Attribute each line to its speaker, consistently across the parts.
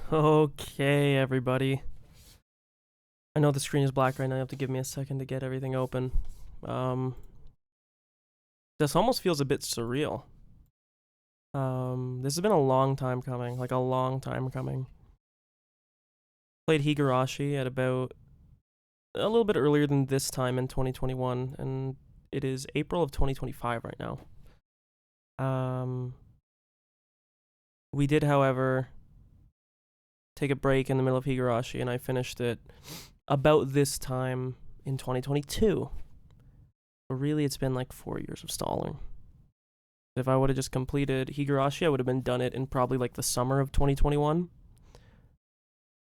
Speaker 1: Okay, everybody. I know the screen is black right now. You have to give me a second to get everything open. This almost feels a bit surreal. This has been a long time coming, like a long time coming. Played Higurashi at about a little bit earlier than this time in 2021, and it is April of 2025 right now. We did, however, take a break in the middle of Higurashi, and I finished it about this time in 2022. But really, it's been like 4 years of stalling. If I would have just completed Higurashi, I would have been done it in probably like the summer of 2021.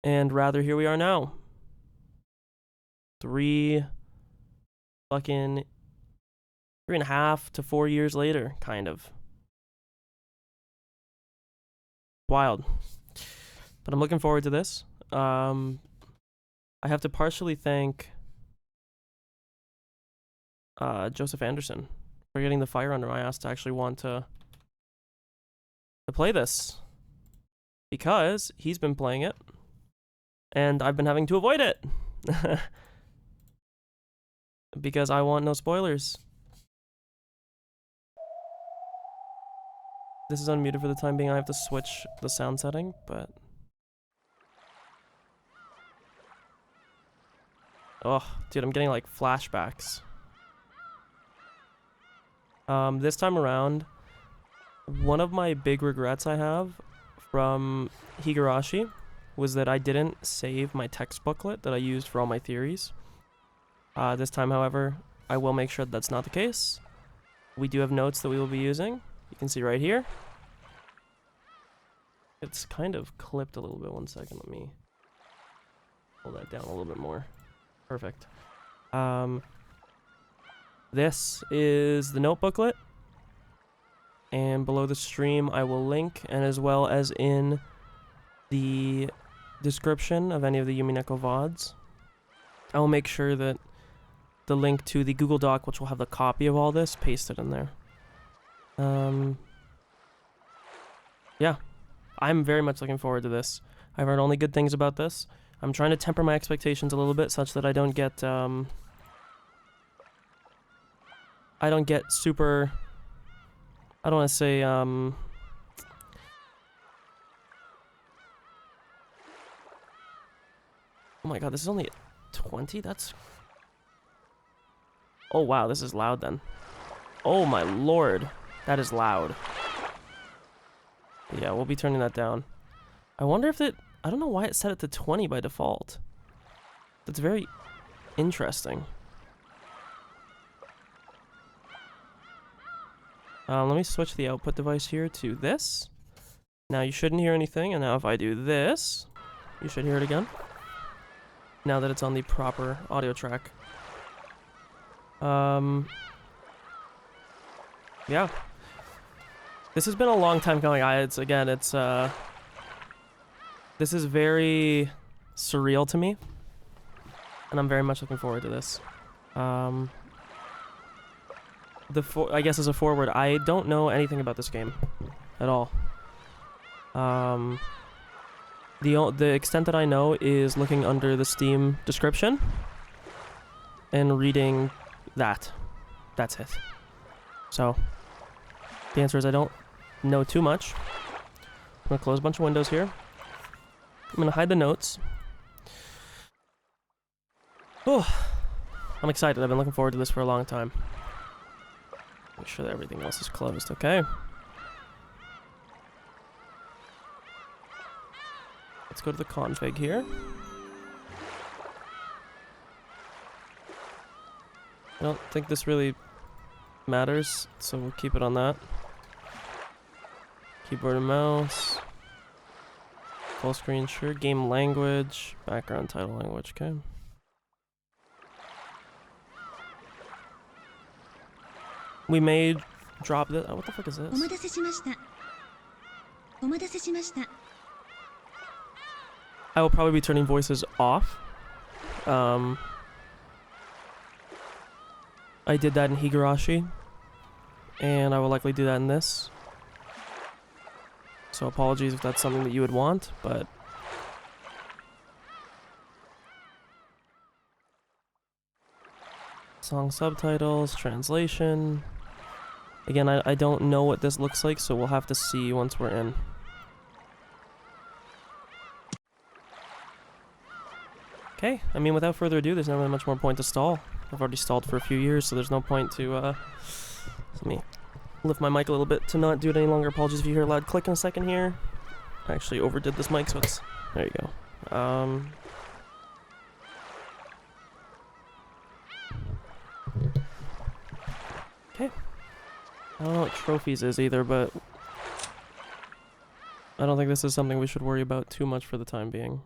Speaker 1: And rather, here we are now. 3.5 to 4 years later, kind of. Wild. But I'm looking forward to this. I have to partially thank Joseph Anderson for getting the fire under my ass to actually want to play this, because he's been playing it and I've been having to avoid it because I want no spoilers. This is unmuted for the time being. I have to switch the sound setting, but oh, dude, I'm getting like flashbacks. This time around, one of my big regrets I have from Higurashi was that I didn't save my text booklet that I used for all my theories. This time, however, I will make sure that's not the case. We do have notes that we will be using. You can see right here. It's kind of clipped a little bit. 1 second, let me pull that down a little bit more. Perfect. This is the note booklet, and below the stream I will link, and as well as in the description of any of the Umineko VODs, I will make sure that the link to the Google Doc, which will have the copy of all this, pasted in there. Yeah, I'm very much looking forward to this. I've heard only good things about this. I'm trying to temper my expectations a little bit such that I don't get super, I don't want to say, oh my god, this is only 20? That's, oh wow, this is loud then. Oh my lord, that is loud. Yeah, we'll be turning that down. I wonder if it, I don't know why it set it to 20 by default. That's very interesting. Let me switch the output device here to this. Now you shouldn't hear anything, and now if I do this, you should hear it again. Now that it's on the proper audio track. Yeah. This has been a long time coming. This is very surreal to me, and I'm very much looking forward to this. I guess as a forward, I don't know anything about this game at all. The extent that I know is looking under the Steam description and reading that. That's it. So the answer is I don't know too much. I'm gonna close a bunch of windows here. I'm gonna hide the notes. Oh, I'm excited. I've been looking forward to this for a long time. Make sure that everything else is closed, okay? Let's go to the config here. I don't think this really matters, so we'll keep it on that. Keyboard and mouse. Full screen, sure. Game language. Background title language, okay. We may drop this. Oh, what the fuck is this? I will probably be turning voices off. I did that in Higurashi, and I will likely do that in this. So apologies if that's something that you would want, but Song subtitles, translation. Again, I don't know what this looks like, so we'll have to see once we're in. Okay, I mean, without further ado, there's not really much more point to stall. I've already stalled for a few years, so there's no point to, let me lift my mic a little bit to not do it any longer. Apologies if you hear a loud click in a second here. I actually overdid this mic, so it's... There you go. Okay. I don't know what trophies is either, but... I don't think this is something we should worry about too much for the time being.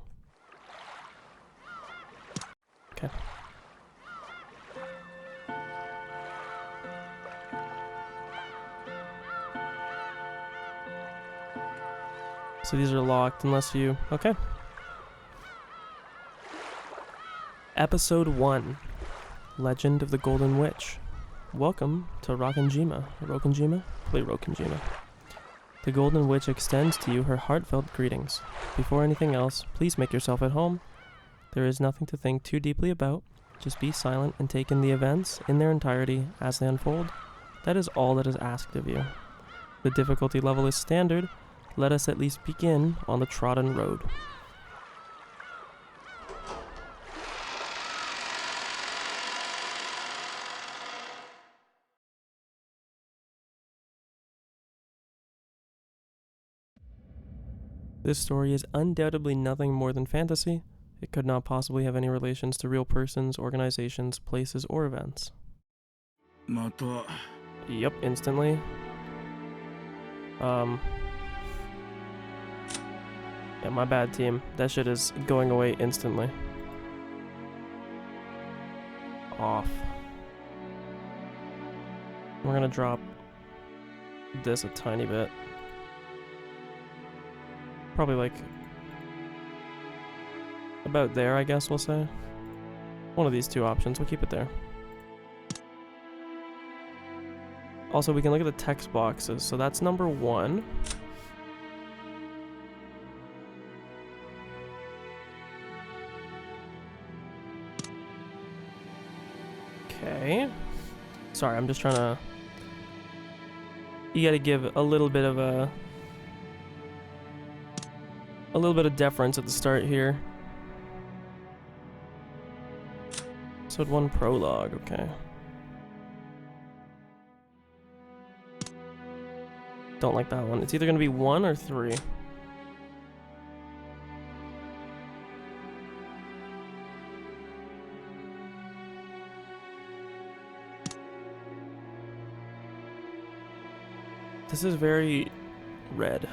Speaker 1: Okay. So these are locked unless you... Okay. Episode 1. Legend of the Golden Witch. Welcome to Rokkenjima. Rokkenjima? Play Rokkenjima. The Golden Witch extends to you her heartfelt greetings. Before anything else, please make yourself at home. There is nothing to think too deeply about. Just be silent and take in the events in their entirety as they unfold. That is all that is asked of you. The difficulty level is standard. Let us at least begin on the trodden road. This story is undoubtedly nothing more than fantasy. It could not possibly have any relations to real persons, organizations, places, or events. Yep, instantly. Yeah, my bad, team. That shit is going away instantly. Off. We're gonna drop this a tiny bit. Probably like about there, I guess we'll say. One of these two options, we'll keep it there. Also, we can look at the text boxes. So that's number 1. Okay. Sorry, I'm just trying to... You gotta give a little bit of a... A little bit of deference at the start here. Episode 1 Prologue, okay. Don't like that one. It's either gonna be 1 or 3. This is very red.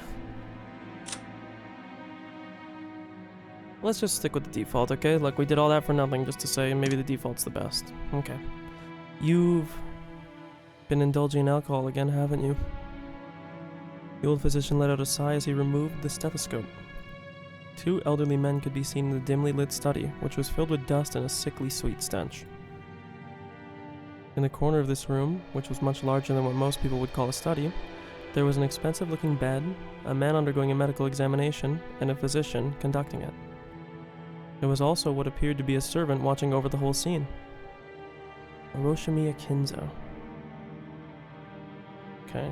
Speaker 1: Let's just stick with the default, okay? Like, we did all that for nothing just to say maybe the default's the best. Okay. You've been indulging in alcohol again, haven't you? The old physician let out a sigh as he removed the stethoscope. 2 elderly men could be seen in the dimly lit study, which was filled with dust and a sickly sweet stench. In the corner of this room, which was much larger than what most people would call a study, there was an expensive-looking bed, a man undergoing a medical examination, and a physician conducting it. There was also what appeared to be a servant watching over the whole scene. Uroshimiya Kinzo. Okay.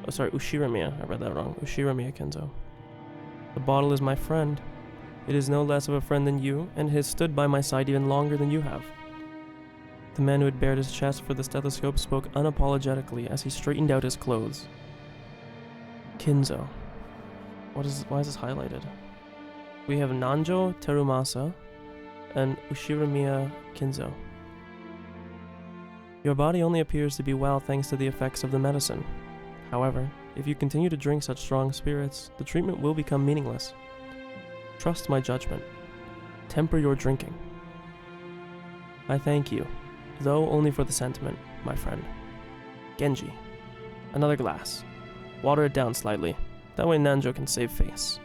Speaker 1: Oh, sorry, Ushiramiya. I read that wrong. Ushiramiya Kinzo. The bottle is my friend. It is no less of a friend than you, and has stood by my side even longer than you have. The man who had bared his chest for the stethoscope spoke unapologetically as he straightened out his clothes. Kinzo. Why is this highlighted? We have Nanjo Terumasa and Ushiramiya Kinzo. Your body only appears to be well thanks to the effects of the medicine. However, if you continue to drink such strong spirits, the treatment will become meaningless. Trust my judgment. Temper your drinking. I thank you, though only for the sentiment, my friend. Genji. Another glass. Water it down slightly. That way Nanjo can save face.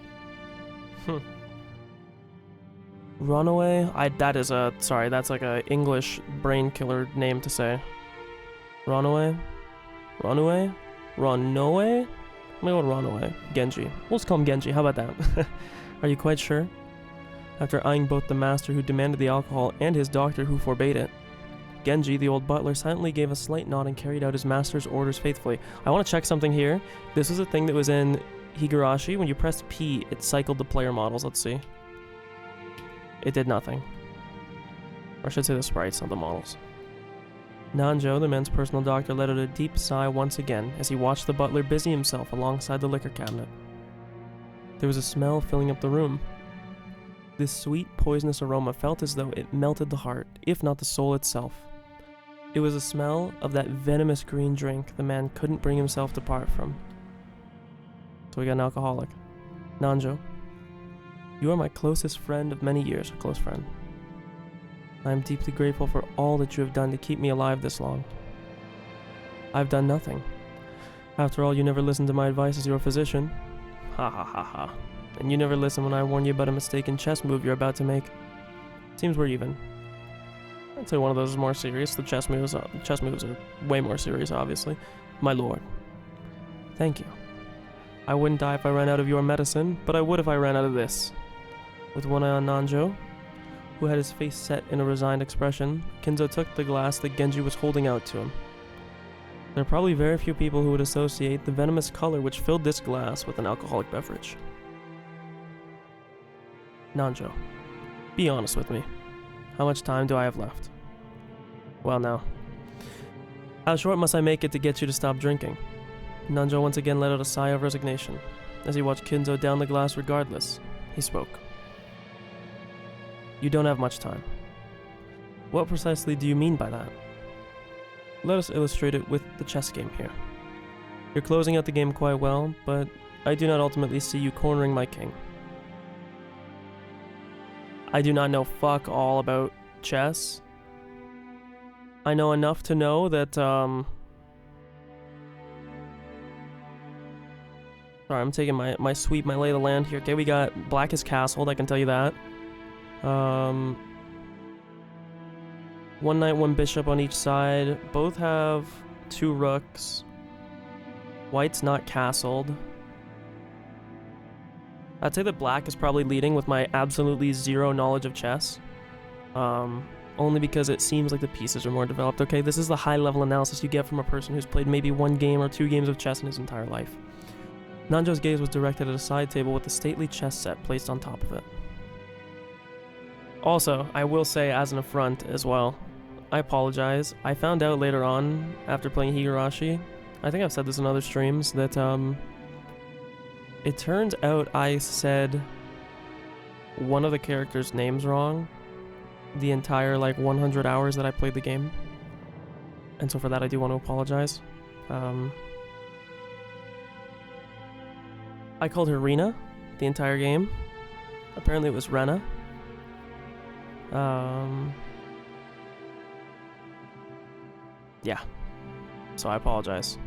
Speaker 1: Runaway? That is a... Sorry, that's like a English brain killer name to say. Runaway? Runaway? Runaway? I'm gonna go with Runaway. Genji. We'll just call him Genji, how about that? Are you quite sure? After eyeing both the master who demanded the alcohol and his doctor who forbade it. Genji, the old butler, silently gave a slight nod and carried out his master's orders faithfully. I want to check something here. This is a thing that was in Higurashi. When you pressed P, it cycled the player models. Let's see. It did nothing. Or I should say the sprites, not the models. Nanjo, the man's personal doctor, let out a deep sigh once again as he watched the butler busy himself alongside the liquor cabinet. There was a smell filling up the room. This sweet, poisonous aroma felt as though it melted the heart, if not the soul itself. It was a smell of that venomous green drink the man couldn't bring himself to part from. So we got an alcoholic. Nanjo, you are my closest friend of many years, a close friend. I am deeply grateful for all that you have done to keep me alive this long. I've done nothing. After all, you never listened to my advice as your physician. Ha ha ha ha. And you never listen when I warn you about a mistaken chess move you're about to make. Seems we're even. I'd say one of those is more serious. The chess moves are way more serious, obviously. My lord. Thank you. I wouldn't die if I ran out of your medicine, but I would if I ran out of this. With one eye on Nanjo, who had his face set in a resigned expression, Kinzo took the glass that Genji was holding out to him. There are probably very few people who would associate the venomous color which filled this glass with an alcoholic beverage. Nanjo, be honest with me. How much time do I have left? Well now. How short must I make it to get you to stop drinking? Nanjo once again let out a sigh of resignation. As he watched Kinzo down the glass regardless, he spoke. You don't have much time. What precisely do you mean by that? Let us illustrate it with the chess game here. You're closing out the game quite well, but I do not ultimately see you cornering my king. I do not know fuck all about chess. I know enough to know that, Sorry, I'm taking my sweep, my lay of the land here. Okay, we got black is castled, I can tell you that. One knight, one bishop on each side. Both have 2 rooks. White's not castled. I'd say that black is probably leading with my absolutely zero knowledge of chess. Only because it seems like the pieces are more developed. Okay, this is the high-level analysis you get from a person who's played maybe 1 game or 2 games of chess in his entire life. Nanjo's gaze was directed at a side table with a stately chess set placed on top of it. Also, I will say as an affront as well, I apologize. I found out later on, after playing Higurashi, I think I've said this in other streams, that it turns out I said one of the characters' names wrong the entire 100 hours that I played the game. And so for that I do want to apologize. I called her Rena the entire game. Apparently it was Rena. Yeah. So I apologize.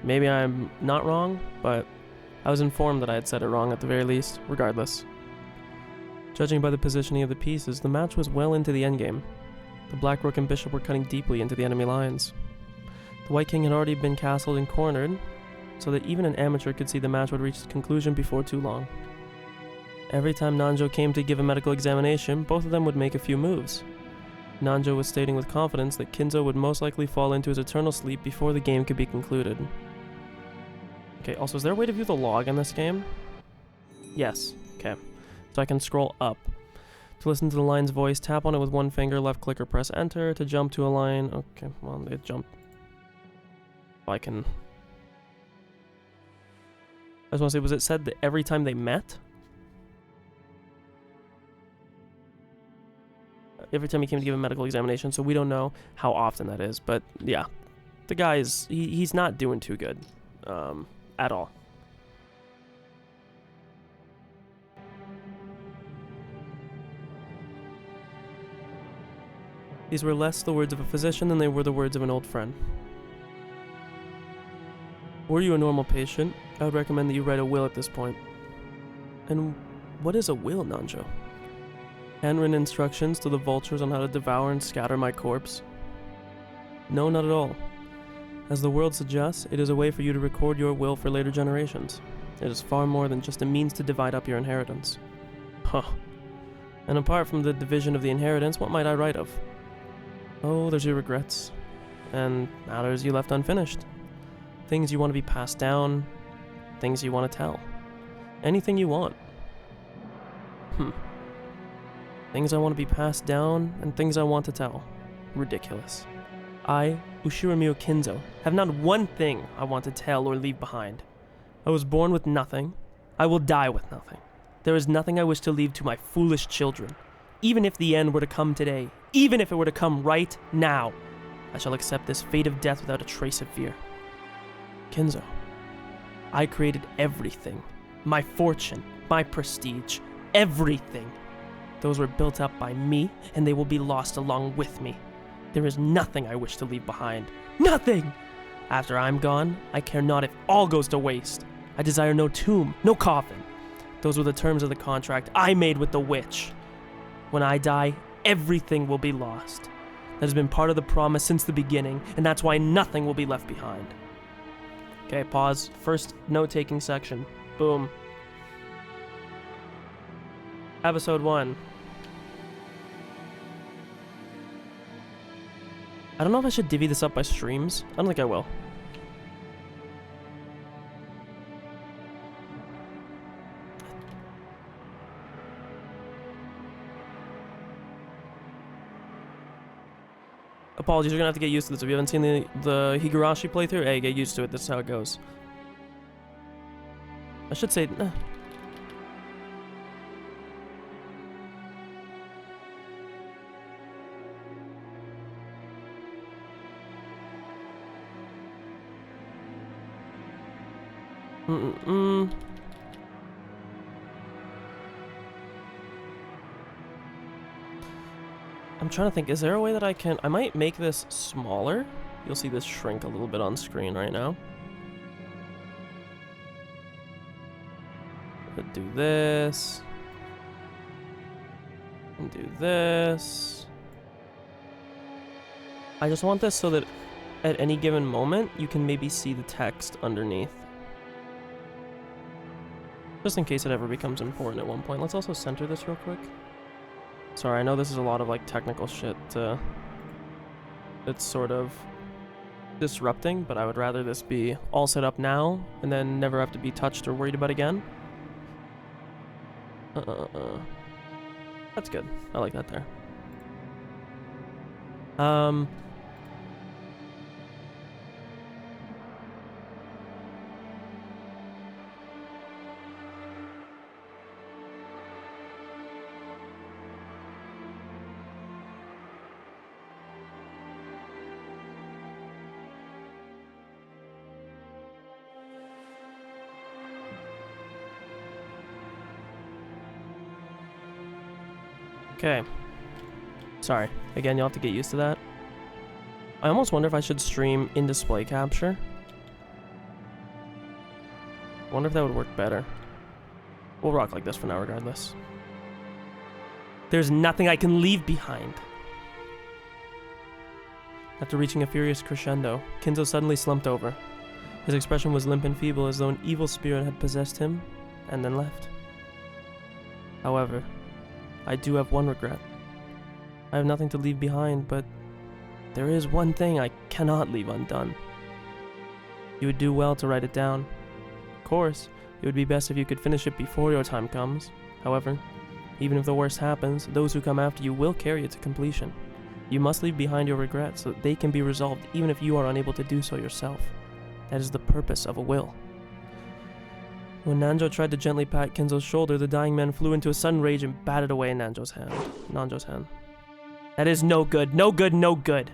Speaker 1: Maybe I'm not wrong, but I was informed that I had said it wrong at the very least, regardless. Judging by the positioning of the pieces, the match was well into the endgame. The black rook and bishop were cutting deeply into the enemy lines. The white king had already been castled and cornered, so that even an amateur could see the match would reach its conclusion before too long. Every time Nanjo came to give a medical examination, both of them would make a few moves. Nanjo was stating with confidence that Kinzo would most likely fall into his eternal sleep before the game could be concluded. Okay, also, is there a way to view the log in this game? Yes. Okay. So I can scroll up. To listen to the line's voice, tap on it with one finger, left click or press enter. To jump to a line... Okay, well, it jumped. I can... I just want to say, was it said that every time they met? Every time he came to give a medical examination, so we don't know how often that is. But, yeah. The guy is... He's not doing too good. At all. These were less the words of a physician than they were the words of an old friend. Were you a normal patient, I would recommend that you write a will at this point. And what is a will, Nanjo? Handwritten instructions to the vultures on how to devour and scatter my corpse? No, not at all. As the world suggests, it is a way for you to record your will for later generations. It is far more than just a means to divide up your inheritance. Huh. And apart from the division of the inheritance, what might I write of? Oh, there's your regrets. And matters you left unfinished. Things you want to be passed down. Things you want to tell. Anything you want. Things I want to be passed down, and things I want to tell. Ridiculous. I, Ushiromio Kinzo, have not one thing I want to tell or leave behind. I was born with nothing. I will die with nothing. There is nothing I wish to leave to my foolish children. Even if the end were to come today, even if it were to come right now, I shall accept this fate of death without a trace of fear. Kinzo, I created everything. My fortune, my prestige, everything. Those were built up by me, and they will be lost along with me. There is nothing I wish to leave behind. Nothing! After I'm gone, I care not if all goes to waste. I desire no tomb, no coffin. Those were the terms of the contract I made with the witch. When I die, everything will be lost. That has been part of the promise since the beginning, and that's why nothing will be left behind. Okay, pause. First note-taking section. Boom. Episode 1. I don't know if I should divvy this up by streams. I don't think I will. Apologies, you're gonna have to get used to this. If you haven't seen the Higurashi playthrough, hey, get used to it. This is how it goes. I should say... I'm trying to think, is there a way that I might make this smaller? You'll see this shrink a little bit on screen right now. Could do this. And do this. I just want this so that at any given moment, you can maybe see the text underneath. Just in case it ever becomes important at one point. Let's also center this real quick. Sorry, I know this is a lot of like technical shit it's sort of disrupting, but I would rather this be all set up now and then never have to be touched or worried about again. That's good. I like that there. Okay. Sorry. Again, you'll have to get used to that. I almost wonder if I should stream in display capture. I wonder if that would work better. We'll rock like this for now regardless. There's nothing I can leave behind. After reaching a furious crescendo, Kinzo suddenly slumped over. His expression was limp and feeble, as though an evil spirit had possessed him and then left. However, I do have one regret. I have nothing to leave behind, but there is one thing I cannot leave undone. You would do well to write it down. Of course, it would be best if you could finish it before your time comes. However, even if the worst happens, those who come after you will carry it to completion. You must leave behind your regrets so that they can be resolved even if you are unable to do so yourself. That is the purpose of a will. When Nanjo tried to gently pat Kinzo's shoulder, the dying man flew into a sudden rage and batted away Nanjo's hand. That is no good, no good, no good.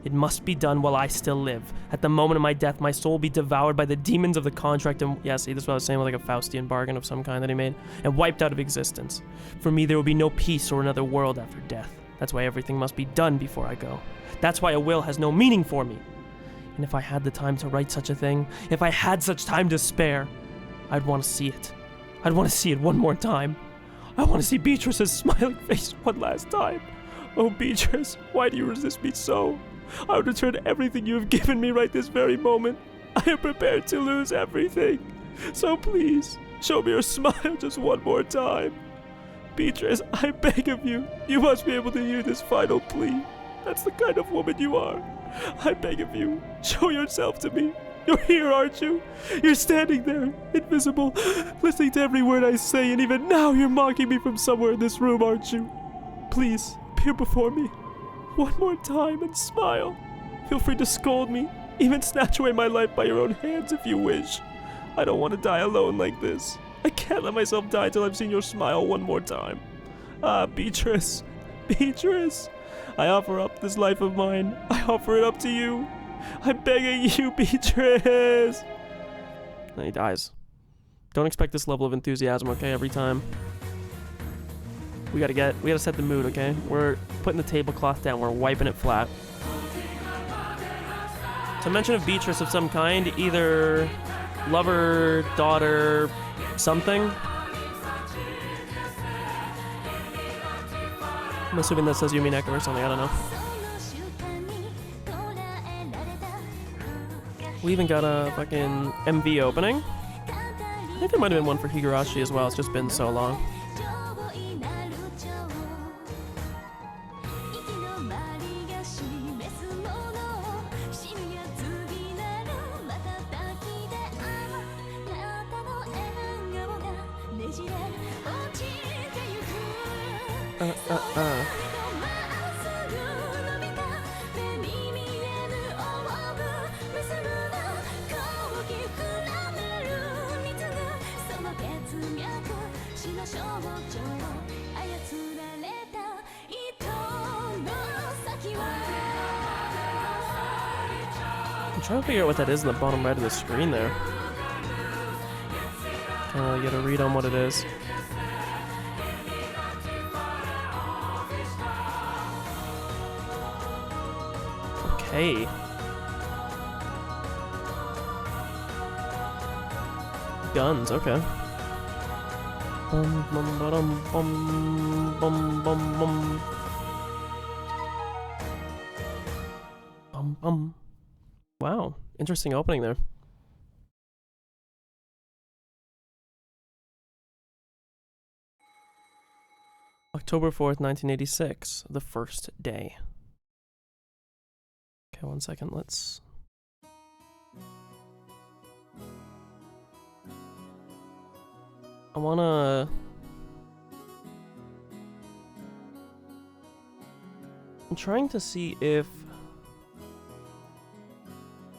Speaker 1: It must be done while I still live. At the moment of my death, my soul will be devoured by the demons of the contract and... Yeah, see, this is what I was saying, with like a Faustian bargain of some kind that he made, and wiped out of existence. For me, there will be no peace or another world after death. That's why everything must be done before I go. That's why a will has no meaning for me. And if I had the time to write such a thing, if I had such time to spare, I'd want to see it. I'd want to see it one more time. I want to see Beatrice's smiling face one last time. Oh, Beatrice, why do you resist me so? I would return everything you have given me right this very moment. I am prepared to lose everything. So please, show me your smile just one more time. Beatrice, I beg of you, you must be able to hear this final plea. That's the kind of woman you are. I beg of you, show yourself to me. You're here, aren't you? You're standing there, invisible, listening to every word I say, and even now you're mocking me from somewhere in this room, aren't you? Please, appear before me. One more time and smile. Feel free to scold me, even snatch away my life by your own hands if you wish. I don't want to die alone like this. I can't let myself die till I've seen your smile one more time. Ah, Beatrice. Beatrice. I offer up this life of mine. I offer it up to you. I'm begging you, Beatrice. And he dies. Don't expect this level of enthusiasm, okay, every time. We gotta set the mood, okay? We're putting the tablecloth down. We're wiping it flat. To mention of Beatrice of some kind, either lover, daughter, something. I'm assuming that says Umineko or something, I don't know. We even got a fucking MV opening. I think there might have been one for Higurashi as well, it's just been so long. I'm trying to figure out what that is in the bottom right of the screen there. Can't really get a read on what it is. Okay. Guns, okay. Bum bum ba-dum bum bum bum bum. Bum bum. Wow, interesting opening there. October 4th, 1986, the first day. Okay, 1 second, let's... I wanna... I'm trying to see if...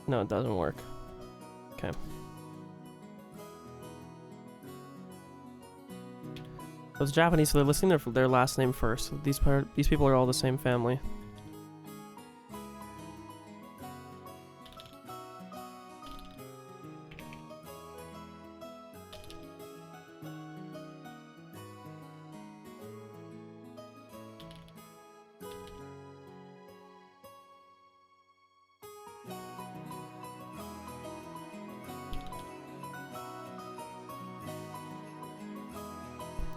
Speaker 1: No, it doesn't work. Okay. Those Japanese, so they're listing their last name first. These people are all the same family.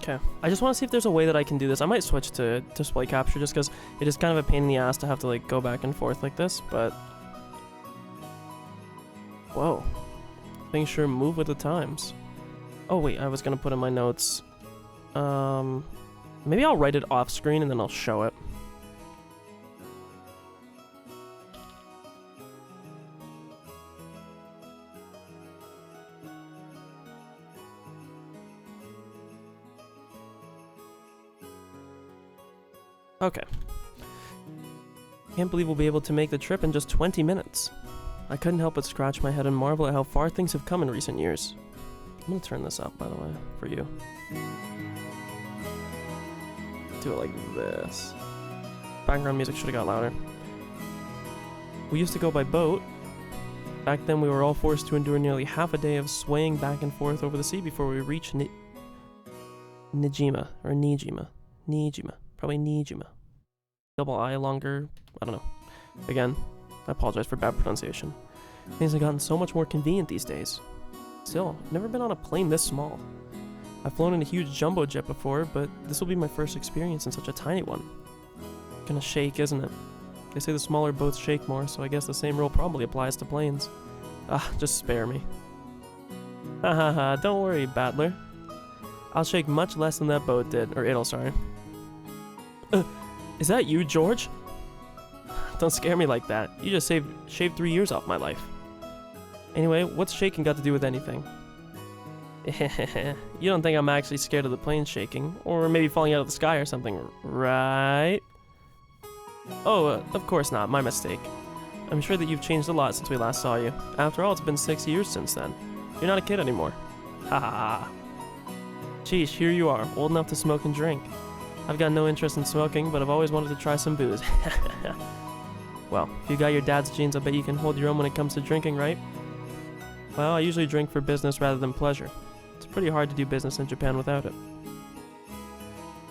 Speaker 1: Okay, I just want to see if there's a way that I can do this. I might switch to display capture just because it is kind of a pain in the ass to have to like go back and forth like this, but... Whoa. Things sure move with the times. Oh wait, I was gonna put in my notes. Maybe I'll write it off screen and then I'll show it. Okay. Can't believe we'll be able to make the trip in just 20 minutes. I couldn't help but scratch my head and marvel at how far things have come in recent years. I'm gonna turn this up, by the way, for you. Do it like this. Background music should have got louder. We used to go by boat. Back then we were all forced to endure nearly half a day of swaying back and forth over the sea before we reached Niijima, or Niijima. Niijima. Probably Niijima. Double I longer, I don't know. Again, I apologize for bad pronunciation. Things have gotten so much more convenient these days. Still, I've never been on a plane this small. I've flown in a huge jumbo jet before, but this will be my first experience in such a tiny one. Gonna shake, isn't it? They say the smaller boats shake more, so I guess the same rule probably applies to planes. Ah, just spare me. Hahaha, don't worry, Battler. I'll shake much less than that boat did, or it'll, sorry. Is that you, George? Don't scare me like that. You just shaved 3 years off my life. Anyway, what's shaking got to do with anything? You don't think I'm actually scared of the plane shaking, or maybe falling out of the sky or something, right? Oh, of course not, my mistake. I'm sure that you've changed a lot since we last saw you. After all, it's been 6 years since then. You're not a kid anymore. Ha ha ha. Geesh, here you are, old enough to smoke and drink. I've got no interest in smoking, but I've always wanted to try some booze. Well, if you got your dad's genes, I bet you can hold your own when it comes to drinking, right? Well, I usually drink for business rather than pleasure. It's pretty hard to do business in Japan without it.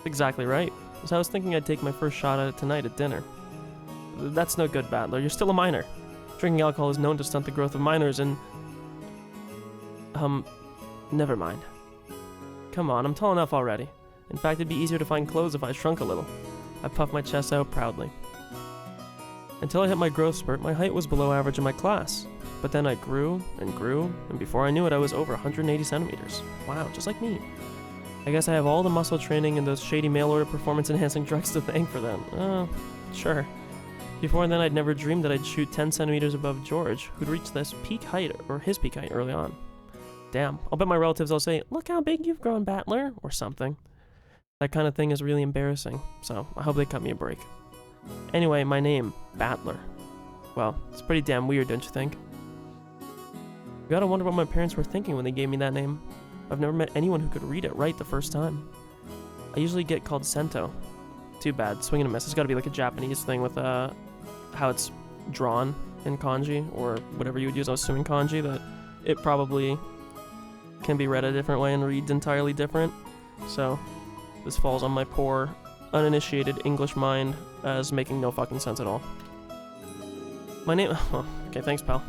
Speaker 1: Exactly right. So I was thinking I'd take my first shot at it tonight at dinner. That's no good, Battler. You're still a minor. Drinking alcohol is known to stunt the growth of minors and... never mind. Come on, I'm tall enough already. In fact, it'd be easier to find clothes if I shrunk a little. I puffed my chest out proudly. Until I hit my growth spurt, my height was below average in my class. But then I grew, and before I knew it, I was over 180 centimeters. Wow, just like me. I guess I have all the muscle training and those shady mail-order performance-enhancing drugs to thank for that. Sure. Before then, I'd never dreamed that I'd shoot 10 centimeters above George, who'd reached this peak height, or his peak height, early on. Damn, I'll bet my relatives will say, "Look how big you've grown, Battler," or something. That kind of thing is really embarrassing, so I hope they cut me a break. Anyway, my name, Battler. Well, it's pretty damn weird, don't you think? You gotta wonder what my parents were thinking when they gave me that name. I've never met anyone who could read it right the first time. I usually get called Sento. Too bad, swing and a miss. It's gotta be like a Japanese thing with how it's drawn in kanji, or whatever you would use. I was assuming kanji, that it probably can be read a different way and reads entirely different. So this falls on my poor, uninitiated English mind as making no fucking sense at all. My name... Oh, okay, thanks, pal.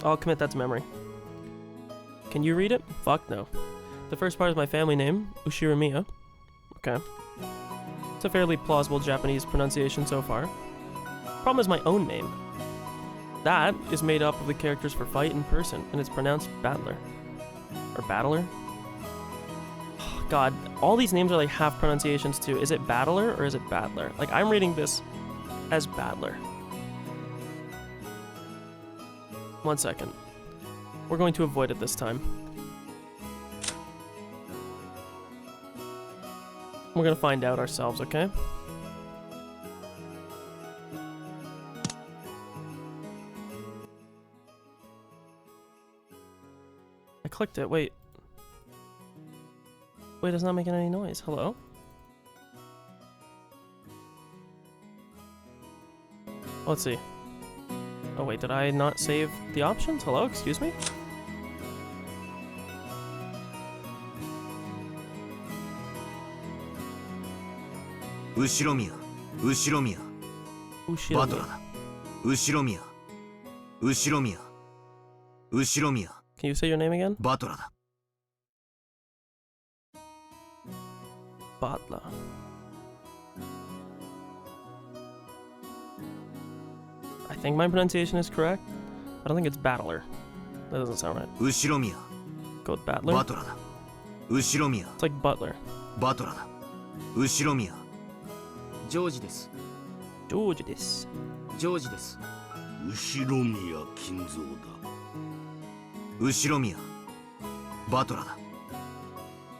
Speaker 1: I'll commit that to memory. Can you read it? Fuck no. The first part is my family name, Ushiramiya. Okay. It's a fairly plausible Japanese pronunciation so far. Problem is my own name. That is made up of the characters for fight and person, and it's pronounced Battler. Or Battler? Oh, God, all these names are like half pronunciations too. Is it Battler or is it Battler? Like, I'm reading this as Battler. 1 second. We're going to avoid it this time. We're gonna find out ourselves, okay? I clicked it, wait. Wait, it's not making any noise. Hello? Let's see. Oh wait, did I not save the options? Hello, excuse me?
Speaker 2: Ushiramiya.
Speaker 1: Can you say your name again? Butler. I think my pronunciation is correct. I don't think it's Battler. That doesn't sound right. Go with Battler. It's like Butler.
Speaker 2: George desu.
Speaker 1: George desu.
Speaker 2: Ushiramiya Kinzo da. Ushiramiya. Butler da.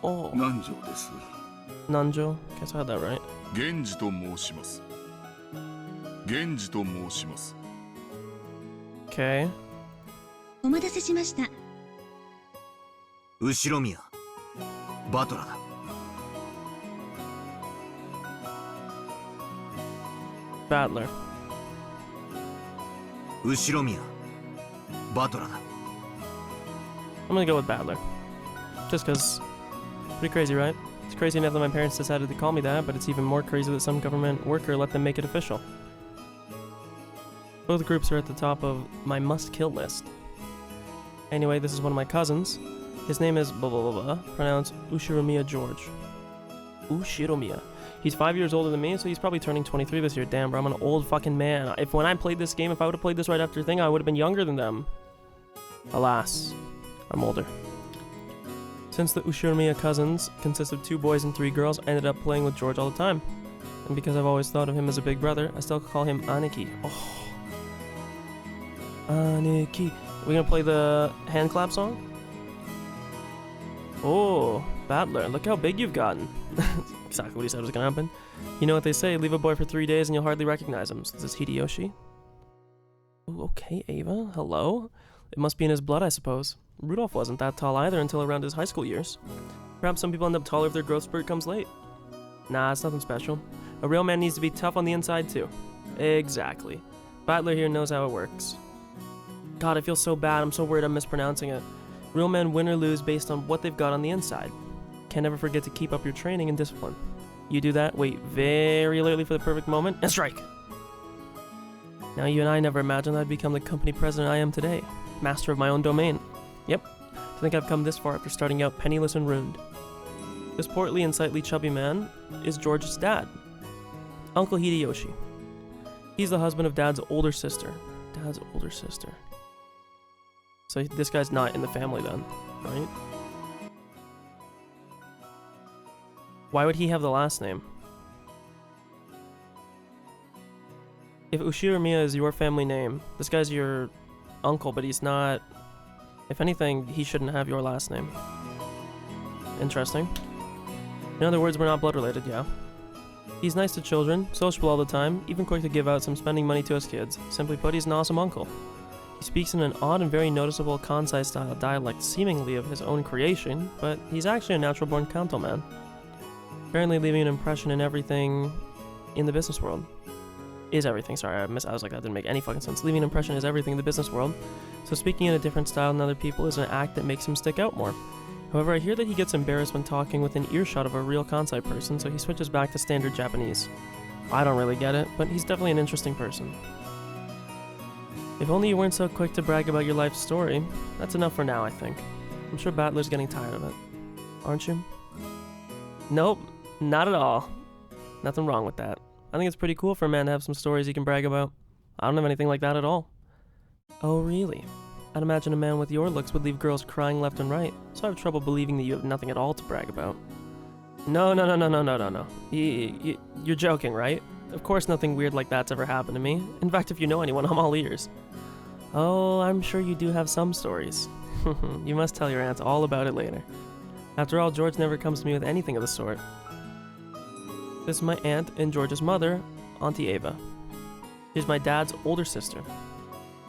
Speaker 1: Oh.
Speaker 2: Nanjo desu.
Speaker 1: Nanjo? Guess I had that right.
Speaker 2: Genji to moushimasu.
Speaker 1: Okay.
Speaker 3: お待たせしました。
Speaker 2: Ushiramiya. Butler da.
Speaker 1: Battler.
Speaker 2: Ushiramiya. Butler da.
Speaker 1: I'm gonna go with Battler. Just cause, pretty crazy, right? It's crazy enough that my parents decided to call me that, but it's even more crazy that some government worker let them make it official. Both groups are at the top of my must-kill list. Anyway, this is one of my cousins. His name is blah blah blah blah, pronounced Ushiramiya George. Ushiramiya. He's 5 years older than me, so he's probably turning 23 this year. Damn, bro, I'm an old fucking man. If when I played this game, if I would have played this right after thing, I would have been younger than them. Alas, I'm older. Since the Ushiramiya cousins consist of 2 boys and 3 girls, I ended up playing with George all the time. And because I've always thought of him as a big brother, I still call him Aniki. Oh. Aniki. We gonna play the hand clap song? Oh, Battler, look how big you've gotten. Exactly what he said was gonna happen. You know what they say, leave a boy for 3 days and you'll hardly recognize him. So this is Hideyoshi. Ooh, okay, Ava, hello? It must be in his blood, I suppose. Rudolph wasn't that tall either until around his high school years. Perhaps some people end up taller if their growth spurt comes late. Nah, it's nothing special. A real man needs to be tough on the inside too. Exactly. Battler here knows how it works. God, I feel so bad, I'm so worried I'm mispronouncing it. Real men win or lose based on what they've got on the inside. Can't ever forget to keep up your training and discipline. You do that, wait very lately for the perfect moment, and strike! Now you and I never imagined I'd become the company president I am today. Master of my own domain. Yep, to think I've come this far after starting out penniless and ruined. This portly and slightly chubby man is George's dad, Uncle Hideyoshi. He's the husband of Dad's older sister. Dad's older sister. So this guy's not in the family then, right? Why would he have the last name? If Ushiramiya is your family name, this guy's your uncle, but he's not... If anything, he shouldn't have your last name. Interesting. In other words, we're not blood related, yeah. He's nice to children, sociable all the time, even quick to give out some spending money to his kids. Simply put, he's an awesome uncle. He speaks in an odd and very noticeable Kansai style dialect seemingly of his own creation, but he's actually a natural born Kanto man. Apparently leaving an impression in everything in the business world. Is everything, sorry, I was like, that didn't make any fucking sense. Leaving an impression is everything in the business world, so speaking in a different style than other people is an act that makes him stick out more. However, I hear that he gets embarrassed when talking within earshot of a real Kansai person, so he switches back to standard Japanese. I don't really get it, but he's definitely an interesting person. If only you weren't so quick to brag about your life story, that's enough for now, I think. I'm sure Battler's getting tired of it. Aren't you? Nope, not at all. Nothing wrong with that. I think it's pretty cool for a man to have some stories he can brag about. I don't have anything like that at all. Oh, really? I'd imagine a man with your looks would leave girls crying left and right, so I have trouble believing that you have nothing at all to brag about. No. You're joking, right? Of course nothing weird like that's ever happened to me. In fact, if you know anyone, I'm all ears. Oh, I'm sure you do have some stories. You must tell your aunt all about it later. After all, George never comes to me with anything of the sort. This is my aunt and George's mother, Auntie Ava. She's my dad's older sister.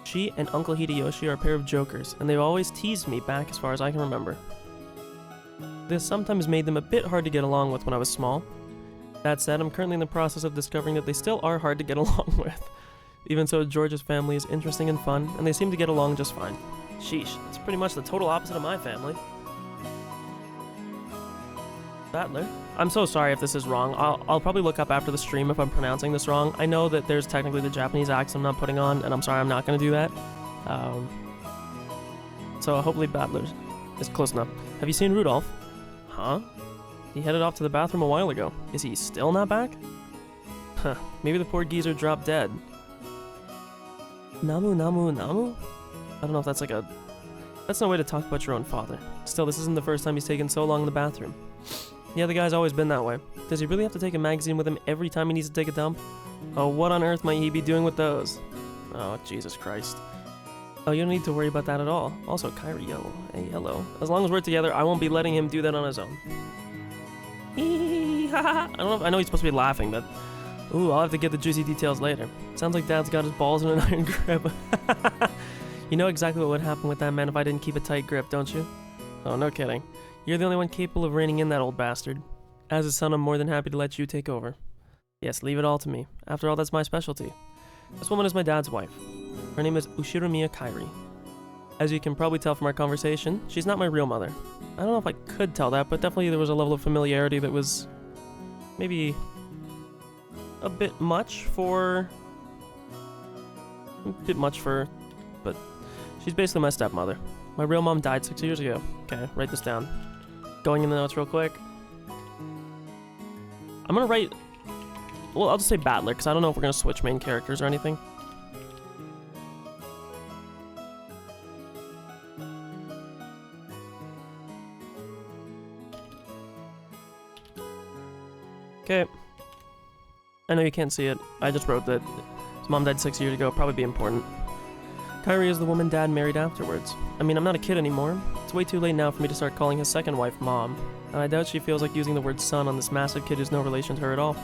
Speaker 1: She and Uncle Hideyoshi are a pair of jokers, and they've always teased me back as far as I can remember. This sometimes made them a bit hard to get along with when I was small. That said, I'm currently in the process of discovering that they still are hard to get along with. Even so, George's family is interesting and fun, and they seem to get along just fine. Sheesh, it's pretty much the total opposite of my family. Battler? I'm so sorry if this is wrong. I'll probably look up after the stream if I'm pronouncing this wrong. I know that there's technically the Japanese accent I'm not putting on, and I'm sorry I'm not going to do that. So hopefully Battler is close enough. Have you seen Rudolph? Huh? He headed off to the bathroom a while ago. Is he still not back? Huh, maybe the poor geezer dropped dead. Namu? I don't know if that's like a... That's no way to talk about your own father. Still, this isn't the first time he's taken so long in the bathroom. Yeah, the guy's always been that way. Does he really have to take a magazine with him every time he needs to take a dump? Oh, what on earth might he be doing with those? Oh, Jesus Christ. Oh, you don't need to worry about that at all. Also, Kyrie, yo, hey, hello. As long as we're together, I won't be letting him do that on his own. I know he's supposed to be laughing, but... Ooh, I'll have to get the juicy details later. Sounds like Dad's got his balls in an iron grip. You know exactly what would happen with that man if I didn't keep a tight grip, don't you? Oh, no kidding. You're the only one capable of reining in that old bastard. As his son, I'm more than happy to let you take over. Yes, leave it all to me. After all, that's my specialty. This woman is my dad's wife. Her name is Ushiramiya Kairi. As you can probably tell from our conversation, she's not my real mother. I don't know if I could tell that, but definitely there was a level of familiarity that was... maybe... a bit much for... but she's basically my stepmother. My real mom died 6 years ago. Okay, write this down. Going in the notes real quick. I'm gonna write... Well, I'll just say Battler, because I don't know if we're gonna switch main characters or anything. Okay. I know you can't see it. I just wrote that his mom died 6 years ago. Probably be important. Kairi is the woman Dad married afterwards. I mean, I'm not a kid anymore. It's way too late now for me to start calling his second wife Mom. And I doubt she feels like using the word son on this massive kid who's no relation to her at all.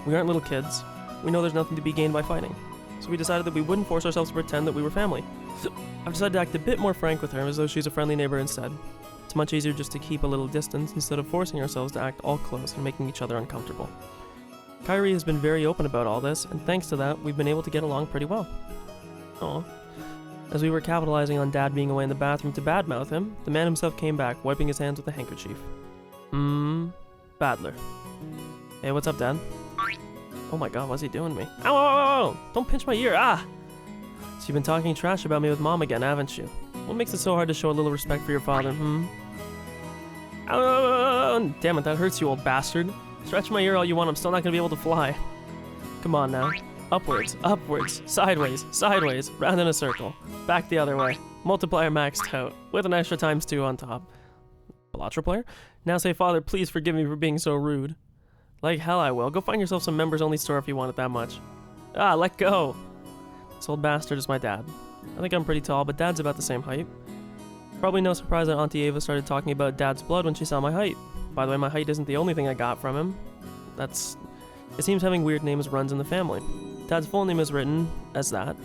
Speaker 1: We aren't little kids. We know there's nothing to be gained by fighting. So we decided that we wouldn't force ourselves to pretend that we were family. I've decided to act a bit more frank with her, as though she's a friendly neighbor instead. It's much easier just to keep a little distance instead of forcing ourselves to act all close and making each other uncomfortable. Kairi has been very open about all this, and thanks to that, we've been able to get along pretty well. Aww. As we were capitalizing on Dad being away in the bathroom to badmouth him, the man himself came back, wiping his hands with a handkerchief. Badler. Hey, what's up, Dad? Oh my god, what's he doing to me? Ow, ow, ow, ow! Don't pinch my ear, ah! So you've been talking trash about me with Mom again, haven't you? What makes it so hard to show a little respect for your father, Ow, ow, ow, ow. Damn it, that hurts, you old bastard. Stretch my ear all you want, I'm still not gonna be able to fly. Come on now. Upwards, upwards, sideways, sideways, round in a circle. Back the other way. Multiplier maxed out, with an extra ×2 on top. Balatro player? Now say, Father, please forgive me for being so rude. Like hell I will. Go find yourself some members-only store if you want it that much. Ah, let go! This old bastard is my dad. I think I'm pretty tall, but Dad's about the same height. Probably no surprise that Auntie Ava started talking about Dad's blood when she saw my height. By the way, my height isn't the only thing I got from him. It seems having weird names runs in the family. Dad's full name is written as that.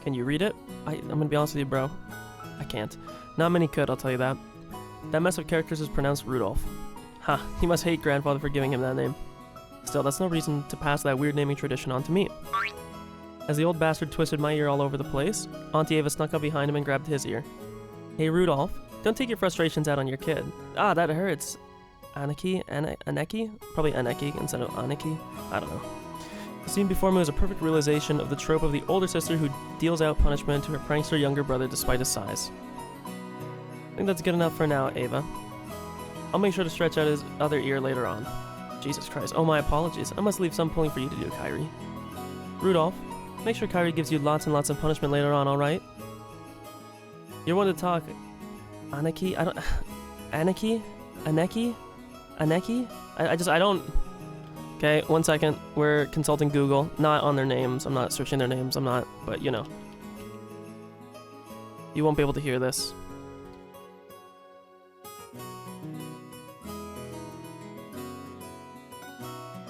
Speaker 1: Can you read it? I'm gonna be honest with you, bro. I can't. Not many could, I'll tell you that. That mess of characters is pronounced Rudolph. Ha, he must hate Grandfather for giving him that name. Still, that's no reason to pass that weird naming tradition on to me. As the old bastard twisted my ear all over the place, Auntie Ava snuck up behind him and grabbed his ear. Hey, Rudolph, don't take your frustrations out on your kid. Ah, that hurts. Aneki? Probably Aneki instead of Aneki. I don't know. The scene before me was a perfect realization of the trope of the older sister who deals out punishment to her prankster younger brother despite his size. I think that's good enough for now, Ava. I'll make sure to stretch out his other ear later on. Jesus Christ. Oh, my apologies. I must leave some pulling for you to do, Kairi. Rudolph, make sure Kairi gives you lots and lots of punishment later on, alright? You're one to talk. Aneki? I don't... Aneki? Aneki? Aneki? I don't... Okay, 1 second. We're consulting Google. Not on their names. I'm not searching their names. I'm not... But, you know. You won't be able to hear this.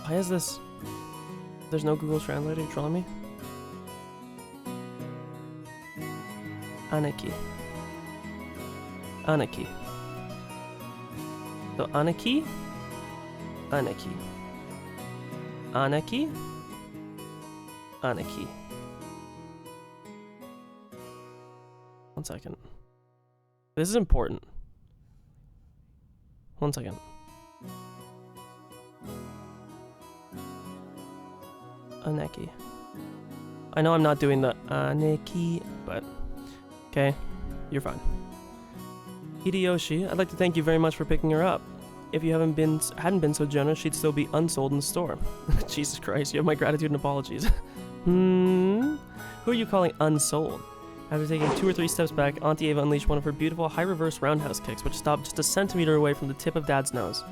Speaker 1: Why is this? There's no Google Translator? You trolling me? Aneki. Aneki. So Aneki? Aneki. Aneki? Aneki. 1 second. This is important. 1 second. Aneki. I know I'm not doing the Aneki, but okay, you're fine. Hideyoshi, I'd like to thank you very much for picking her up. If you hadn't been so generous, she'd still be unsold in the store. Jesus Christ, you have my gratitude and apologies. Who are you calling unsold? After taking 2 or 3 steps back, Auntie Ava unleashed one of her beautiful high reverse roundhouse kicks, which stopped just a centimeter away from the tip of Dad's nose.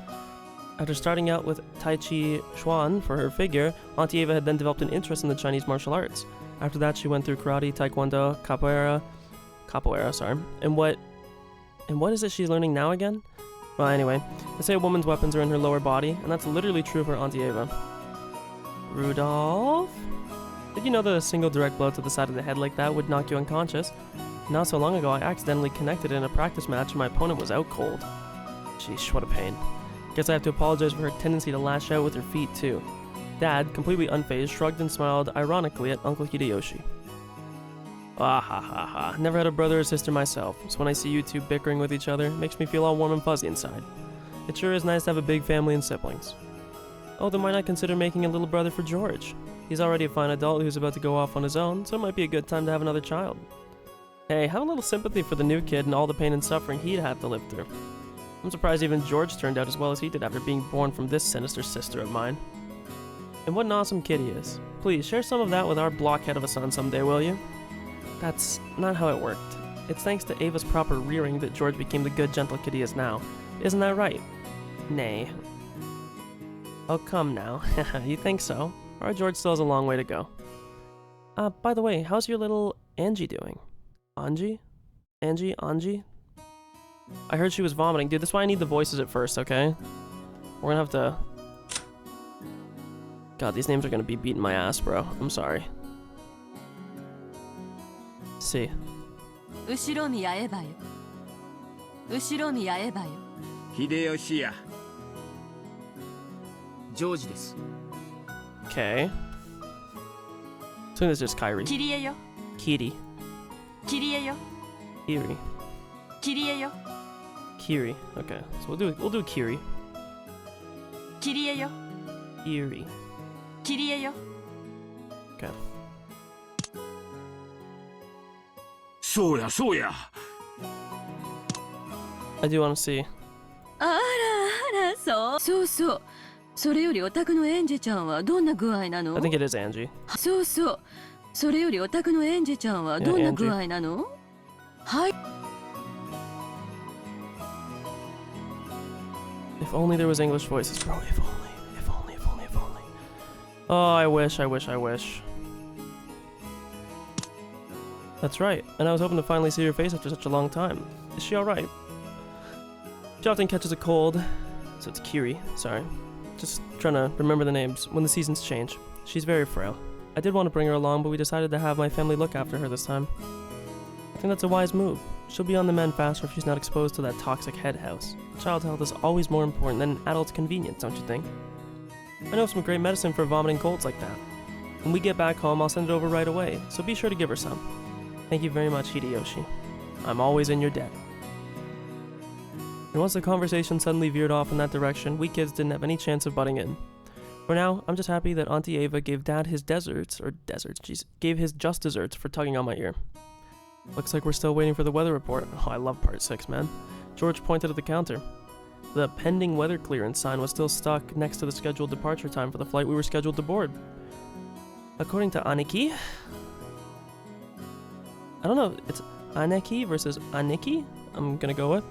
Speaker 1: After starting out with Tai Chi Chuan for her figure, Auntie Ava had then developed an interest in the Chinese martial arts. After that, she went through karate, taekwondo, capoeira, and what is it she's learning now again? Well, anyway, they say a woman's weapons are in her lower body, and that's literally true for Auntie Ava. Rudolph? Did you know that a single direct blow to the side of the head like that would knock you unconscious? Not so long ago, I accidentally connected in a practice match and my opponent was out cold. Sheesh, what a pain. Guess I have to apologize for her tendency to lash out with her feet, too. Dad, completely unfazed, shrugged and smiled ironically at Uncle Hideyoshi. Ah ha ha ha. Never had a brother or sister myself, so when I see you two bickering with each other, it makes me feel all warm and fuzzy inside. It sure is nice to have a big family and siblings. Oh, then why not consider making a little brother for George? He's already a fine adult who's about to go off on his own, so it might be a good time to have another child. Hey, have a little sympathy for the new kid and all the pain and suffering he'd have to live through. I'm surprised even George turned out as well as he did after being born from this sinister sister of mine. And what an awesome kid he is. Please, share some of that with our blockhead of a son someday, will you? That's not how it worked. It's thanks to Ava's proper rearing that George became the good, gentle kid he is now. Isn't that right? Nay. Oh, come now. You think so? Alright, George still has a long way to go. By the way, how's your little Angie doing? Angie? Angie? I heard she was vomiting. Dude, that's why I need the voices at first, okay? We're gonna have to... God, these names are gonna be beating my ass, bro. I'm sorry. See.
Speaker 4: 後ろ見合えばよ。後ろ見合えばよ。
Speaker 5: 秀吉や。
Speaker 2: ジョージです。
Speaker 1: Okay. So this is just Kyrie.
Speaker 4: キリエよ。
Speaker 1: Kiri.
Speaker 4: キリエよ。
Speaker 1: Kiri.
Speaker 4: キリエよ。
Speaker 1: Kiri. Okay. So we'll do Kiri.
Speaker 4: キリエよ。
Speaker 1: Kiri.
Speaker 4: キリエよ。
Speaker 1: Okay.
Speaker 5: そうやそうや。
Speaker 1: I do want to see.
Speaker 4: あらあら、そうそう。それよりお宅のエンジェちゃんはどんな具合なの？
Speaker 1: I think it is Angie.
Speaker 4: そうそう。それよりお宅のエンジェちゃんはどんな具合なの？はい。
Speaker 1: If only there was English voices, bro. If only. Oh, I wish. That's right. And I was hoping to finally see her face after such a long time. Is she alright? She often catches a cold. So it's Kiri, sorry. Just trying to remember the names when the seasons change. She's very frail. I did want to bring her along, but we decided to have my family look after her this time. I think that's a wise move. She'll be on the mend faster if she's not exposed to that toxic head house. Child health is always more important than an adult's convenience, don't you think? I know some great medicine for vomiting colds like that. When we get back home, I'll send it over right away, so be sure to give her some. Thank you very much, Hideyoshi. I'm always in your debt. And once the conversation suddenly veered off in that direction, we kids didn't have any chance of butting in. For now, I'm just happy that Auntie Ava gave Dad his gave his just desserts for tugging on my ear. Looks like we're still waiting for the weather report. Oh, I love part 6, man. George pointed at the counter. The pending weather clearance sign was still stuck next to the scheduled departure time for the flight we were scheduled to board. According to Aniki... I don't know, it's Aneki versus Aniki, I'm gonna go with.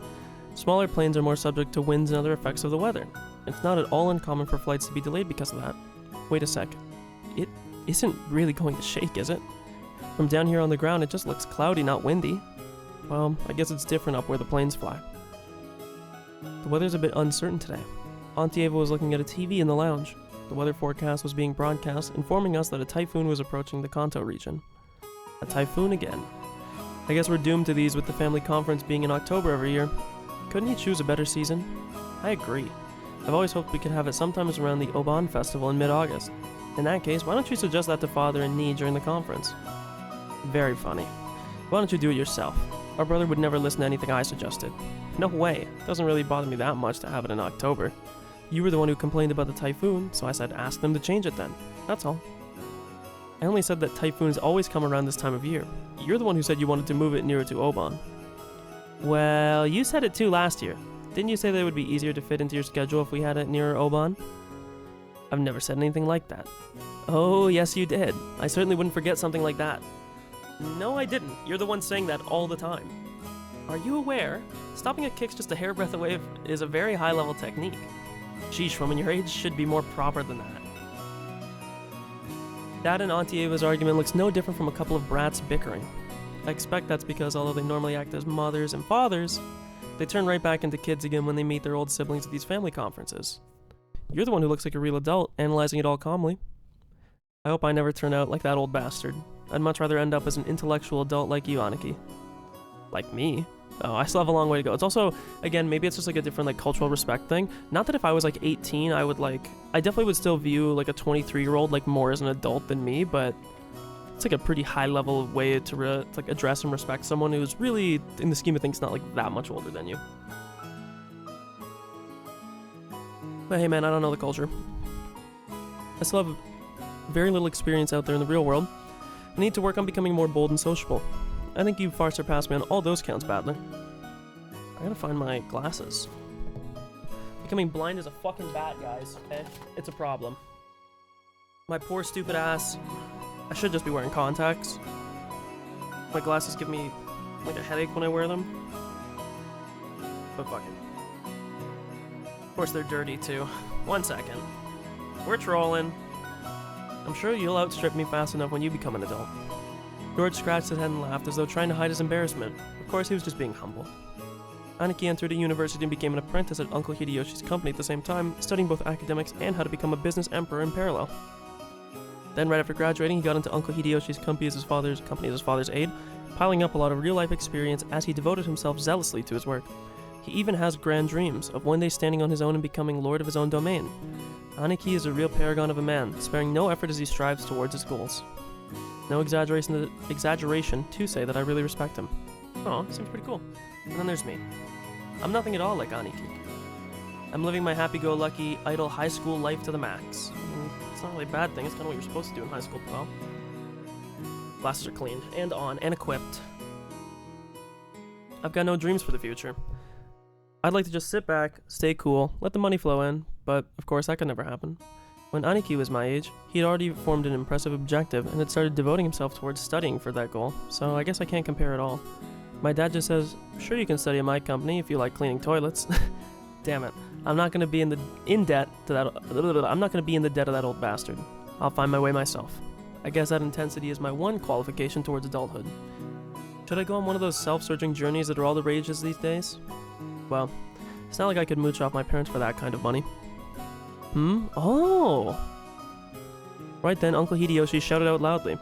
Speaker 1: Smaller planes are more subject to winds and other effects of the weather. It's not at all uncommon for flights to be delayed because of that. Wait a sec. It isn't really going to shake, is it? From down here on the ground, it just looks cloudy, not windy. Well, I guess it's different up where the planes fly. The weather's a bit uncertain today. Auntie Ava was looking at a TV in the lounge. The weather forecast was being broadcast, informing us that a typhoon was approaching the Kanto region. A typhoon again. I guess we're doomed to these with the family conference being in October every year. Couldn't he choose a better season? I agree. I've always hoped we could have it sometimes around the Oban festival in mid-August. In that case, why don't you suggest that to Father and Nee during the conference? Very funny. Why don't you do it yourself? Our brother would never listen to anything I suggested. No way. It doesn't really bother me that much to have it in October. You were the one who complained about the typhoon, so I said ask them to change it then. That's all. I only said that typhoons always come around this time of year. You're the one who said you wanted to move it nearer to Oban. Well, you said it too last year. Didn't you say that it would be easier to fit into your schedule if we had it nearer Oban? I've never said anything like that. Oh, yes you did. I certainly wouldn't forget something like that. No, I didn't. You're the one saying that all the time. Are you aware? Stopping a kick's just a hairbreadth away is a very high-level technique. Sheesh, woman your age should be more proper than that. Dad and Auntie Ava's argument looks no different from a couple of brats bickering. I expect that's because although they normally act as mothers and fathers, they turn right back into kids again when they meet their old siblings at these family conferences. You're the one who looks like a real adult, analyzing it all calmly. I hope I never turn out like that old bastard. I'd much rather end up as an intellectual adult like you, Aniki. Like me? Oh, I still have a long way to go. It's also, again, maybe it's just like a different like cultural respect thing. Not that if I was like 18, I definitely would still view like a 23-year-old like more as an adult than me, but it's like a pretty high level way to like address and respect someone who's really, in the scheme of things, not like that much older than you. But hey man, I don't know the culture. I still have very little experience out there in the real world. I need to work on becoming more bold and sociable. I think you've far surpassed me on all those counts, Battler. I gotta find my glasses. Becoming blind is a fucking bat, guys, okay? It's a problem. My poor stupid ass. I should just be wearing contacts. My glasses give me like a headache when I wear them. But fuck it. Of course they're dirty too. 1 second. We're trolling. I'm sure you'll outstrip me fast enough when you become an adult. George scratched his head and laughed as though trying to hide his embarrassment. Of course, he was just being humble. Aniki entered a university and became an apprentice at Uncle Hideyoshi's company at the same time, studying both academics and how to become a business emperor in parallel. Then, right after graduating, he got into Uncle Hideyoshi's company as his father's aide, piling up a lot of real-life experience as he devoted himself zealously to his work. He even has grand dreams of one day standing on his own and becoming lord of his own domain. Aniki is a real paragon of a man, sparing no effort as he strives towards his goals. No exaggeration to say that I really respect him. Oh, seems pretty cool. And then there's me. I'm nothing at all like Aniki. I'm living my happy-go-lucky, idle high school life to the max. It's not really a bad thing, it's kind of what you're supposed to do in high school, pal. Glasses are clean, and on, and equipped. I've got no dreams for the future. I'd like to just sit back, stay cool, let the money flow in, but of course that could never happen. When Aniki was my age, he had already formed an impressive objective and had started devoting himself towards studying for that goal, so I guess I can't compare at all. My dad just says, sure you can study at my company if you like cleaning toilets. Damn it. I'm not gonna be in debt to that old bastard. I'll find my way myself. I guess that intensity is my one qualification towards adulthood. Should I go on one of those self-searching journeys that are all the rages these days? Well, it's not like I could mooch off my parents for that kind of money. Oh! Right then, Uncle Hideyoshi shouted out loudly.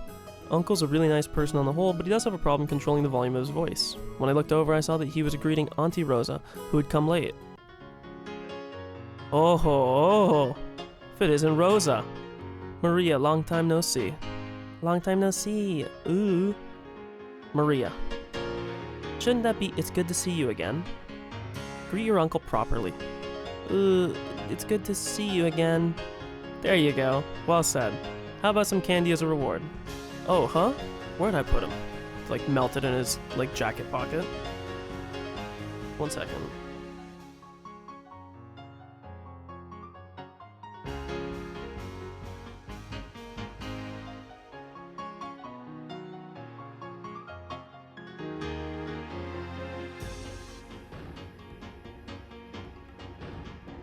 Speaker 1: Uncle's a really nice person on the whole, but he does have a problem controlling the volume of his voice. When I looked over, I saw that he was greeting Auntie Rosa, who had come late. Oh, if it isn't Rosa. Maria, long time no see. Long time no see. Ooh. Maria. Shouldn't that be, it's good to see you again? Greet your uncle properly. It's good to see you again. There you go. Well said. How about some candy as a reward? Oh, huh? Where'd I put him? It's like melted in his, like, jacket pocket. 1 second.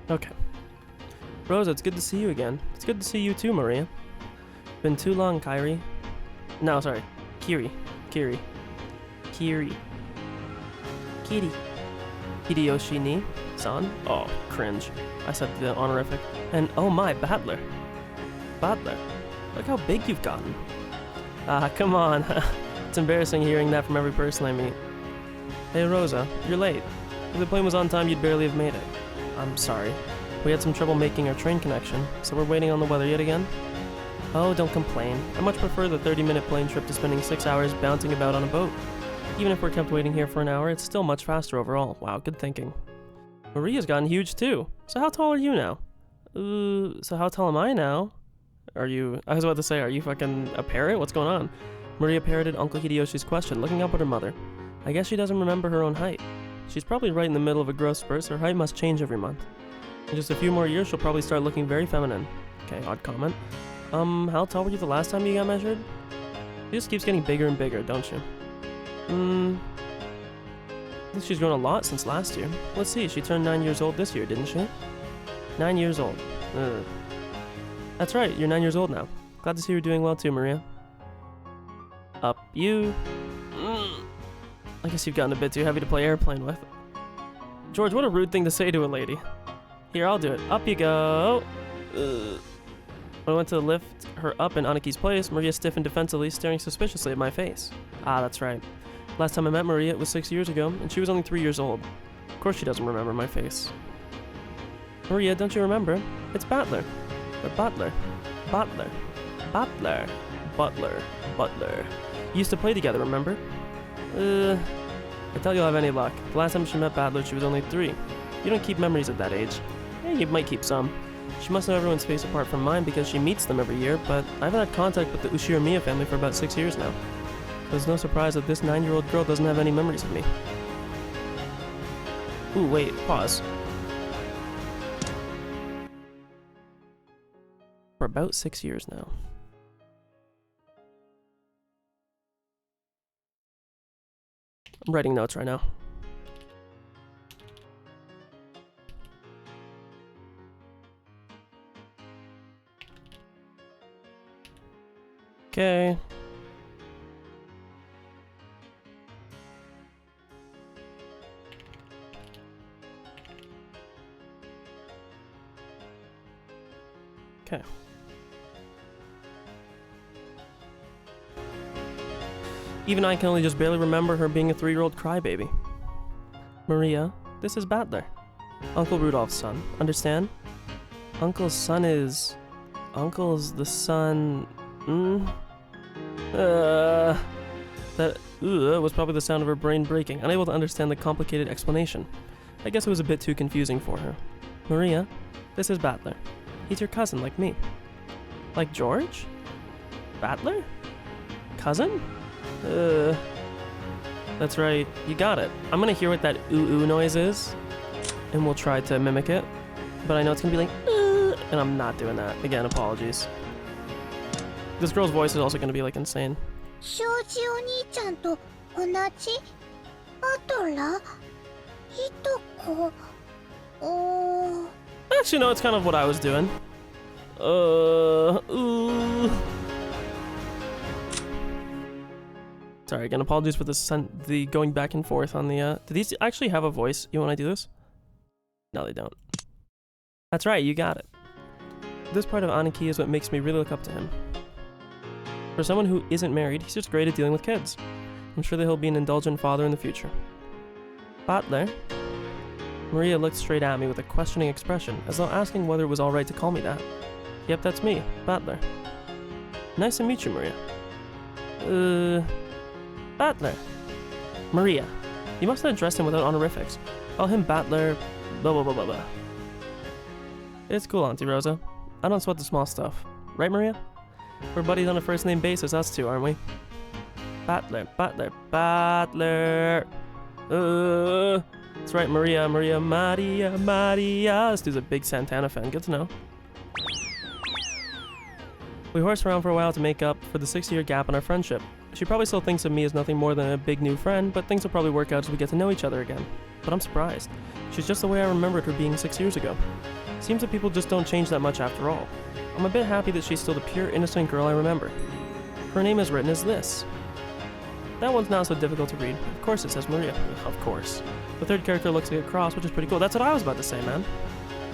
Speaker 1: Okay. Rosa, it's good to see you again. It's good to see you too, Maria. Been too long, Kairi. No, sorry. Kiri. Kitty. Hideyoshi ni san? Oh, cringe. I said the honorific. And oh my, Battler. Battler. Look how big you've gotten. Ah, come on. It's embarrassing hearing that from every person I meet. Hey Rosa, you're late. If the plane was on time, you'd barely have made it. I'm sorry. We had some trouble making our train connection, so we're waiting on the weather yet again. Oh, don't complain. I much prefer the 30-minute plane trip to spending 6 hours bouncing about on a boat. Even if we're kept waiting here for an hour, it's still much faster overall. Wow, good thinking. Maria's gotten huge too. So how tall are you now? So how tall am I now? I was about to say, are you fucking a parrot? What's going on? Maria parroted Uncle Hideyoshi's question, looking up at her mother. I guess she doesn't remember her own height. She's probably right in the middle of a growth spurt, so her height must change every month. In just a few more years, she'll probably start looking very feminine. Okay, odd comment. How tall were you the last time you got measured? She just keeps getting bigger and bigger, don't you? I think she's grown a lot since last year. Let's see, she turned 9 years old this year, didn't she? 9 years old. That's right, you're 9 years old now. Glad to see you're doing well too, Maria. Up you. I guess you've gotten a bit too heavy to play airplane with. George, what a rude thing to say to a lady. Here, I'll do it. Up you go. When I went to lift her up in Aniki's place, Maria stiffened defensively, staring suspiciously at my face. Ah, that's right. Last time I met Maria, it was 6 years ago, and she was only 3 years old. Of course she doesn't remember my face. Maria, don't you remember? It's Battler. Or Butler. Butler. Butler. Butler. Butler. You used to play together, remember? I doubt you'll have any luck. The last time she met Battler, she was only 3. You don't keep memories at that age. Yeah, you might keep some. She must know everyone's face apart from mine because she meets them every year, but I haven't had contact with the Ushiramiya family for about 6 years now. There's no surprise that this 9-year-old girl doesn't have any memories of me. Ooh, wait, pause. For about 6 years now. I'm writing notes right now. Okay. Okay. Even I can only just barely remember her being a 3-year-old crybaby. Maria, this is Battler. Uncle Rudolph's son. Understand? Uncle's son is... Uncle's the son... That was probably the sound of her brain breaking, unable to understand the complicated explanation. I guess it was a bit too confusing for her. Maria, this is Battler. He's your cousin, like me. Like George? Battler? Cousin? That's right, you got it. I'm gonna hear what that ooh noise is, and we'll try to mimic it. But I know it's gonna be like, and I'm not doing that. Again, apologies. This girl's voice is also gonna be like insane.
Speaker 3: 庄司お兄ちゃんと同じバトラいとこ
Speaker 1: Actually, no, it's kind of what I was doing. Sorry, again, apologies for the going back and forth on the, do these actually have a voice even when I do this? No, they don't. That's right, you got it. This part of Aniki is what makes me really look up to him. For someone who isn't married, he's just great at dealing with kids. I'm sure that he'll be an indulgent father in the future. Battler? Maria looked straight at me with a questioning expression, as though asking whether it was alright to call me that. Yep, that's me, Battler. Nice to meet you, Maria. Battler. Maria. You mustn't address him without honorifics. Call him Battler, blah blah blah blah blah. It's cool, Auntie Rosa. I don't sweat the small stuff. Right, Maria? We're buddies on a first-name basis, us two, aren't we? Battler, Battler, Battler. That's right, Maria, Maria, Maria, Maria. This dude's a big Santana fan. Good to know. We horsed around for a while to make up for the 6-year gap in our friendship. She probably still thinks of me as nothing more than a big new friend, but things will probably work out as we get to know each other again. But I'm surprised. She's just the way I remembered her being 6 years ago. Seems that people just don't change that much after all. I'm a bit happy that she's still the pure, innocent girl I remember. Her name is written as this. That one's not so difficult to read. Of course it says Maria. Of course. The third character looks like a cross, which is pretty cool. That's what I was about to say, man.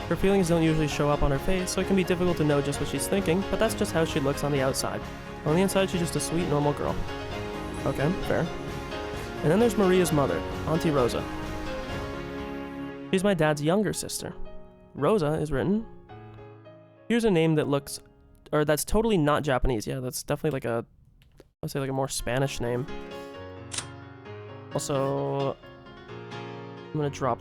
Speaker 1: Her feelings don't usually show up on her face, so it can be difficult to know just what she's thinking, but that's just how she looks on the outside. On the inside, she's just a sweet, normal girl. Okay, fair. And then there's Maria's mother, Auntie Rosa. She's my dad's younger sister. Rosa is written. Here's a name that looks, or that's totally not Japanese. Yeah, that's definitely like a, let's say like a more Spanish name. Also, I'm gonna drop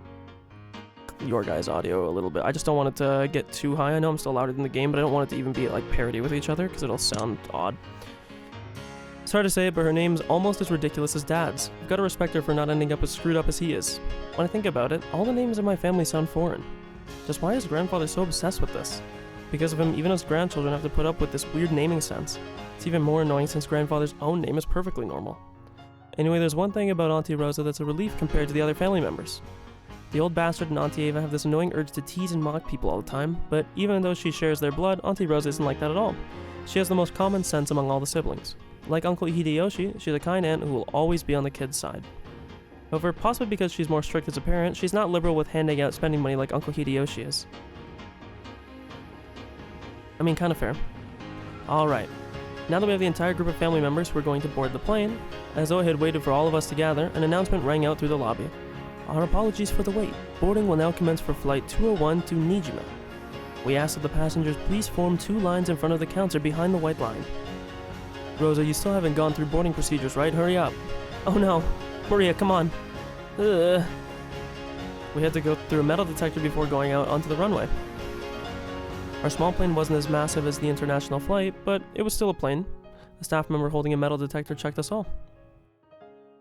Speaker 1: your guys' audio a little bit. I just don't want it to get too high. I know I'm still louder than the game, but I don't want it to even be like parody with each other because it'll sound odd. It's hard to say, but her name's almost as ridiculous as Dad's. I've got to respect her for not ending up as screwed up as he is. When I think about it, all the names in my family sound foreign. Just why is grandfather so obsessed with this? Because of him, even us grandchildren have to put up with this weird naming sense. It's even more annoying since grandfather's own name is perfectly normal. Anyway, there's one thing about Auntie Rosa that's a relief compared to the other family members. The old bastard and Auntie Ava have this annoying urge to tease and mock people all the time, but even though she shares their blood, Auntie Rosa isn't like that at all. She has the most common sense among all the siblings. Like Uncle Hideyoshi, she's a kind aunt who will always be on the kid's side. However, possibly because she's more strict as a parent, she's not liberal with handing out spending money like Uncle Hideyoshi is. I mean, kind of fair. Alright, now that we have the entire group of family members, we're going to board the plane. As though it had waited for all of us to gather, an announcement rang out through the lobby. Our apologies for the wait. Boarding will now commence for flight 201 to Niijima. We ask that the passengers please form 2 lines in front of the counter behind the white line. Rosa, you still haven't gone through boarding procedures, right? Hurry up. Oh no. Maria, come on. We had to go through a metal detector before going out onto the runway. Our small plane wasn't as massive as the international flight, but it was still a plane. A staff member holding a metal detector checked us all.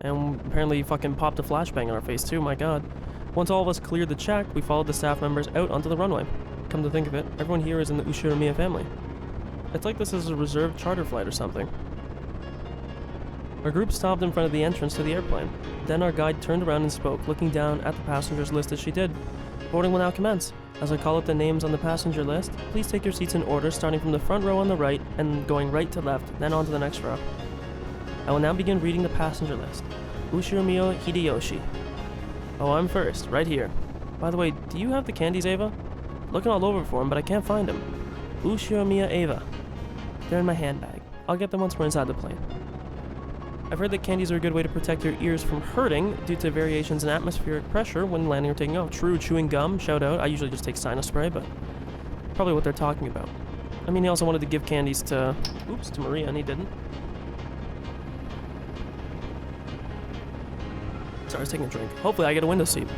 Speaker 1: And apparently he fucking popped a flashbang in our face too, my god. Once all of us cleared the check, we followed the staff members out onto the runway. Come to think of it, everyone here is in the Ushiramiya family. It's like this is a reserved charter flight or something. Our group stopped in front of the entrance to the airplane. Then our guide turned around and spoke, looking down at the passengers list as she did. Boarding will now commence. As I call up the names on the passenger list, please take your seats in order, starting from the front row on the right and going right to left, then on to the next row. I will now begin reading the passenger list. Ushiromiya Hideyoshi. Oh, I'm first, right here. By the way, do you have the candies, Ava? Looking all over for them, but I can't find them. Ushiromiya Ava. They're in my handbag. I'll get them once we're inside the plane. I've heard that candies are a good way to protect your ears from hurting due to variations in atmospheric pressure when landing or taking off. True, chewing gum, shout out. I usually just take sinus spray, but probably what they're talking about. I mean, he also wanted to give candies to Maria, and he didn't. Sorry, I was taking a drink. Hopefully I get a window seat.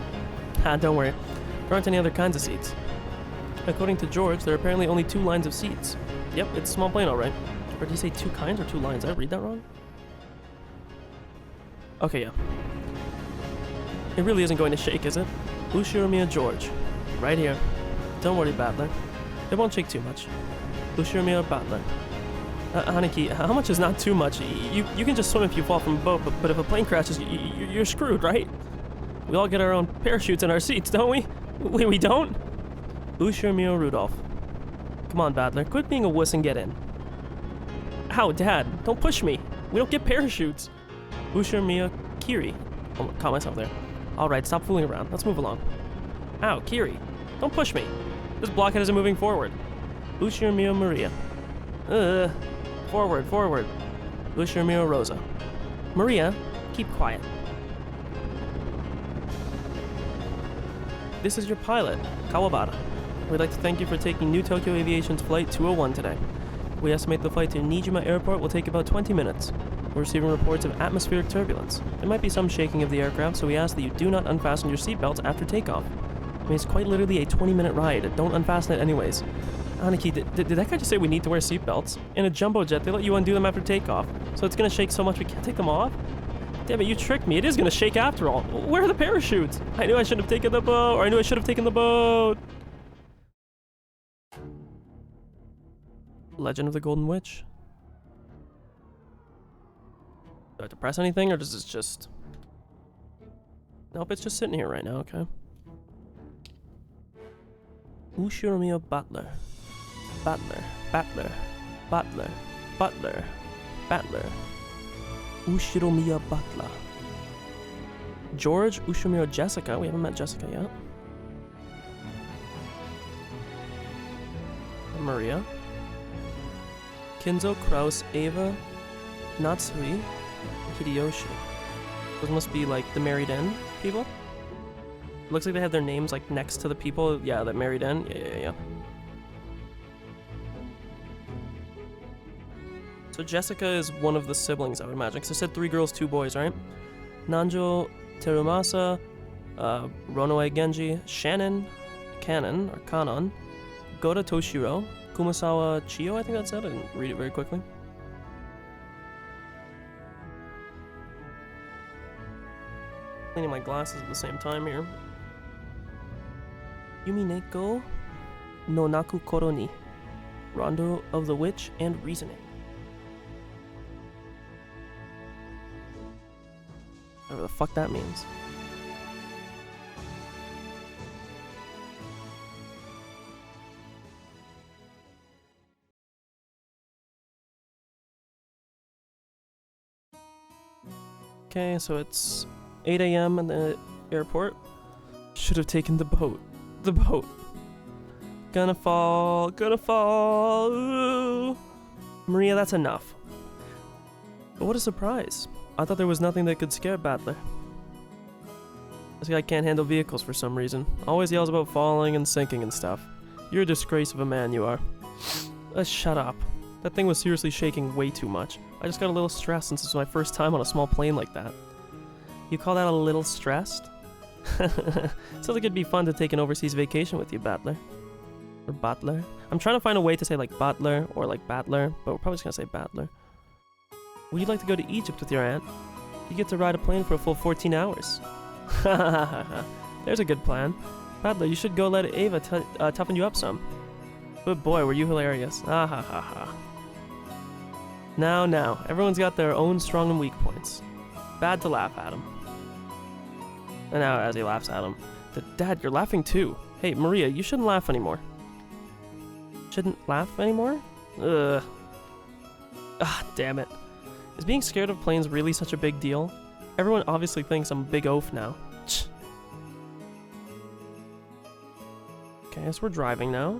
Speaker 1: Don't worry. There aren't any other kinds of seats. According to George, there are apparently only 2 lines of seats. Yep, it's a small plane, alright. Or did he say 2 kinds or 2 lines? Did I read that wrong? Okay, yeah. It really isn't going to shake, is it? Ushiromiya George. Right here. Don't worry, Battler. It won't shake too much. Ushiromiya Battler. Haneki, how much is not too much? You can just swim if you fall from a boat, but if a plane crashes, you're screwed, right? We all get our own parachutes in our seats, don't we? We don't? Ushiromiya Rudolph. Come on, Battler. Quit being a wuss and get in. Ow, Dad. Don't push me. We don't get parachutes. Ushiromiya Kiri. Oh, caught myself there. Alright, stop fooling around. Let's move along. Ow, Kiri. Don't push me. This blockhead isn't moving forward. Ushiromiya Maria. Forward. Ushiromiya Rosa. Maria, keep quiet. This is your pilot, Kawabata. We'd like to thank you for taking New Tokyo Aviation's Flight 201 today. We estimate the flight to Niijima Airport will take about 20 minutes. We're receiving reports of atmospheric turbulence. There might be some shaking of the aircraft, so we ask that you do not unfasten your seatbelts after takeoff. I mean, it's quite literally a 20-minute ride. Don't unfasten it anyways. Aniki, did that guy just say we need to wear seatbelts? In a jumbo jet, they let you undo them after takeoff. So it's gonna shake so much we can't take them off? Damn it, you tricked me. It is gonna shake after all. Where are the parachutes? I knew I shouldn't have taken the boat, or I knew I should have taken the boat. Legend of the Golden Witch. Do I have to press anything, or does this just... Nope, it's just sitting here right now, okay. Ushiromiya Battler. Battler. Ushiromiya Battler. George, Ushiromiya Jessica. We haven't met Jessica yet. Maria. Kinzo, Kraus, Ava, Natsui, Hideyoshi. Those must be like the married in people. Looks like they have their names like next to the people, yeah, that married in. Yeah. So Jessica is one of the siblings, I would imagine, because it said 3 girls, 2 boys, right? Nanjo Terumasa, Ronoe Genji, Shannon, Kanon, Goda Toshiro, Kumasawa Chiyo, I think that's it. I didn't read it very quickly. Cleaning my glasses at the same time here. Umineko no Naku Koroni, Rondo of the Witch and Reasoning. Whatever the fuck that means. Okay, so it's 8 a.m. in the airport. Should have taken the boat. The boat. Gonna fall. Ooh. Maria, that's enough. But what a surprise. I thought there was nothing that could scare Battler. This guy can't handle vehicles for some reason. Always yells about falling and sinking and stuff. You're a disgrace of a man, you are. Shut up. That thing was seriously shaking way too much. I just got a little stressed since it's my first time on a small plane like that. You call that a little stressed? Sounds like it'd be fun to take an overseas vacation with you, Battler. Or Battler. I'm trying to find a way to say like Battler or like Battler, but we're probably just gonna say Battler. Would you like to go to Egypt with your aunt? You get to ride a plane for a full 14 hours. There's a good plan. Battler, you should go let Ava toughen you up some. Good boy, were you hilarious. Now, everyone's got their own strong and weak points. Bad to laugh at him. And now, as he laughs at him, Dad, you're laughing too. Hey, Maria, you shouldn't laugh anymore. Shouldn't laugh anymore? Ugh. Ah, damn it. Is being scared of planes really such a big deal? Everyone obviously thinks I'm a big oaf now. Okay, so we're driving now.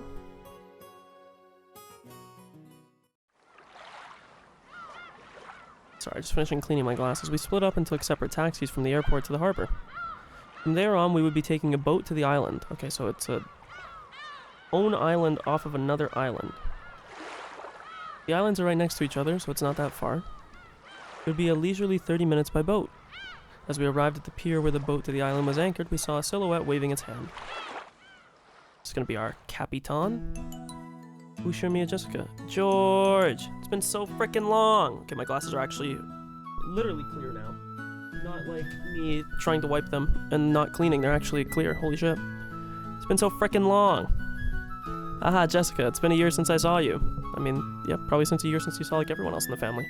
Speaker 1: Sorry, just finishing cleaning my glasses. We split up and took separate taxis from the airport to the harbor. From there on, we would be taking a boat to the island. Okay, so it's a own island off of another island. The islands are right next to each other, so it's not that far. It would be a leisurely 30 minutes by boat. As we arrived at the pier where the boat to the island was anchored, we saw a silhouette waving its hand. It's gonna be our Capitan. Ushiomiya Jessica. George! It's been so freaking long! Okay, my glasses are actually literally clear now. Not like me trying to wipe them and not cleaning, they're actually clear. Holy shit. It's been so freaking long. Aha, Jessica, it's been a year since I saw you. I mean, yeah, probably since a year since you saw like everyone else in the family.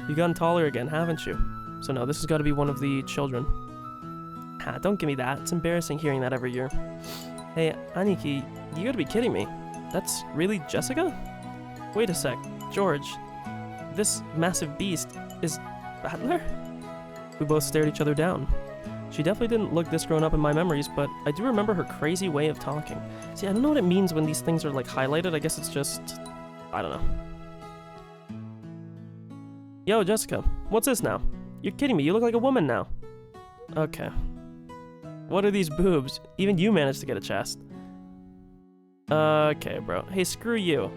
Speaker 1: You've gotten taller again, haven't you? So no, this has got to be one of the children. Ha, don't give me that. It's embarrassing hearing that every year. Hey, Aniki, you gotta be kidding me. That's really Jessica? Wait a sec, George. This massive beast is Battler? We both stared each other down. She definitely didn't look this grown up in my memories, but I do remember her crazy way of talking. See, I don't know what it means when these things are like highlighted. I guess it's just... I don't know. Yo, Jessica, what's this now? You're kidding me, you look like a woman now. Okay. What are these boobs? Even you managed to get a chest. Okay, bro. Hey, screw you.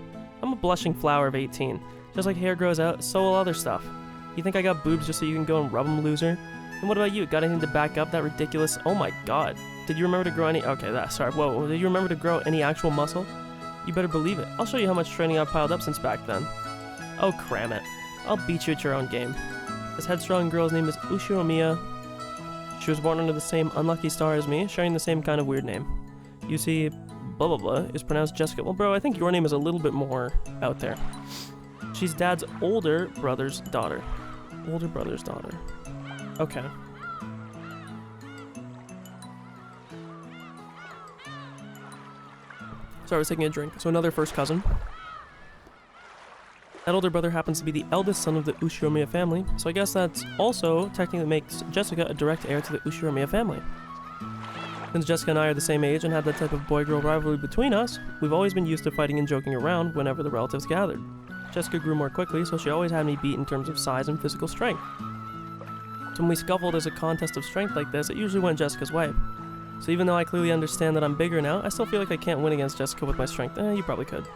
Speaker 1: I'm a blushing flower of 18. Just like hair grows out, so will other stuff. You think I got boobs just so you can go and rub them, loser? And what about you? Got anything to back up that ridiculous... Oh my god. Did you remember to grow any... Okay, sorry. Whoa. Did you remember to grow any actual muscle? You better believe it. I'll show you how much training I've piled up since back then. Oh, cram it. I'll beat you at your own game. This headstrong girl's name is Ushiomiya. She was born under the same unlucky star as me, sharing the same kind of weird name. You see, blah blah blah is pronounced Jessica. Well, bro, I think your name is a little bit more out there. She's Dad's older brother's daughter. Older brother's daughter. Okay. Sorry, I was taking a drink. So another first cousin. That older brother happens to be the eldest son of the Ushiomiya family, so I guess that's also technically makes Jessica a direct heir to the Ushiomiya family. Since Jessica and I are the same age and have that type of boy-girl rivalry between us, we've always been used to fighting and joking around whenever the relatives gathered. Jessica grew more quickly, so she always had me beat in terms of size and physical strength. So when we scuffled as a contest of strength like this, it usually went Jessica's way. So even though I clearly understand that I'm bigger now, I still feel like I can't win against Jessica with my strength. You probably could.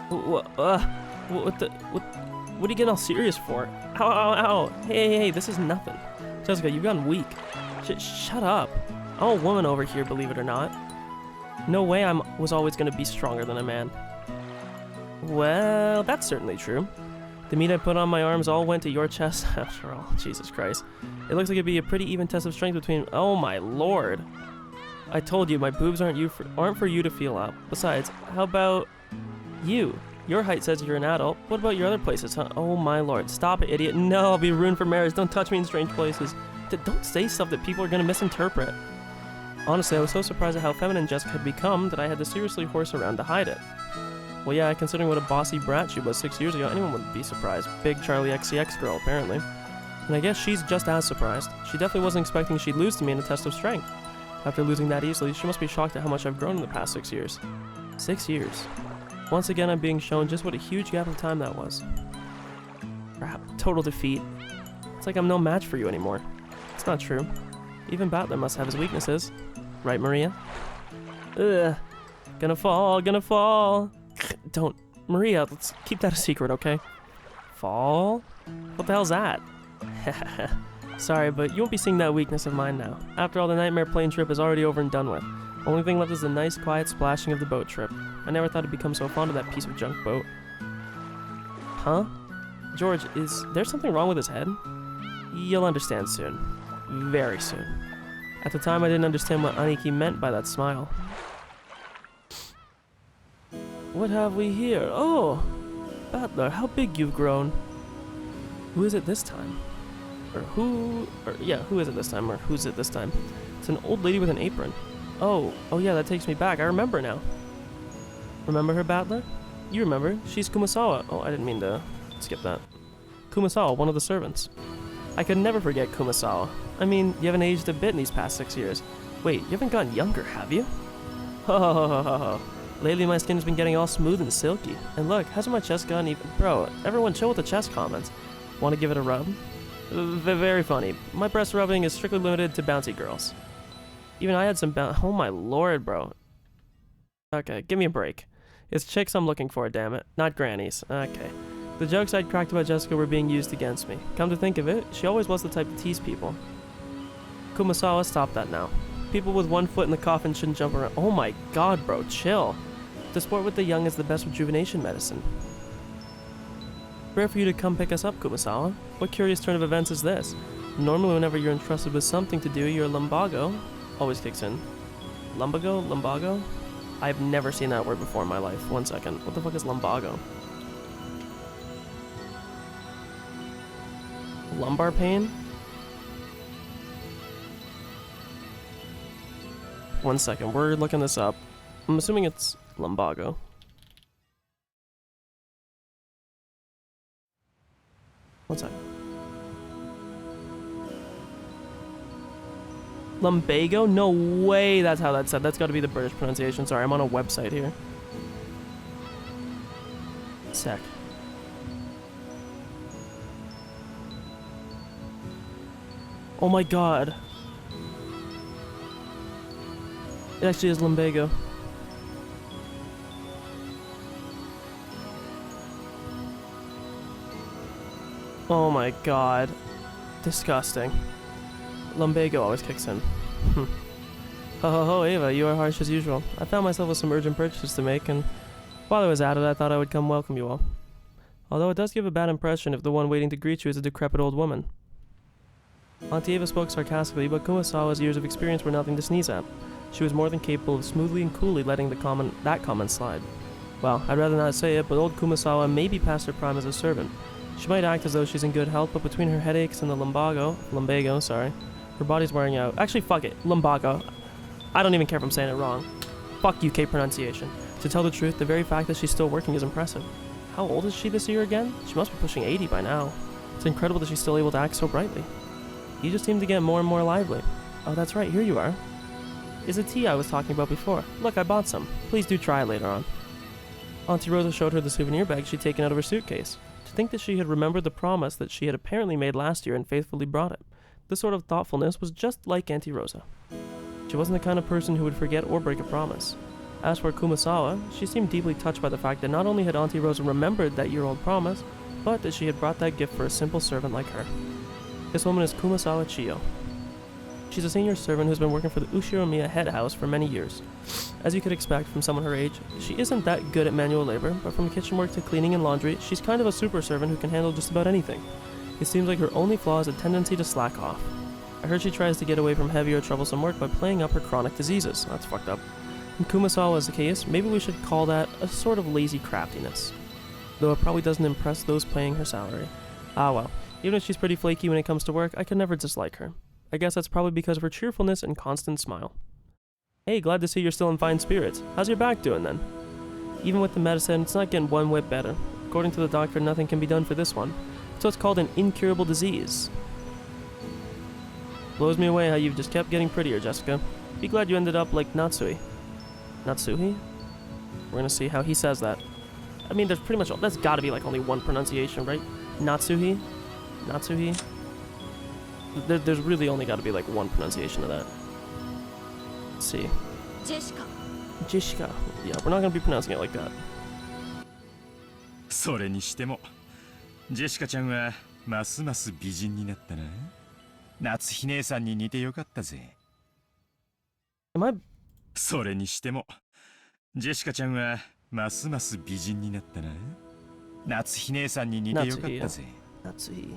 Speaker 1: What are you getting all serious for? Ow, ow, ow. Hey, this is nothing. Jessica, you've gotten weak. Shut up. I'm a woman over here, believe it or not. No way I was always going to be stronger than a man. Well, that's certainly true. The meat I put on my arms all went to your chest after all. Jesus Christ. It looks like it'd be a pretty even test of strength between... Oh my lord. I told you, my boobs aren't for you to feel up. Besides, how about... you? Your height says you're an adult. What about your other places, huh? Oh my lord. Stop it, idiot. No, I'll be ruined for marriage. Don't touch me in strange places. Don't say stuff that people are going to misinterpret. Honestly, I was so surprised at how feminine Jessica had become that I had to seriously horse around to hide it. Well, yeah, considering what a bossy brat she was 6 years ago, anyone would be surprised. Big Charlie XCX girl, apparently. And I guess she's just as surprised. She definitely wasn't expecting she'd lose to me in a test of strength. After losing that easily, she must be shocked at how much I've grown in the past 6 years. 6 years. Once again, I'm being shown just what a huge gap of time that was. Crap, total defeat. It's like I'm no match for you anymore. It's not true. Even Battler must have his weaknesses. Right, Maria? Ugh. Gonna fall. Don't. Maria, let's keep that a secret, okay? Fall? What the hell's that? Sorry, but you won't be seeing that weakness of mine now. After all, the nightmare plane trip is already over and done with. Only thing left is the nice, quiet splashing of the boat trip. I never thought I'd become so fond of that piece of junk boat. Huh? George, is there something wrong with his head? You'll understand soon. Very soon. At the time, I didn't understand what Aniki meant by that smile. What have we here? Oh! Battler, how big you've grown. Who is it this time? who is it this time? Or who's it this time? It's an old lady with an apron. Oh yeah, that takes me back. I remember now. Remember her, Battler? You remember. She's Kumasawa. Oh, I didn't mean to skip that. Kumasawa, one of the servants. I could never forget Kumasawa. I mean, you haven't aged a bit in these past 6 years. Wait, you haven't gotten younger, have you? Ho. Lately my skin's been getting all smooth and silky. And look, hasn't my chest gotten even... Bro, everyone chill with the chest comments. Want to give it a rub? Very funny. My breast rubbing is strictly limited to bouncy girls. Even I had some oh my lord, bro. Okay, give me a break. It's chicks I'm looking for, damn it. Not grannies. Okay. The jokes I'd cracked about Jessica were being used against me. Come to think of it, she always was the type to tease people. Kumasawa, stop that now. People with one foot in the coffin shouldn't jump around. Oh my god, bro, chill. The sport with the young is the best rejuvenation medicine. Rare for you to come pick us up, Kumasawa. What curious turn of events is this? Normally whenever you're entrusted with something to do, your lumbago always kicks in. Lumbago? Lumbago? I've never seen that word before in my life. 1 second. What the fuck is lumbago? Lumbar pain? 1 second. We're looking this up. I'm assuming it's lumbago. One second. Lumbago? No way that's how that's said. That's got to be the British pronunciation. Sorry, I'm on a website here. Sec. Oh my god. It actually is lumbago. Oh my god. Disgusting. Lumbago always kicks in. Ho, Ava, you are harsh as usual. I found myself with some urgent purchases to make, and while I was at it, I thought I would come welcome you all. Although it does give a bad impression if the one waiting to greet you is a decrepit old woman. Auntie Ava spoke sarcastically, but Kumasawa's years of experience were nothing to sneeze at. She was more than capable of smoothly and coolly letting that comment slide. Well, I'd rather not say it, but old Kumasawa may be past her prime as a servant. She might act as though she's in good health, but between her headaches and the lumbago, her body's wearing out. Actually, fuck it, lumbago. I don't even care if I'm saying it wrong. Fuck UK pronunciation. To tell the truth, the very fact that she's still working is impressive. How old is she this year again? She must be pushing 80 by now. It's incredible that she's still able to act so brightly. You just seem to get more and more lively. Oh, that's right, here you are. Is the tea I was talking about before. Look, I bought some. Please do try it later on. Auntie Rosa showed her the souvenir bag she'd taken out of her suitcase. To think that she had remembered the promise that she had apparently made last year and faithfully brought it. This sort of thoughtfulness was just like Auntie Rosa. She wasn't the kind of person who would forget or break a promise. As for Kumasawa, she seemed deeply touched by the fact that not only had Auntie Rosa remembered that year-old promise, but that she had brought that gift for a simple servant like her. This woman is Kumasawa Chiyo. She's a senior servant who's been working for the Ushiromiya head house for many years. As you could expect from someone her age, she isn't that good at manual labor, but from kitchen work to cleaning and laundry, she's kind of a super servant who can handle just about anything. It seems like her only flaw is a tendency to slack off. I heard she tries to get away from heavy or troublesome work by playing up her chronic diseases. That's fucked up. In Kumasawa's case, maybe we should call that a sort of lazy craftiness. Though it probably doesn't impress those paying her salary. Ah well, even if she's pretty flaky when it comes to work, I could never dislike her. I guess that's probably because of her cheerfulness and constant smile. Hey, glad to see you're still in fine spirits. How's your back doing then? Even with the medicine, it's not getting one whit better. According to the doctor, nothing can be done for this one. It's what's called an incurable disease. Blows me away how you've just kept getting prettier, Jessica. Be glad you ended up like Natsui. Natsuhi? We're gonna see how he says that. I mean, there's pretty much, that's gotta be like only one pronunciation, right? Natsuhi? Natsuhi? There's really only gotta be like one pronunciation of that. Let's see. Jessica. Yeah, we're not gonna be pronouncing it like that.
Speaker 5: それにしてもジェシカちゃんはますます美人になったな。夏日姉さんに似てよかったぜ。
Speaker 1: Am I...
Speaker 5: それにしてもジェシカちゃんはますます美人になったな。夏日姉さんに似てよかったぜ。
Speaker 1: Natsuhi.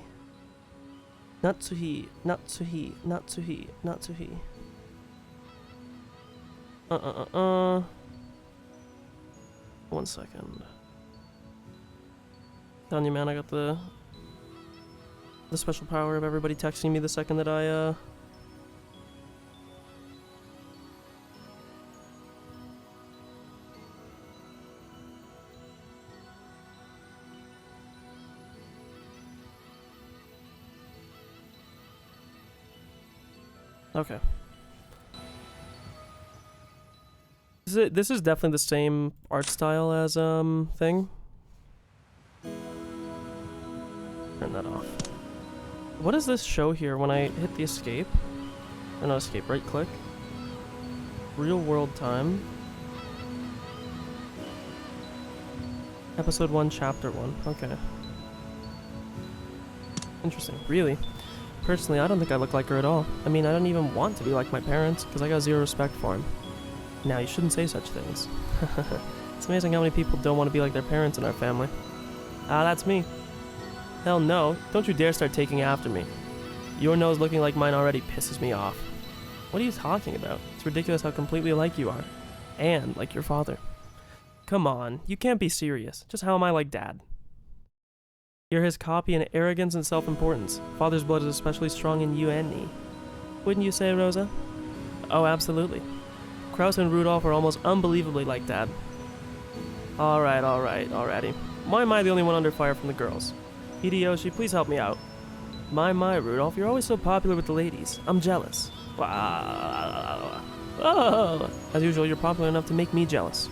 Speaker 1: One second. Telling you, man, I got the The special power of everybody texting me the second that I, Okay. This is definitely the same art style as, thing. Turn that off. What does this show here when I hit the escape? Or not escape, right click. Real world time. Episode 1, Chapter 1. Okay. Interesting. Really? Personally, I don't think I look like her at all. I mean, I don't even want to be like my parents, because I got zero respect for them. Now, you shouldn't say such things. It's amazing how many people don't want to be like their parents in our family. Ah, that's me. Hell no, don't you dare start taking after me. Your nose looking like mine already pisses me off. What are you talking about? It's ridiculous how completely alike you are. And like your father. Come on, you can't be serious. Just how am I like Dad? You're his copy in arrogance and self-importance. Father's blood is especially strong in you and me. Wouldn't you say, Rosa? Oh, absolutely. Kraus and Rudolph are almost unbelievably like Dad. Alrighty. Why am I the only one under fire from the girls? Hideyoshi, please help me out. My, Rudolph, you're always so popular with the ladies. I'm jealous. Oh. As usual, you're popular enough to make me jealous.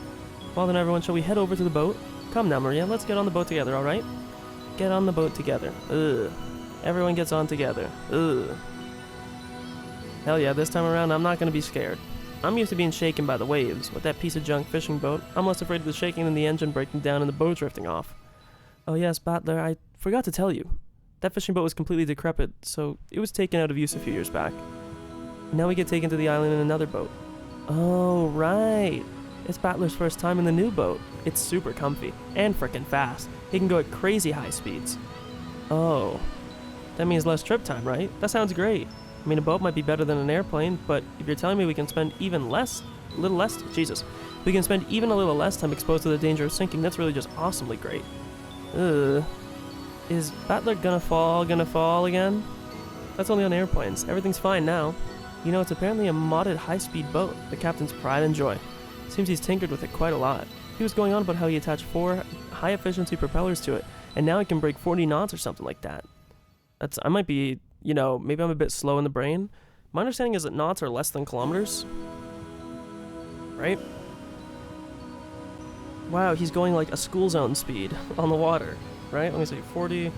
Speaker 1: Well then, everyone, shall we head over to the boat? Come now, Maria, let's get on the boat together, alright? Get on the boat together. Ugh. Everyone gets on together. Ugh. Hell yeah, this time around, I'm not gonna be scared. I'm used to being shaken by the waves. With that piece of junk fishing boat, I'm less afraid of the shaking than the engine breaking down and the boat drifting off. Oh yes, Battler, I forgot to tell you. That fishing boat was completely decrepit, so it was taken out of use a few years back. Now we get taken to the island in another boat. Oh, right. It's Battler's first time in the new boat. It's super comfy, and frickin' fast. He can go at crazy high speeds. Oh. That means less trip time, right? That sounds great. I mean, a boat might be better than an airplane, but if you're telling me we can spend even less, we can spend even a little less time exposed to the danger of sinking, that's really just awesomely great. Ugh. Is Battler gonna fall again? That's only on airplanes. Everything's fine now. You know, it's apparently a modded high-speed boat, the captain's pride and joy. Seems he's tinkered with it quite a lot. He was going on about how he attached 4 high-efficiency propellers to it, and now it can break 40 knots or something like that. I might be, you know, maybe I'm a bit slow in the brain. My understanding is that knots are less than kilometers. Right? Wow, he's going like a school zone speed on the water. Right? Let me see. 40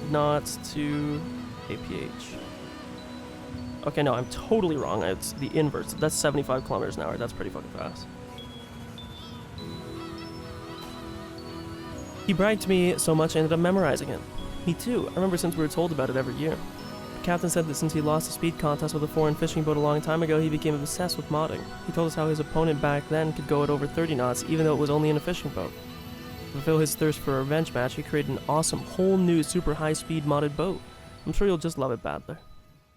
Speaker 1: knots to APH. Okay, no, I'm totally wrong. It's the inverse. That's 75 kilometers an hour. That's pretty fucking fast. He bragged to me so much I ended up memorizing it. Me too. I remember since we were told about it every year. The captain said that since he lost a speed contest with a foreign fishing boat a long time ago, he became obsessed with modding. He told us how his opponent back then could go at over 30 knots even though it was only in a fishing boat. To fulfill his thirst for a revenge match, he created an awesome, whole new super high-speed modded boat. I'm sure you'll just love it, Battler.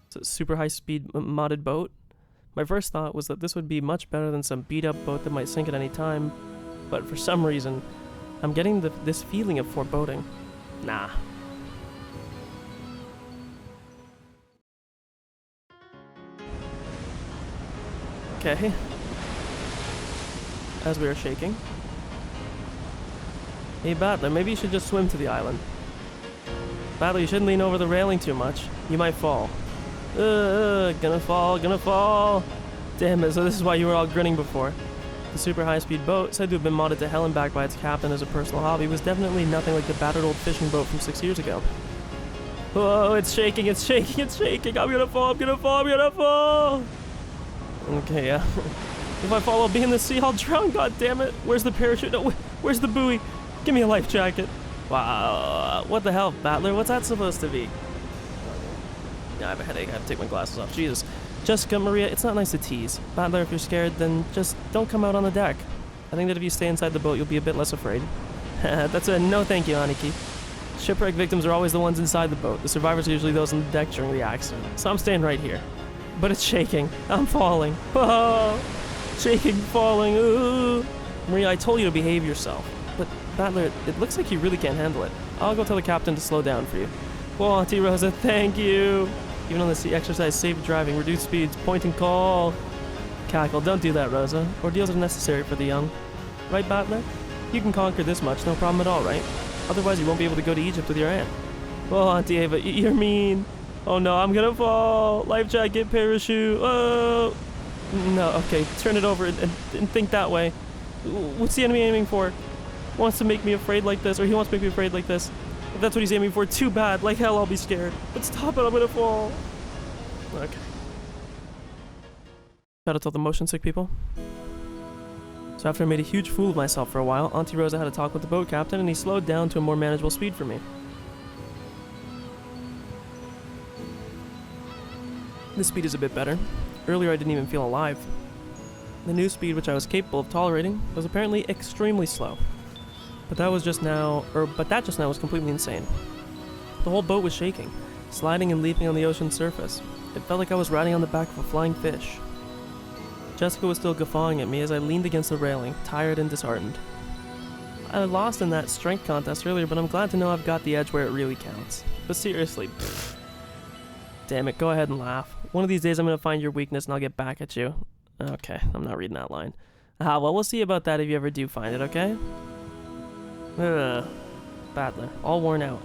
Speaker 1: It's a super high-speed modded boat. My first thought was that this would be much better than some beat-up boat that might sink at any time, but for some reason, I'm getting this feeling of foreboding. Nah. Okay. As we are shaking. Hey Battler, maybe you should just swim to the island. Battler, you shouldn't lean over the railing too much. You might fall. Gonna fall. Damn it, so this is why you were all grinning before. The super high-speed boat, said to have been modded to hell and back by its captain as a personal hobby, was definitely nothing like the battered old fishing boat from 6 years ago. Whoa, it's shaking. I'm gonna fall. Okay, yeah. If I fall, I'll be in the sea. I'll drown, god damn it. Where's the parachute? No, where's the buoy? Give me a life jacket. Wow, what the hell, Battler? What's that supposed to be? Yeah, I have a headache. I have to take my glasses off. Jesus. Jessica, Maria, it's not nice to tease. Battler, if you're scared, then just don't come out on the deck. I think that if you stay inside the boat, you'll be a bit less afraid. That's a no thank you, Aniki. Shipwreck victims are always the ones inside the boat. The survivors are usually those on the deck during the accident. So I'm staying right here. But it's shaking. I'm falling. Whoa! Shaking, falling. Ooh. Maria, I told you to behave yourself. But Battler, it looks like you really can't handle it. I'll go tell the captain to slow down for you. Whoa, Auntie Rosa, thank you. Even on the sea, exercise safe driving, reduce speeds, point and call. Cackle, don't do that, Rosa. Ordeals are necessary for the young. Right, Battler? You can conquer this much, no problem at all, right? Otherwise, you won't be able to go to Egypt with your aunt. Whoa, Auntie Ava, you're mean. Oh no, I'm gonna fall. Life jacket, parachute. Oh. No, okay, turn it over and think that way. What's the enemy aiming for? Wants to make me afraid like this, or he wants to make me afraid like this. If that's what he's aiming for, too bad. Like hell, I'll be scared. But stop it, I'm gonna fall. Okay. Gotta tell the motion sick people. So after I made a huge fool of myself for a while, Auntie Rosa had a talk with the boat captain, and he slowed down to a more manageable speed for me. This speed is a bit better. Earlier I didn't even feel alive. The new speed, which I was capable of tolerating, was apparently extremely slow. But that just now was completely insane. The whole boat was shaking, sliding and leaping on the ocean's surface. It felt like I was riding on the back of a flying fish. Jessica was still guffawing at me as I leaned against the railing, tired and disheartened. I lost in that strength contest earlier, but I'm glad to know I've got the edge where it really counts. But seriously, pfft. Damn it, go ahead and laugh. One of these days I'm gonna find your weakness and I'll get back at you. Okay, I'm not reading that line. Well, we'll see about that if you ever do find it, okay? Battler, all worn out.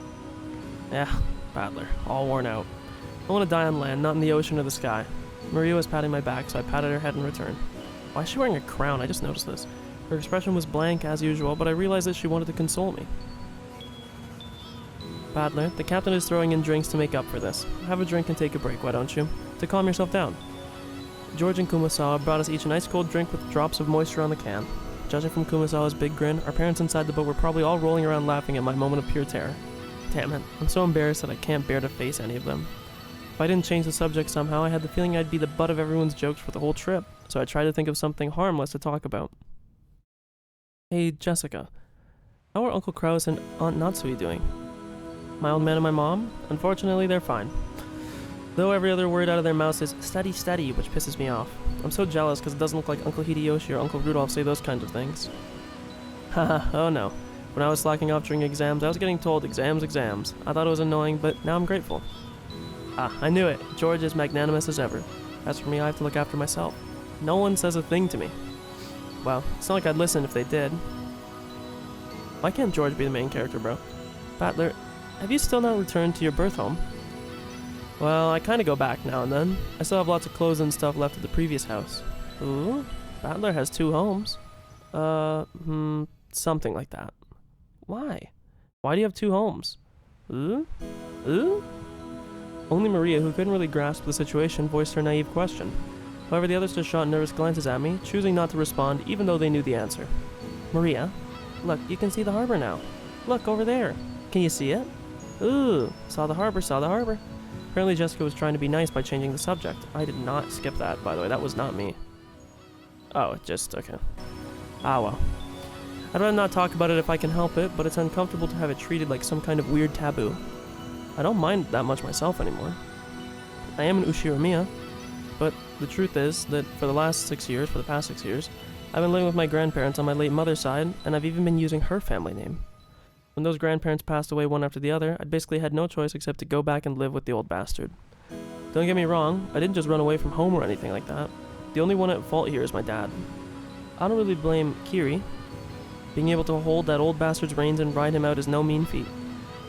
Speaker 1: Yeah, Battler, all worn out. I want to die on land, not in the ocean or the sky. Maria was patting my back, so I patted her head in return. Why is she wearing a crown? I just noticed this. Her expression was blank as usual, but I realized that she wanted to console me. Battler, the captain is throwing in drinks to make up for this. Have a drink and take a break, why don't you? To calm yourself down. George and Kumasawa brought us each an ice-cold drink with drops of moisture on the can. Judging from Kumasawa's big grin, our parents inside the boat were probably all rolling around laughing at my moment of pure terror. Damn it, I'm so embarrassed that I can't bear to face any of them. If I didn't change the subject somehow, I had the feeling I'd be the butt of everyone's jokes for the whole trip, so I tried to think of something harmless to talk about. Hey, Jessica. How are Uncle Kraus and Aunt Natsui doing? My old man and my mom? Unfortunately, they're fine. Though every other word out of their mouths is steady, steady, which pisses me off. I'm so jealous because it doesn't look like Uncle Hideyoshi or Uncle Rudolph say those kinds of things. Haha, oh no. When I was slacking off during exams, I was getting told exams. I thought it was annoying, but now I'm grateful. I knew it. George is magnanimous as ever. As for me, I have to look after myself. No one says a thing to me. Well, it's not like I'd listen if they did. Why can't George be the main character, bro? Battler, have you still not returned to your birth home? Well, I kinda go back now and then. I still have lots of clothes and stuff left at the previous house. Ooh, Battler has 2 homes. Something like that. Why? Why do you have 2 homes? Ooh? Only Maria, who couldn't really grasp the situation, voiced her naive question. However, the others just shot nervous glances at me, choosing not to respond even though they knew the answer. Maria? Look, you can see the harbor now. Look, over there. Can you see it? Ooh, saw the harbor. Apparently Jessica was trying to be nice by changing the subject. I did not skip that, by the way. That was not me. Oh, okay. Well. I'd rather not talk about it if I can help it, but it's uncomfortable to have it treated like some kind of weird taboo. I don't mind that much myself anymore. I am an Ushiromiya, but the truth is that for the past 6 years, I've been living with my grandparents on my late mother's side, and I've even been using her family name. When those grandparents passed away one after the other, I basically had no choice except to go back and live with the old bastard. Don't get me wrong, I didn't just run away from home or anything like that. The only one at fault here is my dad. I don't really blame Kiri. Being able to hold that old bastard's reins and ride him out is no mean feat.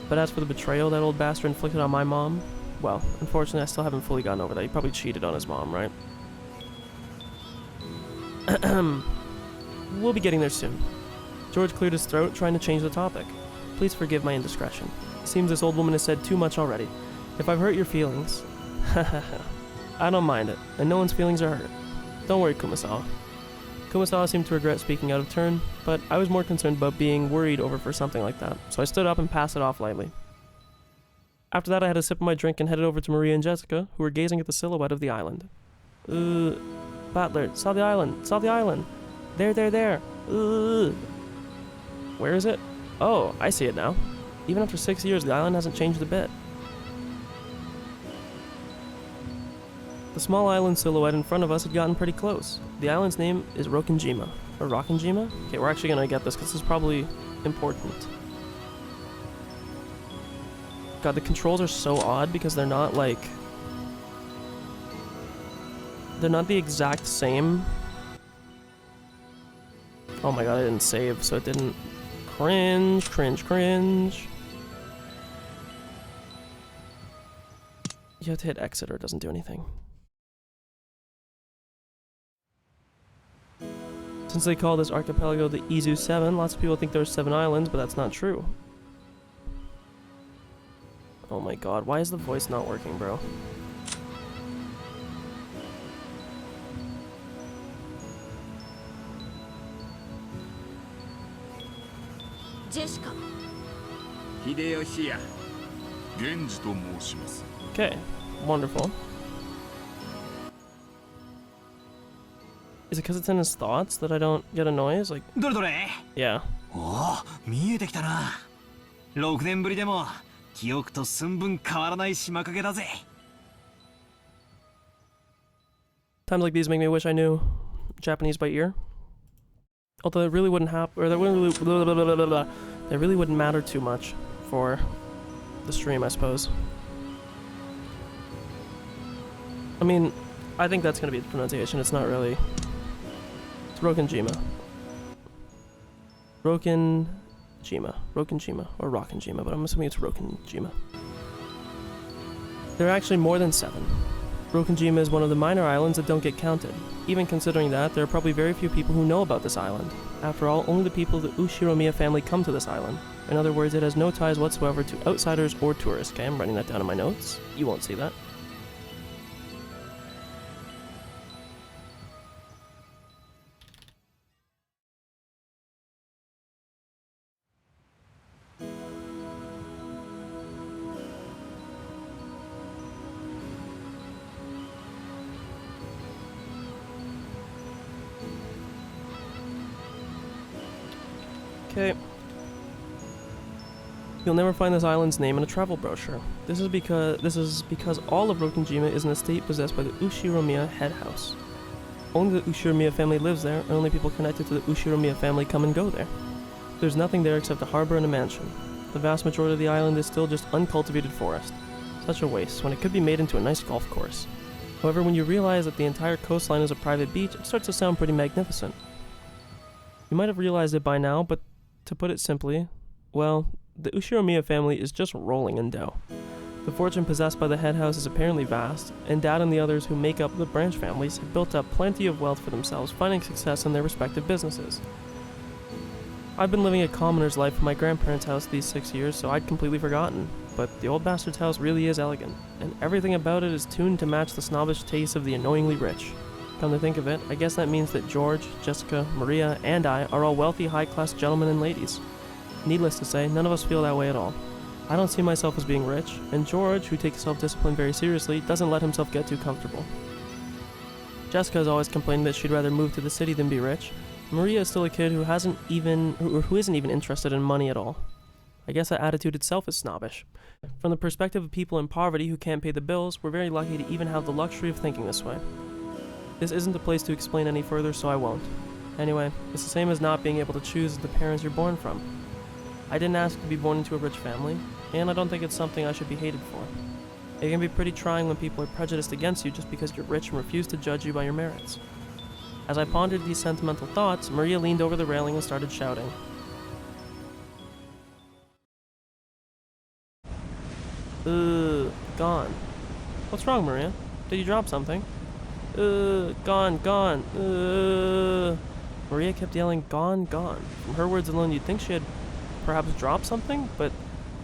Speaker 1: But as for the betrayal that old bastard inflicted on my mom, well, unfortunately I still haven't fully gotten over that. He probably cheated on his mom, right? We'll be getting there soon. George cleared his throat, trying to change the topic. Please forgive my indiscretion. Seems this old woman has said too much already. If I've hurt your feelings... I don't mind it, and no one's feelings are hurt. Don't worry, Kumasawa. Kumasawa seemed to regret speaking out of turn, but I was more concerned about being worried over for something like that, so I stood up and passed it off lightly. After that, I had a sip of my drink and headed over to Maria and Jessica, who were gazing at the silhouette of the island. Battler, saw the island. There. Where is it? Oh, I see it now. Even after 6 years, the island hasn't changed a bit. The small island silhouette in front of us had gotten pretty close. The island's name is Rokkenjima. Or Rokkenjima? Okay, we're actually gonna get this because this is probably important. God, the controls are so odd because they're not like... They're not the exact same. Oh my god, I didn't save, so it didn't... Cringe, cringe, cringe. You have to hit exit or it doesn't do anything. Since they call this archipelago the Izu 7, lots of people think there's 7 islands, but that's not true. Oh my god, why is the voice not working, bro?
Speaker 4: Jessica.
Speaker 5: 秀吉や。
Speaker 2: 源氏と申します。
Speaker 1: Okay, wonderful. Is it because it's in his thoughts that I don't get a noise? Like,
Speaker 2: どれどれ
Speaker 1: yeah.
Speaker 2: おお、見えてきたな。6年ぶりでも記憶と寸分変わらない島影だぜ。
Speaker 1: Times like these make me wish I knew Japanese by ear. Although it really wouldn't happen, or that really wouldn't matter too much for the stream, I suppose. I mean, I think that's gonna be the pronunciation. It's not really. It's Rokkenjima. Rokkenjima, or Rokkenjima, but I'm assuming it's Rokkenjima. There are actually more than 7. Rokkenjima is one of the minor islands that don't get counted. Even considering that, there are probably very few people who know about this island. After all, only the people of the Ushiromiya family come to this island. In other words, it has no ties whatsoever to outsiders or tourists. Okay, I'm writing that down in my notes. You won't see that. Okay. You'll never find this island's name in a travel brochure. This is because all of Rokkenjima is an estate possessed by the Ushiromiya head house. Only the Ushiromiya family lives there, and only people connected to the Ushiromiya family come and go there. There's nothing there except a harbor and a mansion. The vast majority of the island is still just uncultivated forest. Such a waste, when it could be made into a nice golf course. However, when you realize that the entire coastline is a private beach, it starts to sound pretty magnificent. You might have realized it by now, but to put it simply, well, the Ushiromiya family is just rolling in dough. The fortune possessed by the head house is apparently vast, and Dad and the others who make up the branch families have built up plenty of wealth for themselves, finding success in their respective businesses. I've been living a commoner's life in my grandparents' house these 6 years, so I'd completely forgotten, but the old bastard's house really is elegant, and everything about it is tuned to match the snobbish taste of the annoyingly rich. Come to think of it, I guess that means that George, Jessica, Maria, and I are all wealthy, high-class gentlemen and ladies. Needless to say, none of us feel that way at all. I don't see myself as being rich, and George, who takes self-discipline very seriously, doesn't let himself get too comfortable. Jessica has always complained that she'd rather move to the city than be rich. Maria is still a kid who isn't even interested in money at all. I guess that attitude itself is snobbish. From the perspective of people in poverty who can't pay the bills, we're very lucky to even have the luxury of thinking this way. This isn't the place to explain any further, so I won't. Anyway, it's the same as not being able to choose the parents you're born from. I didn't ask to be born into a rich family, and I don't think it's something I should be hated for. It can be pretty trying when people are prejudiced against you just because you're rich and refuse to judge you by your merits. As I pondered these sentimental thoughts, Maria leaned over the railing and started shouting. Gone. What's wrong, Maria? Did you drop something? Gone. Maria kept yelling, gone. From her words alone, you'd think she had perhaps dropped something, but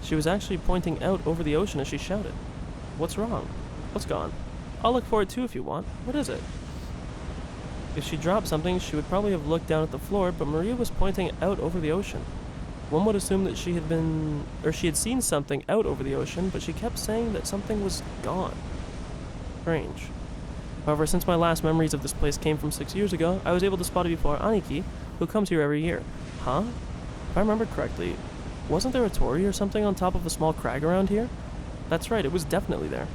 Speaker 1: she was actually pointing out over the ocean as she shouted. What's wrong? What's gone? I'll look for it too if you want. What is it? If she dropped something, she would probably have looked down at the floor, but Maria was pointing out over the ocean. One would assume that she had seen something out over the ocean, but she kept saying that something was gone. Strange. However, since my last memories of this place came from 6 years ago, I was able to spot it before Aniki, who comes here every year. Huh? If I remember correctly, wasn't there a torii or something on top of a small crag around here? That's right, it was definitely there.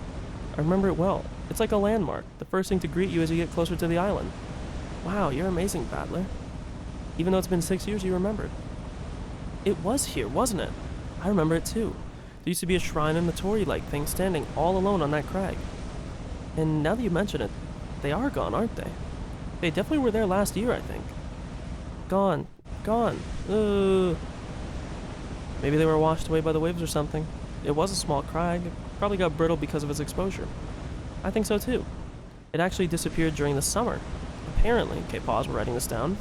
Speaker 1: I remember it well. It's like a landmark, the first thing to greet you as you get closer to the island. Wow, you're amazing, Battler. Even though it's been 6 years, you remembered. It was here, wasn't it? I remember it too. There used to be a shrine and a torii-like thing standing all alone on that crag. And now that you mention it, they are gone, aren't they? They definitely were there last year, I think. Gone. Gone. Maybe they were washed away by the waves or something. It was a small crag. It probably got brittle because of its exposure. I think so too. It actually disappeared during the summer. Apparently. Okay, pause, we're writing this down.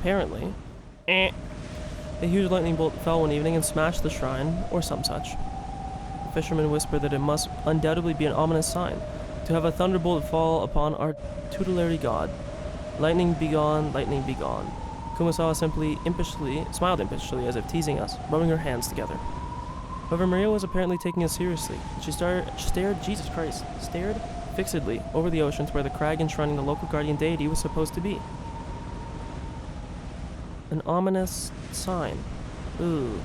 Speaker 1: Apparently, a huge lightning bolt fell one evening and smashed the shrine, or some such. The fishermen whispered that it must undoubtedly be an ominous sign, to have a thunderbolt fall upon our tutelary god. Lightning be gone, lightning be gone. Kumasawa simply smiled impishly as if teasing us, rubbing her hands together. However, Maria was apparently taking it seriously. She stared fixedly over the ocean to where the crag enshrining the local guardian deity was supposed to be. An ominous sign. Ooh.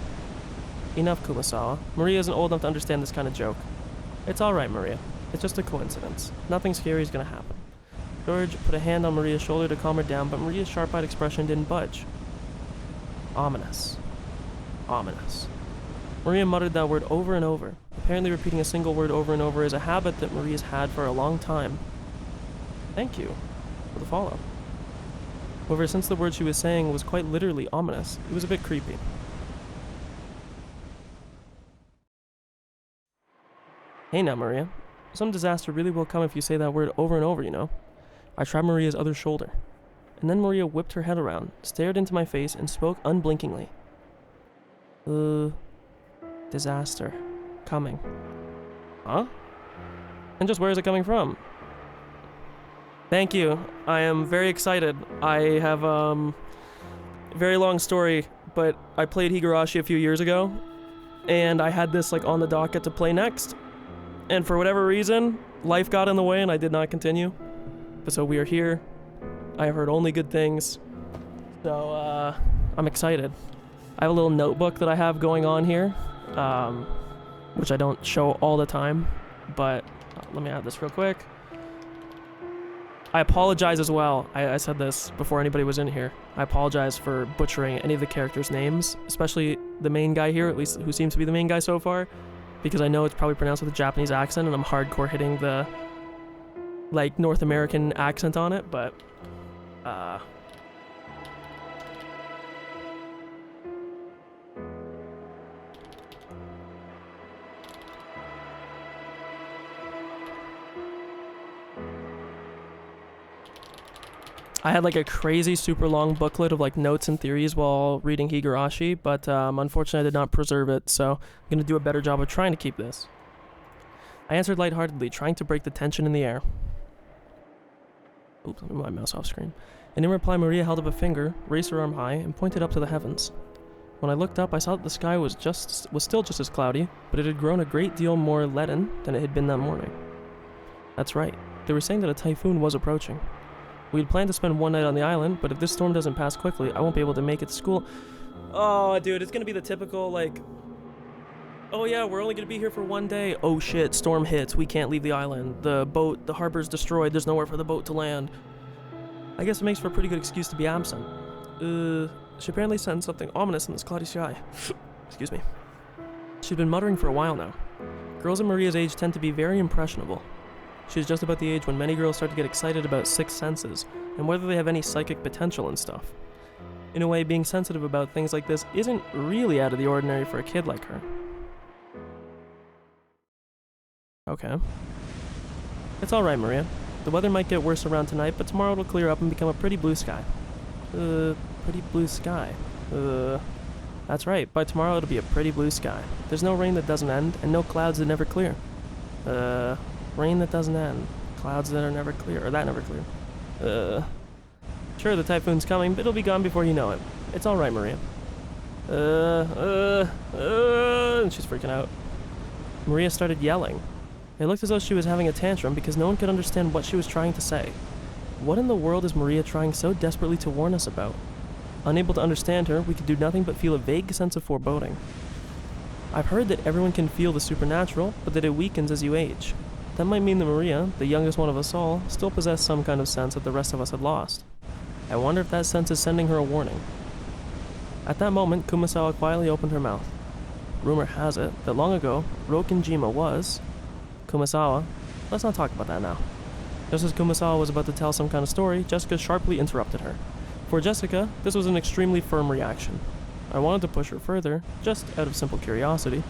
Speaker 1: Enough, Kumasawa. Maria isn't old enough to understand this kind of joke. It's alright, Maria. It's just a coincidence. Nothing scary is gonna happen. George put a hand on Maria's shoulder to calm her down, but Maria's sharp-eyed expression didn't budge. Ominous. Ominous. Maria muttered that word over and over. Apparently repeating a single word over and over is a habit that Maria's had for a long time. Thank you for the follow. However, since the word she was saying was quite literally ominous, it was a bit creepy. Hey now, Maria. Some disaster really will come if you say that word over and over, you know. I tried Maria's other shoulder. And then Maria whipped her head around, stared into my face, and spoke unblinkingly. Disaster. Coming. Huh? And just where is it coming from? Thank you. I am very excited. I have, very long story, but I played Higurashi a few years ago, and I had this, like, on the docket to play next. And for whatever reason, life got in the way and I did not continue. But so we are here. I have heard only good things. So, I'm excited. I have a little notebook that I have going on here, which I don't show all the time, but let me add this real quick. I apologize as well. I said this before anybody was in here. I apologize for butchering any of the characters' names, especially the main guy here, at least who seems to be the main guy so far, because I know it's probably pronounced with a Japanese accent and I'm hardcore hitting the, like, North American accent on it, but, I had like a crazy super long booklet of like notes and theories while reading Higurashi, but unfortunately I did not preserve it, so I'm going to do a better job of trying to keep this. I answered lightheartedly, trying to break the tension in the air. Oops, let me move my mouse off screen. And in reply, Maria held up a finger, raised her arm high, and pointed up to the heavens. When I looked up, I saw that the sky was still just as cloudy, but it had grown a great deal more leaden than it had been that morning. That's right, they were saying that a typhoon was approaching. We had planned to spend one night on the island, but if this storm doesn't pass quickly, I won't be able to make it to school. Oh, dude, it's gonna be the typical, like, oh yeah, we're only gonna be here for one day. Oh shit, storm hits, we can't leave the island. The harbor's destroyed, there's nowhere for the boat to land. I guess it makes for a pretty good excuse to be absent. She apparently sensed something ominous in this cloudy sky. Excuse me. She'd been muttering for a while now. Girls of Maria's age tend to be very impressionable. She's just about the age when many girls start to get excited about sixth senses, and whether they have any psychic potential and stuff. In a way, being sensitive about things like this isn't really out of the ordinary for a kid like her. Okay. It's alright, Maria. The weather might get worse around tonight, but tomorrow it'll clear up and become a pretty blue sky. Pretty blue sky. That's right, by tomorrow it'll be a pretty blue sky. There's no rain that doesn't end, and no clouds that never clear. Rain that doesn't end. Clouds that are never clear, or that never clear. Sure, the typhoon's coming, but it'll be gone before you know it. It's alright, Maria. And she's freaking out. Maria started yelling. It looked as though she was having a tantrum because no one could understand what she was trying to say. What in the world is Maria trying so desperately to warn us about? Unable to understand her, we could do nothing but feel a vague sense of foreboding. I've heard that everyone can feel the supernatural, but that it weakens as you age. That might mean that Maria, the youngest one of us all, still possessed some kind of sense that the rest of us had lost. I wonder if that sense is sending her a warning. At that moment, Kumasawa quietly opened her mouth. Rumor has it that long ago, Rokkenjima was... Kumasawa, let's not talk about that now. Just as Kumasawa was about to tell some kind of story, Jessica sharply interrupted her. For Jessica, this was an extremely firm reaction. I wanted to push her further, just out of simple curiosity,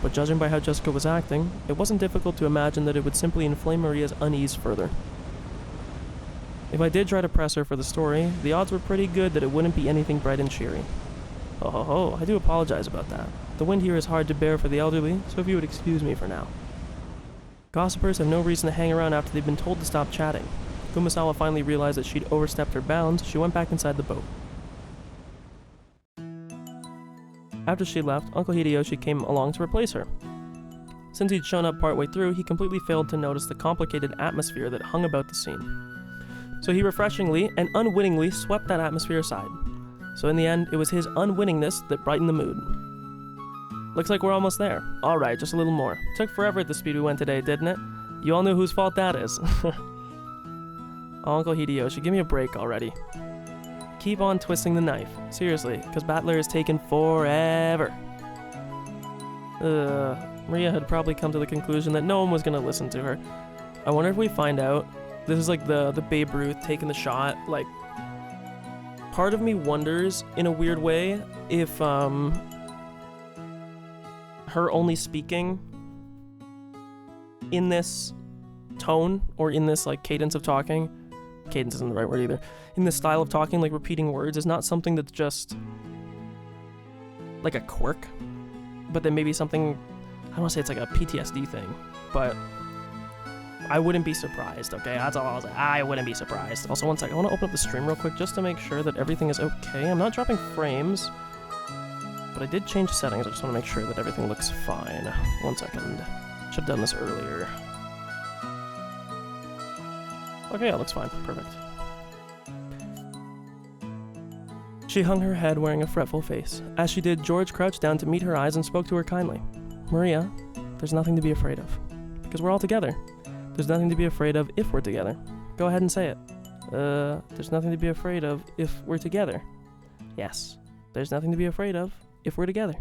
Speaker 1: but judging by how Jessica was acting, it wasn't difficult to imagine that it would simply inflame Maria's unease further. If I did try to press her for the story, the odds were pretty good that it wouldn't be anything bright and cheery. Oh, I do apologize about that. The wind here is hard to bear for the elderly, so if you would excuse me for now. Gossipers have no reason to hang around after they've been told to stop chatting. Kumasawa finally realized that she'd overstepped her bounds. She went back inside the boat. After she left, Uncle Hideyoshi came along to replace her. Since he'd shown up partway through, he completely failed to notice the complicated atmosphere that hung about the scene. So he refreshingly and unwittingly swept that atmosphere aside. So in the end, it was his unwittingness that brightened the mood. Looks like we're almost there. Alright, just a little more. Took forever at the speed we went today, didn't it? You all know whose fault that is. Uncle Hideyoshi, give me a break already. Keep on twisting the knife. Seriously, because Battler is taking forever. Maria had probably come to the conclusion that no one was going to listen to her. I wonder if we find out. This is like the Babe Ruth taking the shot. Like, part of me wonders, in a weird way, if her only speaking in this tone, or in this like cadence of talking, cadence isn't the right word either, in this style of talking, like repeating words, is not something that's just like a quirk, but then maybe something, I don't want to say it's like a PTSD thing, but I wouldn't be surprised, okay? That's all I'll say. I wouldn't be surprised. Also, one second, I want to open up the stream real quick just to make sure that everything is okay. I'm not dropping frames, but I did change settings. I just want to make sure that everything looks fine. One second. Should have done this earlier. Okay, yeah, it looks fine. Perfect. She hung her head wearing a fretful face. As she did, George crouched down to meet her eyes and spoke to her kindly. Maria, there's nothing to be afraid of. Because we're all together. There's nothing to be afraid of if we're together. Go ahead and say it. There's nothing to be afraid of if we're together. Yes. There's nothing to be afraid of if we're together.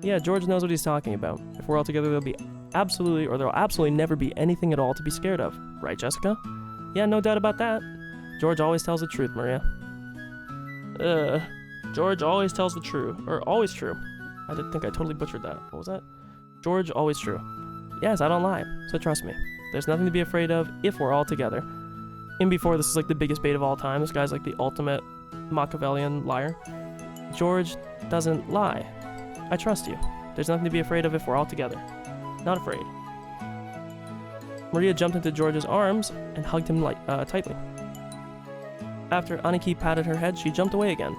Speaker 1: Yeah, George knows what he's talking about. If we're all together, there'll absolutely never be anything at all to be scared of. Right, Jessica? Yeah, no doubt about that. George always tells the truth, Maria. George always tells the truth. Or, always true. I did think I totally butchered that. What was that? George, always true. Yes, I don't lie, so trust me. There's nothing to be afraid of if we're all together. In Before, this is like the biggest bait of all time. This guy's like the ultimate Machiavellian liar. George doesn't lie. I trust you. There's nothing to be afraid of if we're all together. Not afraid. Maria jumped into George's arms and hugged him tightly. After Aniki patted her head, she jumped away again.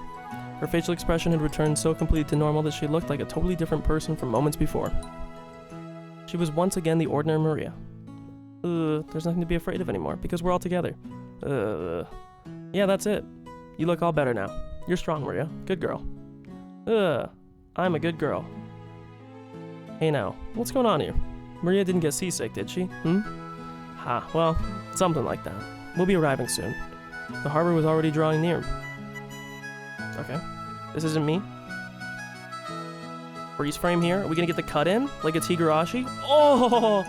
Speaker 1: Her facial expression had returned so completely to normal that she looked like a totally different person from moments before. She was once again the ordinary Maria. There's nothing to be afraid of anymore, because we're all together. Yeah, that's it. You look all better now. You're strong, Maria. Good girl. I'm a good girl. Hey now, what's going on here? Maria didn't get seasick, did she? Ha, well, something like that. We'll be arriving soon. The harbor was already drawing near. Okay. This isn't me. Freeze frame here. Are we gonna get the cut in? Like it's Higurashi? Oh!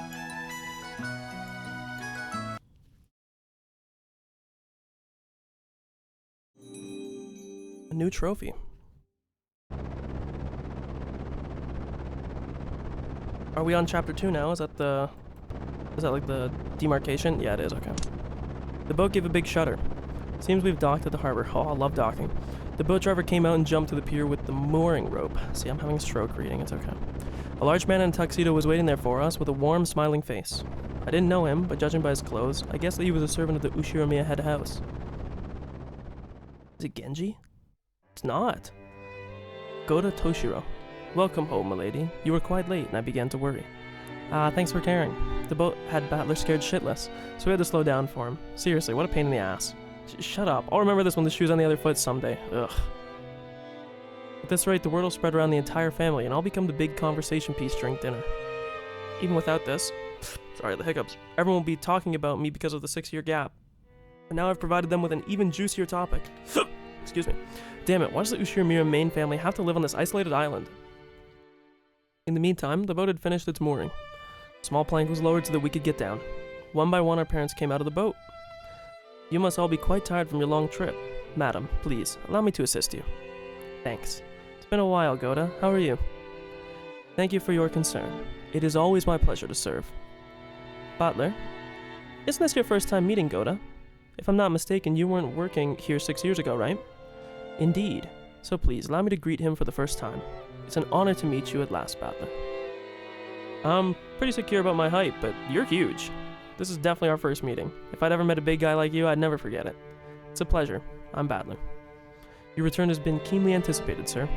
Speaker 1: A new trophy. Are we on chapter 2 now? Is that like the demarcation? Yeah, it is, okay. The boat gave a big shudder. Seems we've docked at the harbor. Oh, I love docking. The boat driver came out and jumped to the pier with the mooring rope. See, I'm having a stroke reading. It's okay. A large man in a tuxedo was waiting there for us with a warm, smiling face. I didn't know him, but judging by his clothes, I guessed that he was a servant of the Ushiromiya head house. Is it Genji? It's not. Goda Toshiro. Welcome home, milady. You were quite late, and I began to worry. Thanks for caring. The boat had Battler scared shitless, so we had to slow down for him. Seriously, what a pain in the ass. Shut up. I'll remember this when the shoe's on the other foot someday. Ugh. At this rate, the word will spread around the entire family, and I'll become the big conversation piece during dinner. Even without this, sorry, the hiccups, everyone will be talking about me because of the 6-year gap. And now I've provided them with an even juicier topic. Excuse me. Damn it, why does the Ushiromira main family have to live on this isolated island? In the meantime, the boat had finished its mooring. A small plank was lowered so that we could get down. One by one, our parents came out of the boat. You must all be quite tired from your long trip. Madam, please, allow me to assist you. Thanks. It's been a while, Goda. How are you? Thank you for your concern. It is always my pleasure to serve. Butler, isn't this your first time meeting Goda? If I'm not mistaken, you weren't working here 6 years ago, right? Indeed. So please, allow me to greet him for the first time. It's an honor to meet you at last, Butler. I'm pretty secure about my height, but you're huge. This is definitely our first meeting. If I'd ever met a big guy like you, I'd never forget it. It's a pleasure. I'm Battler. Your return has been keenly anticipated, sir.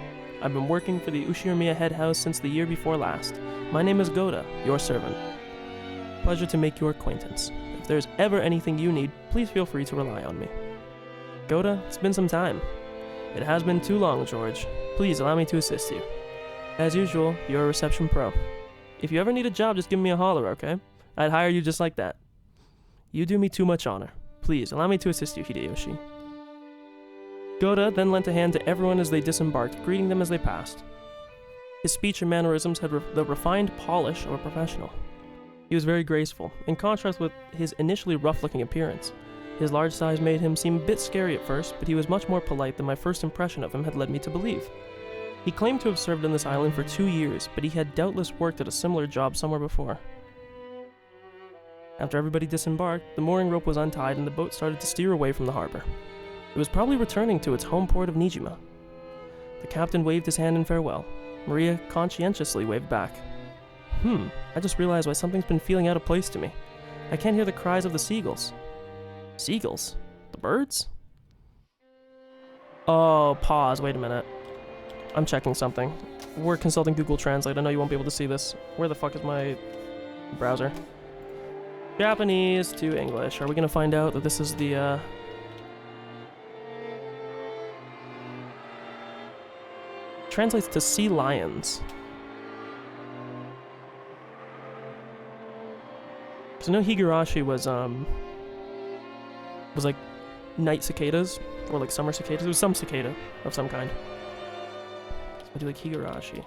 Speaker 1: I've been working for the Ushiromira head house since the year before last. My name is Goda, your servant. Pleasure to make your acquaintance. If there's ever anything you need, please feel free to rely on me. Goda, it's been some time. It has been too long, George. Please allow me to assist you. As usual, you're a reception pro. If you ever need a job, just give me a holler, okay? I'd hire you just like that. You do me too much honor. Please, allow me to assist you, Hideyoshi. Goda then lent a hand to everyone as they disembarked, greeting them as they passed. His speech and mannerisms had the refined polish of a professional. He was very graceful, in contrast with his initially rough-looking appearance. His large size made him seem a bit scary at first, but he was much more polite than my first impression of him had led me to believe. He claimed to have served on this island for 2 years, but he had doubtless worked at a similar job somewhere before. After everybody disembarked, the mooring rope was untied and the boat started to steer away from the harbor. It was probably returning to its home port of Niijima. The captain waved his hand in farewell. Maria conscientiously waved back. I just realized why something's been feeling out of place to me. I can't hear the cries of the seagulls. Seagulls? The birds? Oh, pause, wait a minute. I'm checking something. We're consulting Google Translate. I know you won't be able to see this. Where the fuck is my browser? Japanese to English. Are we gonna find out that this is the, translates to sea lions. So I know Higurashi was like night cicadas, or like summer cicadas. It was some cicada of some kind. So I do like Higurashi.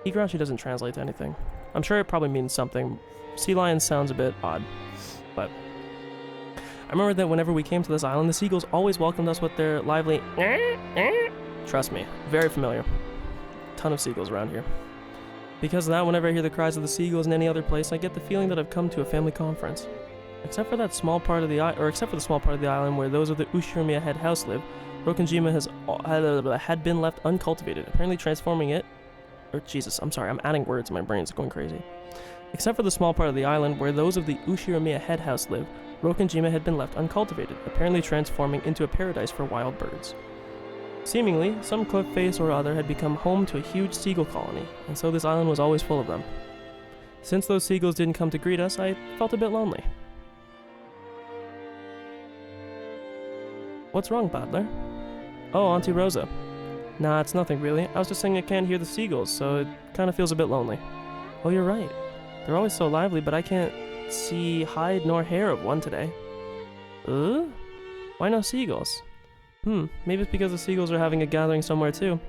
Speaker 1: Higurashi doesn't translate to anything. I'm sure it probably means something. Sea lion sounds a bit odd, but I remember that whenever we came to this island, the seagulls always welcomed us with their lively trust me, very familiar. Ton of seagulls around here. Because of that, whenever I hear the cries of the seagulls in any other place, I get the feeling that I've come to a family conference. Except for that small part of the except for the small part of the island where those of the Ushiromira head house live, Rokkenjima had been left uncultivated, apparently transforming it. Or Jesus, I'm sorry, I'm adding words. My brain's going crazy. Except for the small part of the island where those of the Ushiromira head house live, Rokkenjima had been left uncultivated, apparently transforming into a paradise for wild birds. Seemingly, some cliff face or other had become home to a huge seagull colony, and so this island was always full of them. Since those seagulls didn't come to greet us, I felt a bit lonely. What's wrong, Butler? Oh, Auntie Rosa. Nah, it's nothing really. I was just saying I can't hear the seagulls, so it kind of feels a bit lonely. Oh, you're right. They're always so lively, but I can't see hide nor hair of one today. Why no seagulls? Maybe it's because the seagulls are having a gathering somewhere too.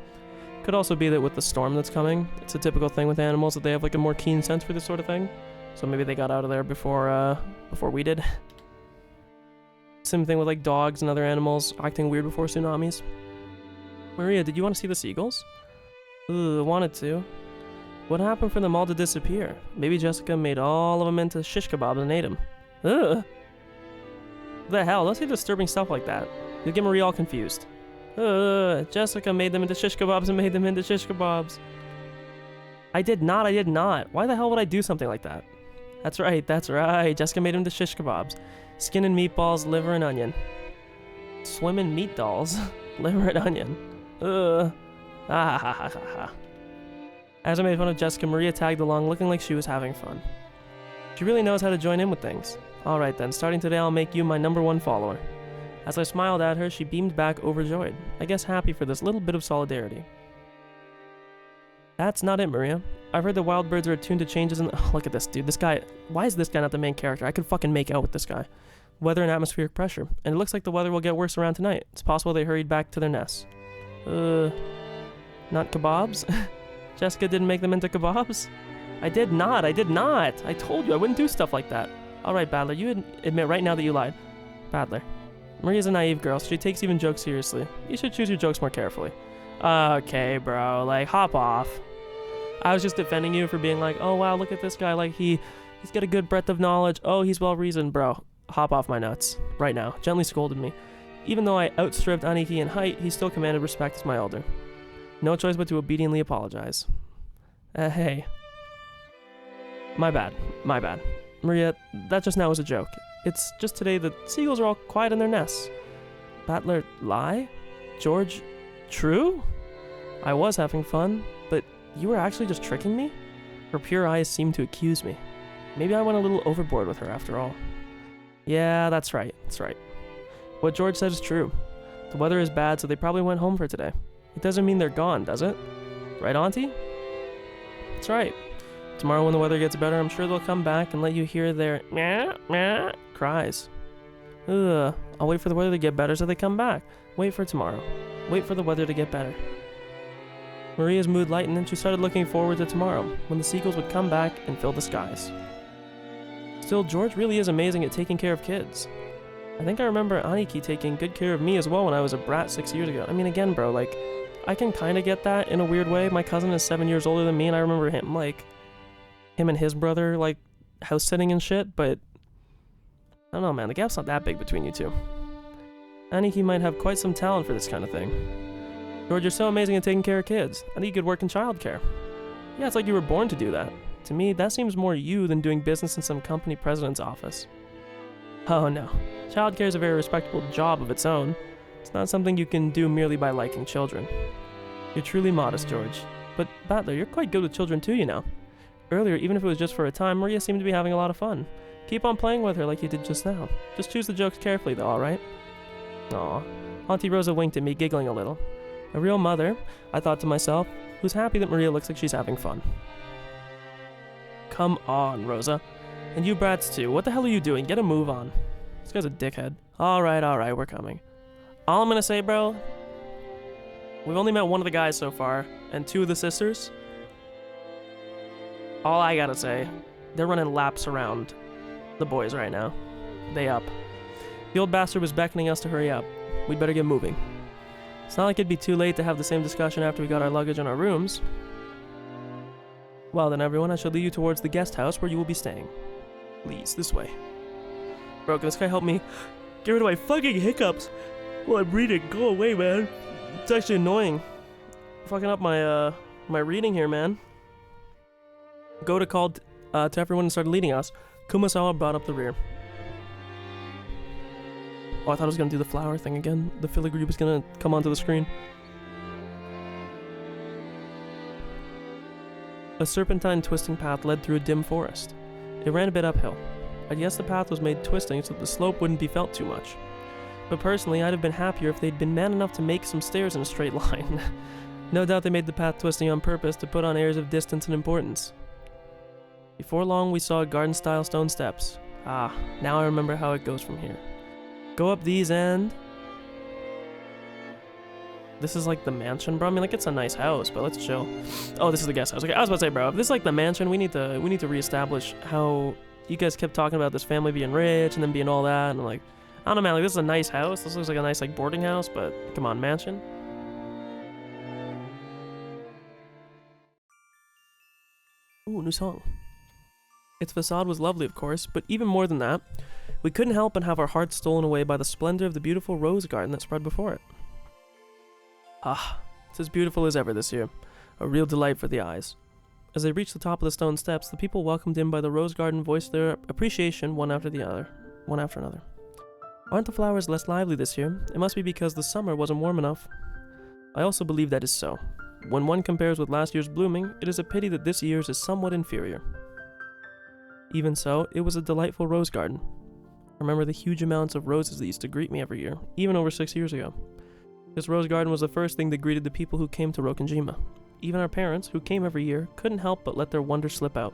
Speaker 1: Could also be that with the storm that's coming, it's a typical thing with animals that they have like a more keen sense for this sort of thing. So maybe they got out of there before we did. Same thing with like dogs and other animals acting weird before tsunamis. Maria, did you want to see the seagulls? I wanted to. What happened for them all to disappear? Maybe Jessica made all of them into shish kebabs and ate them. What the hell? Don't say disturbing stuff like that. You'll get Maria all confused. Jessica made them into shish kebabs and made them into shish kebabs. I did not. Why the hell would I do something like that? That's right. Jessica made them into shish kebabs. Skin and meatballs, liver and onion. Swimming meat dolls. Liver and onion. As I made fun of Jessica, Maria tagged along, looking like she was having fun. She really knows how to join in with things. Alright then, starting today I'll make you my #1 follower. As I smiled at her, she beamed back overjoyed, I guess happy for this little bit of solidarity. That's not it, Maria. I've heard the wild birds are attuned to changes in oh, look at this, dude. This guy, why is this guy not the main character? I could fucking make out with this guy. Weather and atmospheric pressure. And it looks like the weather will get worse around tonight. It's possible they hurried back to their nests. Not kebabs? Jessica didn't make them into kebabs? I did not. I told you I wouldn't do stuff like that. Alright, Badler, you admit right now that you lied. Badler. Maria's a naive girl, so she takes even jokes seriously. You should choose your jokes more carefully. Okay, bro, like, hop off. I was just defending you for being like, oh wow, look at this guy, like he's got a good breadth of knowledge. Oh, he's well reasoned, bro. Hop off my nuts. Right now. Gently scolded me. Even though I outstripped Aniki in height, he still commanded respect as my elder. No choice but to obediently apologize. Hey. My bad. Maria, that just now was a joke. It's just today the seagulls are all quiet in their nests. Battler, lie? George, true? I was having fun, but you were actually just tricking me? Her pure eyes seemed to accuse me. Maybe I went a little overboard with her after all. Yeah, that's right. What George said is true. The weather is bad, so they probably went home for today. It doesn't mean they're gone, does it? Right, Auntie? That's right. Tomorrow when the weather gets better, I'm sure they'll come back and let you hear their meow, meow cries. Ugh, I'll wait for the weather to get better so they come back. Wait for tomorrow. Wait for the weather to get better. Maria's mood lightened and she started looking forward to tomorrow, when the seagulls would come back and fill the skies. Still, George really is amazing at taking care of kids. I think I remember Aniki taking good care of me as well when I was a brat 6 years ago. I mean, again, bro, like, I can kind of get that in a weird way. My cousin is 7 years older than me, and I remember him and his brother, like, house sitting and shit, but I don't know, man, the gap's not that big between you two. Aniki might have quite some talent for this kind of thing. George, you're so amazing at taking care of kids. I think you could work in childcare. Yeah, it's like you were born to do that. To me, that seems more you than doing business in some company president's office. Oh no, childcare is a very respectable job of its own. It's not something you can do merely by liking children. You're truly modest, George. But Battler, you're quite good with children too, you know. Earlier, even if it was just for a time, Maria seemed to be having a lot of fun. Keep on playing with her like you did just now. Just choose the jokes carefully though, alright? Aw. Auntie Rosa winked at me, giggling a little. A real mother, I thought to myself, who's happy that Maria looks like she's having fun. Come on, Rosa. And you brats too, what the hell are you doing? Get a move on. This guy's a dickhead. Alright, we're coming. All I'm gonna say, bro, we've only met one of the guys so far, and 2 of the sisters. All I gotta say, they're running laps around the boys right now. They up. The old bastard was beckoning us to hurry up. We'd better get moving. It's not like it'd be too late to have the same discussion after we got our luggage in our rooms. Well then, everyone, I shall lead you towards the guest house where you will be staying. Please, this way. Bro, can this guy help me get rid of my fucking hiccups while I'm reading? Go away, man. It's actually annoying. Fucking up my my reading here, man. Goda called to everyone and started leading us. Kumasawa brought up the rear. Oh, I thought I was gonna do the flower thing again. The filigree was gonna come onto the screen. A serpentine twisting path led through a dim forest. It ran a bit uphill. I guess the path was made twisting so that the slope wouldn't be felt too much. But personally, I'd have been happier if they'd been man enough to make some stairs in a straight line. No doubt they made the path twisting on purpose to put on airs of distance and importance. Before long, we saw garden-style stone steps. Ah, now I remember how it goes from here. Go up these and... This is like the mansion, bro. I mean, like, it's a nice house, but let's chill. Oh, this is the guest house. Okay, I was about to say, bro, if this is like the mansion, we need to reestablish how you guys kept talking about this family being rich and then being all that, and like, I don't know, man, like, this is a nice house. This looks like a nice, like, boarding house, but come on, mansion. Ooh, new song. Its facade was lovely, of course, but even more than that, we couldn't help but have our hearts stolen away by the splendor of the beautiful rose garden that spread before it. Ah, it's as beautiful as ever this year. A real delight for the eyes. As they reached the top of the stone steps, the people welcomed in by the rose garden voiced their appreciation one after another. Aren't the flowers less lively this year? It must be because the summer wasn't warm enough. I also believe that is so. when one compares with last year's blooming, it is a pity that this year's is somewhat inferior. Even so, it was a delightful rose garden. I remember the huge amounts of roses that used to greet me every year, even over 6 years ago. This rose garden was the first thing that greeted the people who came to Rokkenjima. Even our parents, who came every year, couldn't help but let their wonder slip out.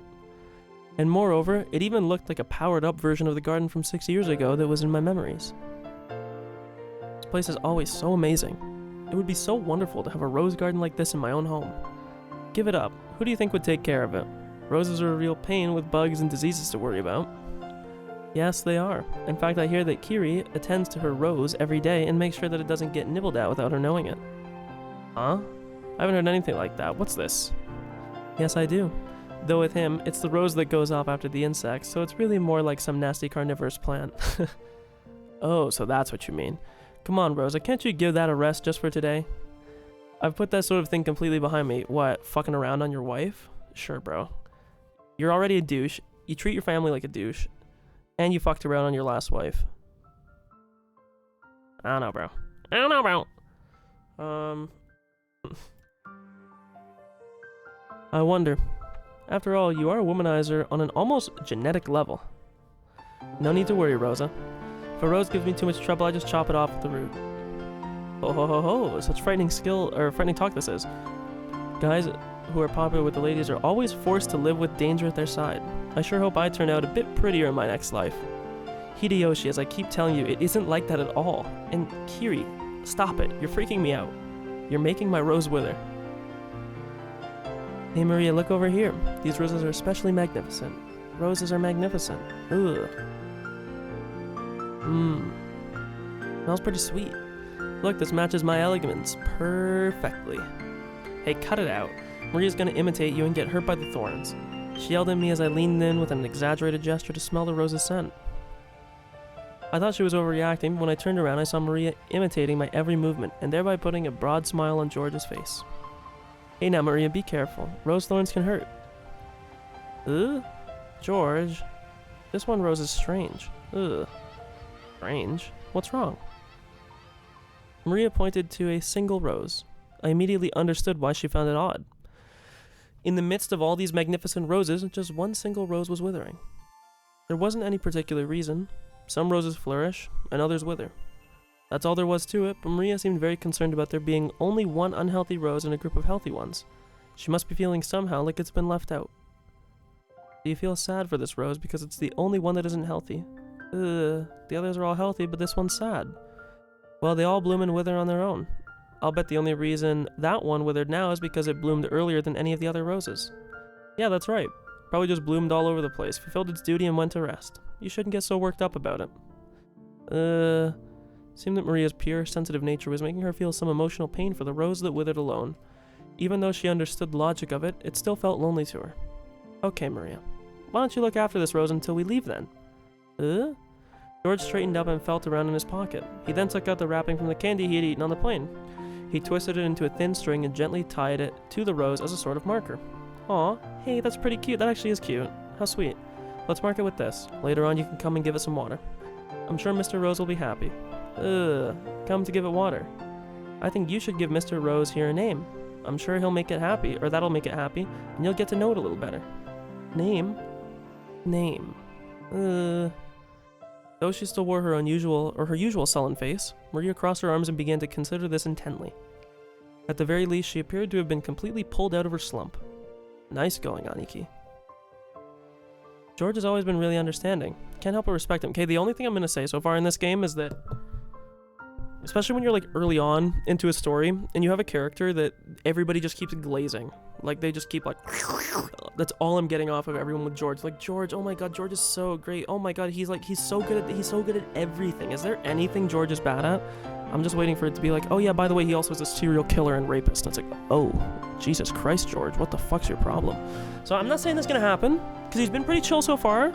Speaker 1: And moreover, it even looked like a powered-up version of the garden from 6 years ago that was in my memories. This place is always so amazing. It would be so wonderful to have a rose garden like this in my own home. Give it up. Who do you think would take care of it? Roses are a real pain with bugs and diseases to worry about. Yes, they are. In fact, I hear that Kiri attends to her rose every day and makes sure that it doesn't get nibbled at without her knowing it. Huh? I haven't heard anything like that. What's this? Yes, I do. Though with him, it's the rose that goes off after the insects, so it's really more like some nasty carnivorous plant. Oh, so that's what you mean. Come on, Rosa, can't you give that a rest just for today? I've put that sort of thing completely behind me. What, fucking around on your wife? Sure, bro. You're already a douche, you treat your family like a douche, and you fucked around on your last wife. I don't know, bro. I don't know, bro. I wonder. After all, you are a womanizer on an almost genetic level. No need to worry, Rosa. If a rose gives me too much trouble, I just chop it off at the root. Ho ho ho ho, such frightening talk this is. Guys who are popular with the ladies are always forced to live with danger at their side. I sure hope I turn out a bit prettier in my next life. Hideyoshi, as I keep telling you, it isn't like that at all. And Kiri, stop it, you're freaking me out. You're making my rose wither. Hey Maria, look over here. These roses are especially magnificent. Roses are magnificent. Ugh. Smells pretty sweet. Look, this matches my elegance perfectly. Hey, cut it out. Maria's gonna imitate you and get hurt by the thorns. She yelled at me as I leaned in with an exaggerated gesture to smell the rose's scent. I thought she was overreacting, but when I turned around I saw Maria imitating my every movement and thereby putting a broad smile on George's face. Hey now Maria, be careful. Rose thorns can hurt. Ugh? George? This one rose is strange. Ugh. Strange? What's wrong? Maria pointed to a single rose. I immediately understood why she found it odd. In the midst of all these magnificent roses, just one single rose was withering. There wasn't any particular reason. Some roses flourish, and others wither. That's all there was to it, but Maria seemed very concerned about there being only one unhealthy rose in a group of healthy ones. She must be feeling somehow like it's been left out. Do you feel sad for this rose because it's the only one that isn't healthy? The others are all healthy, but this one's sad. Well, they all bloom and wither on their own. I'll bet the only reason that one withered now is because it bloomed earlier than any of the other roses. Yeah, that's right. Probably just bloomed all over the place, fulfilled its duty and went to rest. You shouldn't get so worked up about it. Seemed that Maria's pure, sensitive nature was making her feel some emotional pain for the rose that withered alone. Even though she understood the logic of it, it still felt lonely to her. Okay, Maria. Why don't you look after this rose until we leave then? George straightened up and felt around in his pocket. He then took out the wrapping from the candy he had eaten on the plane. He twisted it into a thin string and gently tied it to the rose as a sort of marker. Aw, hey, that's pretty cute. That actually is cute. How sweet. Let's mark it with this. Later on you can come and give it some water. I'm sure Mr. Rose will be happy. Come to give it water. I think you should give Mr. Rose here a name. I'm sure he'll make it happy, or that'll make it happy, and you'll get to know it a little better. Name? Name. Though she still wore her usual sullen face, Maria crossed her arms and began to consider this intently. At the very least, she appeared to have been completely pulled out of her slump. Nice going, Aniki. George has always been really understanding. Can't help but respect him. Okay, the only thing I'm going to say so far in this game is that, especially when you're like early on into a story and you have a character that everybody just keeps glazing. Like they just keep like, that's all I'm getting off of everyone with George. Like George, oh my god, George is so great. Oh my god, he's so good at everything. Is there anything George is bad at? I'm just waiting for it to be like, oh yeah, by the way, he also is a serial killer and rapist. And it's like, oh, Jesus Christ, George, what the fuck's your problem? So I'm not saying that's gonna happen, because he's been pretty chill so far.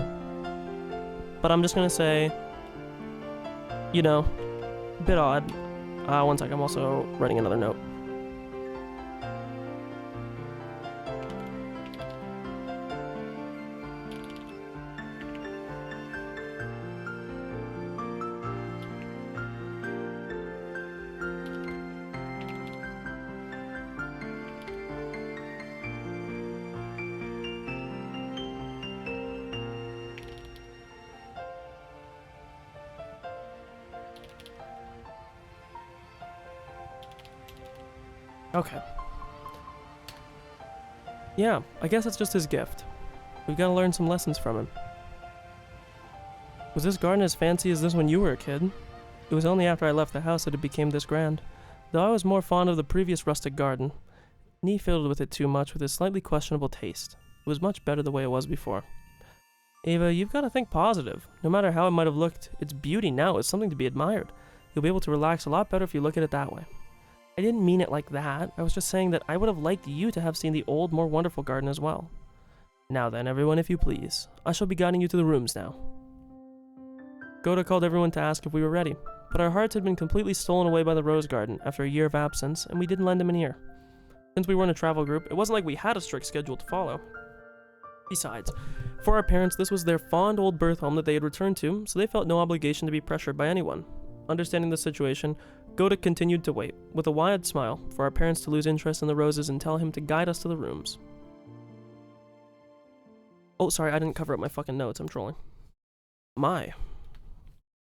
Speaker 1: But I'm just gonna say, you know, a bit odd. One sec, I'm also writing another note. Okay. Yeah, I guess that's just his gift. We've got to learn some lessons from him. Was this garden as fancy as this when you were a kid? It was only after I left the house that it became this grand. Though I was more fond of the previous rustic garden, Nii fiddled with it too much with his slightly questionable taste. It was much better the way it was before. Ava, you've got to think positive. No matter how it might have looked, its beauty now is something to be admired. You'll be able to relax a lot better if you look at it that way. I didn't mean it like that. I was just saying that I would have liked you to have seen the old, more wonderful garden as well. Now then, everyone, if you please. I shall be guiding you to the rooms now. Goda called everyone to ask if we were ready, but our hearts had been completely stolen away by the rose garden after a year of absence, and we didn't lend him an ear. Since we weren't a travel group, it wasn't like we had a strict schedule to follow. Besides, for our parents, this was their fond old birth home that they had returned to, so they felt no obligation to be pressured by anyone. Understanding the situation, Goda continued to wait, with a wide smile, for our parents to lose interest in the roses and tell him to guide us to the rooms. Oh, sorry, I didn't cover up my fucking notes, I'm trolling. My.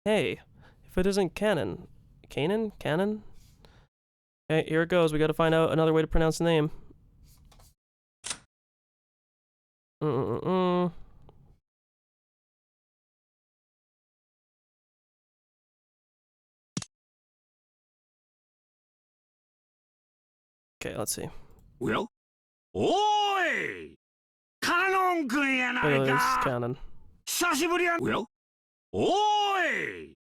Speaker 1: Hey, if it isn't Canon. Canon? Canon? Okay, here it goes, we gotta find out another way to pronounce the name. Okay, let's see.
Speaker 2: Well? Oi! Canon君やない
Speaker 1: Oh, there's
Speaker 2: か
Speaker 1: Canon.
Speaker 2: 久しぶりや Well? おい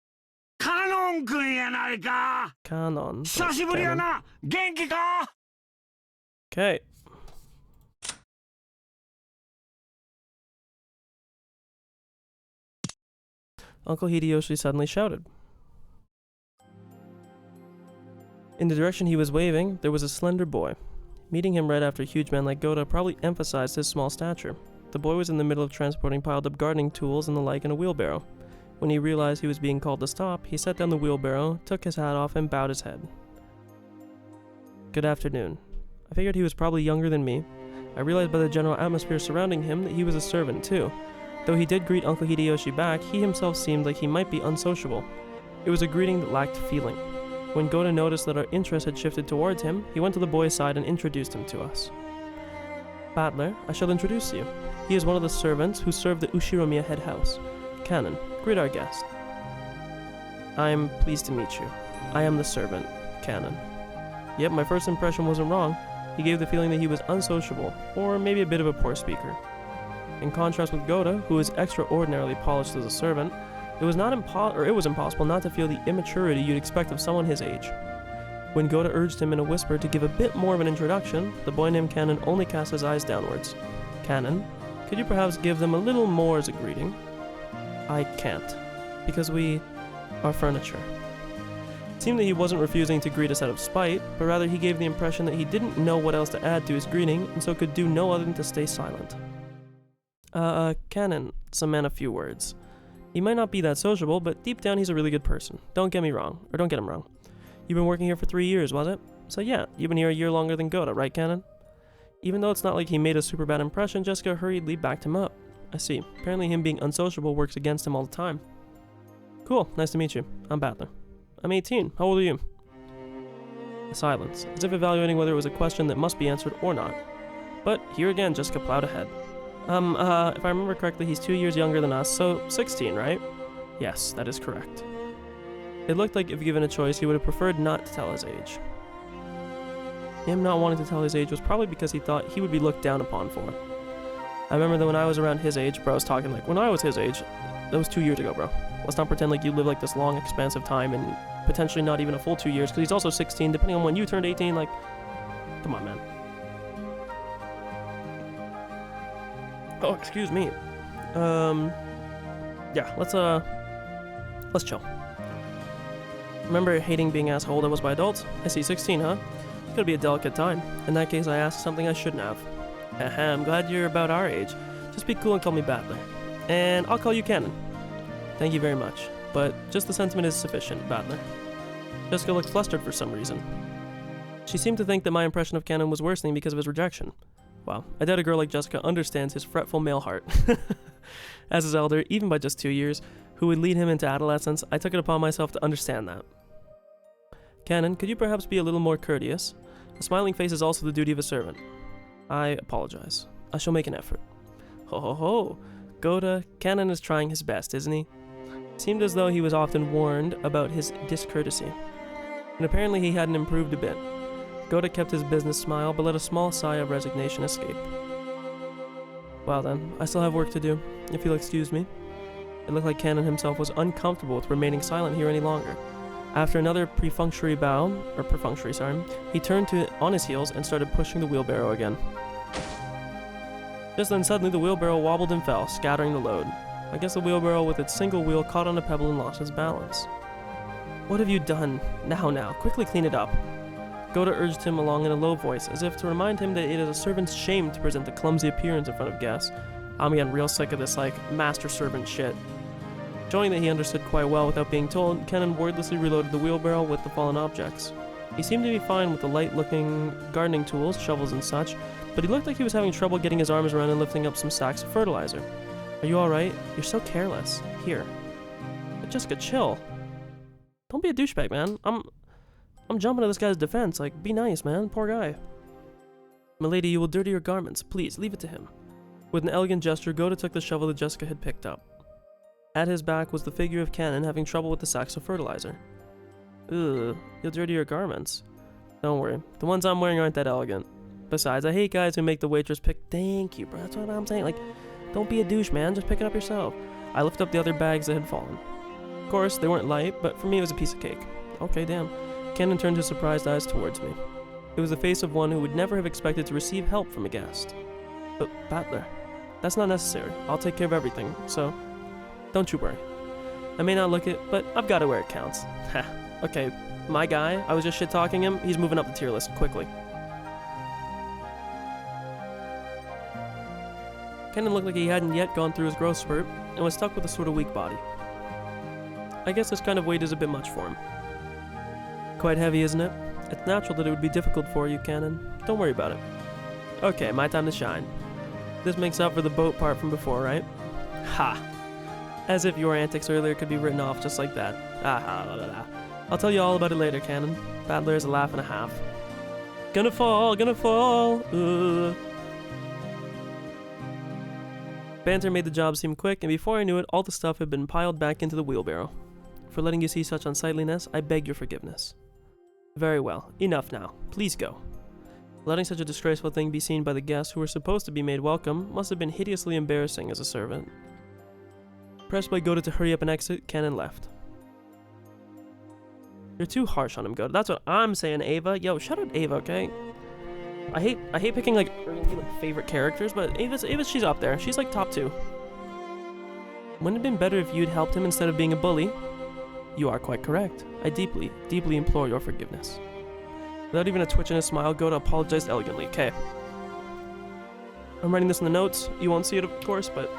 Speaker 2: カノン君やないか
Speaker 1: Canon.
Speaker 2: 久しぶりや
Speaker 1: Canon.
Speaker 2: な元気か
Speaker 1: Okay. Uncle Hideyoshi suddenly shouted. In the direction he was waving, there was a slender boy. Meeting him right after a huge man like Goda probably emphasized his small stature. The boy was in the middle of transporting piled up gardening tools and the like in a wheelbarrow. When he realized he was being called to stop, he set down the wheelbarrow, took his hat off, and bowed his head. Good afternoon. I figured he was probably younger than me. I realized by the general atmosphere surrounding him that he was a servant too. Though he did greet Uncle Hideyoshi back, he himself seemed like he might be unsociable. It was a greeting that lacked feeling. When Goda noticed that our interest had shifted towards him, he went to the boy's side and introduced him to us. Battler, I shall introduce you. He is one of the servants who serve the Ushiromiya head house. Canon, greet our guest. I'm pleased to meet you. I am the servant, Canon. Yep, my first impression wasn't wrong. He gave the feeling that he was unsociable, or maybe a bit of a poor speaker. In contrast with Goda, who was extraordinarily polished as a servant, it was impossible not to feel the immaturity you'd expect of someone his age. When Goda urged him in a whisper to give a bit more of an introduction, the boy named Canon only cast his eyes downwards. Canon, could you perhaps give them a little more as a greeting? I can't, because we are furniture. It seemed that he wasn't refusing to greet us out of spite, but rather he gave the impression that he didn't know what else to add to his greeting, and so could do no other than to stay silent. Canon, it's a man of few words. He might not be that sociable, but deep down he's a really good person. Don't get him wrong. You've been working here for 3 years, was it? So yeah, you've been here a year longer than Goda, right, Canon? Even though it's not like he made a super bad impression, Jessica hurriedly backed him up. I see. Apparently him being unsociable works against him all the time. Cool, nice to meet you. I'm Battler. I'm 18. How old are you? A silence, as if evaluating whether it was a question that must be answered or not. But here again, Jessica plowed ahead. If I remember correctly, he's 2 years younger than us, so 16, right? Yes, that is correct. It looked like if given a choice, he would have preferred not to tell his age. Him not wanting to tell his age was probably because he thought he would be looked down upon for it. I remember that when I was around his age, bro, I was talking like, when I was his age, that was 2 years ago, bro. Let's not pretend like you live like this long, expansive time and potentially not even a full 2 years, because he's also 16, depending on when you turned 18, like, come on, man. Oh, excuse me. Yeah, let's chill. Remember hating being asked how old I was by adults? I see, 16, huh? Could be a delicate time. In that case, I asked something I shouldn't have. I'm glad you're about our age. Just be cool and call me Battler. And I'll call you Canon. Thank you very much. But just the sentiment is sufficient, Battler. Jessica looked flustered for some reason. She seemed to think that my impression of Canon was worsening because of his rejection. Wow, I doubt a girl like Jessica understands his fretful male heart. As his elder, even by just 2 years, who would lead him into adolescence, I took it upon myself to understand that. Canon, could you perhaps be a little more courteous? A smiling face is also the duty of a servant. I apologize. I shall make an effort. Ho ho ho! Goda, Canon is trying his best, isn't he? It seemed as though he was often warned about his discourtesy. And apparently he hadn't improved a bit. Goda kept his business smile, but let a small sigh of resignation escape. Well then, I still have work to do, if you'll excuse me. It looked like Canon himself was uncomfortable with remaining silent here any longer. After another perfunctory, he turned on his heels and started pushing the wheelbarrow again. Just then suddenly the wheelbarrow wobbled and fell, scattering the load. I guess the wheelbarrow with its single wheel caught on a pebble and lost its balance. What have you done? Now, quickly clean it up. Goda urged him along in a low voice, as if to remind him that it is a servant's shame to present a clumsy appearance in front of guests. I'm getting real sick of this, master-servant shit. Showing that he understood quite well without being told, Canon wordlessly reloaded the wheelbarrow with the fallen objects. He seemed to be fine with the light-looking gardening tools, shovels and such, but he looked like he was having trouble getting his arms around and lifting up some sacks of fertilizer. Are you alright? You're so careless. Here. Jessica, chill. Don't be a douchebag, man. I'm jumping to this guy's defense. Be nice, man. Poor guy. Milady, you will dirty your garments. Please, leave it to him. With an elegant gesture, Goda took the shovel that Jessica had picked up. At his back was the figure of Canon having trouble with the sacks of fertilizer. Ugh, you'll dirty your garments. Don't worry, the ones I'm wearing aren't that elegant. Besides, I hate guys who make the waitress pick. Thank you, bro. That's what I'm saying. Don't be a douche, man. Just pick it up yourself. I lifted up the other bags that had fallen. Of course, they weren't light, but for me it was a piece of cake. Okay, damn. Canon turned his surprised eyes towards me. It was the face of one who would never have expected to receive help from a guest. But, Battler, that's not necessary. I'll take care of everything, so don't you worry. I may not look it, but I've got it where it counts. Ha. Okay, my guy, I was just shit-talking him, he's moving up the tier list quickly. Canon looked like he hadn't yet gone through his growth spurt, and was stuck with a sort of weak body. I guess this kind of weight is a bit much for him. Quite heavy, isn't it? It's natural that it would be difficult for you, Canon. Don't worry about it. Okay, my time to shine. This makes up for the boat part from before, right? Ha! As if your antics earlier could be written off just like that. Aha, la la la. I'll tell you all about it later, Canon. Battler is a laugh and a half. Gonna fall, gonna fall. Banter made the job seem quick, and before I knew it, all the stuff had been piled back into the wheelbarrow. For letting you see such unsightliness, I beg your forgiveness. Very well, enough now. Please go. Letting such a disgraceful thing be seen by the guests who were supposed to be made welcome must have been hideously embarrassing as a servant. Pressed by Goda to hurry up and exit, Canon left. You're too harsh on him, Goda. That's what I'm saying, Ava. Yo, shout out Ava, okay? I hate picking early favorite characters, but Ava, she's up there. She's top 2. Wouldn't it have been better if you'd helped him instead of being a bully? You are quite correct. I deeply, deeply implore your forgiveness. Without even a twitch and a smile, Goda apologized elegantly. Okay. I'm writing this in the notes. You won't see it, of course, but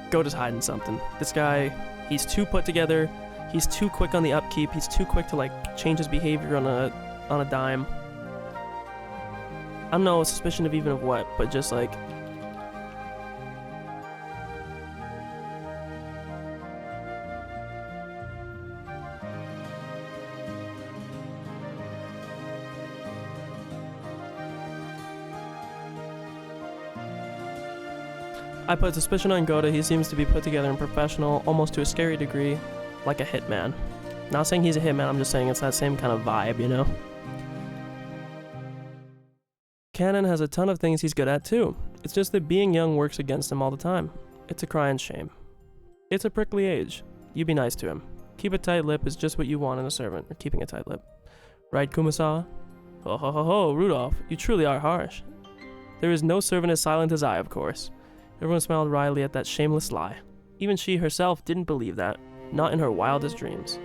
Speaker 1: Goda's hiding something. This guy, he's too put together. He's too quick on the upkeep. He's too quick to change his behavior on a dime. I don't know, a suspicion of what, but just I put suspicion on Goda. He seems to be put together and professional, almost to a scary degree, like a hitman. Not saying he's a hitman, I'm just saying it's that same kind of vibe, you know? Canon has a ton of things he's good at too. It's just that being young works against him all the time. It's a crying shame. It's a prickly age. You be nice to him. Keep a tight lip is just what you want in a servant, or keeping a tight lip. Right, Kumasawa? Ho ho ho ho, Rudolph, you truly are harsh. There is no servant as silent as I, of course. Everyone smiled wryly at that shameless lie. Even she herself didn't believe that, not in her wildest dreams.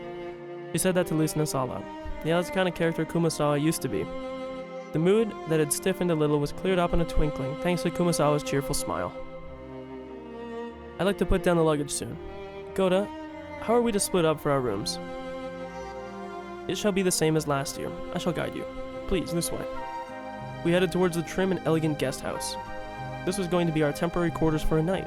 Speaker 1: She said that to loosen us all up. Yeah, that's the kind of character Kumasawa used to be. The mood that had stiffened a little was cleared up in a twinkling, thanks to Kumasawa's cheerful smile. I'd like to put down the luggage soon. Goda, how are we to split up for our rooms? It shall be the same as last year. I shall guide you. Please, this way. We headed towards the trim and elegant guest house. This was going to be our temporary quarters for a night.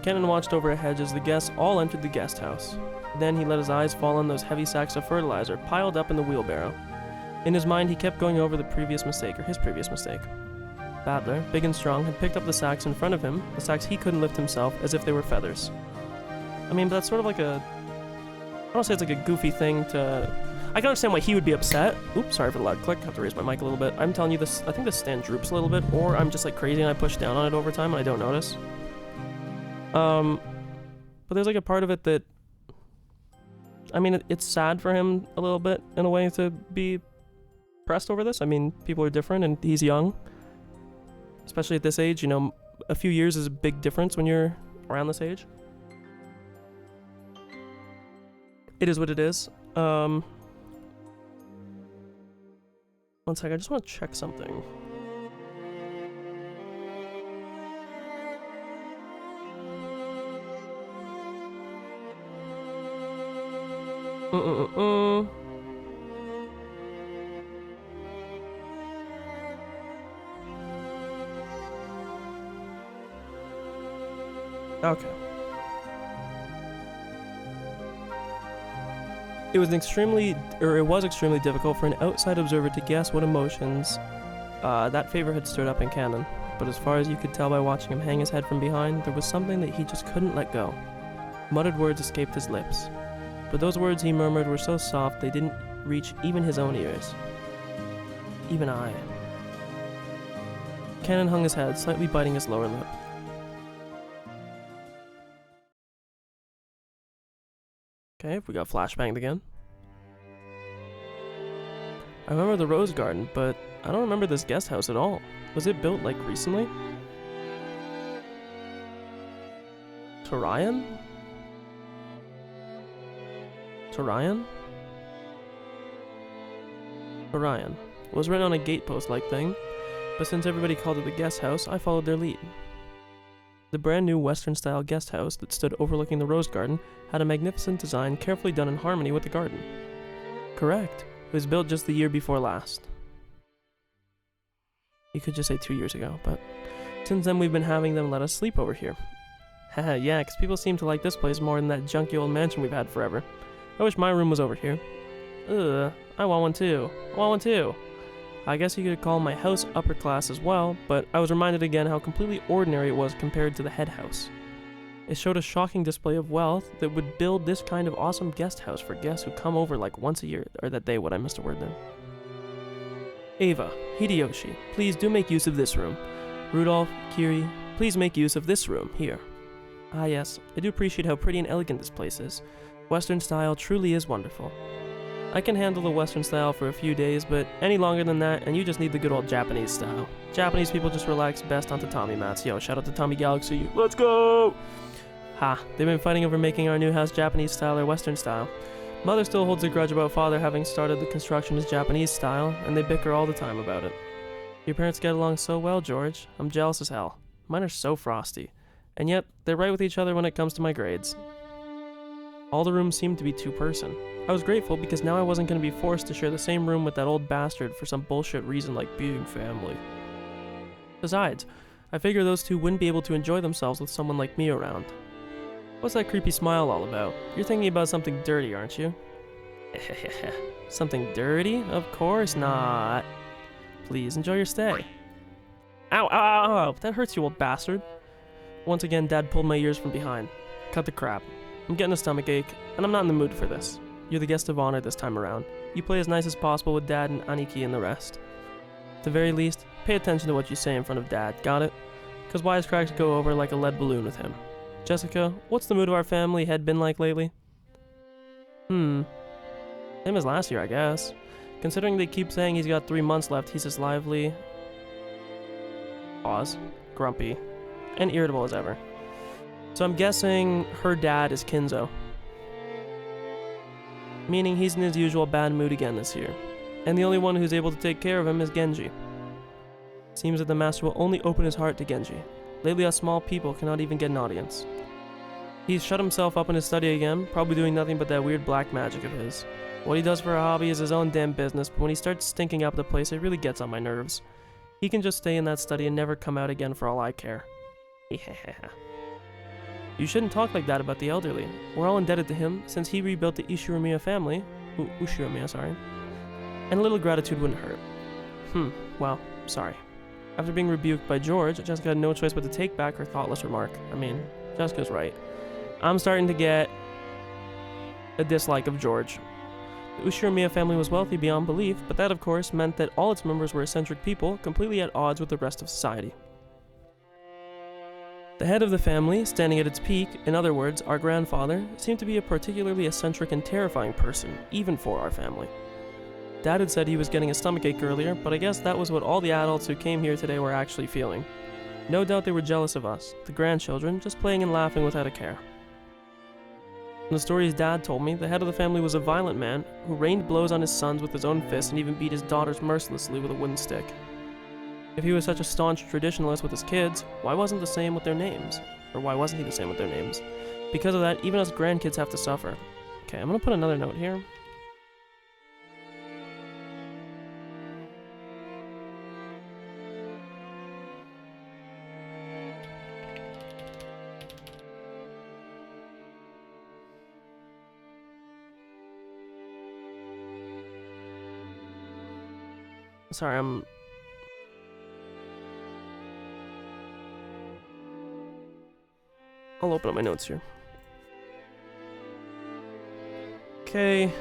Speaker 1: Canon watched over a hedge as the guests all entered the guest house. Then he let his eyes fall on those heavy sacks of fertilizer piled up in the wheelbarrow. In his mind, he kept going over his previous mistake. Badler, big and strong, had picked up the sacks in front of him, the sacks he couldn't lift himself, as if they were feathers. I mean, but that's sort of like a... I don't say it's like a goofy thing to... I can understand why he would be upset. Oops, sorry for the loud click. I have to raise my mic a little bit. I'm telling you this, I think this stand droops a little bit, or I'm just like crazy and I push down on it over time and I don't notice. But there's like a part of it that... I mean, it's sad for him a little bit, in a way, to be pressed over this. I mean, people are different and he's young. Especially at this age, you know, a few years is a big difference when you're around this age. It is what it is. One sec, I just want to check something. Okay. It was extremely difficult for an outside observer to guess what emotions that favor had stirred up in Canon. But as far as you could tell by watching him hang his head from behind, there was something that he just couldn't let go. Muttered words escaped his lips. But those words he murmured were so soft they didn't reach even his own ears. Even I. Canon hung his head, slightly biting his lower lip. Okay, we got flashbanged again. I remember the Rose Garden, but I don't remember this guest house at all. Was it built, like, recently? Torian? Torian? Torian. It was written on a gatepost-like thing, but since everybody called it the guest house, I followed their lead. The brand new Western-style guest house that stood overlooking the Rose Garden had a magnificent design carefully done in harmony with the garden. Correct. It was built just the year before last. You could just say 2 years ago, but since then we've been having them let us sleep over here. Haha, yeah, because people seem to like this place more than that junky old mansion we've had forever. I wish my room was over here. Ugh, I want one too. I guess you could call my house upper class as well, but I was reminded again how completely ordinary it was compared to the head house. It showed a shocking display of wealth that would build this kind of awesome guest house for guests who come over like once a year, or that they would, I missed a word there. Ava, Hideyoshi, please do make use of this room. Rudolph, Kiri, please make use of this room, here. Ah yes, I do appreciate how pretty and elegant this place is. Western style truly is wonderful. I can handle the Western style for a few days, but any longer than that, and you just need the good old Japanese style. Japanese people just relax best on tatami mats. Yo, shout out to Tommy Galaxy. Let's go! Ha, they've been fighting over making our new house Japanese style or Western style. Mother still holds a grudge about father having started the construction as Japanese style, and they bicker all the time about it. Your parents get along so well, George. I'm jealous as hell. Mine are so frosty. And yet, they're right with each other when it comes to my grades. All the rooms seemed to be two-person. I was grateful because now I wasn't going to be forced to share the same room with that old bastard for some bullshit reason like being family. Besides, I figure those two wouldn't be able to enjoy themselves with someone like me around. What's that creepy smile all about? You're thinking about something dirty, aren't you? Something dirty? Of course not. Please enjoy your stay. Ow, ow, ow, ow, that hurts, you old bastard. Once again, Dad pulled my ears from behind. Cut the crap. I'm getting a stomachache, and I'm not in the mood for this. You're the guest of honor this time around. You play as nice as possible with Dad and Aniki and the rest. At the very least, pay attention to what you say in front of Dad, got it? Because wisecracks go over like a lead balloon with him. Jessica, what's the mood of our family head been like lately? Same as last year, I guess. Considering they keep saying he's got 3 months left, he's as lively... pause. Grumpy. And irritable as ever. So I'm guessing her dad is Kinzo. Meaning he's in his usual bad mood again this year. And the only one who's able to take care of him is Genji. Seems that the master will only open his heart to Genji. Lately us small people cannot even get an audience. He's shut himself up in his study again, probably doing nothing but that weird black magic of his. What he does for a hobby is his own damn business, but when he starts stinking up the place, it really gets on my nerves. He can just stay in that study and never come out again for all I care. You shouldn't talk like that about the elderly. We're all indebted to him since he rebuilt the Ushiromiya family. Ushiromiya, sorry. And a little gratitude wouldn't hurt. Well, sorry. After being rebuked by George, Jessica had no choice but to take back her thoughtless remark. I mean, Jessica's right. I'm starting to get a dislike of George. The Ushiromiya family was wealthy beyond belief, but that of course meant that all its members were eccentric people, completely at odds with the rest of society. The head of the family, standing at its peak, in other words, our grandfather, seemed to be a particularly eccentric and terrifying person, even for our family. Dad had said he was getting a stomachache earlier, but I guess that was what all the adults who came here today were actually feeling. No doubt they were jealous of us, the grandchildren, just playing and laughing without a care. In the stories Dad told me, the head of the family was a violent man who rained blows on his sons with his own fists and even beat his daughters mercilessly with a wooden stick. If he was such a staunch traditionalist with his kids, why wasn't he the same with their names? Because of that, even us grandkids have to suffer. Okay, I'm gonna put another note here. Sorry, I'll open up my notes here. Okay.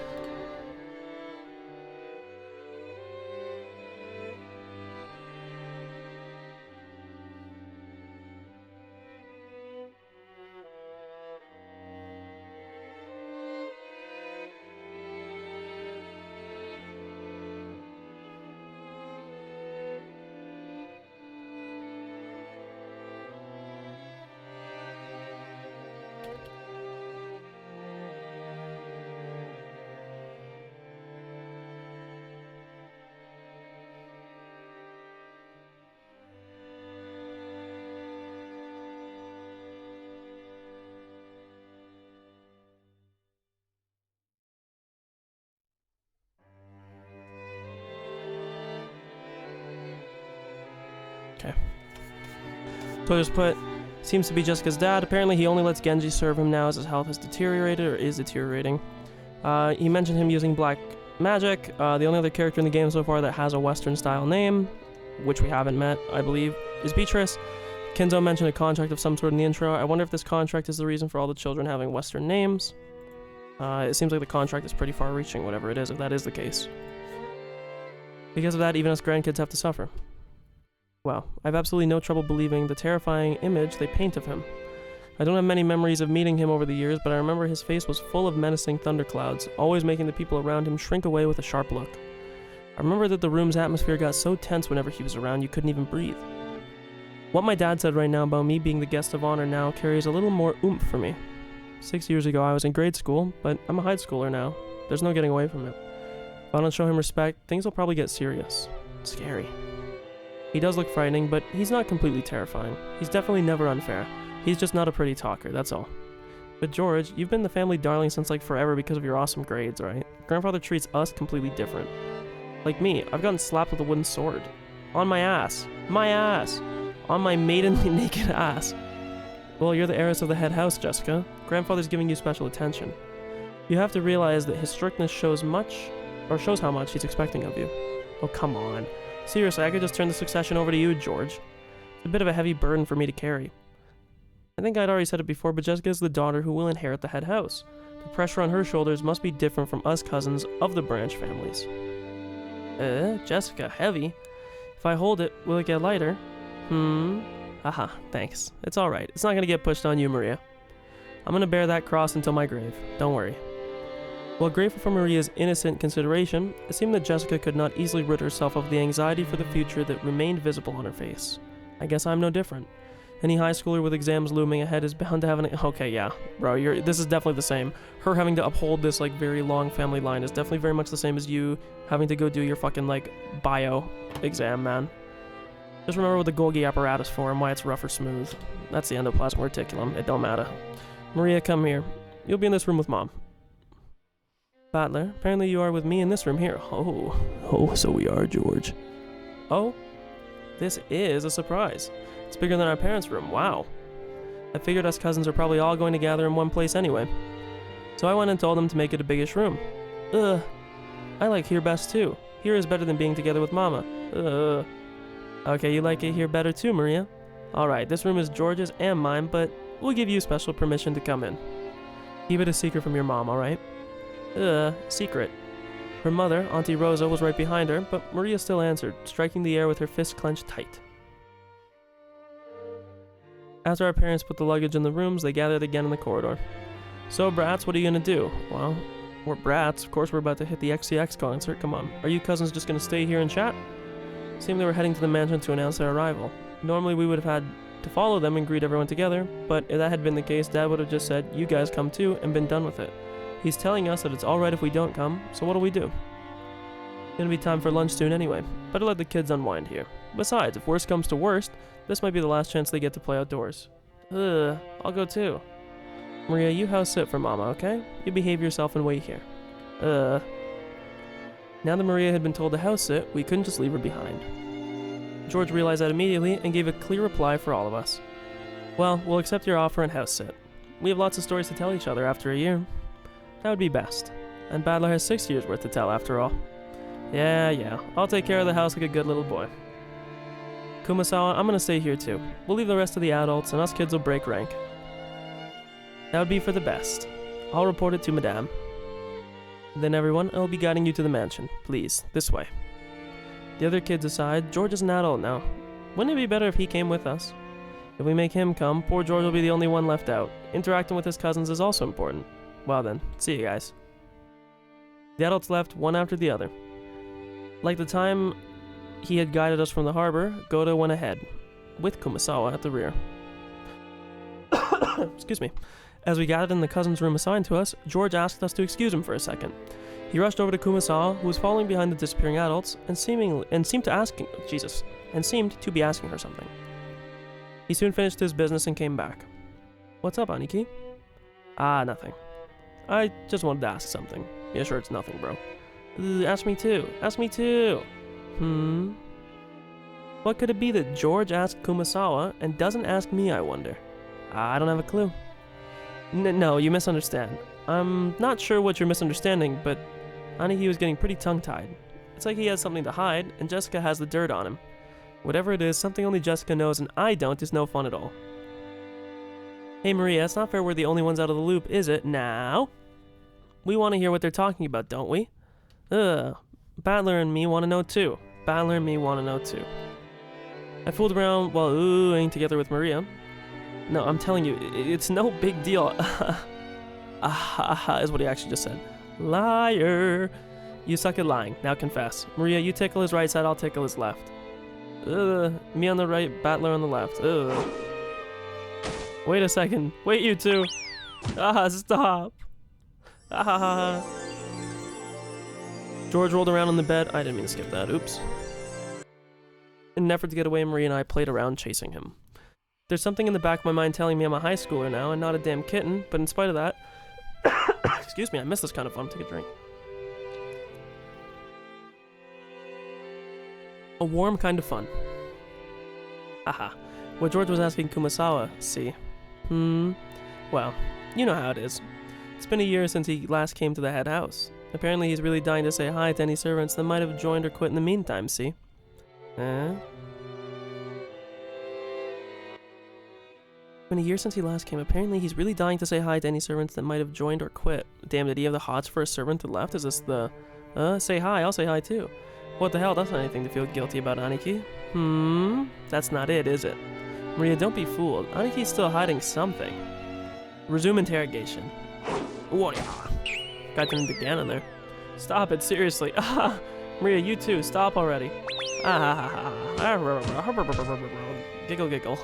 Speaker 1: So I just put, seems to be Jessica's dad. Apparently he only lets Genji serve him now as his health has deteriorated, or is deteriorating. He mentioned him using black magic. The only other character in the game so far that has a Western style name, which we haven't met, I believe, is Beatrice. Kenzo mentioned a contract of some sort in the intro. I wonder if this contract is the reason for all the children having Western names. It seems like the contract is pretty far-reaching, whatever it is, if that is the case. Because of that, even us grandkids have to suffer. Wow, I have absolutely no trouble believing the terrifying image they paint of him. I don't have many memories of meeting him over the years, but I remember his face was full of menacing thunderclouds, always making the people around him shrink away with a sharp look. I remember that the room's atmosphere got so tense whenever he was around you couldn't even breathe. What my dad said right now about me being the guest of honor now carries a little more oomph for me. 6 years ago I was in grade school, but I'm a high schooler now. There's no getting away from it. If I don't show him respect, things will probably get serious. It's scary. He does look frightening, but he's not completely terrifying. He's definitely never unfair. He's just not a pretty talker, that's all. But George, you've been the family darling since like forever because of your awesome grades, right? Grandfather treats us completely different. Like me, I've gotten slapped with a wooden sword. On my ass. My ass. On my maidenly naked ass. Well, you're the heiress of the head house, Jessica. Grandfather's giving you special attention. You have to realize that his strictness shows how much he's expecting of you. Oh, come on. Seriously, I could just turn the succession over to you, George. It's a bit of a heavy burden for me to carry. I think I'd already said it before, but Jessica is the daughter who will inherit the head house. The pressure on her shoulders must be different from us cousins of the branch families. Jessica, heavy? If I hold it, will it get lighter? Haha, thanks. It's alright. It's not gonna get pushed on you, Maria. I'm gonna bear that cross until my grave. Don't worry. While grateful for Maria's innocent consideration, it seemed that Jessica could not easily rid herself of the anxiety for the future that remained visible on her face. I guess I'm no different. Any high schooler with exams looming ahead is bound to have an... Okay, yeah, bro, this is definitely the same. Her having to uphold this, like, very long family line is definitely very much the same as you having to go do your fucking, like, bio exam, man. Just remember what the Golgi apparatus for and why it's rough or smooth. That's the endoplasmic reticulum. It don't matter. Maria, come here. You'll be in this room with Mom. Battler, apparently you are with me in this room here. Oh, so we are, George. Oh, this is a surprise. It's bigger than our parents' room. Wow. I figured us cousins are probably all going to gather in one place anyway. So I went and told them to make it a biggish room. Ugh. I like here best too. Here is better than being together with Mama. Ugh. Okay, you like it here better too, Maria? Alright, this room is George's and mine, but we'll give you special permission to come in. Keep it a secret from your mom, alright? Secret. Her mother, Auntie Rosa, was right behind her, but Maria still answered, striking the air with her fist clenched tight. After our parents put the luggage in the rooms, they gathered again in the corridor. So, brats, what are you gonna do? Well, we're brats. Of course we're about to hit the XCX concert. Come on. Are you cousins just gonna stay here and chat? Seemed they were heading to the mansion to announce their arrival. Normally we would have had to follow them and greet everyone together, but if that had been the case, Dad would have just said, you guys come too, and been done with it. He's telling us that it's alright if we don't come, so what'll we do? It's gonna be time for lunch soon anyway. Better let the kids unwind here. Besides, if worst comes to worst, this might be the last chance they get to play outdoors. I'll go too. Maria, you house sit for Mama, okay? You behave yourself and wait here. Now that Maria had been told to house sit, we couldn't just leave her behind. George realized that immediately and gave a clear reply for all of us. Well, we'll accept your offer and house sit. We have lots of stories to tell each other after a year. That would be best. And Badler has 6 years worth to tell after all. Yeah, I'll take care of the house like a good little boy. Kumasawa, I'm gonna stay here too. We'll leave the rest of the adults and us kids will break rank. That would be for the best. I'll report it to Madame. Then everyone, I'll be guiding you to the mansion. Please, this way. The other kids aside, George is an adult now. Wouldn't it be better if he came with us? If we make him come, poor George will be the only one left out. Interacting with his cousins is also important. Well then, see you guys. The adults left one after the other. Like the time he had guided us from the harbor, Goda went ahead, with Kumasawa at the rear. Excuse me. As we gathered in the cousin's room assigned to us, George asked us to excuse him for a second. He rushed over to Kumasawa, who was following behind the disappearing adults, and seemed to be asking her something. He soon finished his business and came back. What's up, Aniki? Nothing. I just wanted to ask something. Yeah, sure, it's nothing, bro. Ask me too. What could it be that George asked Kumasawa and doesn't ask me, I wonder? I don't have a clue. No, you misunderstand. I'm not sure what you're misunderstanding, but Aniki was getting pretty tongue-tied. It's like he has something to hide, and Jessica has the dirt on him. Whatever it is, something only Jessica knows and I don't is no fun at all. Hey Maria, it's not fair we're the only ones out of the loop, is it? Now? We want to hear what they're talking about, don't we? Battler and me want to know too. I fooled around while oohing together with Maria. No, I'm telling you, it's no big deal. Is what he actually just said. Liar. You suck at lying. Now confess. Maria, you tickle his right side, I'll tickle his left. Me on the right, Battler on the left. Wait a second. Wait, you two. Stop. George rolled around on the bed. I didn't mean to skip that. Oops. In an effort to get away, Maria and I played around chasing him. There's something in the back of my mind telling me I'm a high schooler now and not a damn kitten, but in spite of that... Excuse me, I miss this kind of fun. Take a drink. A warm kind of fun. What George was asking Kumasawa, see? Well, you know how it is. It's been a year since he last came to the head house. Apparently he's really dying to say hi to any servants that might have joined or quit in the meantime, see? Been a year since he last came. Apparently he's really dying to say hi to any servants that might have joined or quit. Damn, did he have the hots for a servant that left? Is this the... say hi, I'll say hi too. What the hell, that's not anything to feel guilty about, Aniki. That's not it, is it? Maria, don't be fooled. Aniki's still hiding something. Resume interrogation. What? Got turned into Ganon there. Stop it, seriously. Maria, you too, stop already. Giggle, giggle.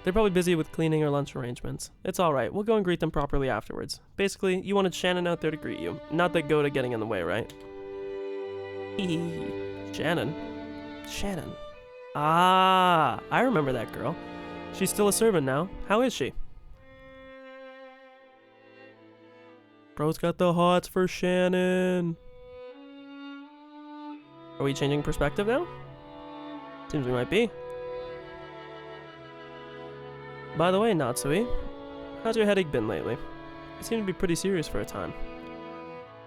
Speaker 1: They're probably busy with cleaning or lunch arrangements. It's alright, we'll go and greet them properly afterwards. Basically, you wanted Shannon out there to greet you. Not that Goda getting in the way, right? Shannon? I remember that girl. She's still a servant now. How is she? Bro's got the hots for Shannon. Are we changing perspective now? Seems we might be. By the way, Natsui, how's your headache been lately? It seemed to be pretty serious for a time.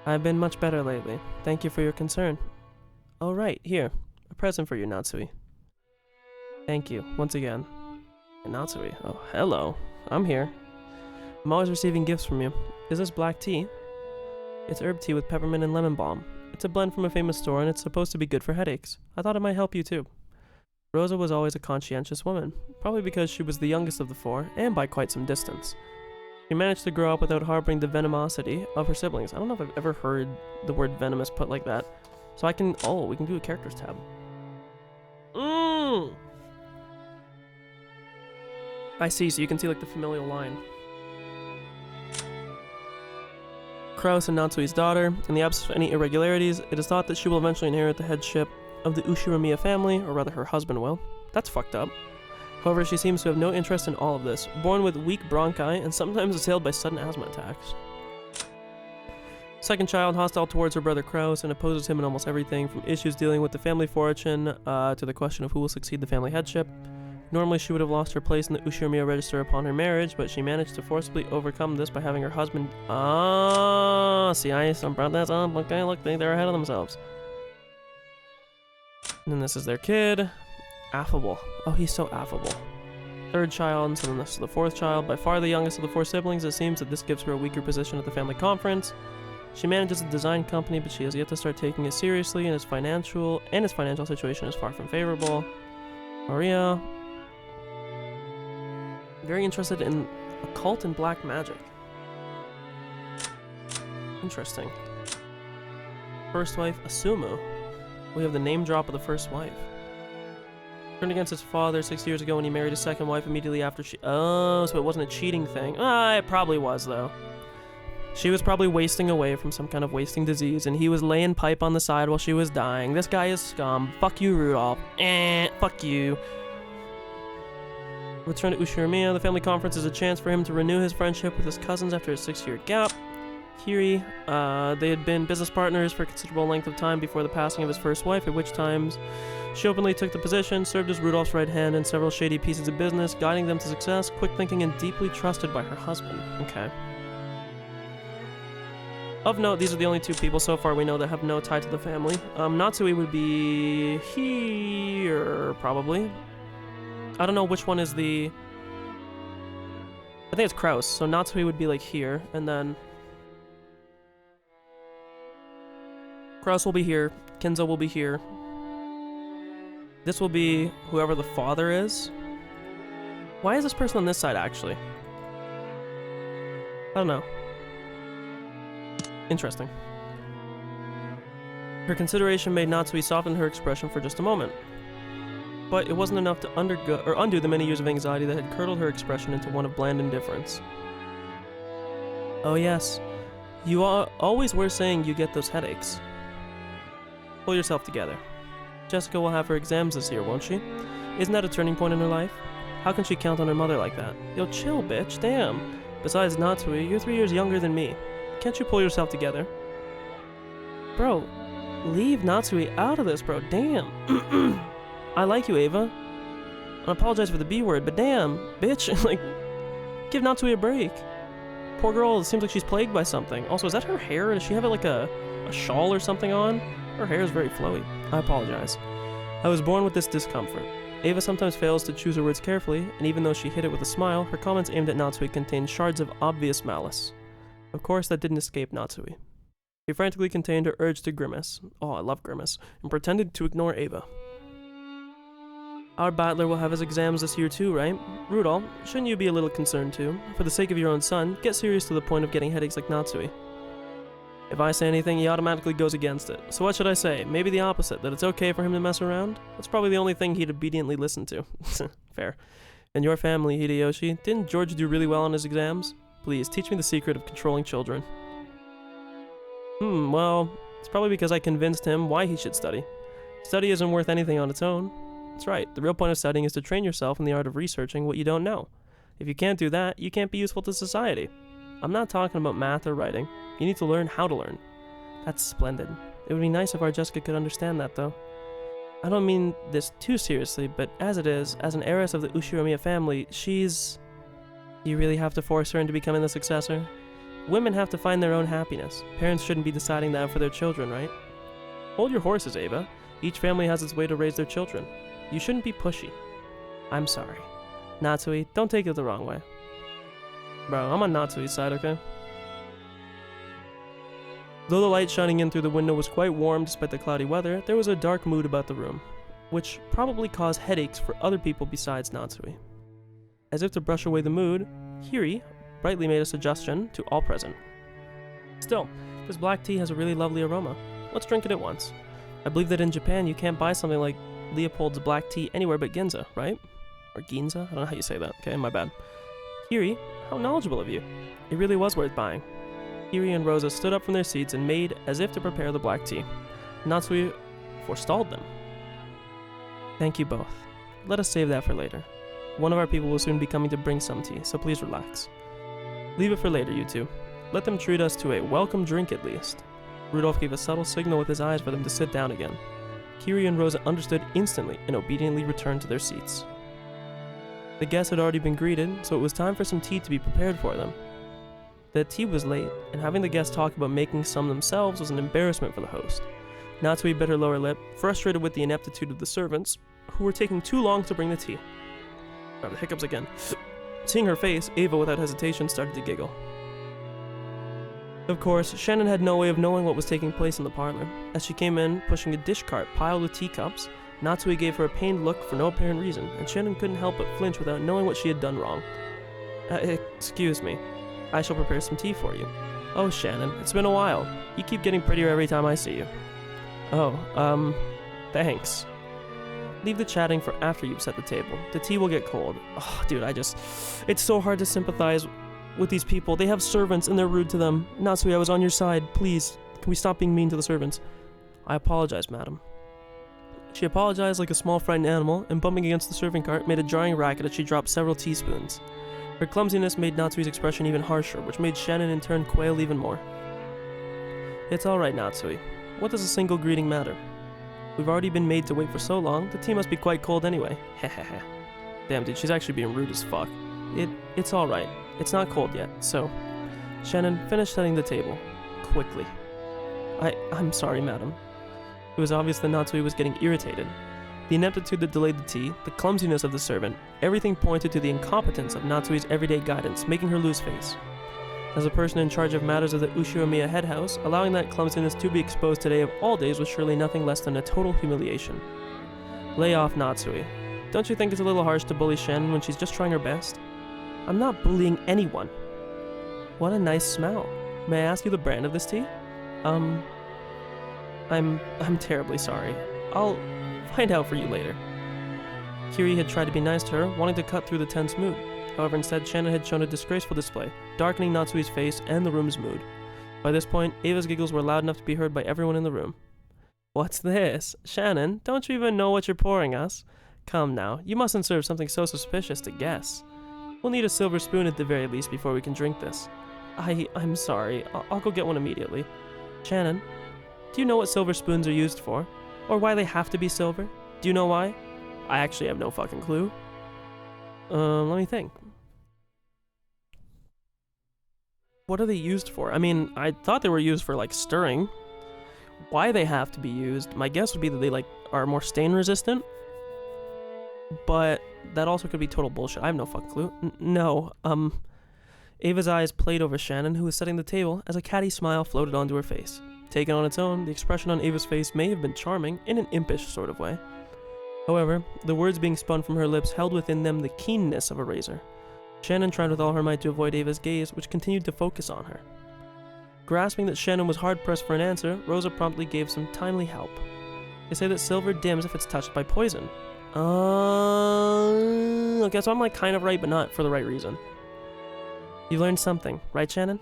Speaker 1: I've been much better lately. Thank you for your concern. Oh right, here. A present for you, Natsui. Thank you, once again. And Natsui, oh hello. I'm here. I'm always receiving gifts from you. Is this black tea? It's herb tea with peppermint and lemon balm. It's a blend from a famous store and it's supposed to be good for headaches. I thought it might help you too. Rosa was always a conscientious woman, probably because she was the youngest of the four, and by quite some distance. She managed to grow up without harboring the venomosity of her siblings. I don't know if I've ever heard the word venomous put like that. So we can do a characters tab. I see, so you can see like the familial line. Kraus and Natsui's daughter. In the absence of any irregularities, it is thought that she will eventually inherit the headship of the Ushiramiya family, or rather her husband will. That's fucked up. However, she seems to have no interest in all of this, born with weak bronchi and sometimes assailed by sudden asthma attacks. Second child, hostile towards her brother Kraus and opposes him in almost everything, from issues dealing with the family fortune to the question of who will succeed the family headship. Normally she would have lost her place in the Ushiramiya register upon her marriage, but she managed to forcibly overcome this by having her husband... see, I brought that up. Okay, look, they're ahead of themselves. And then this is their kid. Affable. Oh, he's so affable. Third child, and so then this is the fourth child. By far the youngest of the four siblings, it seems that this gives her a weaker position at the family conference. She manages a design company, but she has yet to start taking it seriously, and its financial situation is far from favorable. Maria. Very interested in occult and black magic. Interesting. First wife, Asumu. We have the name drop of the first wife. Turned against his father 6 years ago when he married his second wife immediately after she... Oh, so it wasn't a cheating thing. It probably was, though. She was probably wasting away from some kind of wasting disease, and he was laying pipe on the side while she was dying. This guy is scum. Fuck you, Rudolph. Fuck you. Return to Ushiramiya. The family conference is a chance for him to renew his friendship with his cousins after a 6-year gap. Kiri, they had been business partners for a considerable length of time before the passing of his first wife, at which times she openly took the position, served as Rudolph's right hand in several shady pieces of business, guiding them to success, quick thinking, and deeply trusted by her husband. Okay. Of note, these are the only two people so far we know that have no tie to the family. Natsui would be here, probably. I don't know which one is the... I think it's Kraus, so Natsui would be like here, and then... Kraus will be here, Kenzo will be here. This will be whoever the father is. Why is this person on this side, actually? I don't know. Interesting. Her consideration made Natsui soften her expression for just a moment. But it wasn't enough to undo the many years of anxiety that had curdled her expression into one of bland indifference. Oh yes, you always were saying you get those headaches. Pull yourself together. Jessica will have her exams this year, won't she? Isn't that a turning point in her life? How can she count on her mother like that? Yo, chill, bitch, damn. Besides, Natsui, you're 3 years younger than me. Can't you pull yourself together? Bro, leave Natsui out of this, bro, damn. I like you, Ava. I apologize for the B word, but damn, bitch, like, give Natsui a break. Poor girl, it seems like she's plagued by something. Also, is that her hair? Does she have like a shawl or something on? Her hair is very flowy. I apologize. I was born with this discomfort. Ava sometimes fails to choose her words carefully, and even though she hit it with a smile, her comments aimed at Natsui contained shards of obvious malice. Of course, that didn't escape Natsui. He frantically contained her urge to grimace. Oh, I love grimace. And pretended to ignore Ava. Our battler will have his exams this year too, right? Rudolph, shouldn't you be a little concerned too? For the sake of your own son, get serious to the point of getting headaches like Natsui. If I say anything, he automatically goes against it. So what should I say? Maybe the opposite, that it's okay for him to mess around? That's probably the only thing he'd obediently listen to. Fair. And your family, Hideyoshi, didn't George do really well on his exams? Please, teach me the secret of controlling children. Well, it's probably because I convinced him why he should study. Study isn't worth anything on its own. That's right, the real point of studying is to train yourself in the art of researching what you don't know. If you can't do that, you can't be useful to society. I'm not talking about math or writing. You need to learn how to learn. That's splendid. It would be nice if our Jessica could understand that, though. I don't mean this too seriously, but as it is, as an heiress of the Ushiramiya family, she's... You really have to force her into becoming the successor? Women have to find their own happiness. Parents shouldn't be deciding that for their children, right? Hold your horses, Ava. Each family has its way to raise their children. You shouldn't be pushy. I'm sorry. Natsui, don't take it the wrong way. Bro, I'm on Natsui's side, okay? Though the light shining in through the window was quite warm despite the cloudy weather, there was a dark mood about the room, which probably caused headaches for other people besides Natsui. As if to brush away the mood, Hiri brightly made a suggestion to all present. Still, this black tea has a really lovely aroma. Let's drink it at once. I believe that in Japan you can't buy something like Leopold's black tea anywhere but Ginza, right? Or Ginza? I don't know how you say that, okay? My bad. Hiri, how knowledgeable of you. It really was worth buying. Hiri and Rosa stood up from their seats and made as if to prepare the black tea. Natsui forestalled them. Thank you both. Let us save that for later. One of our people will soon be coming to bring some tea, so please relax. Leave it for later, you two. Let them treat us to a welcome drink at least. Rudolph gave a subtle signal with his eyes for them to sit down again. Hiri and Rosa understood instantly and obediently returned to their seats. The guests had already been greeted, so it was time for some tea to be prepared for them. The tea was late, and having the guests talk about making some themselves was an embarrassment for the host. Natsui bit her lower lip, frustrated with the ineptitude of the servants, who were taking too long to bring the tea. Oh, the hiccups again. Seeing her face, Ava without hesitation started to giggle. Of course, Shannon had no way of knowing what was taking place in the parlor. As she came in, pushing a dish cart piled with teacups, Natsui gave her a pained look for no apparent reason, and Shannon couldn't help but flinch without knowing what she had done wrong. Excuse me. I shall prepare some tea for you. Oh, Shannon, it's been a while. You keep getting prettier every time I see you. Oh, thanks. Leave the chatting for after you've set the table. The tea will get cold. Oh, dude, it's so hard to sympathize with these people. They have servants and they're rude to them. Natsui, I was on your side. Please, can we stop being mean to the servants? I apologize, madam. She apologized like a small frightened animal, and bumping against the serving cart made a jarring racket as she dropped several teaspoons. Her clumsiness made Natsui's expression even harsher, which made Shannon in turn quail even more. It's alright, Natsui. What does a single greeting matter? We've already been made to wait for so long, the tea must be quite cold anyway. Hehehe. Damn, dude, she's actually being rude as fuck. It's alright. It's not cold yet, so... Shannon, finish setting the table. Quickly. I'm sorry, madam. It was obvious that Natsui was getting irritated. The ineptitude that delayed the tea, the clumsiness of the servant, everything pointed to the incompetence of Natsui's everyday guidance, making her lose face. As a person in charge of matters of the Ushiromiya head house, allowing that clumsiness to be exposed today of all days was surely nothing less than a total humiliation. Lay off, Natsui. Don't you think it's a little harsh to bully Shannon when she's just trying her best? I'm not bullying anyone. What a nice smell. May I ask you the brand of this tea? I'm terribly sorry. I'll find out for you later. Hiri had tried to be nice to her, wanting to cut through the tense mood. However, instead, Shannon had shown a disgraceful display, darkening Natsui's face and the room's mood. By this point, Ava's giggles were loud enough to be heard by everyone in the room. What's this? Shannon, don't you even know what you're pouring us? Come now, you mustn't serve something so suspicious to guests. We'll need a silver spoon at the very least before we can drink this. I'm sorry, I'll go get one immediately. Shannon, do you know what silver spoons are used for? Or why they have to be silver? Do you know why? I actually have no fucking clue. Let me think. What are they used for? I mean, I thought they were used for, like, stirring. Why they have to be used, my guess would be that they, like, are more stain resistant. But that also could be total bullshit. I have no fucking clue. No. Ava's eyes played over Shannon, who was setting the table, as a catty smile floated onto her face. Taken on its own, the expression on Ava's face may have been charming, in an impish sort of way. However, the words being spun from her lips held within them the keenness of a razor. Shannon tried with all her might to avoid Ava's gaze, which continued to focus on her. Grasping that Shannon was hard-pressed for an answer, Rosa promptly gave some timely help. They say that silver dims if it's touched by poison. Okay, so I'm like kind of right, but not for the right reason. You learned something, right, Shannon?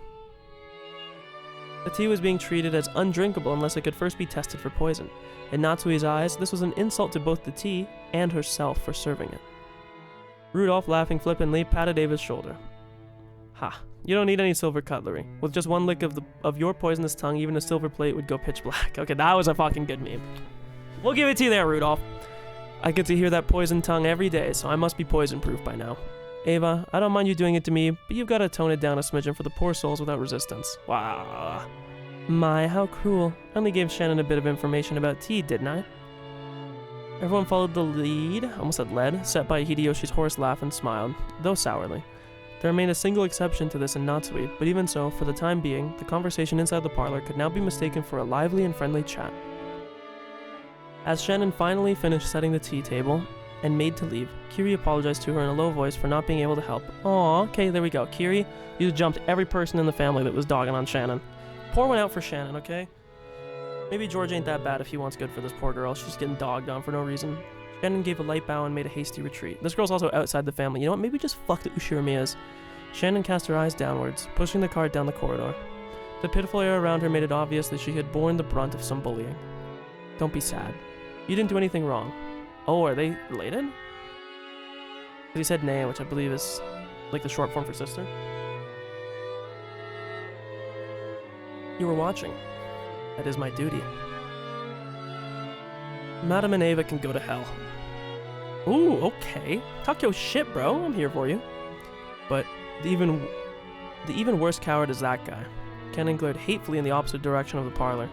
Speaker 1: The tea was being treated as undrinkable unless it could first be tested for poison. In Natsui's eyes, this was an insult to both the tea and herself for serving it. Rudolph, laughing flippantly, patted Ava's shoulder. Ha, you don't need any silver cutlery. With just one lick of your poisonous tongue, even a silver plate would go pitch black. Okay, that was a fucking good meme. We'll give it to you there, Rudolph. I get to hear that poison tongue every day, so I must be poison-proof by now. Ava, I don't mind you doing it to me, but you've got to tone it down a smidgen for the poor souls without resistance. Wow. My, how cruel. I only gave Shannon a bit of information about tea, didn't I? Everyone followed the lead, almost said lead, set by Hideyoshi's hoarse laugh and smiled, though sourly. There remained a single exception to this in Natsui, but even so, for the time being, the conversation inside the parlor could now be mistaken for a lively and friendly chat. As Shannon finally finished setting the tea table and made to leave, Kiri apologized to her in a low voice for not being able to help. Aw, okay, there we go. Kiri, you just jumped every person in the family that was dogging on Shannon. Pour one out for Shannon, okay? Maybe George ain't that bad if he wants good for this poor girl. She's getting dogged on for no reason. Shannon gave a light bow and made a hasty retreat. This girl's also outside the family. You know what? Maybe just fuck the Ushiromiyas. Shannon cast her eyes downwards, pushing the cart down the corridor. The pitiful air around her made it obvious that she had borne the brunt of some bullying. Don't be sad. You didn't do anything wrong. Oh, are they related? He said Nea, which I believe is like the short form for sister. You were watching. That is my duty. Madam and Ava can go to hell. Ooh, okay. Talk your shit, bro. I'm here for you. But the even worse coward is that guy. Kennen glared hatefully in the opposite direction of the parlor.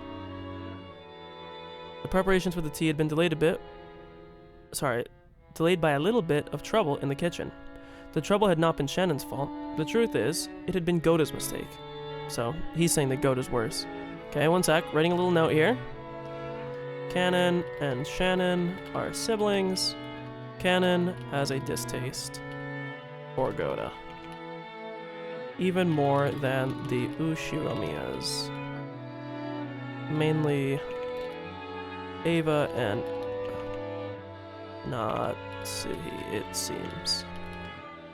Speaker 1: The preparations for the tea had been delayed by a little bit of trouble in the kitchen. The trouble had not been Shannon's fault. The truth is, it had been Goda's mistake. So, he's saying that Goda's worse. Okay, one sec. Writing a little note here. Kennen and Shannon are siblings. Kennen has a distaste for Goda. Even more than the Ushiromiyas. Mainly Ava and Natsui, it seems.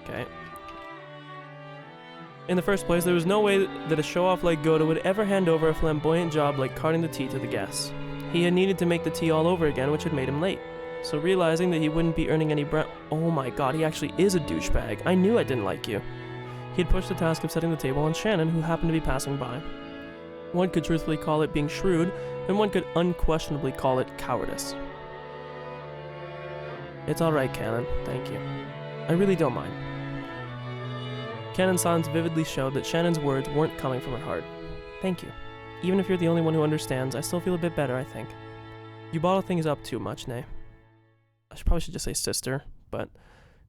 Speaker 1: Okay. In the first place, there was no way that a show-off like Goda would ever hand over a flamboyant job like carting the tea to the guests. He had needed to make the tea all over again, which had made him late. So realizing that he wouldn't be earning any oh my god, he actually is a douchebag. I knew I didn't like you. He had pushed the task of setting the table on Shannon, who happened to be passing by. One could truthfully call it being shrewd, and one could unquestionably call it cowardice. It's alright, Kennen. Thank you. I really don't mind. Kennen's silence vividly showed that Shannon's words weren't coming from her heart. Thank you. Even if you're the only one who understands, I still feel a bit better, I think. You bottle things up too much, Nay. I probably should just say sister, but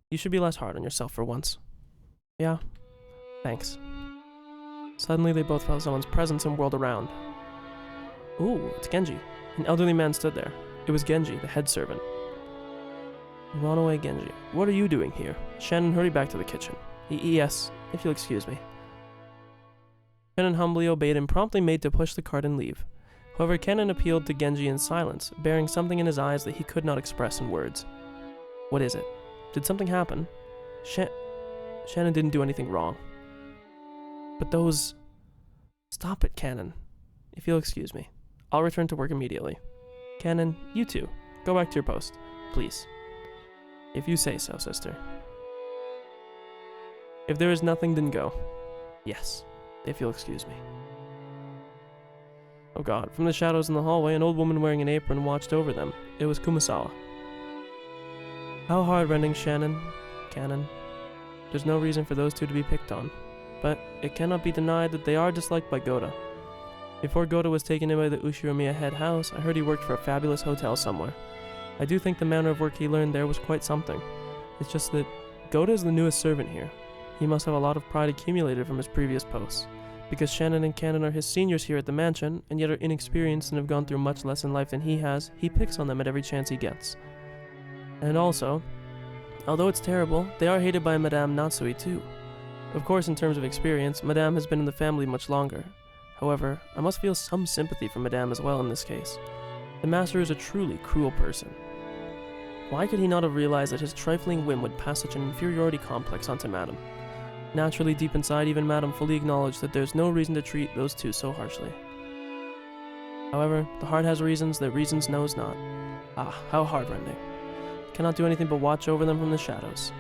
Speaker 1: you should be less hard on yourself for once. Yeah. Thanks. Suddenly they both felt someone's presence and whirled around. Ooh, it's Genji. An elderly man stood there. It was Genji, the head servant. Run away, Genji. What are you doing here? Shannon hurried back to the kitchen. Yes, if you'll excuse me. Kennen humbly obeyed and promptly made to push the cart and leave. However, Kennen appealed to Genji in silence, bearing something in his eyes that he could not express in words. What is it? Did something happen? Shannon didn't do anything wrong. But those... Stop it, Kennen. If you'll excuse me. I'll return to work immediately. Kennen, you too. Go back to your post. Please. If you say so, sister. If there is nothing, then go. Yes, if you'll excuse me. Oh god, from the shadows in the hallway, an old woman wearing an apron watched over them. It was Kumasawa. How heartrending, Shannon. Kennen. There's no reason for those two to be picked on. But it cannot be denied that they are disliked by Goda. Before Goda was taken in by the Ushiromiya head house, I heard he worked for a fabulous hotel somewhere. I do think the manner of work he learned there was quite something. It's just that Goda is the newest servant here. He must have a lot of pride accumulated from his previous posts. Because Shannon and Kennen are his seniors here at the mansion, and yet are inexperienced and have gone through much less in life than he has, he picks on them at every chance he gets. And also, although it's terrible, they are hated by Madame Natsui too. Of course, in terms of experience, Madame has been in the family much longer. However, I must feel some sympathy for Madame as well in this case. The master is a truly cruel person. Why could he not have realized that his trifling whim would pass such an inferiority complex onto Madame? Naturally, deep inside, even Madame fully acknowledged that there's no reason to treat those two so harshly. However, the heart has reasons that reasons knows not. Ah, how heartrending. Cannot do anything but watch over them from the shadows.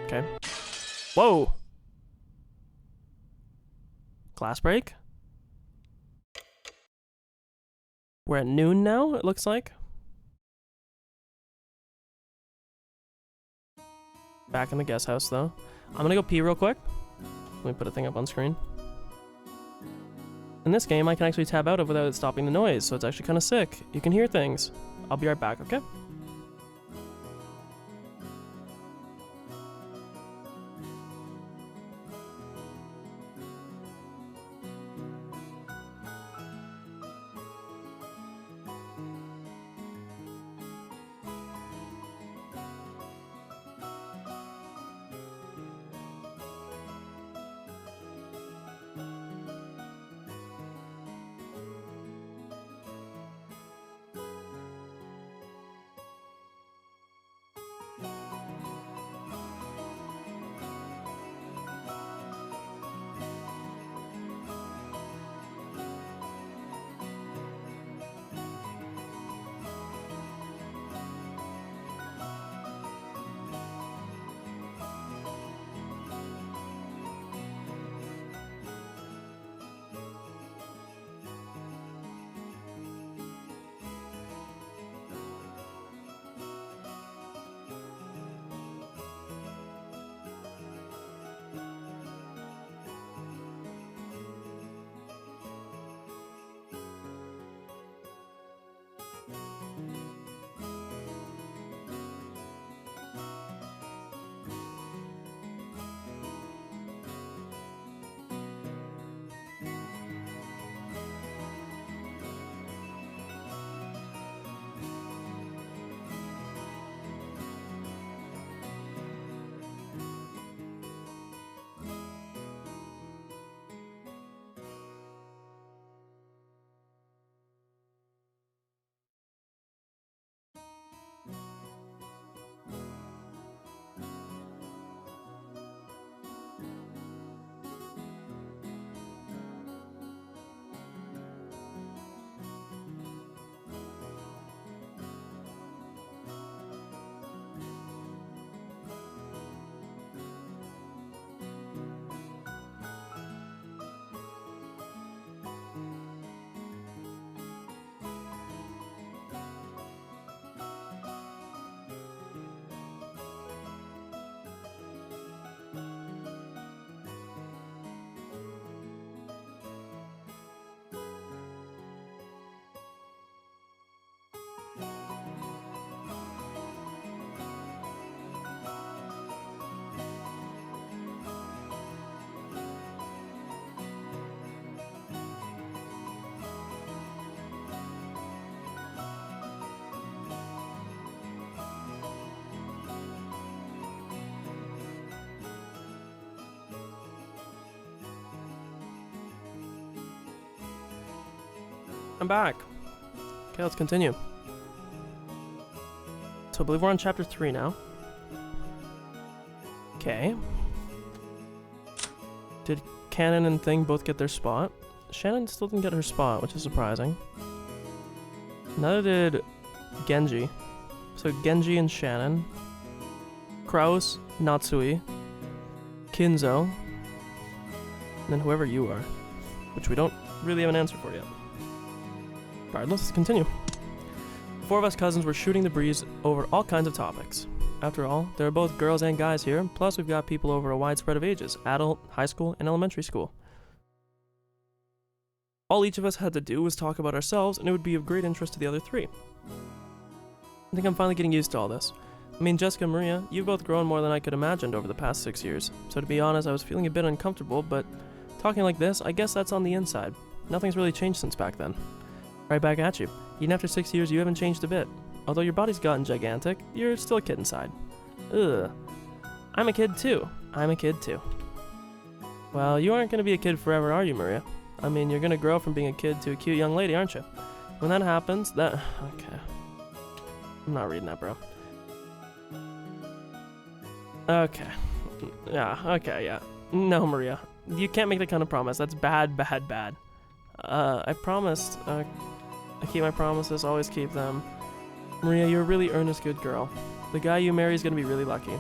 Speaker 1: Okay. Whoa! Class break? We're at noon now, it looks like. Back in the guest house, though. I'm gonna go pee real quick. Let me put a thing up on screen. In this game, I can actually tab out of without stopping the noise, so it's actually kind of sick. You can hear things. I'll be right back, okay? I'm back. Okay, let's continue. So I believe we're on chapter 3 now. Okay. Did Canon and Thing both get their spot? Shannon still didn't get her spot, which is surprising. Neither did Genji. So Genji and Shannon. Kraus, Natsui, Kinzo, and then whoever you are, which we don't really have an answer for yet. Regardless, let's continue. The four of us cousins were shooting the breeze over all kinds of topics. After all, there are both girls and guys here, plus we've got people over a wide spread of ages, adult, high school, and elementary school. All each of us had to do was talk about ourselves, and it would be of great interest to the other three. I think I'm finally getting used to all this. I mean, Jessica and Maria, you've both grown more than I could imagined over the past 6 years, so to be honest, I was feeling a bit uncomfortable, but talking like this, I guess that's on the inside. Nothing's really changed since back then. Right back at you. Even after 6 years, you haven't changed a bit. Although your body's gotten gigantic, you're still a kid inside. Ugh. I'm a kid too. I'm a kid too. Well, you aren't gonna be a kid forever, are you, Maria? I mean, you're gonna grow from being a kid to a cute young lady, aren't you? When that happens, Okay. I'm not reading that, bro. Okay. Yeah. No, Maria. You can't make that kind of promise. That's bad. I promised. I keep my promises, always keep them. Maria, you're a really earnest good girl. The guy you marry is gonna be really lucky.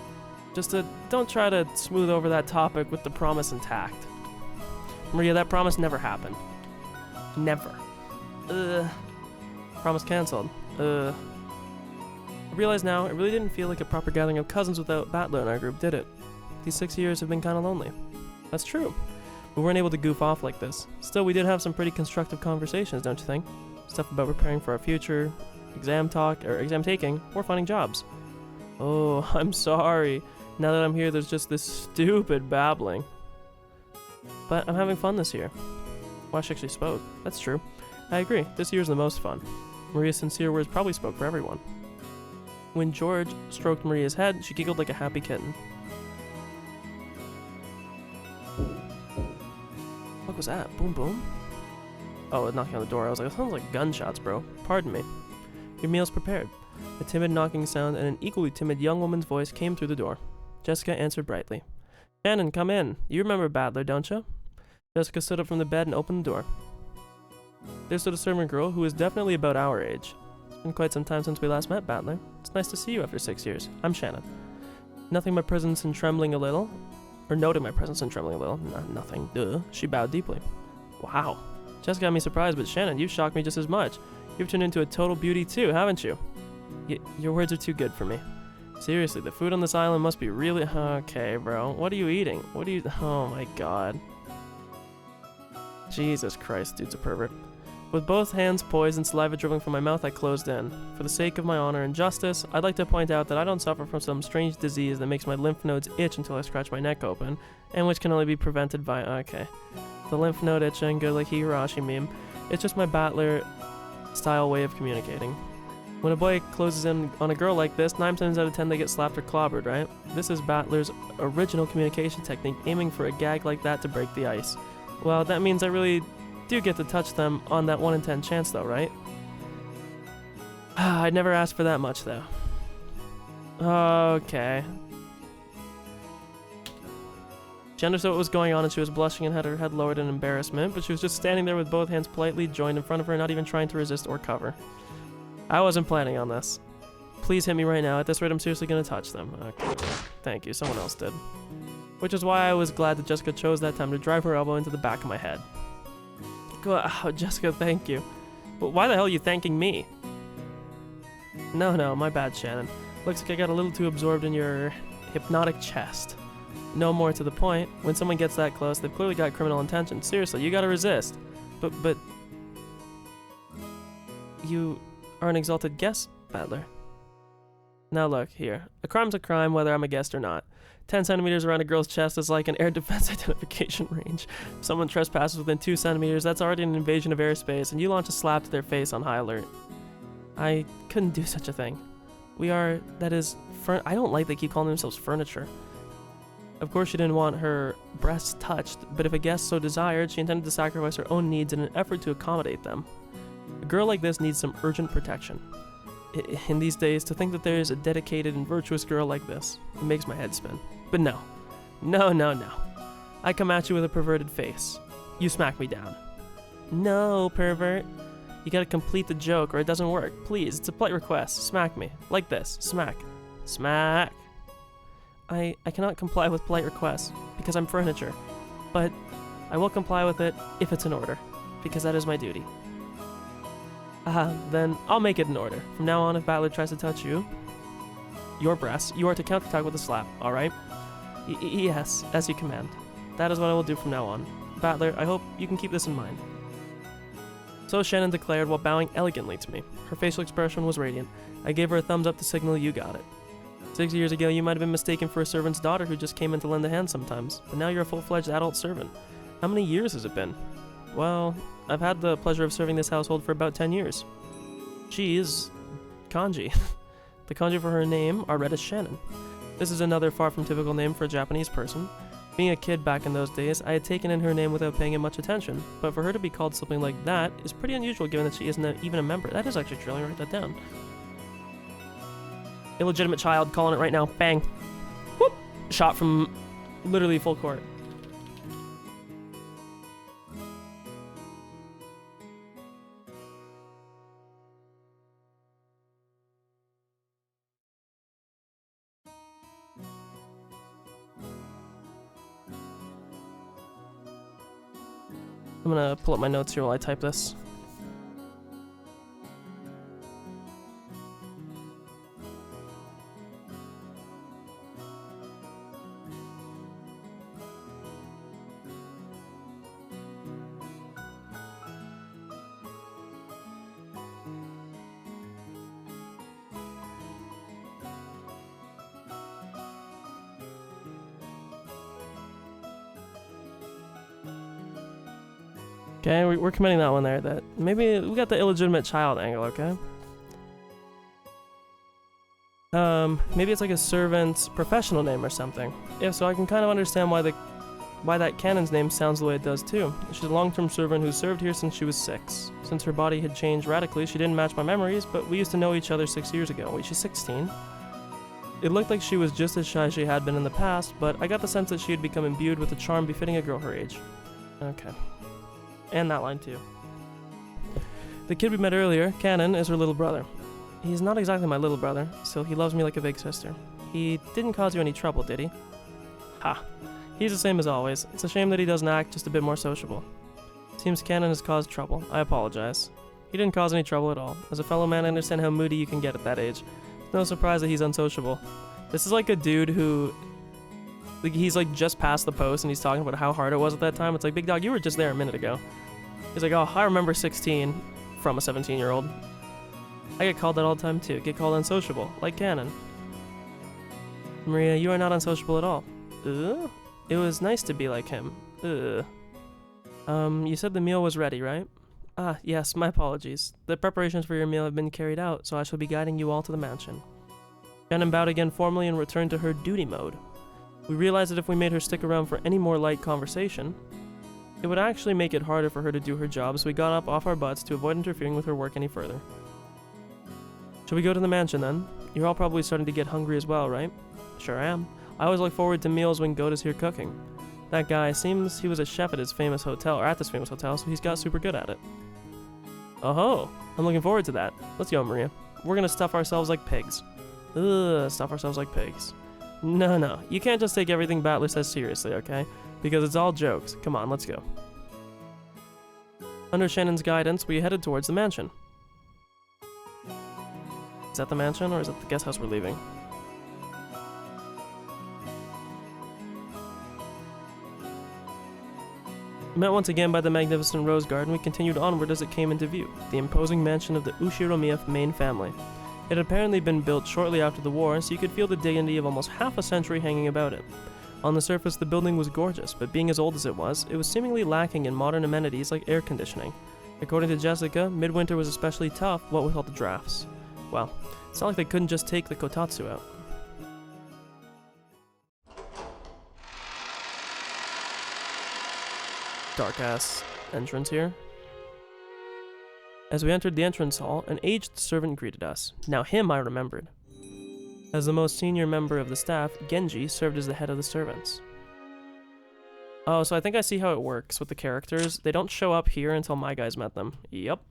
Speaker 1: Don't try to smooth over that topic with the promise intact. Maria, that promise never happened. Never. Promise cancelled. I realize now, it really didn't feel like a proper gathering of cousins without Battler in our group, did it? These 6 years have been kinda lonely. That's true. We weren't able to goof off like this. Still, we did have some pretty constructive conversations, don't you think? Stuff about preparing for our future, exam taking, or finding jobs. Oh, I'm sorry. Now that I'm here, there's just this stupid babbling. But I'm having fun this year. Wash actually spoke. That's true. I agree. This year's the most fun. Maria's sincere words probably spoke for everyone. When George stroked Maria's head, she giggled like a happy kitten. What was that? Boom boom? Oh, knocking on the door. I was like, that sounds like gunshots, bro. Pardon me. Your meal's prepared. A timid knocking sound and an equally timid young woman's voice came through the door. Jessica answered brightly. Shannon, come in. You remember Battler, don't you? Jessica stood up from the bed and opened the door. There stood a servant girl who was definitely about our age. It's been quite some time since we last met, Battler. It's nice to see you after 6 years. I'm Shannon. Noting my presence and trembling a little. Nothing. Duh. She bowed deeply. Wow. Jessica got me surprised, but Shannon, you've shocked me just as much. You've turned into a total beauty too, haven't you? Your words are too good for me. Seriously, the food on this island must be really... Okay, bro. What are you eating? What are you... Oh my god. Jesus Christ, dude's a pervert. With both hands poised and saliva dribbling from my mouth, I closed in. For the sake of my honor and justice, I'd like to point out that I don't suffer from some strange disease that makes my lymph nodes itch until I scratch my neck open, and which can only be prevented by... Okay. The lymph node itching, good like Higurashi meme. It's just my Battler style way of communicating. When a boy closes in on a girl like this, 9 times out of 10 they get slapped or clobbered, right? This is Battler's original communication technique, aiming for a gag like that to break the ice. Well, that means I really do get to touch them on that 1 in 10 chance though, right? I'd never asked for that much though. Okay. She understood what was going on and she was blushing and had her head lowered in embarrassment, but she was just standing there with both hands politely joined in front of her, not even trying to resist or cover. I wasn't planning on this. Please hit me right now. At this rate, I'm seriously gonna touch them. Okay. Thank you. Someone else did. Which is why I was glad that Jessica chose that time to drive her elbow into the back of my head. Oh, Jessica, thank you. But why the hell are you thanking me? No, my bad, Shannon. Looks like I got a little too absorbed in your hypnotic chest. No more to the point. When someone gets that close, they've clearly got criminal intention. Seriously, you gotta resist. But... You are an exalted guest, Battler. Now look, here. A crime's a crime whether I'm a guest or not. 10 centimeters around a girl's chest is like an air defense identification range. If someone trespasses within 2 centimeters, that's already an invasion of airspace, and you launch a slap to their face on high alert. I couldn't do such a thing. We are, that is, I don't like they keep calling themselves furniture. Of course she didn't want her breasts touched, but if a guest so desired, she intended to sacrifice her own needs in an effort to accommodate them. A girl like this needs some urgent protection. In these days, to think that there is a dedicated and virtuous girl like this, it makes my head spin. But no. No. I come at you with a perverted face. You smack me down. No, pervert. You gotta complete the joke or it doesn't work. Please, it's a polite request. Smack me. Like this. Smack. Smack. I cannot comply with polite requests because I'm furniture. But I will comply with it if it's in order, because that is my duty. Then I'll make it in order. From now on, if Battler tries to touch you, your breasts, you are to counterattack with a slap, alright? Yes, as you command. That is what I will do from now on. Battler, I hope you can keep this in mind. So Shannon declared while bowing elegantly to me. Her facial expression was radiant. I gave her a thumbs up to signal you got it. 6 years ago, you might have been mistaken for a servant's daughter who just came in to lend a hand sometimes, but now you're a full-fledged adult servant. How many years has it been? Well, I've had the pleasure of serving this household for about 10 years. She is kanji. The kanji for her name are read as Shannon. This is another far from typical name for a Japanese person. Being a kid back in those days, I had taken in her name without paying it much attention, but for her to be called something like that is pretty unusual given that she isn't even a member. That is actually true, let me write that down. Illegitimate child, calling it right now. Bang. Whoop. Shot from literally full court. I'm gonna pull up my notes here while I type this. Okay, we're committing that one there. That maybe we got the illegitimate child angle, okay? Maybe it's like a servant's professional name or something. If so, I can kind of understand why that canon's name sounds the way it does too. She's a long-term servant who served here since she was 6. Since her body had changed radically, she didn't match my memories, but we used to know each other 6 years ago. Wait, she's 16? It looked like she was just as shy as she had been in the past, but I got the sense that she had become imbued with a charm befitting a girl her age. Okay. And that line too. The kid we met earlier, Canon, is her little brother. He's not exactly my little brother, so he loves me like a big sister. He didn't cause you any trouble, did he? Ha. He's the same as always. It's a shame that he doesn't act just a bit more sociable. Seems Canon has caused trouble. I apologize. He didn't cause any trouble at all. As a fellow man, I understand how moody you can get at that age. It's no surprise that he's unsociable. This is like a dude who... like, he's like just past the post and he's talking about how hard it was at that time. It's like, big dog, you were just there a minute ago. He's like, oh, I remember 16 from a 17-year-old. I get called that all the time too. Get called unsociable, like Canon. Maria, you are not unsociable at all. Ugh. It was nice to be like him. Ugh. You said the meal was ready, right? Ah, yes, my apologies. The preparations for your meal have been carried out, so I shall be guiding you all to the mansion. Canon bowed again formally and returned to her duty mode. We realized that if we made her stick around for any more light conversation, it would actually make it harder for her to do her job, so we got up off our butts to avoid interfering with her work any further. Shall we go to the mansion then? You're all probably starting to get hungry as well, right? Sure am. I always look forward to meals when Goat is here cooking. That guy seems he was a chef at his famous hotel, or at this famous hotel, so he's got super good at it. Oh-ho! I'm looking forward to that. Let's go, Maria. We're gonna stuff ourselves like pigs. Ugh, stuff ourselves like pigs. No, you can't just take everything Battler says seriously, okay? Because it's all jokes. Come on, let's go. Under Shannon's guidance, we headed towards the mansion. Is that the mansion, or is it the guest house we're leaving? Met once again by the magnificent rose garden, we continued onward as it came into view, the imposing mansion of the Ushiromiya main family. It had apparently been built shortly after the war, so you could feel the dignity of almost half a century hanging about it. On the surface, the building was gorgeous, but being as old as it was seemingly lacking in modern amenities like air conditioning. According to Jessica, midwinter was especially tough, what with all the drafts. Well, it's not like they couldn't just take the kotatsu out. Dark-ass entrance here. As we entered the entrance hall, an aged servant greeted us. Now him I remembered. As the most senior member of the staff, Genji served as the head of the servants. Oh, so I think I see how it works with the characters. They don't show up here until my guys met them. Yep.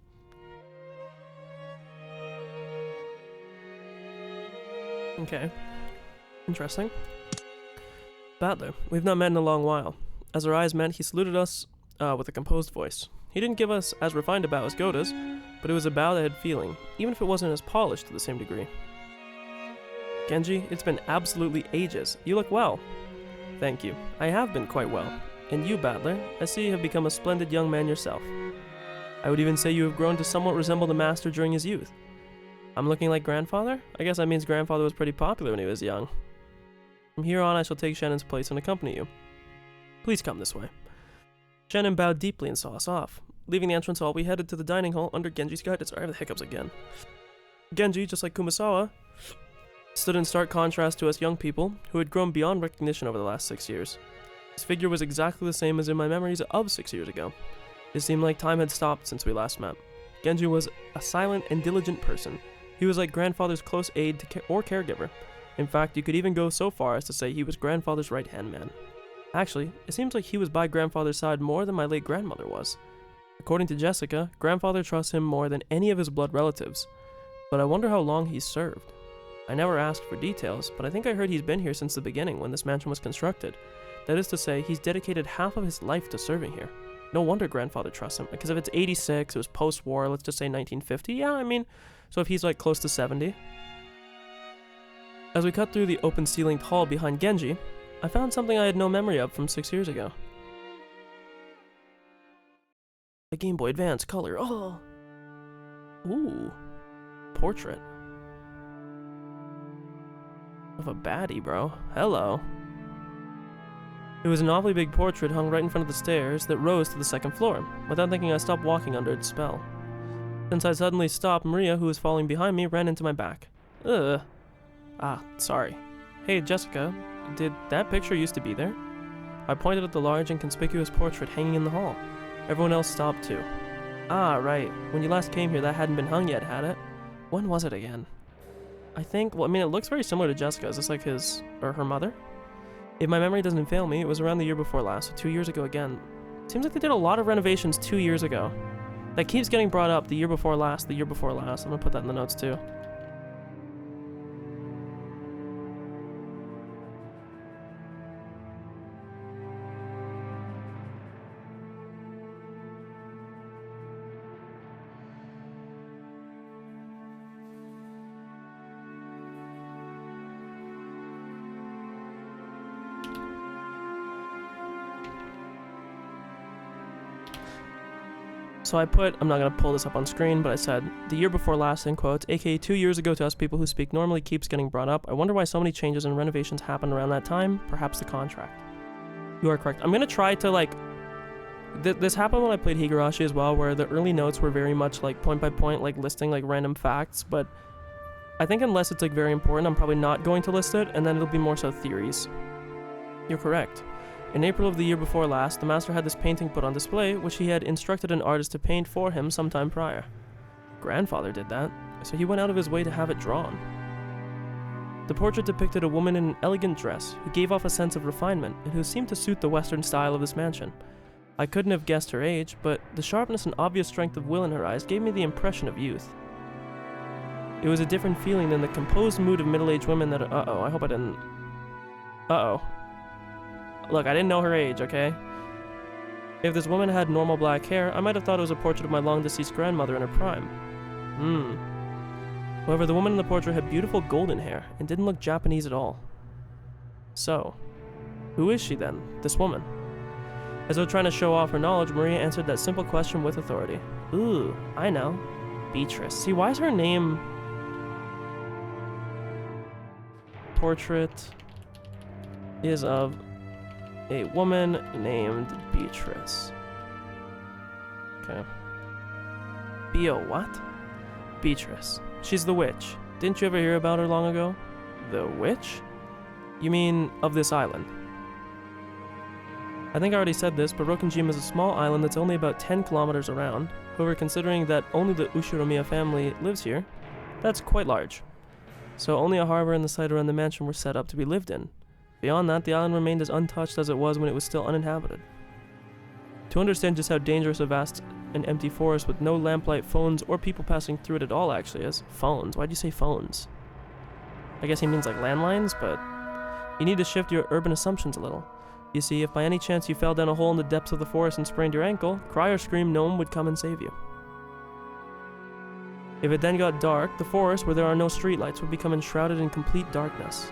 Speaker 1: Okay. Interesting. Battler, we've not met in a long while. As our eyes met, he saluted us with a composed voice. He didn't give us as refined a bow as Gota's, but it was a bow that had feeling, even if it wasn't as polished to the same degree. Genji, it's been absolutely ages. You look well. Thank you. I have been quite well. And you, Battler, I see you have become a splendid young man yourself. I would even say you have grown to somewhat resemble the master during his youth. I'm looking like grandfather? I guess that means grandfather was pretty popular when he was young. From here on, I shall take Shannon's place and accompany you. Please come this way. Shannon bowed deeply and saw us off. Leaving the entrance hall, we headed to the dining hall under Genji's guidance. Sorry, I have the hiccups again. Genji, just like Kumasawa, stood in stark contrast to us young people, who had grown beyond recognition over the last 6 years. His figure was exactly the same as in my memories of 6 years ago. It seemed like time had stopped since we last met. Genji was a silent and diligent person. He was like grandfather's close aide or caregiver. In fact, you could even go so far as to say he was grandfather's right-hand man. Actually, it seems like he was by grandfather's side more than my late grandmother was. According to Jessica, grandfather trusts him more than any of his blood relatives. But I wonder how long he's served. I never asked for details, but I think I heard he's been here since the beginning when this mansion was constructed. That is to say, he's dedicated half of his life to serving here. No wonder grandfather trusts him, because if it's 86, it was post-war, let's just say 1950, yeah, I mean, so if he's like close to 70. As we cut through the open-ceilinged hall behind Genji, I found something I had no memory of from 6 years ago. A Game Boy Advance color, oh! Ooh, portrait. Of a baddie, bro. Hello. It was an awfully big portrait hung right in front of the stairs that rose to the second floor. Without thinking, I stopped walking under its spell. Since I suddenly stopped, Maria, who was following behind me, ran into my back. Ugh. Ah, sorry. Hey, Jessica, did that picture used to be there? I pointed at the large and conspicuous portrait hanging in the hall. Everyone else stopped too. Ah, right. When you last came here, that hadn't been hung yet, had it? When was it again? I think, well, I mean, it looks very similar to Jessica. Is this like his, or her mother? If my memory doesn't fail me, it was around the year before last, so 2 years ago again. Seems like they did a lot of renovations 2 years ago. That keeps getting brought up, the year before last, the year before last. I'm gonna put that in the notes too. So I put, I'm not going to pull this up on screen, but I said, the year before last, in quotes, aka 2 years ago to us people who speak normally, keeps getting brought up. I wonder why so many changes and renovations happened around that time. Perhaps the contract. You are correct. I'm going to try to, like, this happened when I played Higurashi as well, where the early notes were very much, like, point by point, like, listing, like, random facts, but I think unless it's, like, very important, I'm probably not going to list it, and then it'll be more so theories. You're correct. In April of the year before last, the master had this painting put on display, which he had instructed an artist to paint for him sometime prior. Grandfather did that, so he went out of his way to have it drawn. The portrait depicted a woman in an elegant dress, who gave off a sense of refinement, and who seemed to suit the western style of this mansion. I couldn't have guessed her age, but the sharpness and obvious strength of will in her eyes gave me the impression of youth. It was a different feeling than the composed mood of middle-aged women that— uh-oh, I hope I didn't— uh-oh. Look, I didn't know her age, okay? If this woman had normal black hair, I might have thought it was a portrait of my long-deceased grandmother in her prime. However, the woman in the portrait had beautiful golden hair, and didn't look Japanese at all. So, who is she then, this woman? As though trying to show off her knowledge, Maria answered that simple question with authority. Ooh, I know. Beatrice. See, why is her name... Portrait is of a woman named Beatrice. Okay. Bio what? Beatrice. She's the witch. Didn't you ever hear about her long ago? The witch? You mean of this island? I think I already said this, but Rokkenjima is a small island that's only about 10 kilometers around. However, considering that only the Ushiromiya family lives here, that's quite large. So only a harbor and the site around the mansion were set up to be lived in. Beyond that, the island remained as untouched as it was when it was still uninhabited. To understand just how dangerous a vast and empty forest with no lamplight, phones, or people passing through it at all actually is. Phones? Why'd you say phones? I guess he means like landlines, but you need to shift your urban assumptions a little. You see, if by any chance you fell down a hole in the depths of the forest and sprained your ankle, cry or scream, no one would come and save you. If it then got dark, the forest, where there are no streetlights, would become enshrouded in complete darkness.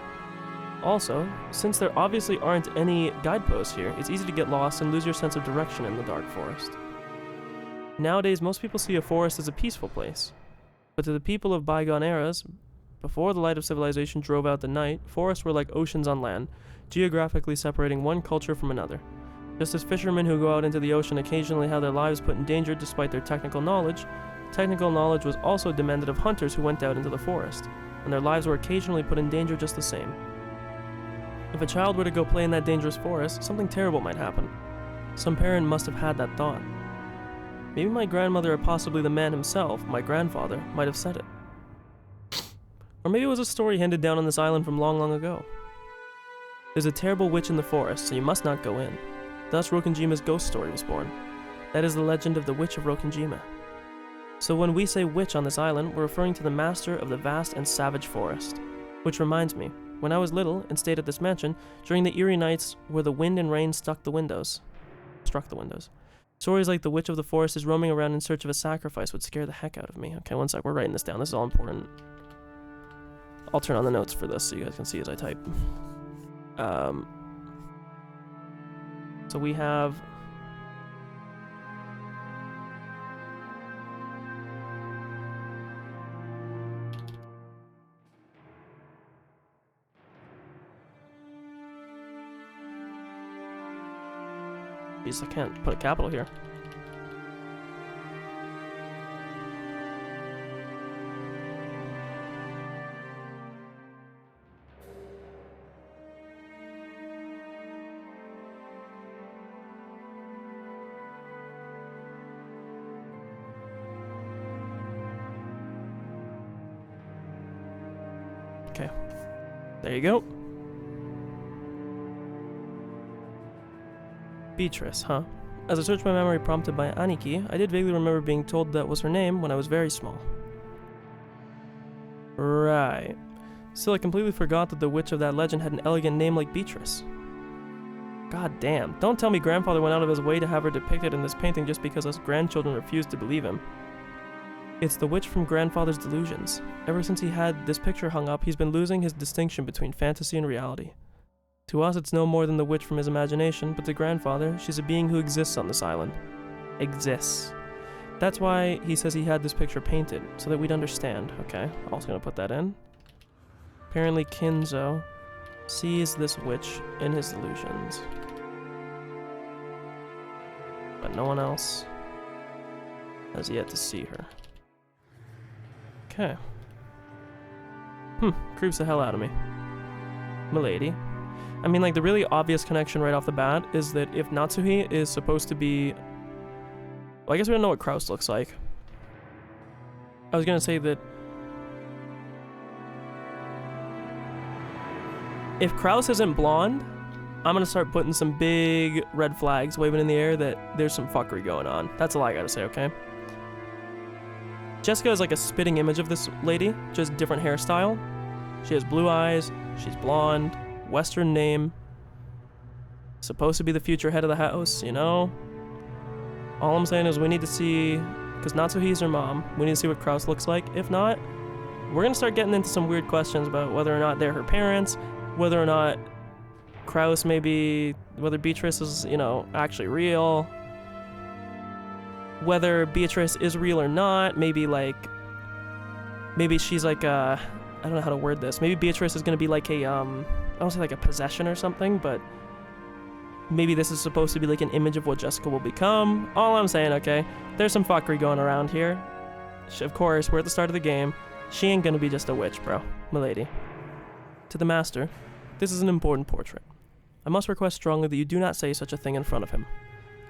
Speaker 1: Also, since there obviously aren't any guideposts here, it's easy to get lost and lose your sense of direction in the dark forest. Nowadays, most people see a forest as a peaceful place. But to the people of bygone eras, before the light of civilization drove out the night, forests were like oceans on land, geographically separating one culture from another. Just as fishermen who go out into the ocean occasionally have their lives put in danger despite their technical knowledge was also demanded of hunters who went out into the forest, and their lives were occasionally put in danger just the same. If a child were to go play in that dangerous forest, something terrible might happen. Some parent must have had that thought. Maybe my grandmother, or possibly the man himself, my grandfather, might have said it. Or maybe it was a story handed down on this island from long, long ago. There's a terrible witch in the forest, so you must not go in. Thus Rokkenjima's ghost story was born. That is the legend of the Witch of Rokkenjima. So when we say witch on this island, we're referring to the master of the vast and savage forest. Which reminds me, when I was little and stayed at this mansion, during the eerie nights where the wind and rain struck the windows, stories like the Witch of the Forest is roaming around in search of a sacrifice would scare the heck out of me. Okay, one sec, we're writing this down. This is all important. I'll turn on the notes for this so you guys can see as I type. So we have... Jeez, I can't put a capital here. Okay. There you go. Beatrice, huh? As I searched my memory prompted by Aniki, I did vaguely remember being told that was her name when I was very small. Right. Still, I completely forgot that the witch of that legend had an elegant name like Beatrice. God damn, don't tell me grandfather went out of his way to have her depicted in this painting just because us grandchildren refused to believe him. It's the witch from grandfather's delusions. Ever since he had this picture hung up, he's been losing his distinction between fantasy and reality. To us, it's no more than the witch from his imagination, but to grandfather, she's a being who exists on this island. Exists. That's why he says he had this picture painted, so that we'd understand. Okay, also gonna put that in. Apparently Kinzo sees this witch in his delusions. But no one else has yet to see her. Okay. Creeps the hell out of me. Milady. I mean, like, the really obvious connection right off the bat is that if Natsuhi is supposed to be... Well, I guess we don't know what Kraus looks like. I was gonna say that... If Kraus isn't blonde, I'm gonna start putting some big red flags waving in the air that there's some fuckery going on. That's all I gotta say, okay? Jessica is like a spitting image of this lady, just different hairstyle. She has blue eyes, she's blonde, Western name, supposed to be the future head of the house, you know? All I'm saying is we need to see, because Natsuhi's her mom, we need to see what Kraus looks like. If not, we're gonna start getting into some weird questions about whether or not they're her parents, whether or not Kraus maybe, whether Beatrice is, you know, actually real, whether Beatrice is real or not, maybe she's like I don't know how to word this, maybe Beatrice is gonna be like a, I don't say like a possession or something, but maybe this is supposed to be like an image of what Jessica will become. All I'm saying, okay, there's some fuckery going around here. Of course, we're at the start of the game. She ain't gonna be just a witch, bro. Milady. To the master, this is an important portrait. I must request strongly that you do not say such a thing in front of him.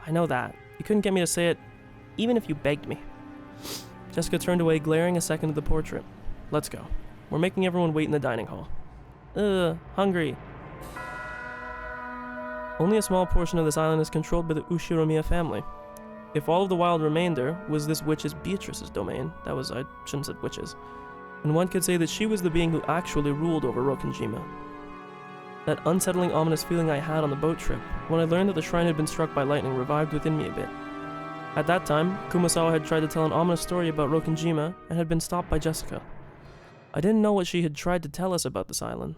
Speaker 1: I know that. You couldn't get me to say it, even if you begged me. Jessica turned away, glaring a second at the portrait. Let's go. We're making everyone wait in the dining hall. Hungry. Only a small portion of this island is controlled by the Ushiromiya family. If all of the wild remainder was this witch's Beatrice's domain, I shouldn't have said witches, and one could say that she was the being who actually ruled over Rokkenjima. That unsettling, ominous feeling I had on the boat trip, when I learned that the shrine had been struck by lightning, revived within me a bit. At that time, Kumasawa had tried to tell an ominous story about Rokkenjima and had been stopped by Jessica. I didn't know what she had tried to tell us about this island.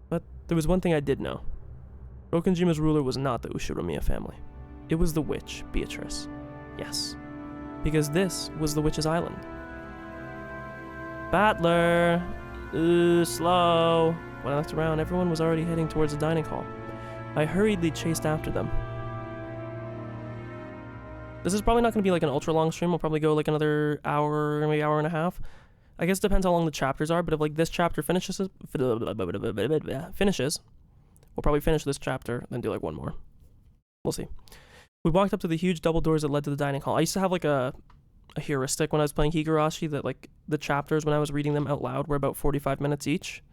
Speaker 1: But there was one thing I did know. Rokkenjima's ruler was not the Ushiromiya family. It was the witch, Beatrice. Yes. Because this was the witch's island. Battler! Slow! When I looked around, everyone was already heading towards the dining hall. I hurriedly chased after them. This is probably not going to be like an ultra long stream. We'll probably go like another hour, maybe hour and a half. I guess it depends how long the chapters are, but if like this chapter finishes, we'll probably finish this chapter, then do like one more. We'll see. We walked up to the huge double doors that led to the dining hall. I used to have like a heuristic when I was playing Higurashi that like the chapters, when I was reading them out loud, were about 45 minutes each.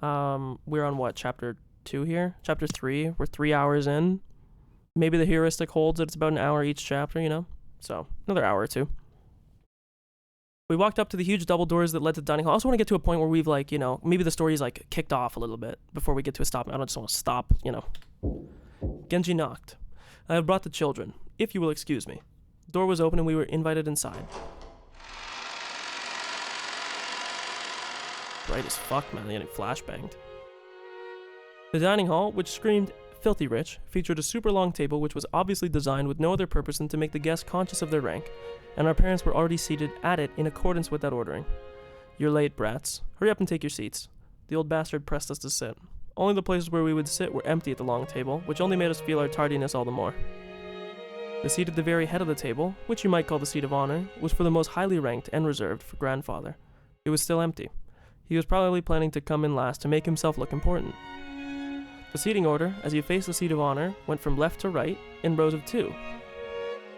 Speaker 1: We're on what, chapter 2 here? Chapter 3, we're 3 hours in. Maybe the heuristic holds that it's about an hour each chapter, you know? So, another hour or two. We walked up to the huge double doors that led to the dining hall. I also want to get to a point where we've like, you know, maybe the story's like kicked off a little bit before we get to a stop. I don't just want to stop, you know. Genji knocked. I have brought the children, if you will excuse me. The door was open and we were invited inside. Bright as fuck, man. They're getting flashbanged. The dining hall, which screamed filthy rich, featured a super long table which was obviously designed with no other purpose than to make the guests conscious of their rank, and our parents were already seated at it in accordance with that ordering. You're late, brats. Hurry up and take your seats. The old bastard pressed us to sit. Only the places where we would sit were empty at the long table, which only made us feel our tardiness all the more. The seat at the very head of the table, which you might call the seat of honor, was for the most highly ranked and reserved for grandfather. It was still empty. He was probably planning to come in last to make himself look important. The seating order, as you face the seat of honor, went from left to right in rows of 2.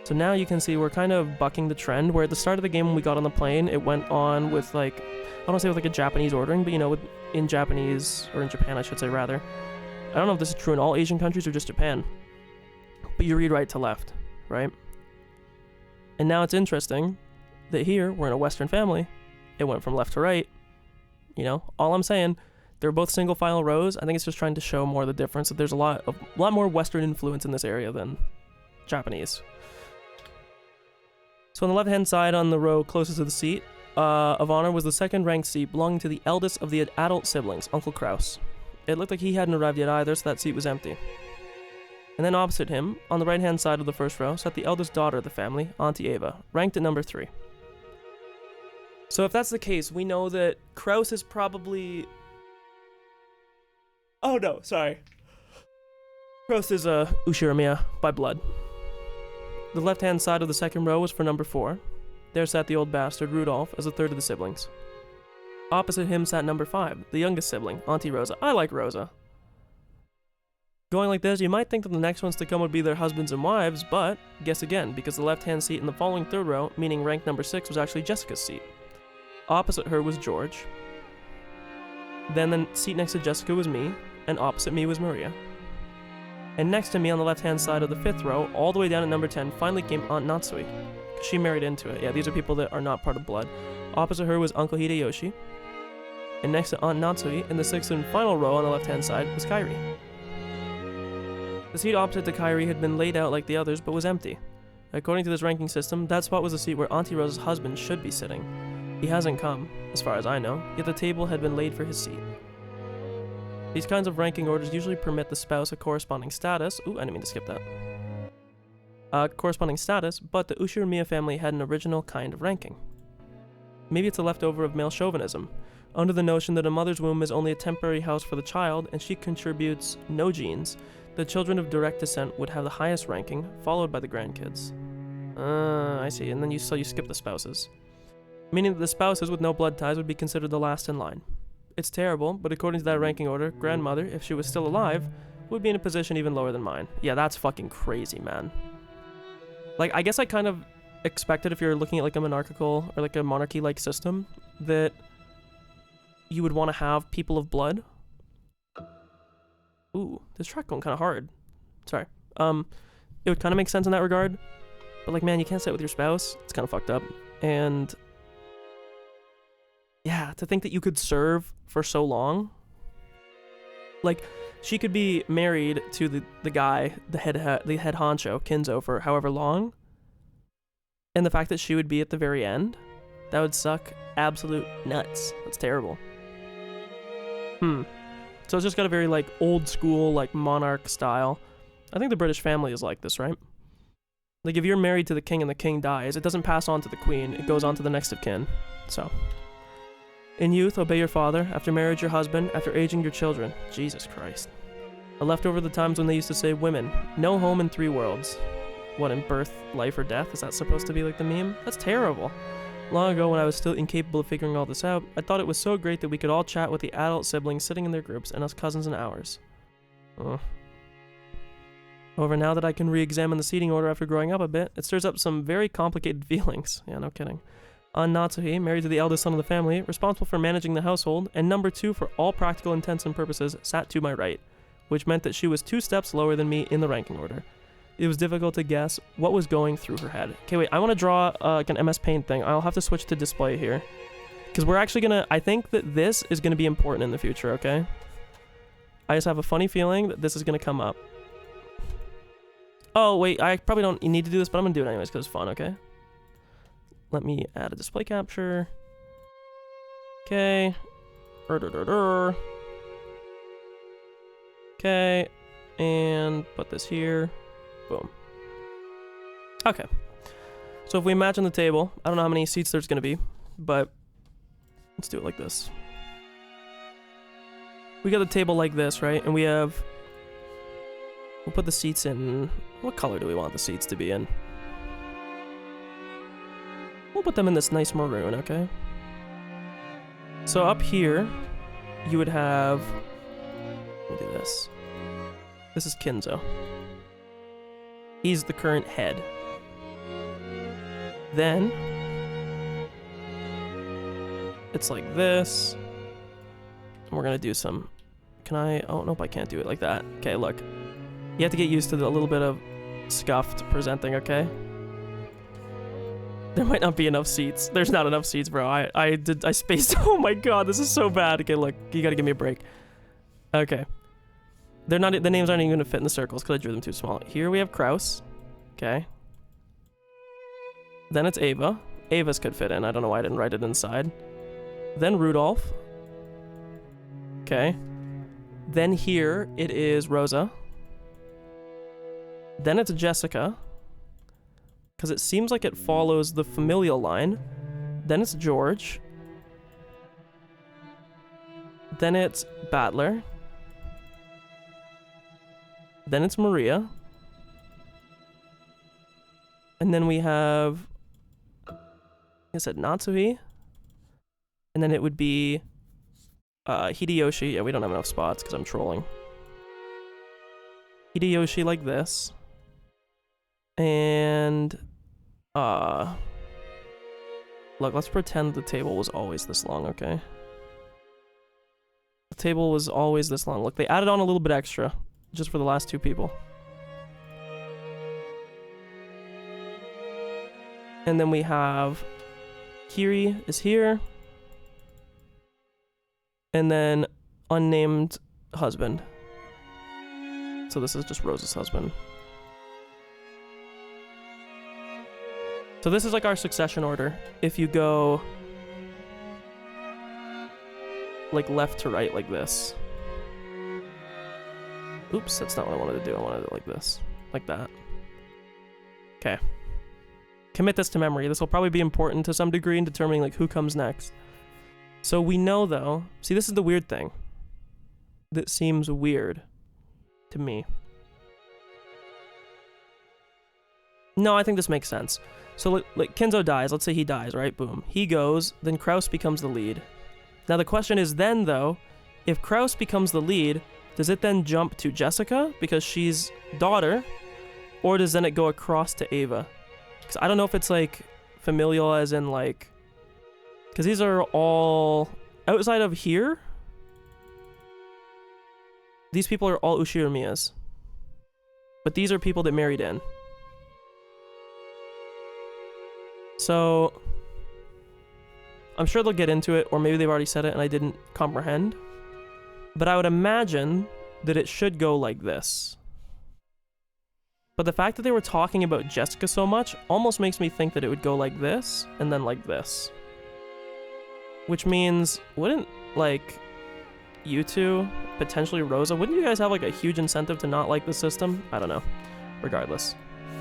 Speaker 1: So now you can see we're kind of bucking the trend, where at the start of the game when we got on the plane, it went on with like, I don't want to say with like a Japanese ordering, but you know, in Japanese, or in Japan I should say rather. I don't know if this is true in all Asian countries or just Japan, but you read right to left, right? And now it's interesting that here, we're in a Western family, it went from left to right. You know, all I'm saying, they're both single file rows. I think it's just trying to show more of the difference, that there's a lot more Western influence in this area than Japanese. So on the left-hand side on the row closest to the seat of honor was the second-ranked seat belonging to the eldest of the adult siblings, Uncle Kraus. It looked like he hadn't arrived yet either, so that seat was empty. And then opposite him, on the right-hand side of the first row, sat the eldest daughter of the family, Auntie Ava, ranked at number 3. So if that's the case, we know that Kraus is probably... Oh no, sorry. Kraus is Ushiramiya by blood. The left-hand side of the second row was for number 4. There sat the old bastard, Rudolph, as the third of the siblings. Opposite him sat number 5, the youngest sibling, Auntie Rosa. I like Rosa. Going like this, you might think that the next ones to come would be their husbands and wives, but guess again, because the left-hand seat in the following third row, meaning rank number 6, was actually Jessica's seat. Opposite her was George. Then the seat next to Jessica was me, and opposite me was Maria. And next to me on the left-hand side of the 5th row, all the way down at number 10, finally came Aunt Natsui. She married into it. Yeah, these are people that are not part of blood. Opposite her was Uncle Hideyoshi. And next to Aunt Natsui, in the 6th and final row on the left-hand side, was Kairi. The seat opposite to Kairi had been laid out like the others, but was empty. According to this ranking system, that spot was the seat where Auntie Rosa's husband should be sitting. He hasn't come, as far as I know, yet the table had been laid for his seat. These kinds of ranking orders usually permit the spouse a corresponding status. Ooh, I didn't mean to skip that. Corresponding status, but the Ushiramiya family had an original kind of ranking. Maybe it's a leftover of male chauvinism, under the notion that a mother's womb is only a temporary house for the child and she contributes no genes. The children of direct descent would have the highest ranking, followed by the grandkids. I see, and then you skip the spouses. Meaning that the spouses with no blood ties would be considered the last in line. It's terrible, but according to that ranking order, grandmother, if she was still alive, would be in a position even lower than mine. Yeah, that's fucking crazy, man. Like, I guess I kind of expected, if you're looking at like a monarchical or like a monarchy-like system, that you would want to have people of blood. Ooh, this track going kind of hard. Sorry. It would kind of make sense in that regard, but like, man, you can't sit with your spouse. It's kind of fucked up. And yeah, to think that you could serve for so long. Like, she could be married to the guy, the head honcho, Kinzo, for however long. And the fact that she would be at the very end, that would suck absolute nuts. That's terrible. So it's just got a very, like, old school, like, monarch style. I think the British family is like this, right? Like, if you're married to the king and the king dies, it doesn't pass on to the queen, it goes on to the next of kin. So, in youth, obey your father. After marriage, your husband. After aging, your children. Jesus Christ. A leftover of the times when they used to say, women, no home in 3 worlds. What, in birth, life, or death? Is that supposed to be like the meme? That's terrible. Long ago, when I was still incapable of figuring all this out, I thought it was so great that we could all chat with the adult siblings sitting in their groups and us cousins in ours. However, now that I can re-examine the seating order after growing up a bit, it stirs up some very complicated feelings. Yeah, no kidding. Aunt Natsuhi, married to the eldest son of the family, responsible for managing the household, and number 2 for all practical intents and purposes, sat to my right, which meant that she was 2 steps lower than me in the ranking order. It was difficult to guess what was going through her head. Okay, wait, I want to draw like an MS Paint thing. I'll have to switch to display here. Because we're actually gonna, I think that this is gonna be important in the future, okay? I just have a funny feeling that this is gonna come up. Oh, wait, I probably don't need to do this, but I'm gonna do it anyways because it's fun, okay? Let me add a display capture. Okay. Okay. And put this here. Boom. Okay. So if we imagine the table, I don't know how many seats there's going to be, but let's do it like this. we got a table like this, right? And we have... We'll put the seats in... What color do we want the seats to be in? We'll put them in this nice maroon, okay? So up here, you would have... Let me do this. This is Kinzo. He's the current head. Then... It's like this. And we're gonna do some... Can I... Oh, nope, I can't do it like that. Okay, look. You have to get used to a little bit of scuffed presenting, okay? There might not be enough seats. There's not enough seats, bro. I spaced... Oh my god, this is so bad. Okay, look. You gotta give me a break. Okay. They're not... The names aren't even gonna fit in the circles because I drew them too small. Here we have Kraus. Okay. Then it's Ava. Ava's could fit in. I don't know why I didn't write it inside. Then Rudolph. Okay. Then here it is Rosa. Then it's Jessica. Because it seems like it follows the familial line. Then it's George. Then it's Battler. Then it's Maria. And then we have... I said Natsuhi. And then it would be... Hideyoshi. Yeah, we don't have enough spots because I'm trolling. Hideyoshi like this. And... Look, let's pretend the table was always this long, okay? The table was always this long. Look, they added on a little bit extra. Just for the last two people. And then we have... Kiri is here. And then unnamed husband. So this is just Rose's husband. So this is like our succession order. If you go like left to right like this. Oops, that's not what I wanted to do. I wanted it like this. Like that. Okay. Commit this to memory. This will probably be important to some degree in determining like who comes next. So we know though, see this is the weird thing that seems weird to me. No, I think this makes sense. So like Kinzo dies, let's say he dies, right? Boom. He goes, then Kraus becomes the lead. Now the question is then though, if Kraus becomes the lead, does it then jump to Jessica because she's daughter? Or does then it go across to Ava? Because I don't know if it's like familial as in like... Because these are all outside of here. These people are all Ushiromiyas. But these are people that married in. So I'm sure they'll get into it, or maybe they've already said it and I didn't comprehend. But I would imagine that it should go like this. But the fact that they were talking about Jessica so much almost makes me think that it would go like this and then like this. Which means, wouldn't, like, you two, potentially Rosa, wouldn't you guys have, like, a huge incentive to not like the system? I don't know. Regardless.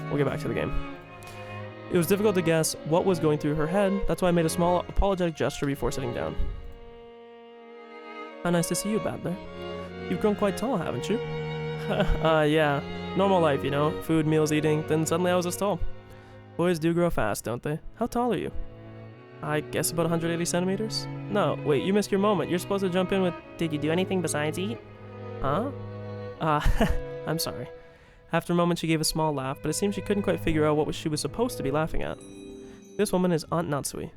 Speaker 1: We'll get back to the game. It was difficult to guess what was going through her head. That's why I made a small apologetic gesture before sitting down. How nice to see you, Battler. You've grown quite tall, haven't you? Yeah. Normal life, you know. Food, meals, eating. Then suddenly I was this tall. Boys do grow fast, don't they? How tall are you? I guess about 180 centimeters? No, wait, you missed your moment. You're supposed to jump in with, did you do anything besides eat? Huh? I'm sorry. After a moment, she gave a small laugh, but it seemed she couldn't quite figure out what she was supposed to be laughing at. This woman is Aunt Natsui.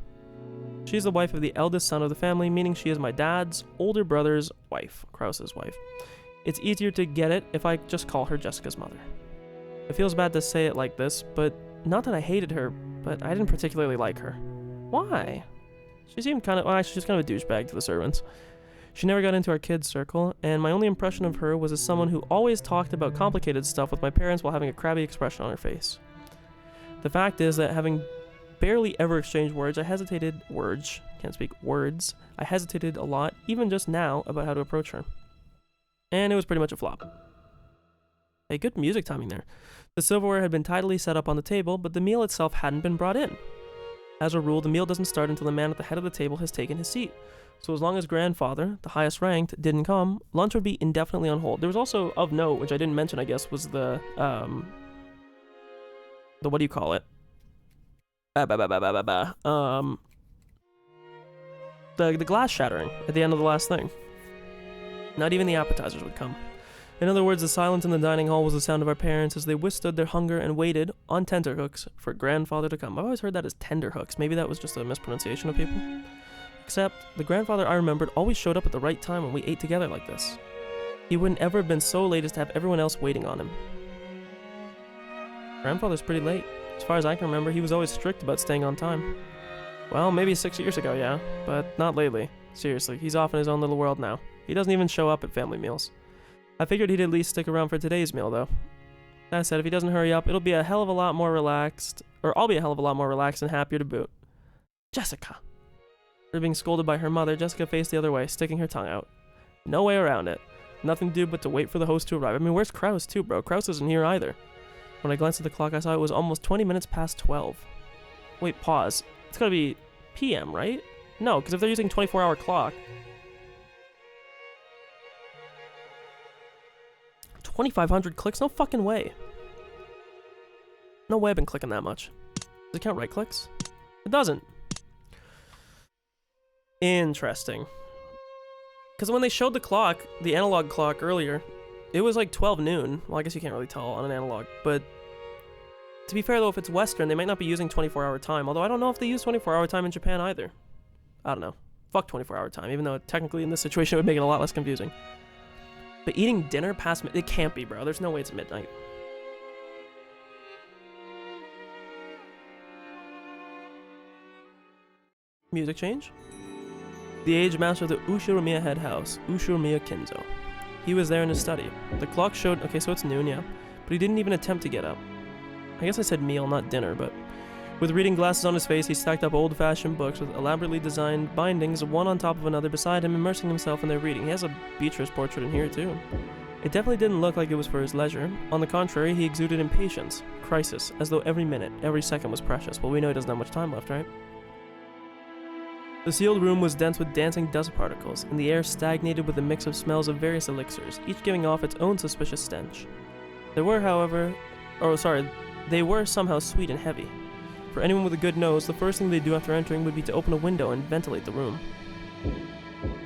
Speaker 1: She's the wife of the eldest son of the family, meaning she is my dad's older brother's wife, Kraus's wife. It's easier to get it if I just call her Jessica's mother. It feels bad to say it like this, but not that I hated her, but I didn't particularly like her. Why? She seemed kind of... Well, she's kind of a douchebag to the servants. She never got into our kids' circle, and my only impression of her was as someone who always talked about complicated stuff with my parents while having a crabby expression on her face. The fact is that having barely ever exchanged words, I hesitated a lot, even just now, about how to approach her. And it was pretty much a flop. Hey, good music timing there. The silverware had been tidily set up on the table, but the meal itself hadn't been brought in. As a rule, the meal doesn't start until the man at the head of the table has taken his seat. So as long as grandfather, the highest ranked, didn't come, lunch would be indefinitely on hold. There was also, of note, which I didn't mention, I guess, was the what do you call it? The glass shattering at the end of the last thing. Not even the appetizers would come. In other words, the silence in the dining hall was the sound of our parents as they withstood their hunger and waited on tenterhooks for grandfather to come. I've always heard that as tenderhooks. Maybe that was just a mispronunciation of people. Except, the grandfather I remembered always showed up at the right time when we ate together like this. He wouldn't ever have been so late as to have everyone else waiting on him. Grandfather's pretty late. As far as I can remember, he was always strict about staying on time. Well, maybe 6 years ago, yeah, but not lately. Seriously, he's off in his own little world now. He doesn't even show up at family meals. I figured he'd at least stick around for today's meal, though. That said, if he doesn't hurry up, it'll be a hell of a lot more relaxed, or I'll be a hell of a lot more relaxed and happier to boot. Jessica. After being scolded by her mother, Jessica faced the other way, sticking her tongue out. No way around it. Nothing to do but to wait for the host to arrive. I mean, where's Kraus too, bro? Kraus isn't here either. When I glanced at the clock, I saw it was almost 20 minutes past 12. Wait, pause. It's gotta be PM, right? No, because if they're using 24-hour clock... 2,500 clicks? No fucking way. No way I've been clicking that much. Does it count right clicks? It doesn't. Interesting. Because when they showed the clock, the analog clock earlier, it was like 12 noon. Well, I guess you can't really tell on an analog, but to be fair though, if it's Western, they might not be using 24-hour time, although I don't know if they use 24-hour time in Japan either. I don't know. Fuck 24-hour time, even though technically in this situation it would make it a lot less confusing. But eating dinner past it can't be, bro. There's no way it's midnight. Music change? The aged master of the Ushiromiya head house, Ushiromiya Kinzo. He was there in his study. The clock showed, okay, so it's noon, yeah, but he didn't even attempt to get up. I guess I said meal, not dinner, but with reading glasses on his face, he stacked up old-fashioned books with elaborately designed bindings, one on top of another beside him, immersing himself in their reading. He has a Beatrice portrait in here, too. It definitely didn't look like it was for his leisure. On the contrary, he exuded impatience, crisis, as though every minute, every second was precious. Well, we know he doesn't have much time left, right? The sealed room was dense with dancing dust particles, and the air stagnated with a mix of smells of various elixirs, each giving off its own suspicious stench. They were somehow sweet and heavy. For anyone with a good nose, the first thing they'd do after entering would be to open a window and ventilate the room.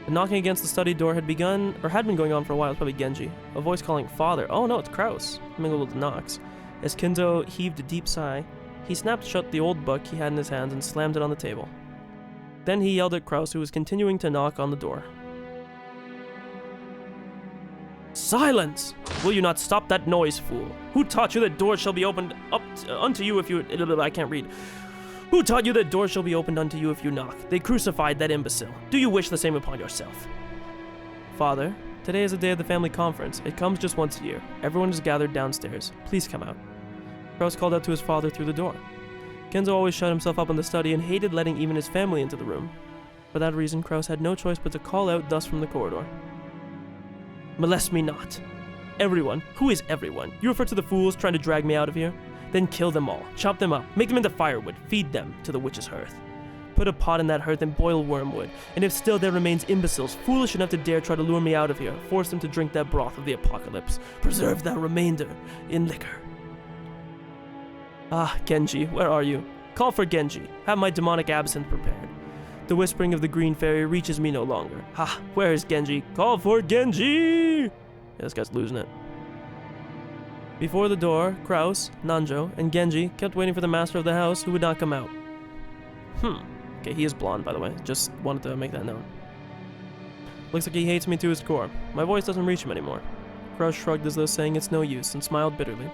Speaker 1: The knocking against the study door had been going on for a while. It's probably Genji. A voice calling, "Father." Oh no, it's Kraus, mingled with the knocks. As Kinzo heaved a deep sigh, he snapped shut the old book he had in his hands and slammed it on the table. Then he yelled at Kraus, who was continuing to knock on the door. "Silence! Will you not stop that noise, fool? Who taught you that doors shall be opened unto you if you..." I can't read. "Who taught you that doors shall be opened unto you if you knock? They crucified that imbecile. Do you wish the same upon yourself?" "Father, today is the day of the family conference. It comes just once a year. Everyone is gathered downstairs. Please come out." Kraus called out to his father through the door. Kenzo always shut himself up in the study and hated letting even his family into the room. For that reason, Kraus had no choice but to call out thus from the corridor. "Molest me not. Everyone. Who is everyone? You refer to the fools trying to drag me out of here? Then kill them all. Chop them up. Make them into firewood. Feed them to the witch's hearth. Put a pot in that hearth and boil wormwood. And if still there remains imbeciles foolish enough to dare try to lure me out of here, force them to drink that broth of the apocalypse. Preserve that remainder in liquor." "Ah, Genji, where are you? Call for Genji. Have my demonic absinthe prepared. The whispering of the green fairy reaches me no longer. Ha, where is Genji? Call for Genji!" Yeah, this guy's losing it. Before the door, Kraus, Nanjo, and Genji kept waiting for the master of the house, who would not come out. Okay, he is blonde, by the way. Just wanted to make that known. Looks like he hates me to his core. My voice doesn't reach him anymore. Kraus shrugged as though saying it's no use, and smiled bitterly.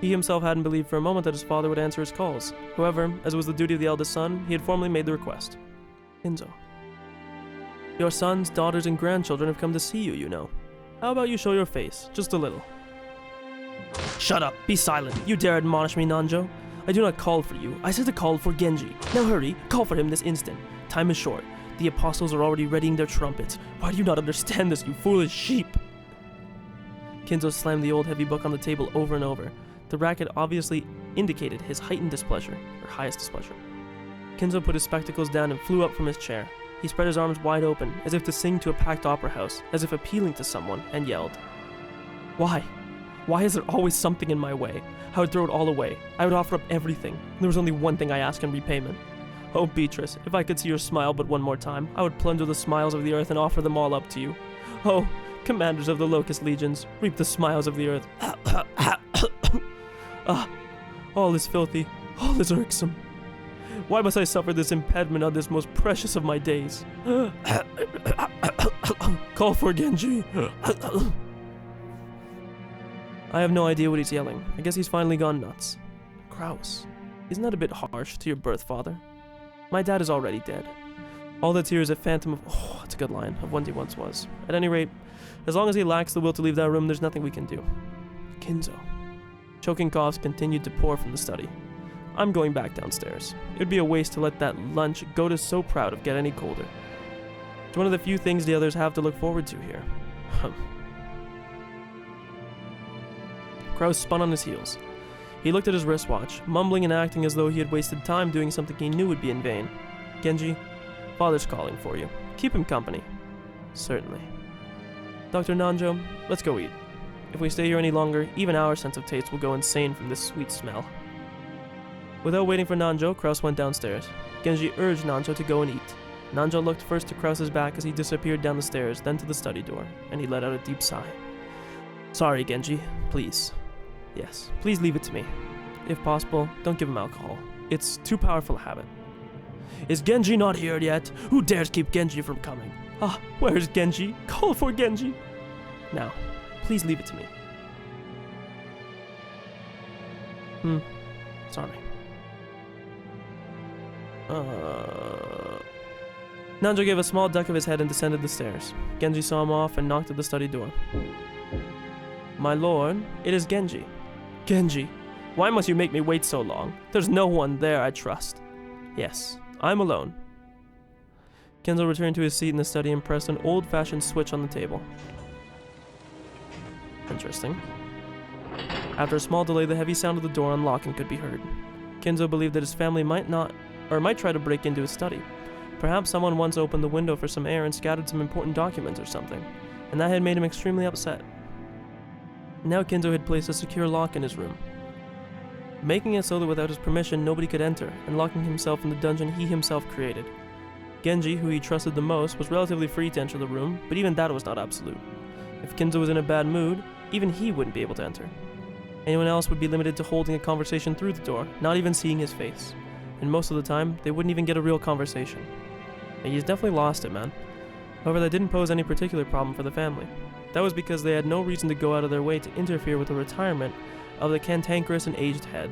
Speaker 1: He himself hadn't believed for a moment that his father would answer his calls. However, as was the duty of the eldest son, he had formally made the request. "Kinzo, your sons, daughters, and grandchildren have come to see you, you know. How about you show your face, just a little?" "Shut up! Be silent! You dare admonish me, Nanjo? I do not call for you. I said to call for Genji. Now hurry, call for him this instant. Time is short. The apostles are already readying their trumpets. Why do you not understand this, you foolish sheep?" Kinzo slammed the old heavy book on the table over and over. The racket obviously indicated his heightened displeasure, or highest displeasure. Kinzo put his spectacles down and flew up from his chair. He spread his arms wide open, as if to sing to a packed opera house, as if appealing to someone, and yelled. Why? Why is there always something in my way? I would throw it all away. I would offer up everything. There was only one thing I asked in repayment. Oh, Beatrice, if I could see your smile but one more time, I would plunder the smiles of the earth and offer them all up to you. Oh, commanders of the Locust Legions, reap the smiles of the earth. All is filthy, all is irksome. Why must I suffer this impediment on this most precious of my days? Call for Genji. I have no idea what he's yelling. I guess he's finally gone nuts. Kraus, isn't that a bit harsh to your birth father? My dad is already dead. All that's here is a phantom of... Oh, that's a good line, of what he once was. At any rate, as long as he lacks the will to leave that room, there's nothing we can do. Kinzo. Choking coughs continued to pour from the study. I'm going back downstairs. It would be a waste to let that lunch Goat is so proud of get any colder. It's one of the few things the others have to look forward to here. Kraus spun on his heels. He looked at his wristwatch, mumbling and acting as though he had wasted time doing something he knew would be in vain. Genji, Father's calling for you. Keep him company. Certainly. Dr. Nanjo, let's go eat. If we stay here any longer, even our sense of taste will go insane from this sweet smell. Without waiting for Nanjo, Kraus went downstairs. Genji urged Nanjo to go and eat. Nanjo looked first to Kraus's back as he disappeared down the stairs, then to the study door, and he let out a deep sigh. Sorry, Genji. Please. Yes, please leave it to me. If possible, don't give him alcohol. It's too powerful a habit. Is Genji not here yet? Who dares keep Genji from coming? Ah, where is Genji? Call for Genji. Now, please leave it to me. Sorry. Nanjo gave a small duck of his head and descended the stairs. Genji saw him off and knocked at the study door. My lord, it is Genji. Genji, why must you make me wait so long? There's no one there I trust. Yes, I'm alone. Kenzo returned to his seat in the study and pressed an old-fashioned switch on the table. Interesting. After a small delay, the heavy sound of the door unlocking could be heard. Kenzo believed that his family might try to break into his study. Perhaps someone once opened the window for some air and scattered some important documents or something, and that had made him extremely upset. Now Kenzo had placed a secure lock in his room, making it so that without his permission nobody could enter, and locking himself in the dungeon he himself created. Genji, who he trusted the most, was relatively free to enter the room, but even that was not absolute. If Kenzo was in a bad mood, even he wouldn't be able to enter. Anyone else would be limited to holding a conversation through the door, not even seeing his face. And most of the time, they wouldn't even get a real conversation. And he's definitely lost it, man. However, that didn't pose any particular problem for the family. That was because they had no reason to go out of their way to interfere with the retirement of the cantankerous and aged head.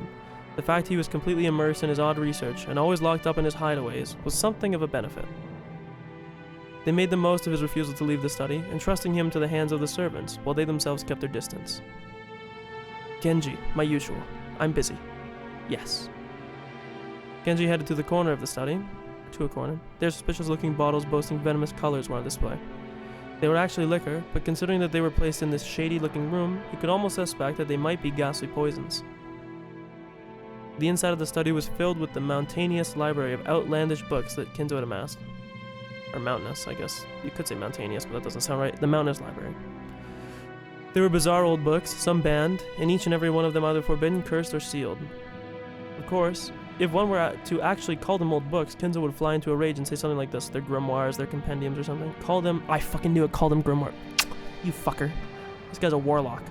Speaker 1: The fact he was completely immersed in his odd research and always locked up in his hideaways was something of a benefit. They made the most of his refusal to leave the study, entrusting him to the hands of the servants, while they themselves kept their distance. Genji, my usual. I'm busy. Yes. Genji headed to the corner of the study. To a corner. Their suspicious-looking bottles boasting venomous colors were on display. They were actually liquor, but considering that they were placed in this shady-looking room, you could almost suspect that they might be ghastly poisons. The inside of the study was filled with the mountainous library of outlandish books that Kinzo had amassed. Or mountainous, I guess. You could say mountainous, but that doesn't sound right. The mountainous library. There were bizarre old books, some banned, and each and every one of them either forbidden, cursed, or sealed. Of course, if one were to actually call them old books, Kinzo would fly into a rage and say something like this. They're grimoires, they're compendiums or something. Call them... I fucking knew it. Call them grimoire. You fucker. This guy's a warlock.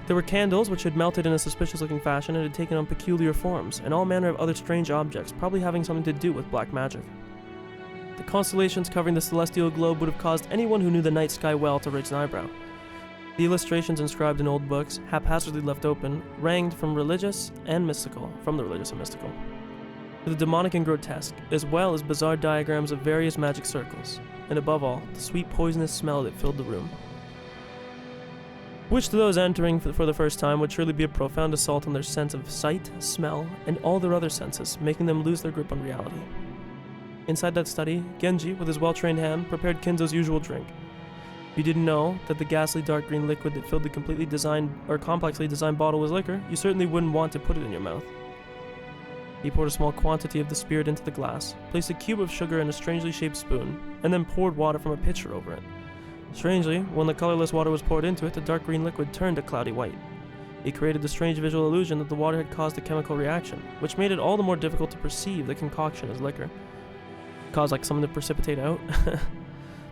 Speaker 1: There were candles, which had melted in a suspicious-looking fashion and had taken on peculiar forms, and all manner of other strange objects, probably having something to do with black magic. The constellations covering the celestial globe would have caused anyone who knew the night sky well to raise an eyebrow. The illustrations inscribed in old books, haphazardly left open, ranged from the religious and mystical, to the demonic and grotesque, as well as bizarre diagrams of various magic circles, and above all, the sweet poisonous smell that filled the room. Which to those entering for the first time would surely be a profound assault on their sense of sight, smell, and all their other senses, making them lose their grip on reality. Inside that study, Genji, with his well-trained hand, prepared Kinzo's usual drink. If you didn't know that the ghastly dark green liquid that filled the complexly designed bottle was liquor, you certainly wouldn't want to put it in your mouth. He poured a small quantity of the spirit into the glass, placed a cube of sugar in a strangely shaped spoon, and then poured water from a pitcher over it. Strangely, when the colorless water was poured into it, the dark green liquid turned a cloudy white. He created the strange visual illusion that the water had caused a chemical reaction, which made it all the more difficult to perceive the concoction as liquor. Caused like something to precipitate out.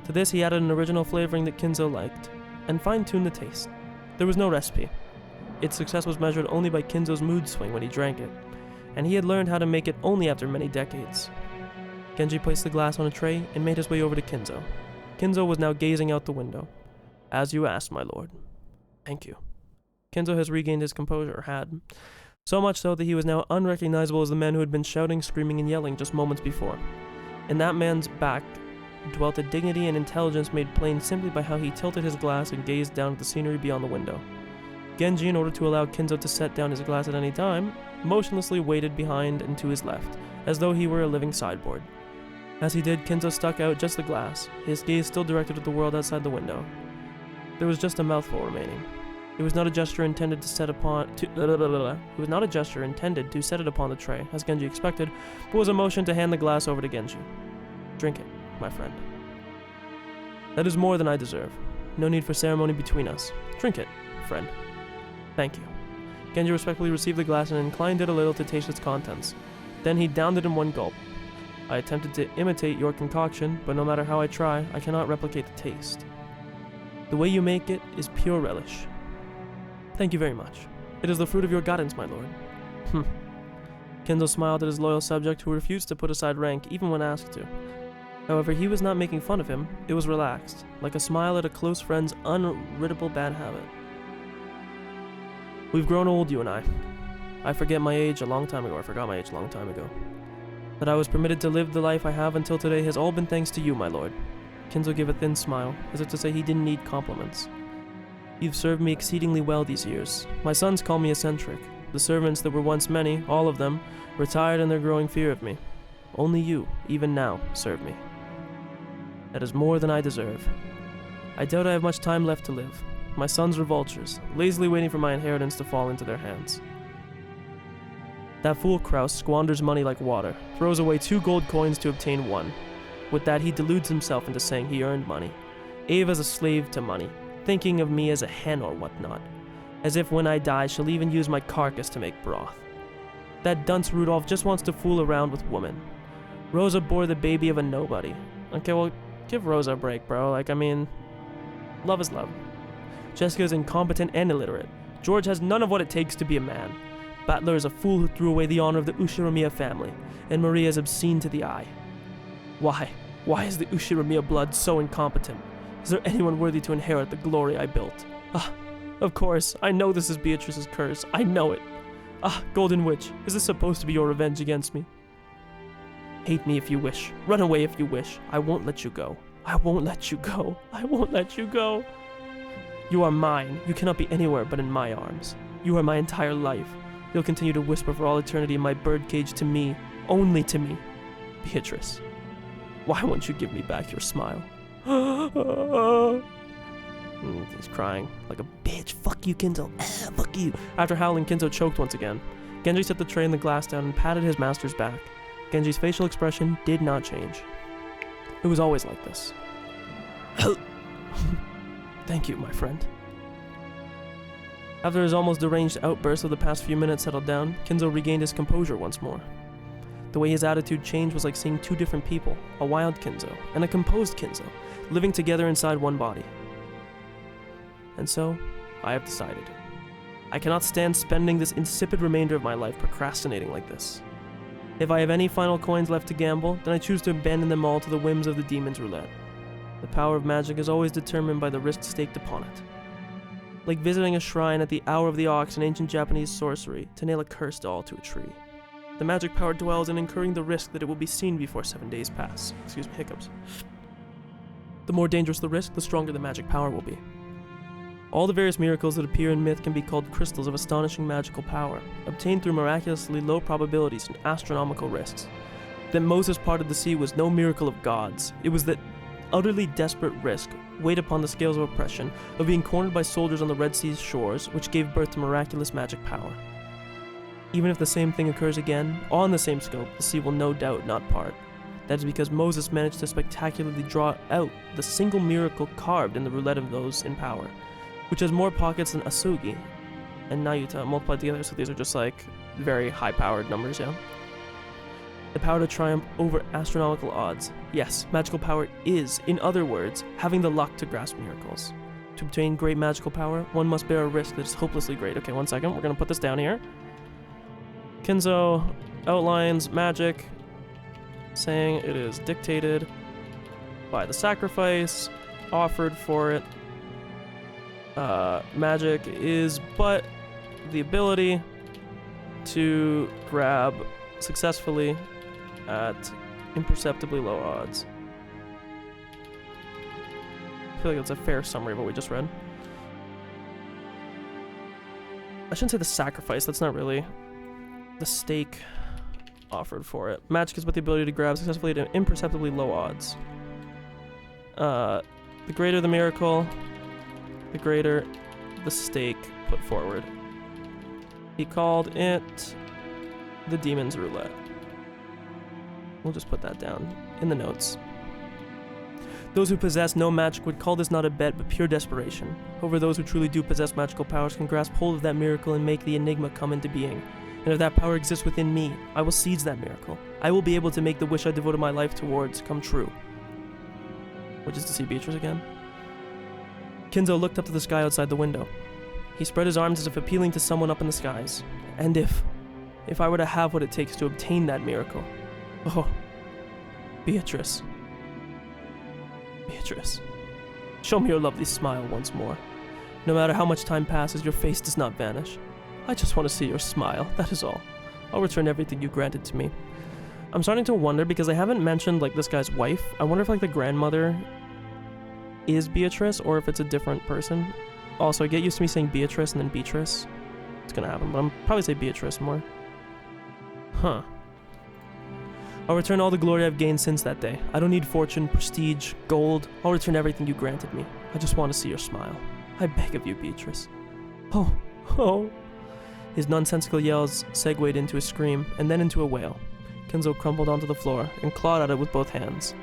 Speaker 1: To this, he added an original flavoring that Kinzo liked, and fine-tuned the taste. There was no recipe. Its success was measured only by Kinzo's mood swing when he drank it, and he had learned how to make it only after many decades. Genji placed the glass on a tray and made his way over to Kinzo. Kinzo was now gazing out the window. "As you asked, my lord." "Thank you." Kinzo has regained his composure, or had. So much so that he was now unrecognizable as the man who had been shouting, screaming, and yelling just moments before. In that man's back dwelt a dignity and intelligence made plain simply by how he tilted his glass and gazed down at the scenery beyond the window. Genji, in order to allow Kinzo to set down his glass at any time, motionlessly waited behind and to his left, as though he were a living sideboard. As he did, Kinzo stuck out just the glass, his gaze still directed at the world outside the window. There was just a mouthful remaining. It was not a gesture intended to set upon It was not a gesture intended to set it upon the tray, as Genji expected, but was a motion to hand the glass over to Genji. "Drink it, my friend. That is more than I deserve. No need for ceremony between us. Drink it, friend." "Thank you." Genji respectfully received the glass and inclined it a little to taste its contents. Then he downed it in one gulp. "I attempted to imitate your concoction, but no matter how I try, I cannot replicate the taste. The way you make it is pure relish. Thank you very much. It is the fruit of your guidance, my lord." Kinzo smiled at his loyal subject, who refused to put aside rank even when asked to. However, he was not making fun of him, it was relaxed, like a smile at a close friend's unriddable bad habit. "We've grown old, you and I. I forgot my age a long time ago. That I was permitted to live the life I have until today has all been thanks to you, my lord." Kinzo gave a thin smile, as if to say he didn't need compliments. "You've served me exceedingly well these years. My sons call me eccentric. The servants that were once many, all of them, retired in their growing fear of me. Only you, even now, serve me. That is more than I deserve. I doubt I have much time left to live. My sons are vultures, lazily waiting for my inheritance to fall into their hands. That fool Kraus squanders money like water, throws away 2 gold coins to obtain 1. With that, he deludes himself into saying he earned money. Ava's a slave to money, thinking of me as a hen or whatnot, as if when I die she'll even use my carcass to make broth. That dunce Rudolph just wants to fool around with women. Rosa bore the baby of a nobody. Okay, well, give Rosa a break, bro. Love is love. Jessica is incompetent and illiterate. George has none of what it takes to be a man. Battler is a fool who threw away the honor of the Ushiramiya family, and Maria is obscene to the eye. Why? Why is the Ushiramiya blood so incompetent? Is there anyone worthy to inherit the glory I built? Of course, I know this is Beatrice's curse. I know it. Golden Witch, is this supposed to be your revenge against me? Hate me if you wish. Run away if you wish. I won't let you go. I won't let you go. I won't let you go. You are mine. You cannot be anywhere but in my arms. You are my entire life. You'll continue to whisper for all eternity in my birdcage to me, only to me. Beatrice, why won't you give me back your smile? He's crying like a bitch. Fuck you, Kinzo. Fuck you. After howling, Kinzo choked once again. Genji set the tray and the glass down and patted his master's back. Genji's facial expression did not change. It was always like this. Thank you, my friend. After his almost deranged outburst of the past few minutes settled down, Kinzo regained his composure once more. The way his attitude changed was like seeing 2 different people, a wild Kinzo and a composed Kinzo, living together inside one body. And so, I have decided. I cannot stand spending this insipid remainder of my life procrastinating like this. If I have any final coins left to gamble, then I choose to abandon them all to the whims of the demon's roulette. The power of magic is always determined by the risk staked upon it. Like visiting a shrine at the hour of the ox in ancient Japanese sorcery to nail a cursed doll to a tree. The magic power dwells in incurring the risk that it will be seen before 7 days pass. Excuse me, hiccups. The more dangerous the risk, the stronger the magic power will be. All the various miracles that appear in myth can be called crystals of astonishing magical power, obtained through miraculously low probabilities and astronomical risks. That Moses parted the sea was no miracle of gods. It was that utterly desperate risk, weighed upon the scales of oppression, of being cornered by soldiers on the Red Sea's shores, which gave birth to miraculous magic power. Even if the same thing occurs again, on the same scope, the sea will no doubt not part. That is because Moses managed to spectacularly draw out the single miracle carved in the roulette of those in power, which has more pockets than Asugi and Nayuta multiplied together, so these are just like very high-powered numbers, yeah? The power to triumph over astronomical odds. Yes, magical power is, in other words, having the luck to grasp miracles. To obtain great magical power, one must bear a risk that is hopelessly great. Okay, one second, we're gonna put this down here. Kinzo outlines magic, saying it is dictated by the sacrifice offered for it. Magic is but the ability to grab successfully at imperceptibly low odds. I feel like that's a fair summary of what we just read. I shouldn't say the sacrifice, that's not really the stake offered for it. Magic is but the ability to grab successfully at imperceptibly low odds. The greater the miracle, the greater the stake put forward. He called it the Demon's Roulette. We'll just put that down in the notes. Those who possess no magic would call this not a bet, but pure desperation. However, those who truly do possess magical powers can grasp hold of that miracle and make the enigma come into being. And if that power exists within me, I will seize that miracle. I will be able to make the wish I devoted my life towards come true. Which is to see Beatrice again. Kinzo looked up to the sky outside the window. He spread his arms as if appealing to someone up in the skies. And if I were to have what it takes to obtain that miracle. Oh, Beatrice. Beatrice. Show me your lovely smile once more. No matter how much time passes, your face does not vanish. I just want to see your smile, that is all. I'll return everything you granted to me. I'm starting to wonder, because I haven't mentioned, like, this guy's wife. I wonder if, like, the grandmother is Beatrice, or if it's a different person. Also, get used to me saying Beatrice and then Beatrice. It's gonna happen, but I'm probably say Beatrice more. Huh. I'll return all the glory I've gained since that day. I don't need fortune, prestige, gold. I'll return everything you granted me. I just want to see your smile. I beg of you, Beatrice. Oh, oh. His nonsensical yells segued into a scream, and then into a wail. Kinzo crumpled onto the floor, and clawed at it with both hands.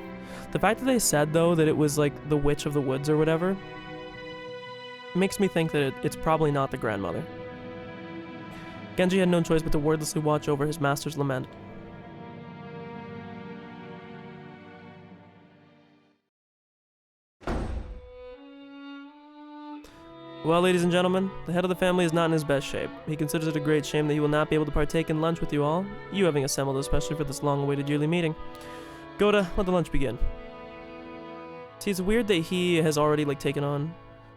Speaker 1: The fact that they said, though, that it was like the Witch of the Woods or whatever, makes me think that it's probably not the grandmother. Genji had no choice but to wordlessly watch over his master's lament. Well, ladies and gentlemen, the head of the family is not in his best shape. He considers it a great shame that he will not be able to partake in lunch with you all, you having assembled especially for this long-awaited yearly meeting. Goda, let the lunch begin. See, it's weird that he has already, like, taken on...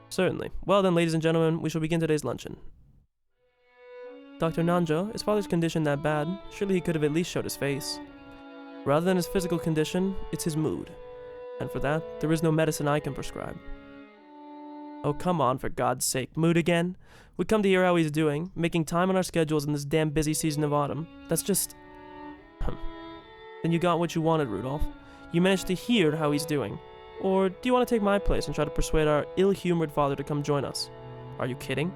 Speaker 1: Certainly. Well then, ladies and gentlemen, we shall begin today's luncheon. Dr. Nanjo, is father's condition that bad? Surely he could have at least showed his face. Rather than his physical condition, it's his mood. And for that, there is no medicine I can prescribe. Oh, come on, for God's sake. Mood again? We come to hear how he's doing, making time on our schedules in this damn busy season of autumn. That's just... Then you got what you wanted, Rudolph. You managed to hear how he's doing. Or do you want to take my place and try to persuade our ill-humored father to come join us? Are you kidding?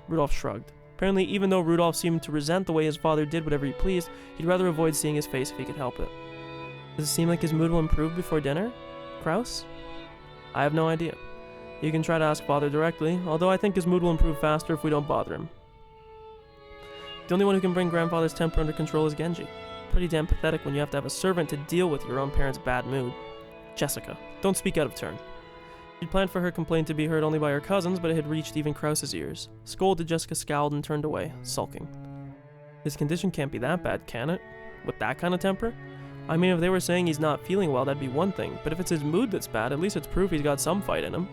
Speaker 1: Rudolph shrugged. Apparently, even though Rudolph seemed to resent the way his father did whatever he pleased, he'd rather avoid seeing his face if he could help it. Does it seem like his mood will improve before dinner? Kraus? I have no idea. You can try to ask father directly, although I think his mood will improve faster if we don't bother him. The only one who can bring grandfather's temper under control is Genji. Pretty damn pathetic when you have to have a servant to deal with your own parents' bad mood. Jessica, don't speak out of turn. She'd planned for her complaint to be heard only by her cousins, but it had reached even Kraus's ears. Scolded, Jessica scowled and turned away, sulking. His condition can't be that bad, can it? With that kind of temper? I mean, if they were saying he's not feeling well, that'd be one thing, but if it's his mood that's bad, at least it's proof he's got some fight in him.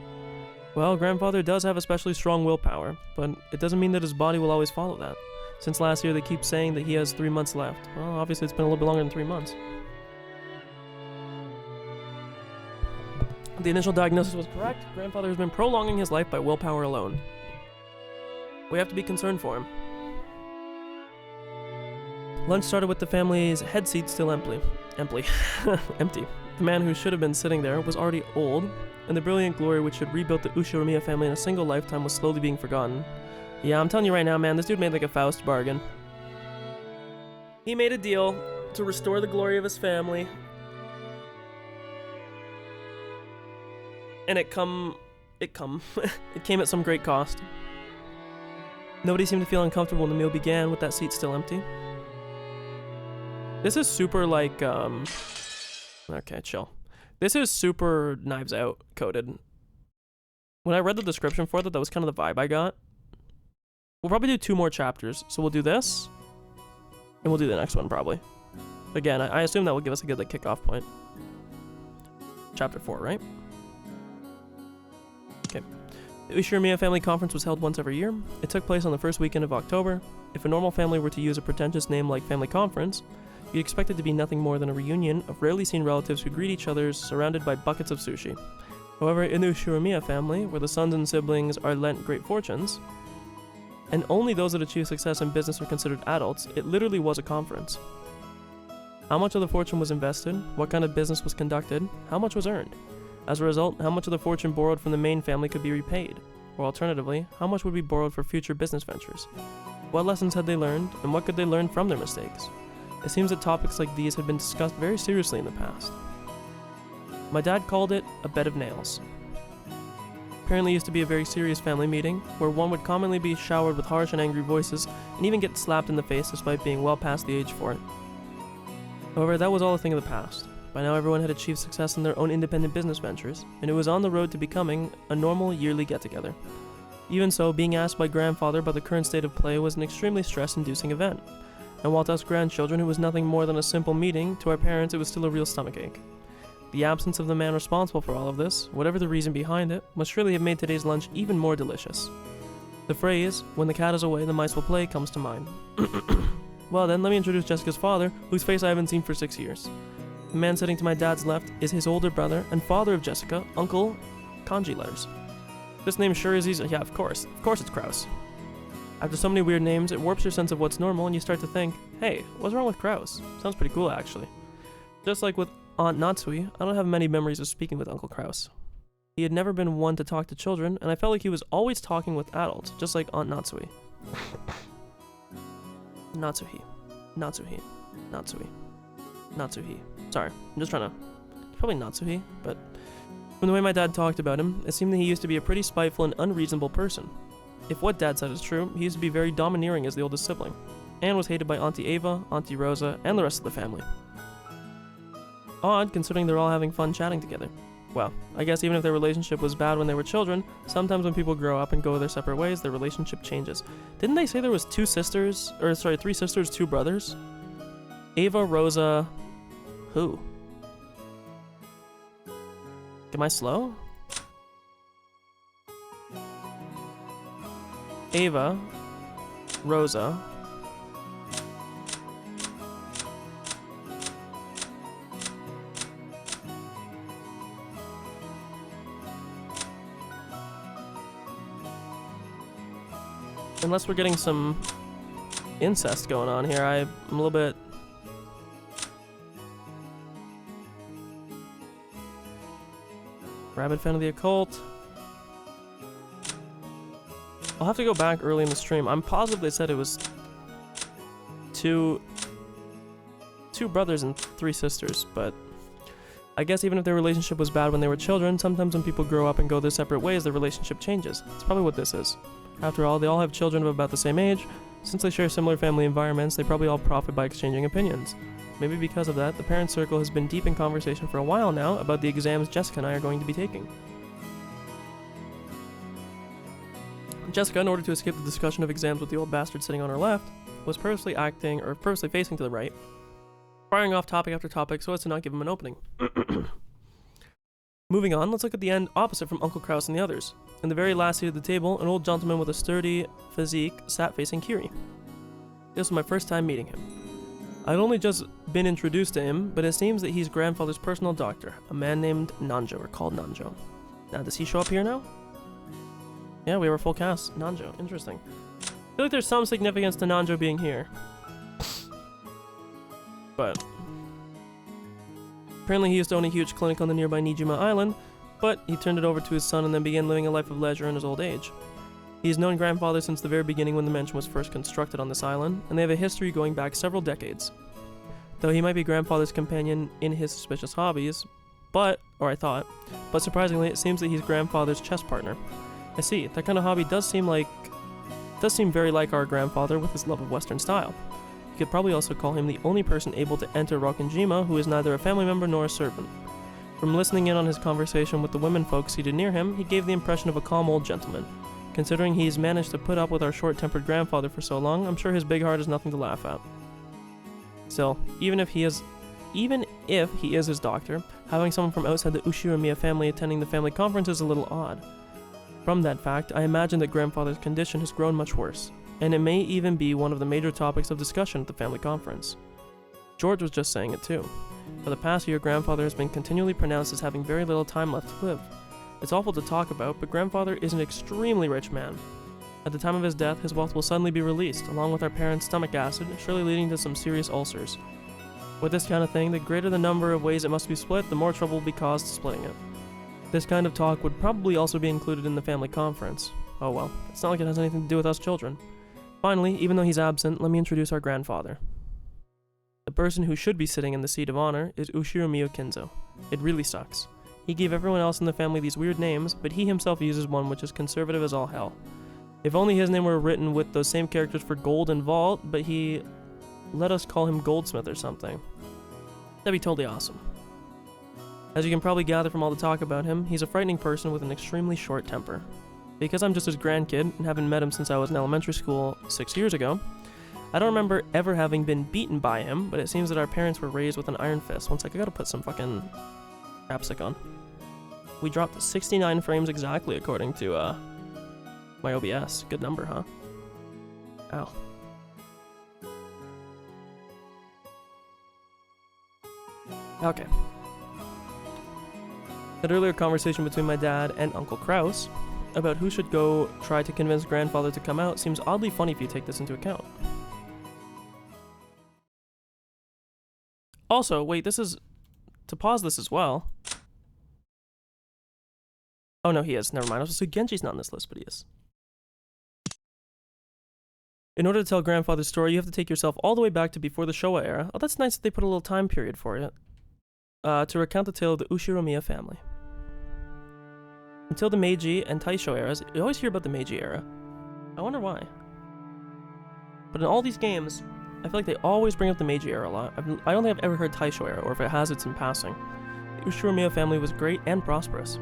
Speaker 1: Well, grandfather does have especially strong willpower, but it doesn't mean that his body will always follow that. Since last year, they keep saying that he has 3 months left. Well, obviously it's been a little bit longer than 3 months. The initial diagnosis was correct. Grandfather has been prolonging his life by willpower alone. We have to be concerned for him. Lunch started with the family's head seat still empty. Empty. The man who should have been sitting there was already old, and the brilliant glory which had rebuilt the Ushiramiya family in a single lifetime was slowly being forgotten. Yeah, I'm telling you right now, man, this dude made like a Faust bargain. He made a deal to restore the glory of his family. And it came at some great cost. Nobody seemed to feel uncomfortable when the meal began with that seat still empty. This is super like, okay, chill. This is super Knives Out coded. When I read the description for that, that was kind of the vibe I got. We'll probably do 2 more chapters. So we'll do this, and we'll do the next one probably. Again, I assume that will give us a good like kickoff point. Chapter 4, right? Okay. The Ushirimiya family conference was held once every year. It took place on the first weekend of October. If a normal family were to use a pretentious name like family conference, you'd expect it to be nothing more than a reunion of rarely seen relatives who greet each other surrounded by buckets of sushi. However, in the Ushirimiya family, where the sons and siblings are lent great fortunes, and only those that achieve success in business are considered adults, it literally was a conference. How much of the fortune was invested, what kind of business was conducted, how much was earned. As a result, how much of the fortune borrowed from the main family could be repaid, or alternatively, how much would be borrowed for future business ventures. What lessons had they learned, and what could they learn from their mistakes? It seems that topics like these had been discussed very seriously in the past. My dad called it a bed of nails. Apparently used to be a very serious family meeting, where one would commonly be showered with harsh and angry voices, and even get slapped in the face despite being well past the age for it. However, that was all a thing of the past. By now everyone had achieved success in their own independent business ventures, and it was on the road to becoming a normal yearly get-together. Even so, being asked by grandfather about the current state of play was an extremely stress-inducing event. And while to us grandchildren it was nothing more than a simple meeting, to our parents it was still a real stomachache. The absence of the man responsible for all of this, whatever the reason behind it, must surely have made today's lunch even more delicious. The phrase, "when the cat is away, the mice will play," comes to mind. Well then, let me introduce Jessica's father, whose face I haven't seen for 6 years. The man sitting to my dad's left is his older brother and father of Jessica, Uncle Kanji letters. This name sure is easy. Yeah, of course it's Kraus. After so many weird names, it warps your sense of what's normal and you start to think, hey, what's wrong with Kraus? Sounds pretty cool actually. Just like with Aunt Natsui, I don't have many memories of speaking with Uncle Kraus. He had never been one to talk to children, and I felt like he was always talking with adults, just like Aunt Natsui. Natsuhi. Natsuhi. Natsui. Natsuhi. Sorry, I'm just trying to... It's probably Natsuhi, but... From the way my dad talked about him, it seemed that he used to be a pretty spiteful and unreasonable person. If what Dad said is true, he used to be very domineering as the oldest sibling, and was hated by Auntie Ava, Auntie Rosa, and the rest of the family. Odd, considering they're all having fun chatting together. Well, I guess even if their relationship was bad when they were children, sometimes when people grow up and go their separate ways, their relationship changes. Didn't they say there was 3 sisters, 2 brothers? Ava, Rosa... Who? Am I slow? Ava, Rosa, unless we're getting some incest going on here, I'm a little bit... Rabid fan of the occult. I'll have to go back early in the stream. I'm positive they said it was two brothers and 3 sisters, but I guess even if their relationship was bad when they were children, sometimes when people grow up and go their separate ways, their relationship changes. That's probably what this is. After all, they all have children of about the same age. Since they share similar family environments, they probably all profit by exchanging opinions. Maybe because of that, the parent circle has been deep in conversation for a while now about the exams Jessica and I are going to be taking. Jessica, in order to escape the discussion of exams with the old bastard sitting on her left, was purposely facing to the right, firing off topic after topic so as to not give him an opening. Moving on, let's look at the end opposite from Uncle Kraus and the others. In the very last seat of the table, an old gentleman with a sturdy physique sat facing Kiri. This was my first time meeting him. I'd only just been introduced to him, but it seems that he's grandfather's personal doctor, a man named Nanjo, or called Nanjo. Now, does he show up here now? Yeah, we have a full cast. Nanjo, interesting. I feel like there's some significance to Nanjo being here. But apparently he used to own a huge clinic on the nearby Niijima island, but he turned it over to his son and then began living a life of leisure in his old age. He's known grandfather since the very beginning when the mansion was first constructed on this island, and they have a history going back several decades. Though he might be grandfather's companion in his suspicious hobbies, but surprisingly, it seems that he's grandfather's chess partner. I see, that kind of hobby does seem very like our grandfather with his love of Western style. You could probably also call him the only person able to enter Rokkenjima who is neither a family member nor a servant. From listening in on his conversation with the women folk seated near him, he gave the impression of a calm old gentleman. Considering he's managed to put up with our short-tempered grandfather for so long, I'm sure his big heart is nothing to laugh at. Still, even if he is his doctor, having someone from outside the Ushiramiya family attending the family conference is a little odd. From that fact, I imagine that grandfather's condition has grown much worse, and it may even be one of the major topics of discussion at the family conference. George was just saying it too. For the past year, grandfather has been continually pronounced as having very little time left to live. It's awful to talk about, but grandfather is an extremely rich man. At the time of his death, his wealth will suddenly be released, along with our parents' stomach acid, surely leading to some serious ulcers. With this kind of thing, the greater the number of ways it must be split, the more trouble will be caused splitting it. This kind of talk would probably also be included in the family conference. Oh well, it's not like it has anything to do with us children. Finally, even though he's absent, let me introduce our grandfather. The person who should be sitting in the seat of honor is Ushiramiya Kinzo. It really sucks. He gave everyone else in the family these weird names, but he himself uses one which is conservative as all hell. If only his name were written with those same characters for gold and vault, but he let us call him Goldsmith or something. That'd be totally awesome. As you can probably gather from all the talk about him, he's a frightening person with an extremely short temper. Because I'm just his grandkid and haven't met him since I was in elementary school 6 years ago, I don't remember ever having been beaten by him, but it seems that our parents were raised with an iron fist. One sec, I gotta put some fucking chapstick on. We dropped 69 frames exactly according to my OBS. Good number, huh? Ow. Okay. That earlier conversation between my dad and Uncle Kraus about who should go try to convince grandfather to come out seems oddly funny if you take this into account. Also, wait, this is... to pause this as well. Oh no, he is. Never mind. So Genji's not on this list, but he is. In order to tell grandfather's story, you have to take yourself all the way back to before the Showa era. Oh, that's nice that they put a little time period for it. To recount the tale of the Ushiramiya family. Until the Meiji and Taisho eras, you always hear about the Meiji era. I wonder why. But in all these games, I feel like they always bring up the Meiji era a lot. I don't think I've ever heard Taisho era, or if it has, it's in passing. The Ushiramiya family was great and prosperous.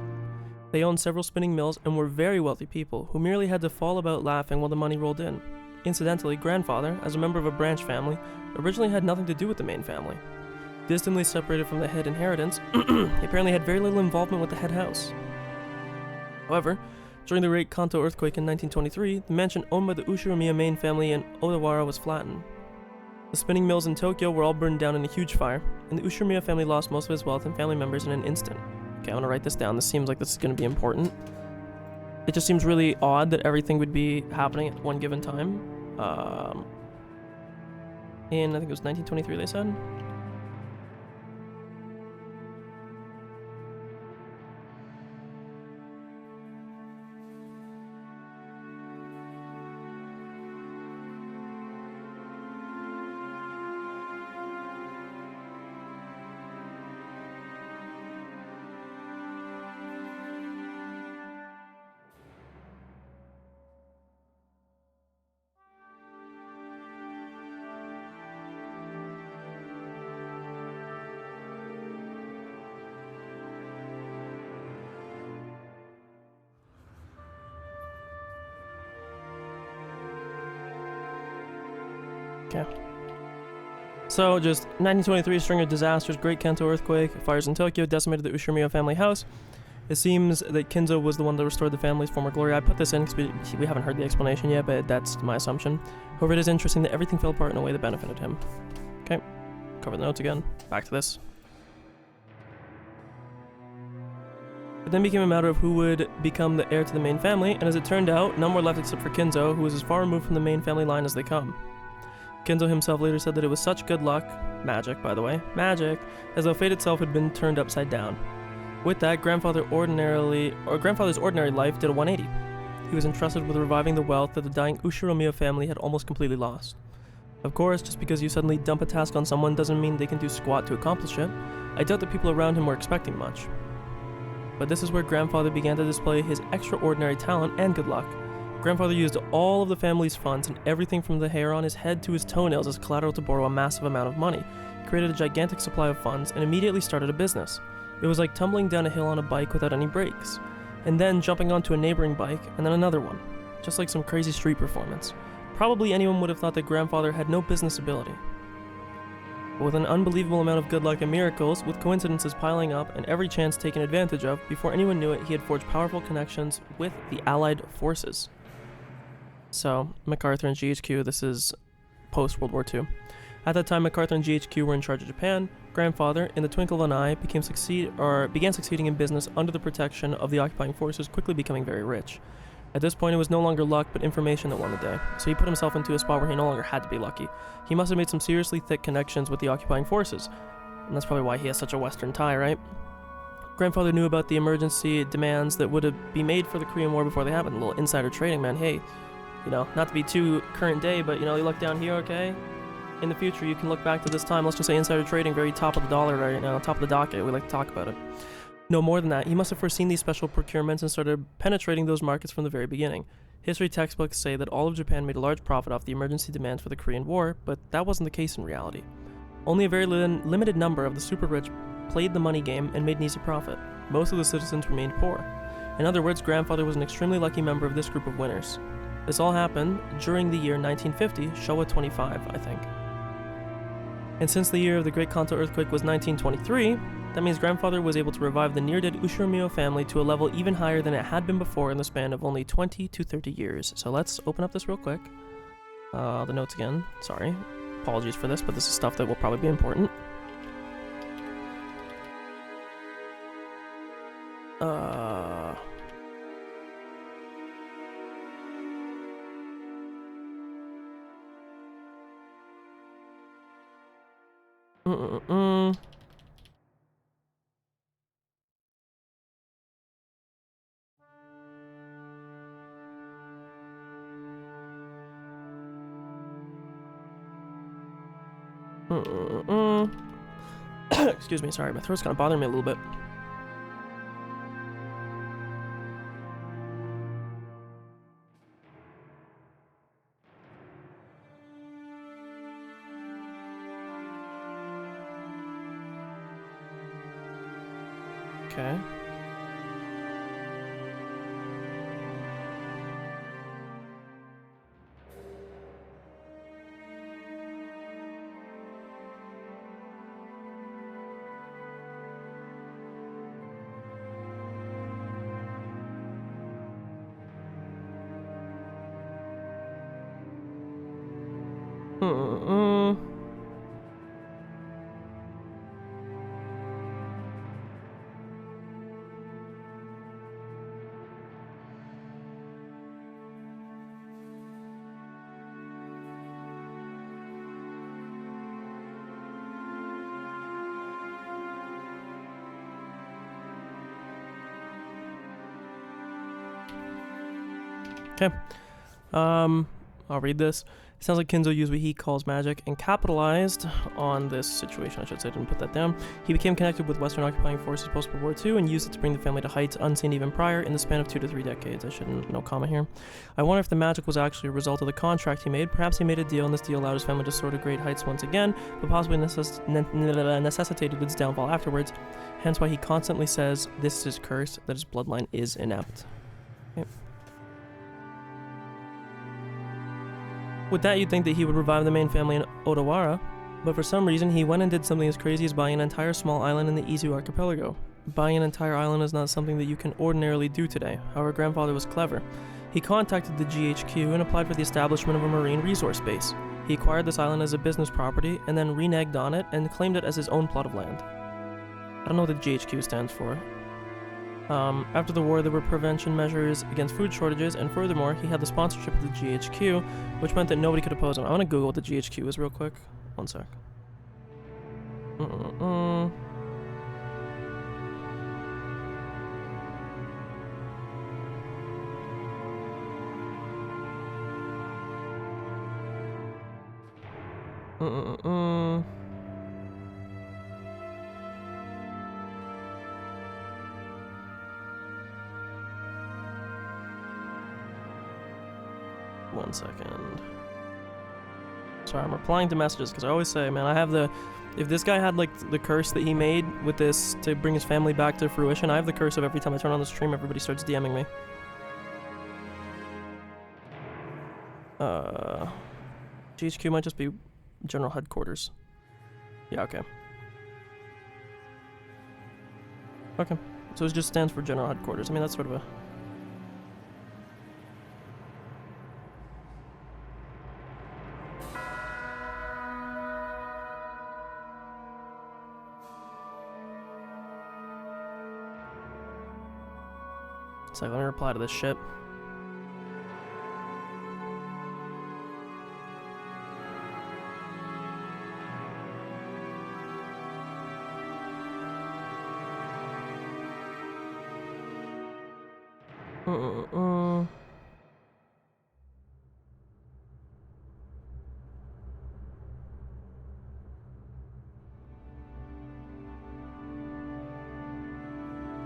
Speaker 1: They owned several spinning mills and were very wealthy people who merely had to fall about laughing while the money rolled in. Incidentally, grandfather, as a member of a branch family, originally had nothing to do with the main family. Distantly separated from the head inheritance, he apparently had very little involvement with the head house. However, during the Great Kanto earthquake in 1923, the mansion owned by the Ushiramiya main family in Odawara was flattened. The spinning mills in Tokyo were all burned down in a huge fire, and the Ushiramiya family lost most of its wealth and family members in an instant. Okay, I want to write this down. This seems like this is going to be important. It just seems really odd that everything would be happening at one given time. In, I think it was 1923 they said? Okay. So, just 1923, string of disasters, Great Kanto earthquake, fires in Tokyo, decimated the Ushiramiya family house. It seems that Kinzo was the one that restored the family's former glory. I put this in because we haven't heard the explanation yet, but that's my assumption. However, it is interesting that everything fell apart in a way that benefited him. Okay, cover the notes again. Back to this. It then became a matter of who would become the heir to the main family, and as it turned out, none were left except for Kinzo, who was as far removed from the main family line as they come. Kinzo himself later said that it was such good luck, magic by the way, magic, as though fate itself had been turned upside down. With that, grandfather's ordinary life did a 180. he was entrusted with reviving the wealth that the dying Ushiromiya family had almost completely lost. Of course, just because you suddenly dump a task on someone doesn't mean they can do squat to accomplish it. I doubt the people around him were expecting much. But this is where Grandfather began to display his extraordinary talent and good luck. Grandfather used all of the family's funds and everything from the hair on his head to his toenails as collateral to borrow a massive amount of money, created a gigantic supply of funds, and immediately started a business. It was like tumbling down a hill on a bike without any brakes, and then jumping onto a neighboring bike, and then another one, just like some crazy street performance. Probably anyone would have thought that Grandfather had no business ability. But with an unbelievable amount of good luck and miracles, with coincidences piling up and every chance taken advantage of, before anyone knew it, he had forged powerful connections with the Allied forces. So, MacArthur and GHQ, this is post-World War II. At that time, MacArthur and GHQ were in charge of Japan. Grandfather, in the twinkle of an eye, began succeeding in business under the protection of the occupying forces, quickly becoming very rich. At this point, it was no longer luck, but information that won the day. So he put himself into a spot where he no longer had to be lucky. He must have made some seriously thick connections with the occupying forces. And that's probably why he has such a Western tie, right? Grandfather knew about the emergency demands that would be made for the Korean War before they happened. A little insider trading, man. Hey, you know, not to be too current day, but, you know, you look down here, okay? In the future, you can look back to this time. Let's just say insider trading, very top of the dollar right now, top of the docket. We like to talk about it. No more than that, he must have foreseen these special procurements and started penetrating those markets from the very beginning. History textbooks say that all of Japan made a large profit off the emergency demands for the Korean War, but that wasn't the case in reality. Only a very limited number of the super rich played the money game and made an easy profit. Most of the citizens remained poor. In other words, Grandfather was an extremely lucky member of this group of winners. This all happened during the year 1950, Showa 25, I think. And since the year of the Great Kanto earthquake was 1923, that means Grandfather was able to revive the near-dead Ushiromiya family to a level even higher than it had been before in the span of only 20 to 30 years. So let's open up this real quick. The notes again. Sorry. Apologies for this, but this is stuff that will probably be important. Excuse me, sorry, my throat's kind of bothering me a little bit. Okay. Okay. I'll read this. It sounds like Kinzo used what he calls magic and capitalized on this situation. I should say, I didn't put that down. He became connected with Western occupying forces post-World War II and used it to bring the family to heights unseen even prior in the span of 2 to 3 decades. I shouldn't, no comma here. I wonder if the magic was actually a result of the contract he made. Perhaps he made a deal and this deal allowed his family to soar to great heights once again, but possibly necessitated its downfall afterwards. Hence why he constantly says this is his curse, that his bloodline is inept. Okay. With that, you'd think that he would revive the main family in Odawara, but for some reason he went and did something as crazy as buying an entire small island in the Izu archipelago. Buying an entire island is not something that you can ordinarily do today. However, Grandfather was clever. He contacted the GHQ and applied for the establishment of a marine resource base. He acquired this island as a business property and then reneged on it and claimed it as his own plot of land. I don't know what the GHQ stands for. After the war, there were prevention measures against food shortages, and furthermore, he had the sponsorship of the GHQ, which meant that nobody could oppose him. I want to Google what the GHQ is real quick. One sec. Mm-mm-mm. One second. Sorry, I'm replying to messages because I always say, man, I have the... If this guy had, like, the curse that he made with this to bring his family back to fruition, I have the curse of every time I turn on the stream, everybody starts DMing me. GHQ might just be general headquarters. Yeah, okay. Okay. So it just stands for general headquarters. I mean, that's sort of a... It's like, let me reply to this shit.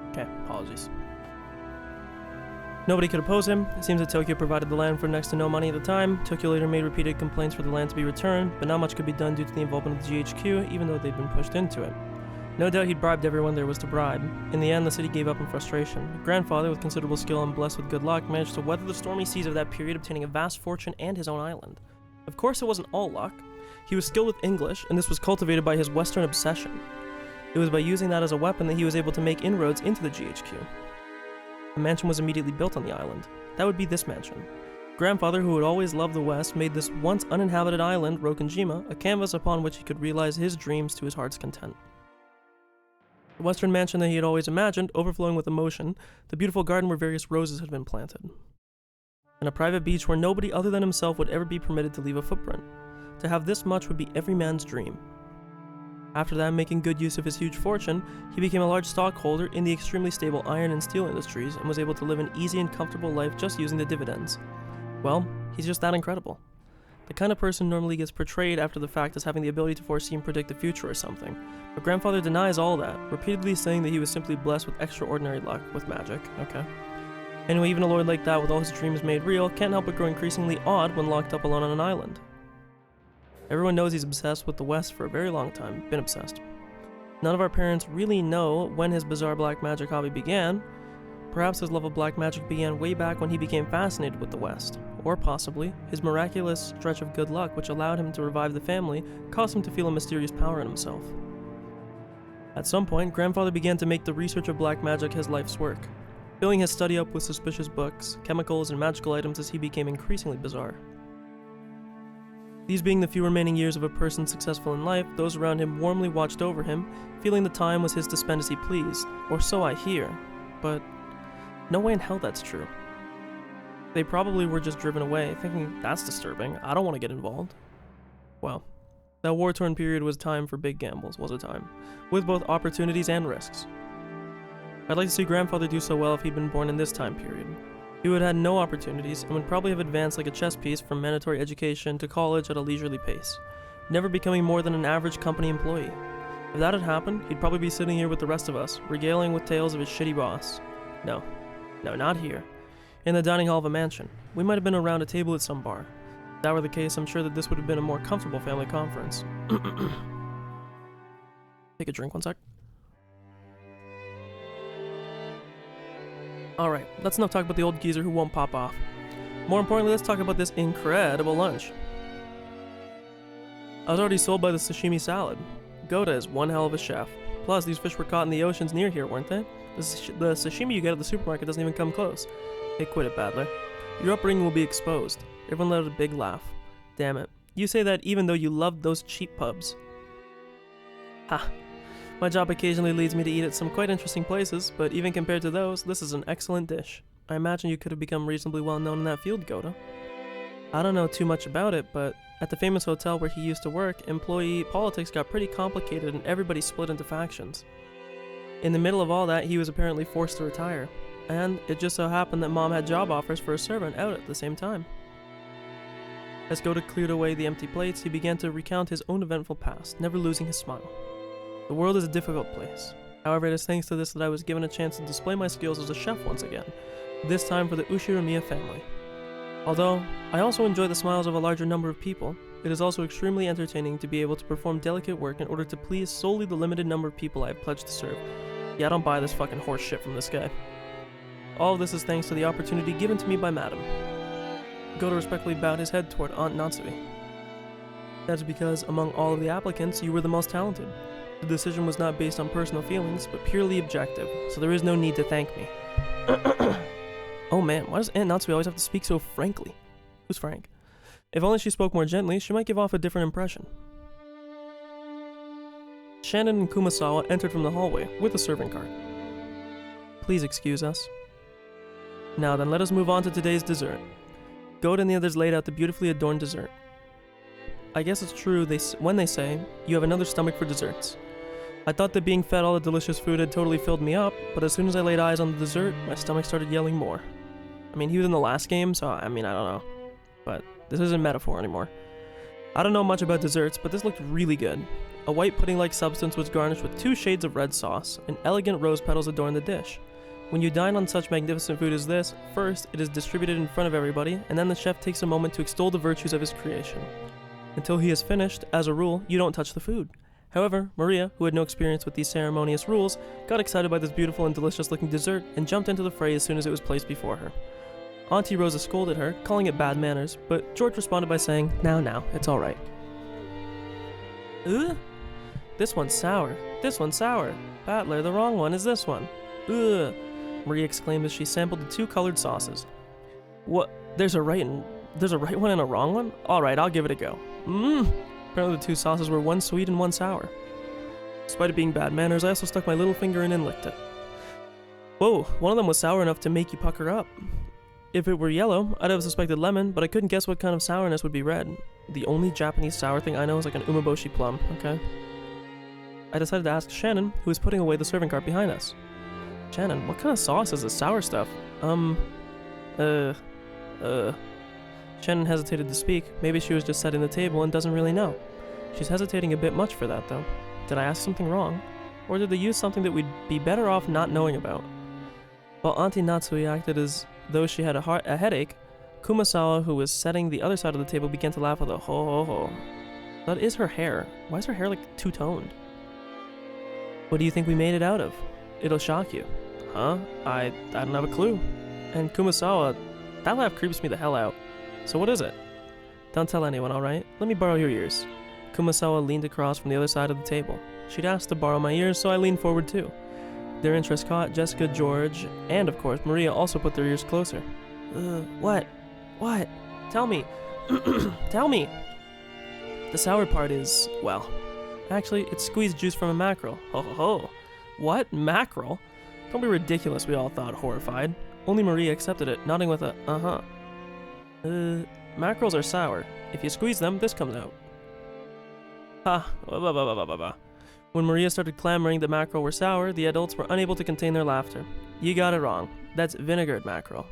Speaker 1: Okay, apologies. Nobody could oppose him. It seems that Tokyo provided the land for next to no money at the time. Tokyo later made repeated complaints for the land to be returned, but not much could be done due to the involvement of the GHQ, even though they'd been pushed into it. No doubt he'd bribed everyone there was to bribe. In the end, the city gave up in frustration. My grandfather, with considerable skill and blessed with good luck, managed to weather the stormy seas of that period, obtaining a vast fortune and his own island. Of course, it wasn't all luck. He was skilled with English, and this was cultivated by his Western obsession. It was by using that as a weapon that he was able to make inroads into the GHQ. A mansion was immediately built on the island. That would be this mansion. Grandfather, who had always loved the West, made this once uninhabited island, Rokkenjima, a canvas upon which he could realize his dreams to his heart's content. The Western mansion that he had always imagined, overflowing with emotion, the beautiful garden where various roses had been planted. And a private beach where nobody other than himself would ever be permitted to leave a footprint. To have this much would be every man's dream. After that, making good use of his huge fortune, he became a large stockholder in the extremely stable iron and steel industries and was able to live an easy and comfortable life just using the dividends. Well, he's just that incredible. The kind of person normally gets portrayed after the fact as having the ability to foresee and predict the future or something, but Grandfather denies all that, repeatedly saying that he was simply blessed with extraordinary luck with magic. Okay. Anyway, even a lord like that with all his dreams made real can't help but grow increasingly odd when locked up alone on an island. Everyone knows he's obsessed with the West for a very long time, been obsessed. None of our parents really know when his bizarre black magic hobby began. Perhaps his love of black magic began way back when he became fascinated with the West. Or possibly, his miraculous stretch of good luck which allowed him to revive the family caused him to feel a mysterious power in himself. At some point, Grandfather began to make the research of black magic his life's work, filling his study up with suspicious books, chemicals, and magical items as he became increasingly bizarre. These being the few remaining years of a person successful in life, those around him warmly watched over him, feeling the time was his to spend as he pleased, or so I hear, but no way in hell that's true. They probably were just driven away, thinking, that's disturbing, I don't want to get involved. Well, that war-torn period was time for big gambles, was a time, with both opportunities and risks. I'd like to see Grandfather do so well if he'd been born in this time period. He would have had no opportunities and would probably have advanced like a chess piece from mandatory education to college at a leisurely pace, never becoming more than an average company employee. If that had happened, he'd probably be sitting here with the rest of us, regaling with tales of his shitty boss. No, not here. In the dining hall of a mansion. We might have been around a table at some bar. If that were the case, I'm sure that this would have been a more comfortable family conference. Take a drink one sec. Alright, that's enough talk about the old geezer who won't pop off. More importantly, let's talk about this incredible lunch. I was already sold by the sashimi salad. Goda is one hell of a chef. Plus, these fish were caught in the oceans near here, weren't they? The sashimi you get at the supermarket doesn't even come close. Hey, quit it, Badler. Your upbringing will be exposed. Everyone let out a big laugh. Damn it. You say that even though you loved those cheap pubs. Ha. My job occasionally leads me to eat at some quite interesting places, but even compared to those, this is an excellent dish. I imagine you could have become reasonably well known in that field, Goda. I don't know too much about it, but at the famous hotel where he used to work, employee politics got pretty complicated and everybody split into factions. In the middle of all that, he was apparently forced to retire. And it just so happened that Mom had job offers for a servant out at the same time. As Gota cleared away the empty plates, he began to recount his own eventful past, never losing his smile. The world is a difficult place. However, it is thanks to this that I was given a chance to display my skills as a chef once again, this time for the Ushiramiya family. Although I also enjoy the smiles of a larger number of people, it is also extremely entertaining to be able to perform delicate work in order to please solely the limited number of people I have pledged to serve. Yeah, I don't buy this fucking horse shit from this guy. All of this is thanks to the opportunity given to me by Madam. Gota respectfully bowed his head toward Aunt Natsui. That is because, among all of the applicants, you were the most talented. The decision was not based on personal feelings, but purely objective, so there is no need to thank me. Oh man, why does Aunt Natsui always have to speak so frankly? Who's Frank? If only she spoke more gently, she might give off a different impression. Shannon and Kumasawa entered from the hallway with a serving cart. Please excuse us. Now then, let us move on to today's dessert. Gota and the others laid out the beautifully adorned dessert. I guess it's true when they say, you have another stomach for desserts. I thought that being fed all the delicious food had totally filled me up, but as soon as I laid eyes on the dessert, my stomach started yelling more. I mean, he was in the last game, so I don't know. But this isn't metaphor anymore. I don't know much about desserts, but this looked really good. A white pudding-like substance was garnished with 2 shades of red sauce, and elegant rose petals adorned the dish. When you dine on such magnificent food as this, first, it is distributed in front of everybody, and then the chef takes a moment to extol the virtues of his creation. Until he is finished, as a rule, you don't touch the food. However, Maria, who had no experience with these ceremonious rules, got excited by this beautiful and delicious-looking dessert and jumped into the fray as soon as it was placed before her. Auntie Rosa scolded her, calling it bad manners, but George responded by saying, Now, it's alright. Ugh! This one's sour. This one's sour. Battler, the wrong one is this one. Ugh! Maria exclaimed as she sampled the 2 colored sauces. What? There's a right one and a wrong one? Alright, I'll give it a go. Apparently the 2 sauces were one sweet and one sour. Despite it being bad manners, I also stuck my little finger in and licked it. Whoa, one of them was sour enough to make you pucker up. If it were yellow, I'd have suspected lemon, but I couldn't guess what kind of sourness would be red. The only Japanese sour thing I know is like an umeboshi plum, okay? I decided to ask Shannon, who was putting away the serving cart behind us. Shannon, what kind of sauce is this sour stuff? Shannon hesitated to speak. Maybe she was just setting the table and doesn't really know. She's hesitating a bit much for that, though. Did I ask something wrong? Or did they use something that we'd be better off not knowing about? While Auntie Natsui acted as though she had a headache, Kumasawa, who was setting the other side of the table, began to laugh with a ho ho ho. That is her hair. Why is her hair like two-toned? What do you think we made it out of? It'll shock you. Huh? I don't have a clue. And Kumasawa, that laugh creeps me the hell out. So what is it? Don't tell anyone, alright? Let me borrow your ears. Kumasawa leaned across from the other side of the table. She'd asked to borrow my ears, so I leaned forward too. Their interest caught. Jessica, George, and of course Maria also put their ears closer. What? What? Tell me. Tell me. The sour part is, well, actually, it's squeezed juice from a mackerel. Ho ho ho. What? Mackerel? Don't be ridiculous, we all thought, horrified. Only Maria accepted it, nodding with a, uh-huh. Mackerels are sour. If you squeeze them, this comes out. Ha. When Maria started clamoring that mackerel were sour, the adults were unable to contain their laughter. You got it wrong. That's vinegared mackerel.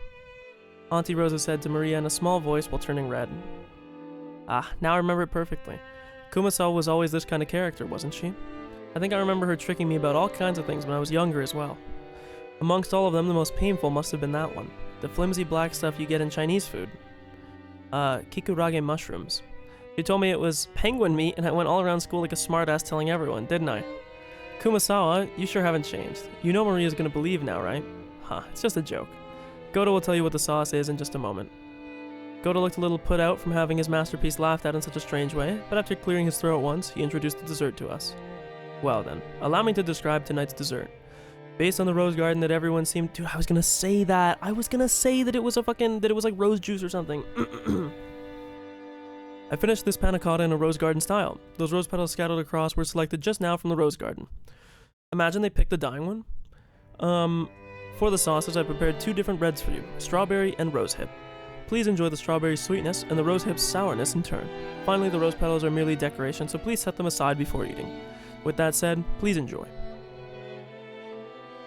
Speaker 1: Auntie Rosa said to Maria in a small voice while turning red. Ah, now I remember it perfectly. Kumasawa was always this kind of character, wasn't she? I think I remember her tricking me about all kinds of things when I was younger as well. Amongst all of them, the most painful must have been that one. The flimsy black stuff you get in Chinese food. Kikurage mushrooms. She told me it was penguin meat, and I went all around school like a smartass telling everyone, didn't I? Kumasawa, you sure haven't changed. You know Maria's gonna believe now, right? Huh, it's just a joke. Gota will tell you what the sauce is in just a moment. Gota looked a little put out from having his masterpiece laughed at in such a strange way, but after clearing his throat once, he introduced the dessert to us. Well then, allow me to describe tonight's dessert. Based on the rose garden that everyone seemed to— I was gonna say that it was like rose juice or something. I finished this panna cotta in a rose garden style. Those rose petals scattered across were selected just now from the rose garden. Imagine they picked the dying one. For the sauces, I prepared 2 different reds for you, strawberry and rosehip. Please enjoy the strawberry sweetness and the rosehip sourness in turn. Finally, the rose petals are merely decoration, so please set them aside before eating. With that said, please enjoy.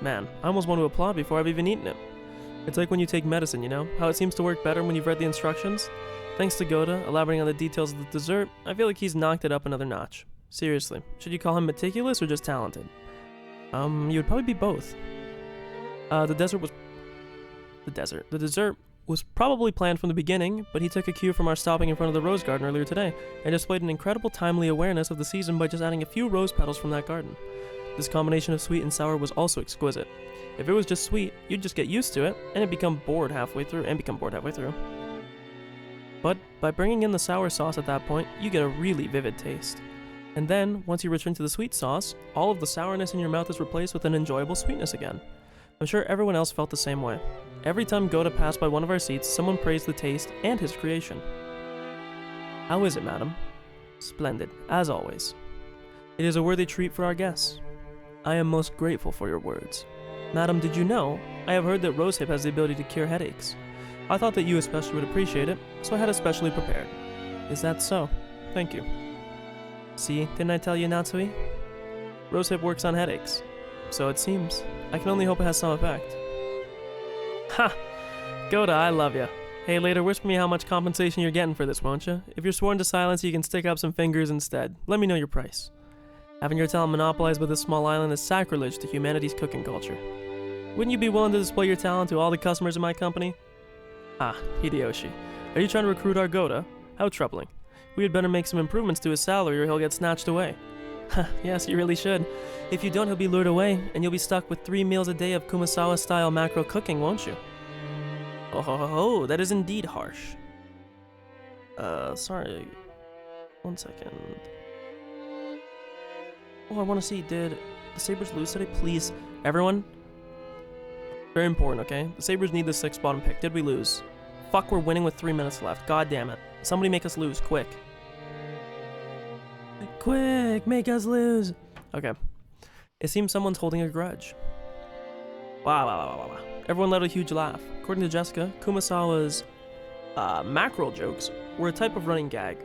Speaker 1: Man, I almost want to applaud before I've even eaten it. It's like when you take medicine, you know? How it seems to work better when you've read the instructions? Thanks to Goda elaborating on the details of the dessert, I feel like he's knocked it up another notch. Seriously, should you call him meticulous or just talented? You would probably be both. The dessert was probably planned from the beginning, but he took a cue from our stopping in front of the rose garden earlier today, and displayed an incredible timely awareness of the season by just adding a few rose petals from that garden. This combination of sweet and sour was also exquisite. If it was just sweet, you'd just get used to it, and become bored halfway through. But by bringing in the sour sauce at that point, you get a really vivid taste. And then, once you return to the sweet sauce, all of the sourness in your mouth is replaced with an enjoyable sweetness again. I'm sure everyone else felt the same way. Every time Goda passed by one of our seats, someone praised the taste and his creation. How is it, madam? Splendid, as always. It is a worthy treat for our guests. I am most grateful for your words. Madam, did you know? I have heard that rosehip has the ability to cure headaches. I thought that you especially would appreciate it, so I had it specially prepared. Is that so? Thank you. See, didn't I tell you, Natsui? Rosehip works on headaches. So it seems. I can only hope it has some effect. Ha! Goda, I love ya. Hey, later, whisper me how much compensation you're getting for this, won't you? If you're sworn to silence, you can stick up some fingers instead. Let me know your price. Having your talent monopolized by this small island is sacrilege to humanity's cooking culture. Wouldn't you be willing to display your talent to all the customers in my company? Ah, Hideyoshi. Are you trying to recruit our Goda? How troubling. We had better make some improvements to his salary or he'll get snatched away. Yes, you really should. If you don't, he'll be lured away, and you'll be stuck with 3 meals a day of Kumasawa-style macro cooking, won't you? Oh, that is indeed harsh. Sorry. 1 second. Oh, I want to see, did the Sabres lose today? Please, everyone. Very important, okay? The Sabres need the 6th bottom pick. Did we lose? Fuck, we're winning with 3 minutes left. God damn it. Somebody make us lose, quick. Quick, make us lose. Okay. It seems someone's holding a grudge. Wow. Everyone let out a huge laugh. According to Jessica, Kumasawa's mackerel jokes were a type of running gag,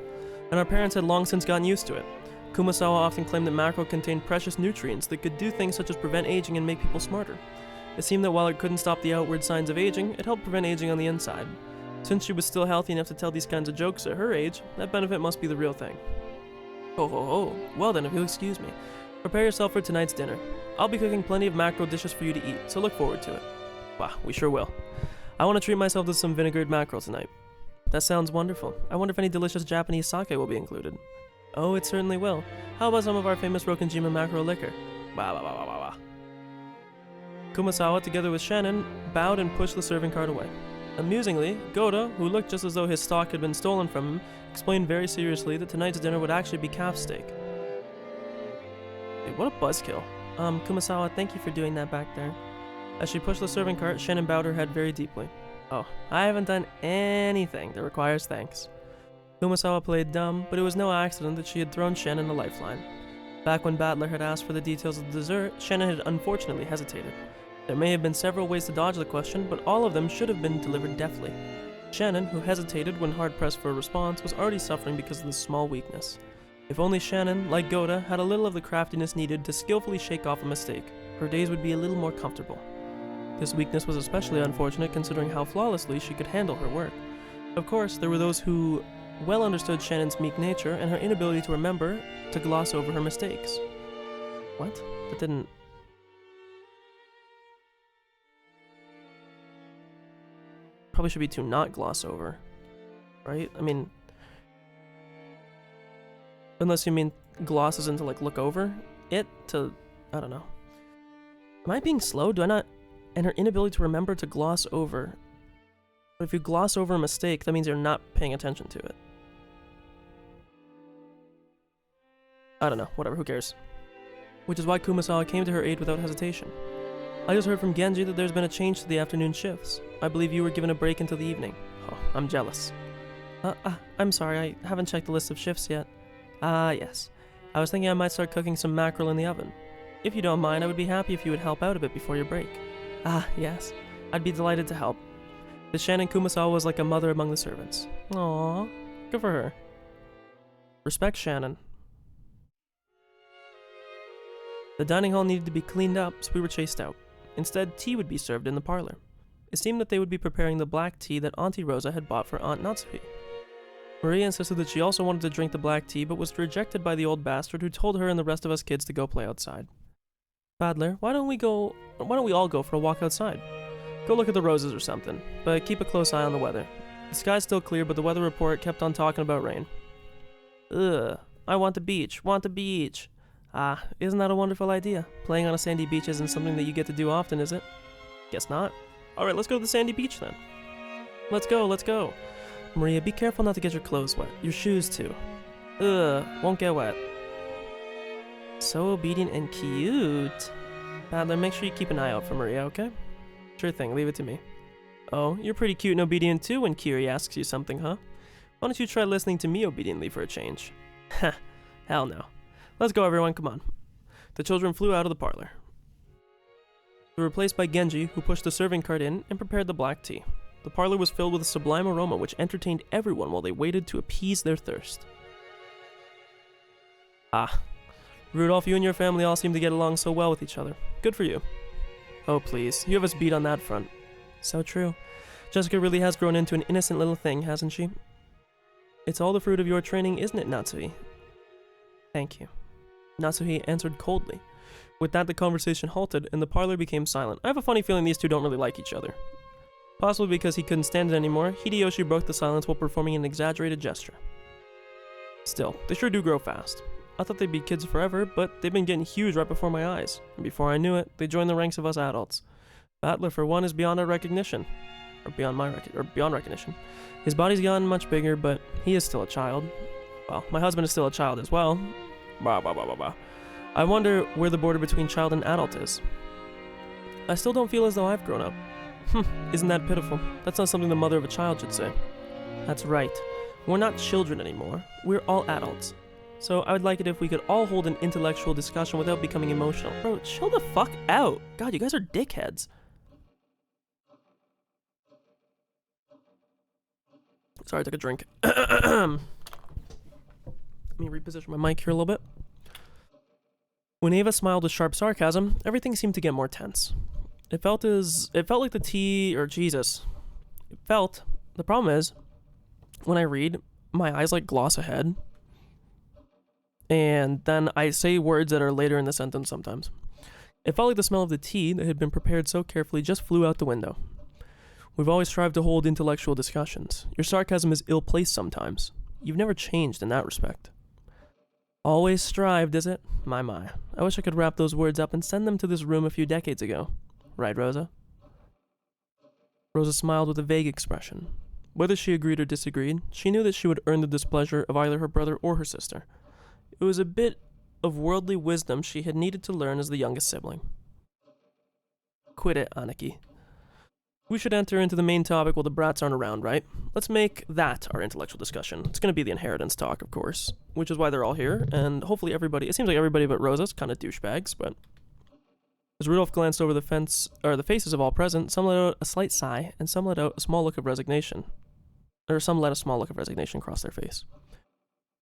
Speaker 1: and our parents had long since gotten used to it. Kumasawa often claimed that mackerel contained precious nutrients that could do things such as prevent aging and make people smarter. It seemed that while it couldn't stop the outward signs of aging, it helped prevent aging on the inside. Since she was still healthy enough to tell these kinds of jokes at her age, that benefit must be the real thing. Oh. Well then, if you'll excuse me. Prepare yourself for tonight's dinner. I'll be cooking plenty of mackerel dishes for you to eat, so look forward to it. Wow, we sure will. I want to treat myself to some vinegared mackerel tonight. That sounds wonderful. I wonder if any delicious Japanese sake will be included. Oh, it certainly will. How about some of our famous Rokkenjima mackerel liquor? Wow. Kumasawa, together with Shannon, bowed and pushed the serving cart away. Amusingly, Goda, who looked just as though his stock had been stolen from him, explained very seriously that tonight's dinner would actually be calf steak. Hey, what a buzzkill. Kumasawa, thank you for doing that back there. As she pushed the serving cart, Shannon bowed her head very deeply. Oh, I haven't done anything that requires thanks. Kumasawa played dumb, but it was no accident that she had thrown Shannon a lifeline. Back when Battler had asked for the details of the dessert, Shannon had unfortunately hesitated. There may have been several ways to dodge the question, but all of them should have been delivered deftly. Shannon, who hesitated when hard-pressed for a response, was already suffering because of this small weakness. If only Shannon, like Goda, had a little of the craftiness needed to skillfully shake off a mistake, her days would be a little more comfortable. This weakness was especially unfortunate considering how flawlessly she could handle her work. Of course, there were those who well understood Shannon's meek nature and her inability to remember to gloss over her mistakes. What? That didn't... Probably should be to not gloss over, right? I mean, unless you mean gloss as in to like look over it to, I don't know. Am I being slow? Do I not? And her inability to remember to gloss over. But if you gloss over a mistake, that means you're not paying attention to it. I don't know, whatever, who cares? Which is why Kumasawa came to her aid without hesitation. I just heard from Genji that there's been a change to the afternoon shifts. I believe you were given a break until the evening. Oh, I'm jealous. I'm sorry, I haven't checked the list of shifts yet. Yes. I was thinking I might start cooking some mackerel in the oven. If you don't mind, I would be happy if you would help out a bit before your break. Yes. I'd be delighted to help. The Shannon Kumasawa was like a mother among the servants. Aww. Good for her. Respect Shannon. The dining hall needed to be cleaned up, so we were chased out. Instead, tea would be served in the parlor. It seemed that they would be preparing the black tea that Auntie Rosa had bought for Aunt Natsuhi. Maria insisted that she also wanted to drink the black tea, but was rejected by the old bastard who told her and the rest of us kids to go play outside. Badler, why don't we all go for a walk outside? Go look at the roses or something, but keep a close eye on the weather. The sky's still clear, but the weather report kept on talking about rain. Ugh, I want the beach, want the beach. Ah, isn't that a wonderful idea? Playing on a sandy beach isn't something that you get to do often, is it? Guess not. Alright, let's go to the sandy beach then. Let's go, let's go. Maria, be careful not to get your clothes wet. Your shoes too. Ugh, won't get wet. So obedient and cute. Badler, make sure you keep an eye out for Maria, okay? Sure thing, leave it to me. Oh, you're pretty cute and obedient too when Kiri asks you something, huh? Why don't you try listening to me obediently for a change? Heh, hell no. Let's go everyone, come on. The children flew out of the parlor. They were replaced by Genji, who pushed the serving cart in and prepared the black tea. The parlor was filled with a sublime aroma which entertained everyone while they waited to appease their thirst. Ah, Rudolph, you and your family all seem to get along so well with each other. Good for you. Oh please, you have us beat on that front. So true. Jessica really has grown into an innocent little thing, hasn't she? It's all the fruit of your training, isn't it, Natsuhi? Thank you. Natsuhi answered coldly. With that, the conversation halted, and the parlor became silent. I have a funny feeling these two don't really like each other. Possibly because he couldn't stand it anymore, Hideyoshi broke the silence while performing an exaggerated gesture. Still, they sure do grow fast. I thought they'd be kids forever, but they've been getting huge right before my eyes. And before I knew it, they joined the ranks of us adults. Battler, for one, is beyond our recognition. Beyond recognition. His body's gotten much bigger, but he is still a child. Well, my husband is still a child as well. I wonder where the border between child and adult is. I still don't feel as though I've grown up. Isn't that pitiful? That's not something the mother of a child should say. That's right. We're not children anymore. We're all adults. So I would like it if we could all hold an intellectual discussion without becoming emotional. Bro, chill the fuck out. God, you guys are dickheads. Sorry, I took a drink. Let me reposition my mic here a little bit. When Ava smiled with sharp sarcasm, everything seemed to get more tense. It felt like the tea, or Jesus. The problem is, when I read, my eyes like gloss ahead. And then I say words that are later in the sentence sometimes. It felt like the smell of the tea that had been prepared so carefully just flew out the window. We've always strived to hold intellectual discussions. Your sarcasm is ill-placed sometimes. You've never changed in that respect. Always strived, is it? My. I wish I could wrap those words up and send them to this room a few decades ago. Right, Rosa? Rosa smiled with a vague expression. Whether she agreed or disagreed, she knew that she would earn the displeasure of either her brother or her sister. It was a bit of worldly wisdom she had needed to learn as the youngest sibling. Quit it, Aniki. We should enter into the main topic while the brats aren't around, right? Let's make that our intellectual discussion. It's going to be the inheritance talk, of course, which is why they're all here, and hopefully everybody, it seems like everybody but Rosa's kind of douchebags, but... As Rudolph glanced over the faces of all present, some let out a slight sigh, and some let out a small look of resignation. Or some let a small look of resignation cross their face.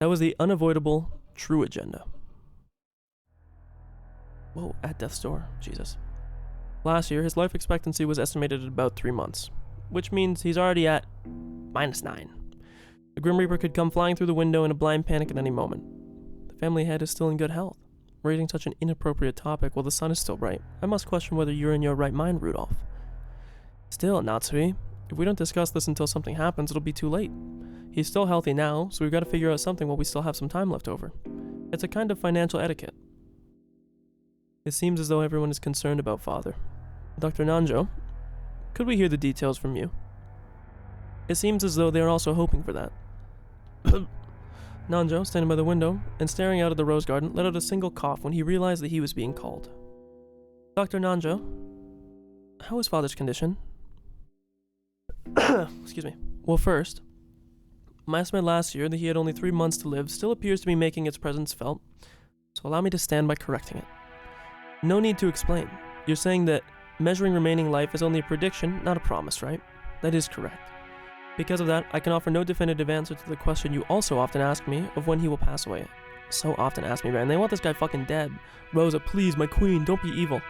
Speaker 1: That was the unavoidable, true agenda. Whoa, at death's door. Jesus. Last year, his life expectancy was estimated at about 3 months, which means he's already at -9. The Grim Reaper could come flying through the window in a blind panic at any moment. The family head is still in good health. Raising such an inappropriate topic while the sun is still bright, I must question whether you're in your right mind, Rudolph. Still, Natsui, if we don't discuss this until something happens, it'll be too late. He's still healthy now, so we've got to figure out something while we still have some time left over. It's a kind of financial etiquette. It seems as though everyone is concerned about Father. Dr. Nanjo, could we hear the details from you? It seems as though they are also hoping for that. Nanjo, standing by the window and staring out at the rose garden, let out a single cough when he realized that he was being called. Dr. Nanjo, how is Father's condition? Excuse me. Well, first, my estimate last year that he had only 3 months to live still appears to be making its presence felt, so allow me to stand by correcting it. No need to explain. You're saying that measuring remaining life is only a prediction, not a promise, right? That is correct. Because of that, I can offer no definitive answer to the question you also often ask me of when he will pass away. So often ask me, man. They want this guy fucking dead. Rosa, please, my queen, don't be evil.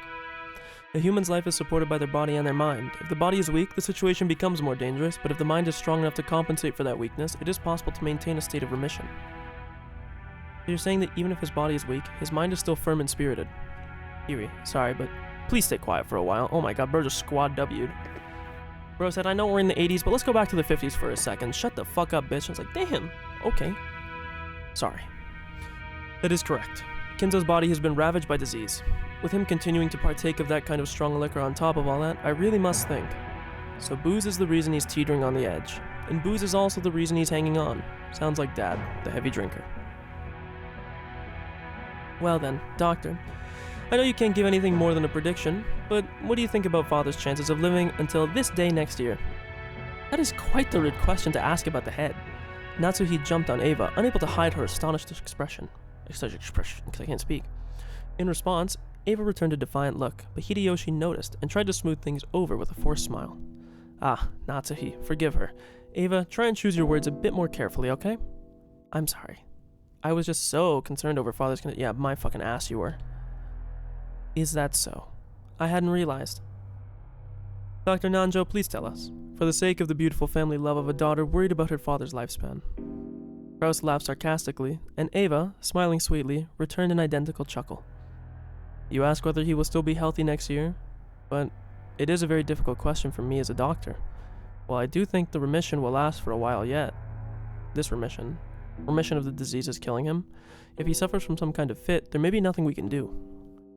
Speaker 1: A human's life is supported by their body and their mind. If the body is weak, the situation becomes more dangerous, but if the mind is strong enough to compensate for that weakness, it is possible to maintain a state of remission. So you're saying that even if his body is weak, his mind is still firm and spirited. Yuri, sorry, but please stay quiet for a while. Oh my god, bro just squad W'd. Bro said, I know we're in the 80s, but let's go back to the 50s for a second. Shut the fuck up, bitch. I was like, damn, okay. Sorry. That is correct. Kinzo's body has been ravaged by disease. With him continuing to partake of that kind of strong liquor on top of all that, I really must think. So booze is the reason he's teetering on the edge. And booze is also the reason he's hanging on. Sounds like Dad, the heavy drinker. Well then, Doctor. I know you can't give anything more than a prediction, but what do you think about Father's chances of living until this day next year? That is quite the rude question to ask about the head. Natsuhi jumped on Eva, unable to hide her astonished expression. Because I can't speak. In response, Eva returned a defiant look, but Hideyoshi noticed and tried to smooth things over with a forced smile. Ah, Natsuhi, forgive her. Eva, try and choose your words a bit more carefully, okay? I'm sorry. I was just so concerned over Father's yeah, my fucking ass you were. Is that so? I hadn't realized. Dr. Nanjo, please tell us. For the sake of the beautiful family love of a daughter worried about her father's lifespan. Kraus laughed sarcastically, and Eva, smiling sweetly, returned an identical chuckle. You ask whether he will still be healthy next year, but it is a very difficult question for me as a doctor. Well, I do think the remission will last for a while yet. This remission of the disease is killing him. If he suffers from some kind of fit, there may be nothing we can do.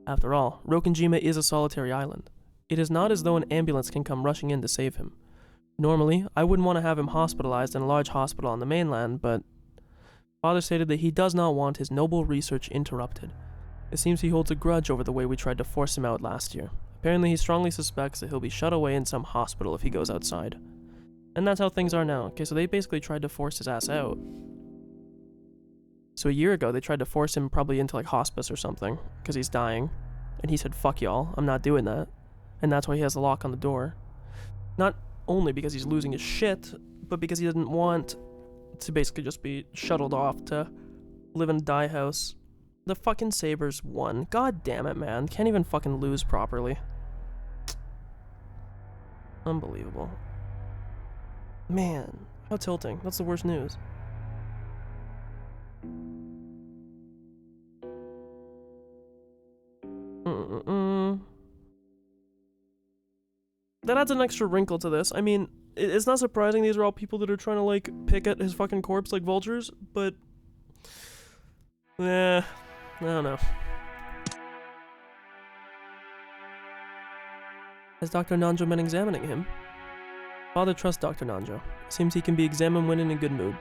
Speaker 1: After all, Rokkenjima is a solitary island. It is not as though an ambulance can come rushing in to save him. Normally, I wouldn't want to have him hospitalized in a large hospital on the mainland, but Father stated that he does not want his noble research interrupted. It seems he holds a grudge over the way we tried to force him out last year. Apparently, he strongly suspects that he'll be shut away in some hospital if he goes outside. And that's how things are now. Okay, so they basically tried to force his ass out. So a year ago, they tried to force him probably into like hospice or something, because he's dying. And he said, fuck y'all, I'm not doing that. And that's why he has the lock on the door. Not only because he's losing his shit, but because he doesn't want to basically just be shuttled off to live in a dye house. The fucking Sabres won. God damn it, man. Can't even fucking lose properly. Unbelievable. Man, how tilting. That's the worst news. That adds an extra wrinkle to this. I mean, it's not surprising these are all people that are trying to, like, pick at his fucking corpse like vultures, but I don't know. Has Dr. Nanjo been examining him? Father trusts Dr. Nanjo. It seems he can be examined when in a good mood.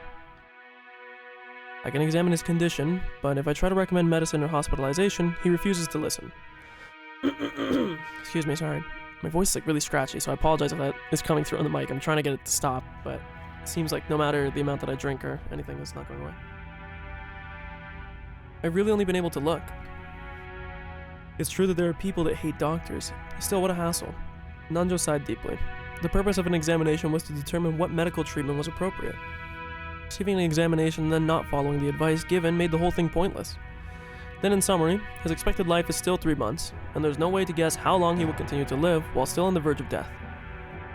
Speaker 1: I can examine his condition, but if I try to recommend medicine or hospitalization, he refuses to listen. Excuse me, sorry. My voice is like really scratchy, so I apologize if that is coming through on the mic. I'm trying to get it to stop, but it seems like no matter the amount that I drink or anything, it's not going away. I've really only been able to look. It's true that there are people that hate doctors. Still, what a hassle. Nanjo sighed deeply. The purpose of an examination was to determine what medical treatment was appropriate. Receiving an examination and then not following the advice given made the whole thing pointless. Then in summary, his expected life is still 3 months, and there's no way to guess how long he will continue to live while still on the verge of death.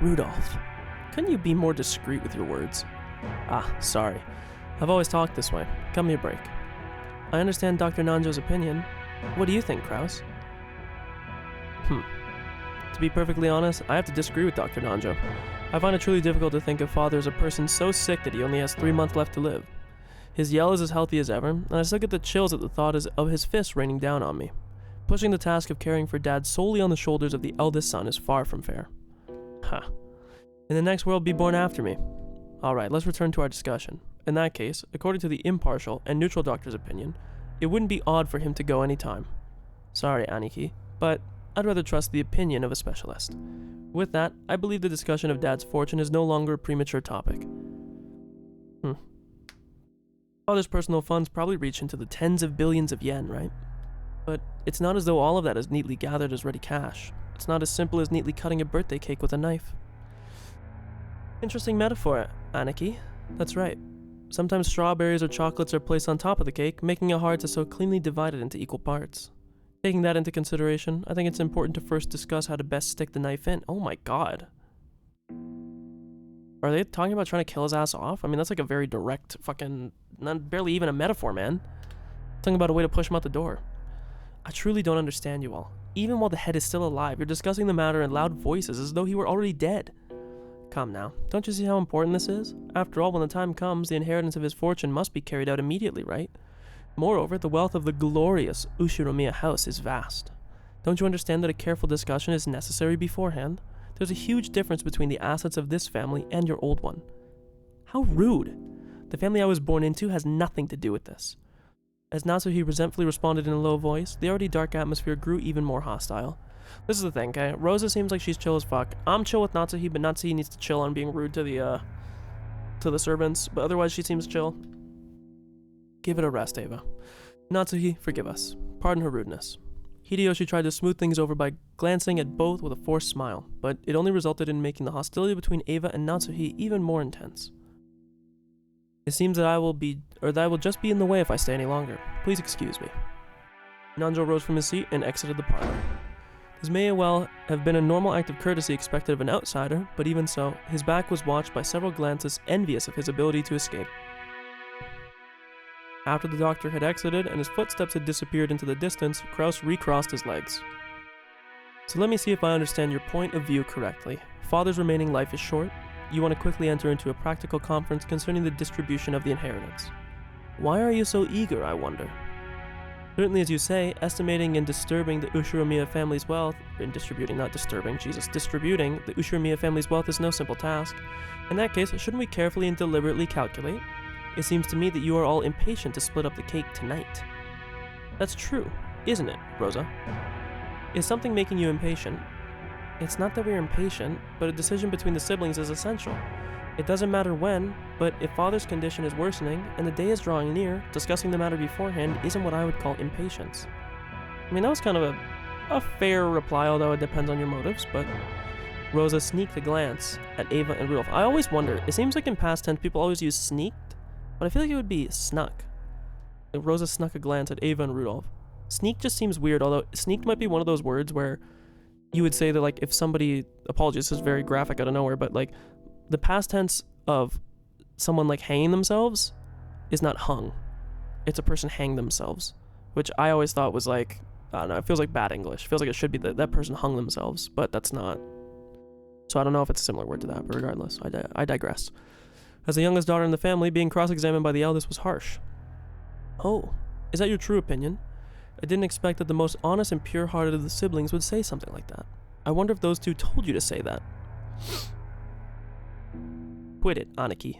Speaker 1: Rudolph, couldn't you be more discreet with your words? Ah, sorry. I've always talked this way. Cut me a break. I understand Dr. Nanjo's opinion. What do you think, Kraus? To be perfectly honest, I have to disagree with Dr. Nanjo. I find it truly difficult to think of Father as a person so sick that he only has 3 months left to live. His yell is as healthy as ever, and I still get the chills at the thought of his fists raining down on me. Pushing the task of caring for Dad solely on the shoulders of the eldest son is far from fair. In the next world, be born after me. Alright, let's return to our discussion. In that case, according to the impartial and neutral doctor's opinion, it wouldn't be odd for him to go any time. Sorry, Aniki, but I'd rather trust the opinion of a specialist. With that, I believe the discussion of Dad's fortune is no longer a premature topic. Father's personal funds probably reach into the tens of billions of yen, right? But it's not as though all of that is neatly gathered as ready cash. It's not as simple as neatly cutting a birthday cake with a knife. Interesting metaphor, Aniki. That's right. Sometimes strawberries or chocolates are placed on top of the cake, making it hard to so cleanly divide it into equal parts. Taking that into consideration, I think it's important to first discuss how to best stick the knife in. Oh my god. Are they talking about trying to kill his ass off? I mean, that's like a very direct fucking... barely even a metaphor, man. Talking about a way to push him out the door. I truly don't understand you all. Even while the head is still alive, you're discussing the matter in loud voices as though he were already dead. Come now, don't you see how important this is? After all, when the time comes, the inheritance of his fortune must be carried out immediately, right? Moreover, the wealth of the glorious Ushiromiya house is vast. Don't you understand that a careful discussion is necessary beforehand? There's a huge difference between the assets of this family and your old one. How rude! The family I was born into has nothing to do with this. As Natsuhi resentfully responded in a low voice, the already dark atmosphere grew even more hostile. This is the thing, okay? Rosa seems like she's chill as fuck. I'm chill with Natsuhi, but Natsuhi needs to chill on being rude to the servants, but otherwise she seems chill. Give it a rest, Eva. Natsuhi, forgive us. Pardon her rudeness. Hideyoshi tried to smooth things over by glancing at both with a forced smile, but it only resulted in making the hostility between Eva and Natsuhi even more intense. It seems that I will just be in the way if I stay any longer. Please excuse me. Nanjo rose from his seat and exited the parlor. This may well have been a normal act of courtesy expected of an outsider, but even so, his back was watched by several glances envious of his ability to escape. After the doctor had exited and his footsteps had disappeared into the distance, Kraus recrossed his legs. So let me see if I understand your point of view correctly. Father's remaining life is short. You want to quickly enter into a practical conference concerning the distribution of the inheritance. Why are you so eager, I wonder? Certainly, as you say, estimating and disturbing the Ushiromiya family's wealth, distributing the Ushiromiya family's wealth is no simple task. In that case, shouldn't we carefully and deliberately calculate? It seems to me that you are all impatient to split up the cake tonight. That's true, isn't it, Rosa? Is something making you impatient? It's not that we're impatient, but a decision between the siblings is essential. It doesn't matter when, but if father's condition is worsening and the day is drawing near, discussing the matter beforehand isn't what I would call impatience. I mean, that was kind of a fair reply, although it depends on your motives, but... Rosa sneaked a glance at Eva and Rudolph. I always wonder, it seems like in past tense people always use sneaked, but I feel like it would be snuck. Like Rosa snuck a glance at Eva and Rudolph. Sneak just seems weird, although sneaked might be one of those words where you would say that, like, if somebody, apologies, this is very graphic out of nowhere, but like the past tense of someone like hanging themselves is not hung. It's a person hanged themselves, which I always thought was like, I don't know, it feels like bad English. It feels like it should be that person hung themselves, but that's not. So I don't know if it's a similar word to that, but regardless, I digress. As the youngest daughter in the family, being cross-examined by the eldest was harsh. Oh, is that your true opinion? I didn't expect that the most honest and pure-hearted of the siblings would say something like that. I wonder if those two told you to say that. Quit it, Aniki.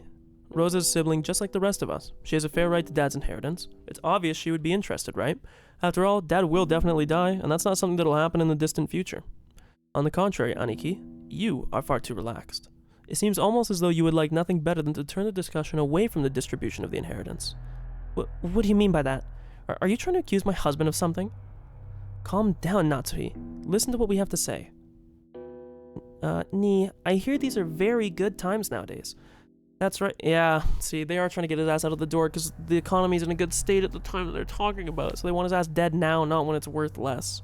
Speaker 1: Rosa's a sibling just like the rest of us. She has a fair right to Dad's inheritance. It's obvious she would be interested, right? After all, Dad will definitely die, and that's not something that'll happen in the distant future. On the contrary, Aniki, you are far too relaxed. It seems almost as though you would like nothing better than to turn the discussion away from the distribution of the inheritance. What do you mean by that? Are you trying to accuse my husband of something? Calm down, Natsuhi. Listen to what we have to say. Ni, I hear these are very good times nowadays. That's right. Yeah, see, they are trying to get his ass out of the door because the economy's in a good state at the time that they're talking about it, so they want his ass dead now, not when it's worth less.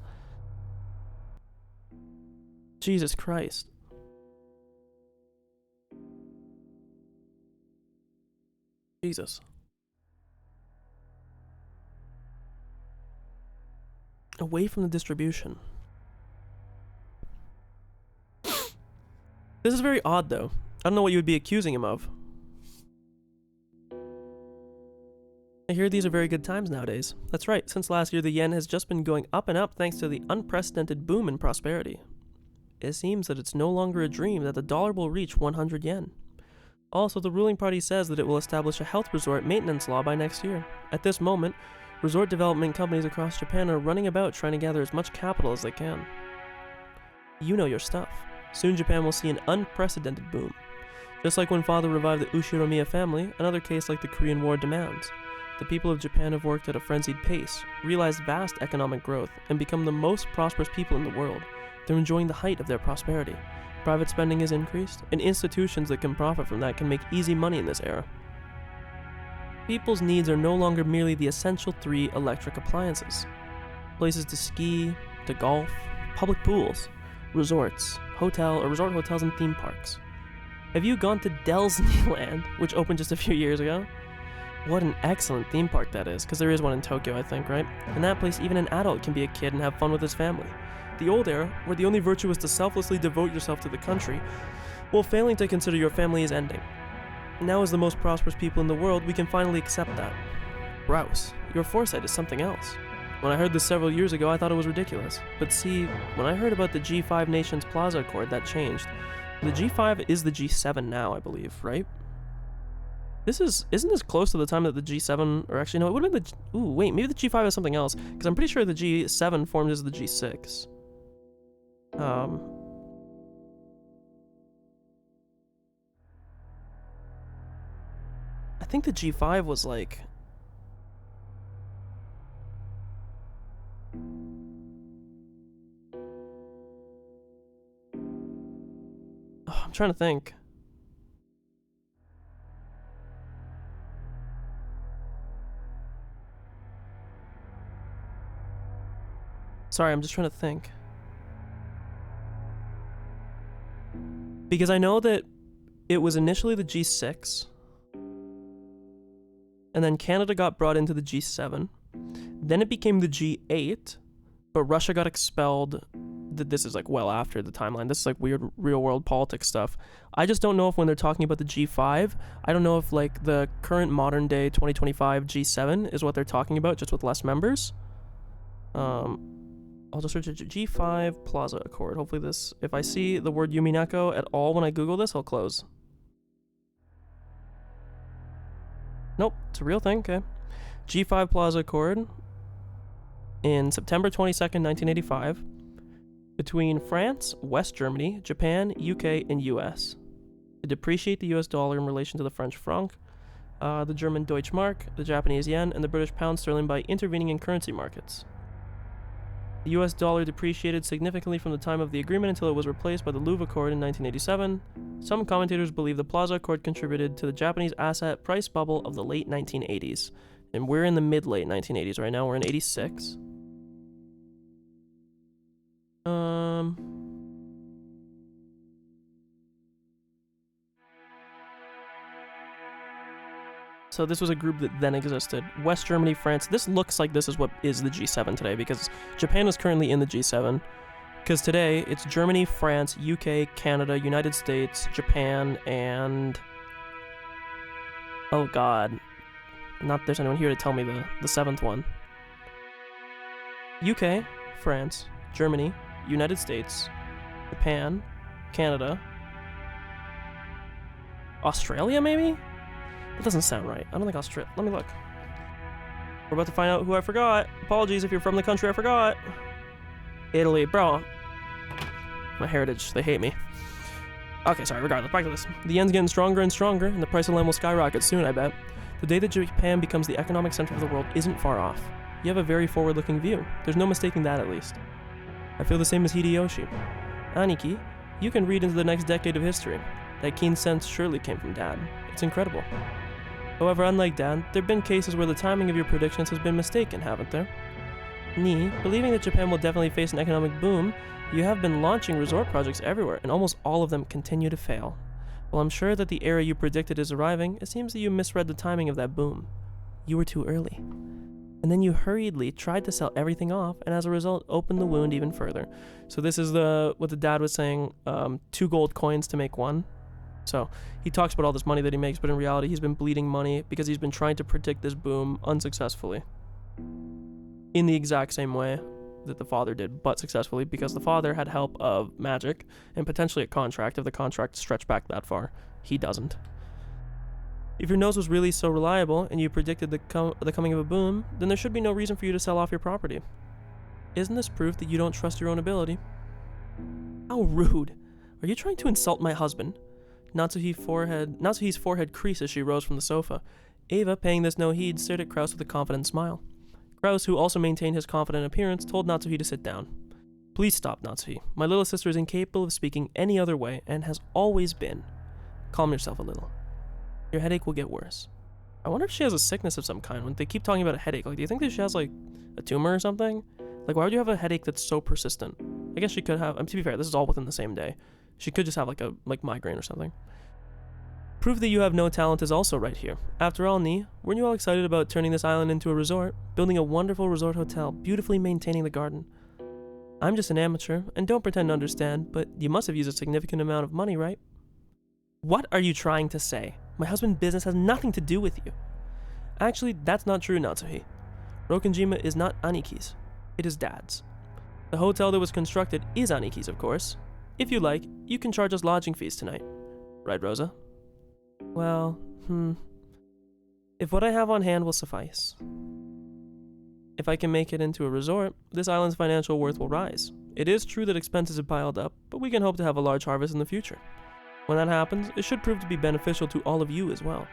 Speaker 1: Jesus Christ. Jesus. Away from the distribution. This is very odd, though. I don't know what you would be accusing him of. I hear these are very good times nowadays. That's right, since last year the yen has just been going up and up thanks to the unprecedented boom in prosperity. It seems that it's no longer a dream that the dollar will reach 100 yen. Also, the ruling party says that it will establish a health resort maintenance law by next year. At this moment, resort development companies across Japan are running about trying to gather as much capital as they can. You know your stuff. Soon Japan will see an unprecedented boom. Just like when Father revived the Ushiromiya family, another case like the Korean War demands. The people of Japan have worked at a frenzied pace, realized vast economic growth, and become the most prosperous people in the world. They're enjoying the height of their prosperity. Private spending is increased, and institutions that can profit from that can make easy money in this era. People's needs are no longer merely the essential 3 electric appliances. places to ski, to golf, public pools, resorts, resort hotels and theme parks. Have you gone to Disneyland, which opened just a few years ago? What an excellent theme park that is, because there is one in Tokyo, I think, right? In that place, even an adult can be a kid and have fun with his family. The old era, where the only virtue was to selflessly devote yourself to the country, while failing to consider your family is ending. Now, as the most prosperous people in the world, we can finally accept that. Rouse, your foresight is something else. When I heard this several years ago, I thought it was ridiculous. But see, when I heard about the G5 Nations Plaza Accord, that changed. The G5 is the G7 now, I believe, right? Isn't this close to the time that the G7, or actually no, it would have been the, ooh, wait, maybe the G5 is something else, because I'm pretty sure the G7 formed as the G6. I think the G5 was like... Oh, I'm trying to think. Sorry, I'm just trying to think. Because I know that it was initially the G6, and then Canada got brought into the G7, then it became the G8, but Russia got expelled. This is like well after the timeline. This is like weird real world politics stuff. I just don't know if when they're talking about the G5, I don't know if like the current modern day 2025 G7 is what they're talking about, just with less members. I'll just search G5 Plaza Accord. Hopefully this, if I see the word Umineko at all when I Google this, I'll close. Nope, it's a real thing, okay. G5 Plaza Accord in September 22nd, 1985, between France, West Germany, Japan, UK, and US. To depreciate the US dollar in relation to the French franc, the German Deutschmark, the Japanese yen, and the British pound sterling by intervening in currency markets. The US dollar depreciated significantly from the time of the agreement until it was replaced by the Louvre Accord in 1987. Some commentators believe the Plaza Accord contributed to the Japanese asset price bubble of the late 1980s. And we're in the mid-late 1980s right now. We're in 86. So this was a group that then existed. West Germany, France. This looks like this is what is the G7 today, because Japan is currently in the G7. Because today, it's Germany, France, UK, Canada, United States, Japan, and... oh god. Not there's anyone here to tell me the seventh one. UK, France, Germany, United States, Japan, Canada, Australia maybe? That doesn't sound right. I don't think Australia. Let me look. We're about to find out who I forgot. Apologies if you're from the country I forgot. Italy, bro. My heritage, they hate me. Okay, sorry, regardless, back to this. The yen's getting stronger and stronger, and the price of land will skyrocket soon, I bet. The day that Japan becomes the economic center of the world isn't far off. You have a very forward-looking view. There's no mistaking that, at least. I feel the same as Hideyoshi. Aniki, you can read into the next decade of history. That keen sense surely came from Dad. It's incredible. However, unlike Dad, there have been cases where the timing of your predictions has been mistaken, haven't there? Ni, believing that Japan will definitely face an economic boom, you have been launching resort projects everywhere, and almost all of them continue to fail. While I'm sure that the era you predicted is arriving, it seems that you misread the timing of that boom. You were too early. And then you hurriedly tried to sell everything off, and as a result, opened the wound even further. So this is what the dad was saying, 2 gold coins to make 1. So he talks about all this money that he makes, but in reality, he's been bleeding money because he's been trying to predict this boom unsuccessfully. In the exact same way that the father did, but successfully, because the father had help of magic and potentially a contract if the contract stretched back that far. He doesn't. If your nose was really so reliable and you predicted the coming of a boom, then there should be no reason for you to sell off your property. Isn't this proof that you don't trust your own ability? How rude. Are you trying to insult my husband? Natsuhi's forehead creased as she rose from the sofa. Ava, paying this no heed, stared at Kraus with a confident smile. Kraus, who also maintained his confident appearance, told Natsuhi to sit down. Please stop, Natsuhi. My little sister is incapable of speaking any other way, and has always been. Calm yourself a little. Your headache will get worse. I wonder if she has a sickness of some kind. When they keep talking about a headache, like, do you think that she has, like, a tumor or something? Like, why would you have a headache that's so persistent? I guess she could have, to be fair, this is all within the same day. She could just have like a migraine or something. Proof that you have no talent is also right here. After all, Ni, weren't you all excited about turning this island into a resort? Building a wonderful resort hotel, beautifully maintaining the garden. I'm just an amateur, and don't pretend to understand, but you must have used a significant amount of money, right? What are you trying to say? My husband's business has nothing to do with you. Actually, that's not true, Natsuhi. Rokkenjima is not Aniki's. It is Dad's. The hotel that was constructed is Aniki's, of course. If you like, you can charge us lodging fees tonight. Right, Rosa? Well, if what I have on hand will suffice. If I can make it into a resort, this island's financial worth will rise. It is true that expenses have piled up, but we can hope to have a large harvest in the future. When that happens, it should prove to be beneficial to all of you as well.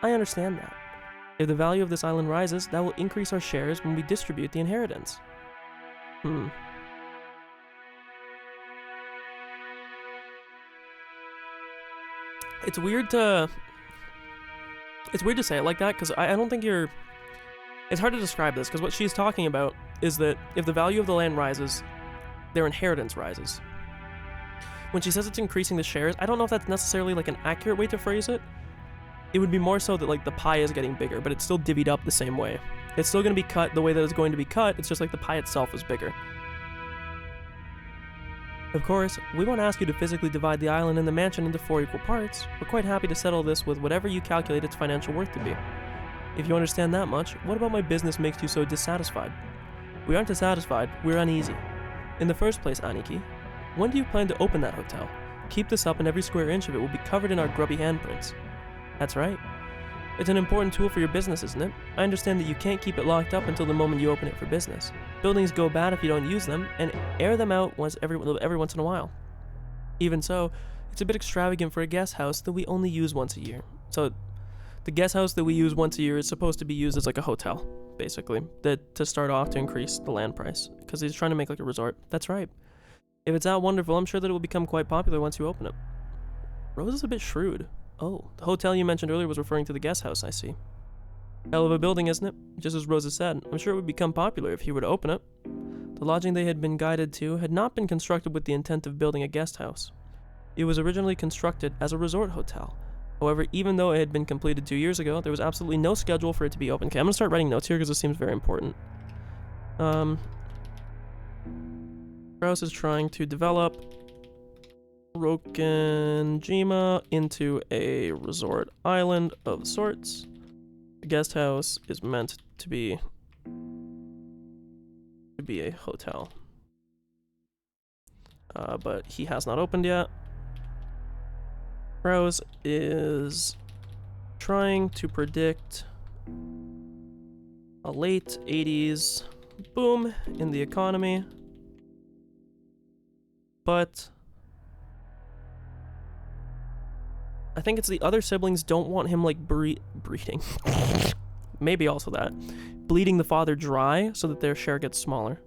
Speaker 1: I understand that. If the value of this island rises, that will increase our shares when we distribute the inheritance. It's weird to say it like that, because I don't think you're... It's hard to describe this, because what she's talking about is that if the value of the land rises, their inheritance rises. When she says it's increasing the shares, I don't know if that's necessarily like an accurate way to phrase it. It would be more so that like the pie is getting bigger, but it's still divvied up the same way. It's still going to be cut the way that it's going to be cut, it's just like the pie itself is bigger. Of course, we won't ask you to physically divide the island and the mansion into 4 equal parts. We're quite happy to settle this with whatever you calculate its financial worth to be. If you understand that much, what about my business makes you so dissatisfied? We aren't dissatisfied, we're uneasy. In the first place, Aniki, when do you plan to open that hotel? Keep this up and every square inch of it will be covered in our grubby handprints. That's right. It's an important tool for your business, isn't it? I understand that you can't keep it locked up until the moment you open it for business. Buildings go bad if you don't use them, and air them out every once in a while. Even so, it's a bit extravagant for a guest house that we only use once a year. So, the guest house that we use once a year is supposed to be used as like a hotel, basically, to start off to increase the land price, because he's trying to make like a resort. That's right. If it's that wonderful, I'm sure that it will become quite popular once you open it. Rose is a bit shrewd. Oh, the hotel you mentioned earlier was referring to the guest house, I see. Hell of a building, isn't it? Just as Rosa said, I'm sure it would become popular if he were to open it. The lodging they had been guided to had not been constructed with the intent of building a guest house. It was originally constructed as a resort hotel. However, even though it had been completed 2 years ago, there was absolutely no schedule for it to be open. Okay, I'm gonna start writing notes here because this seems very important. Krause is trying to develop Rokkenjima into a resort island of sorts. The guest house is meant to be a hotel. But he has not opened yet. Krause is trying to predict a late 80s boom in the economy. But I think it's the other siblings don't want him like breeding. Maybe also that. Bleeding the father dry so that their share gets smaller.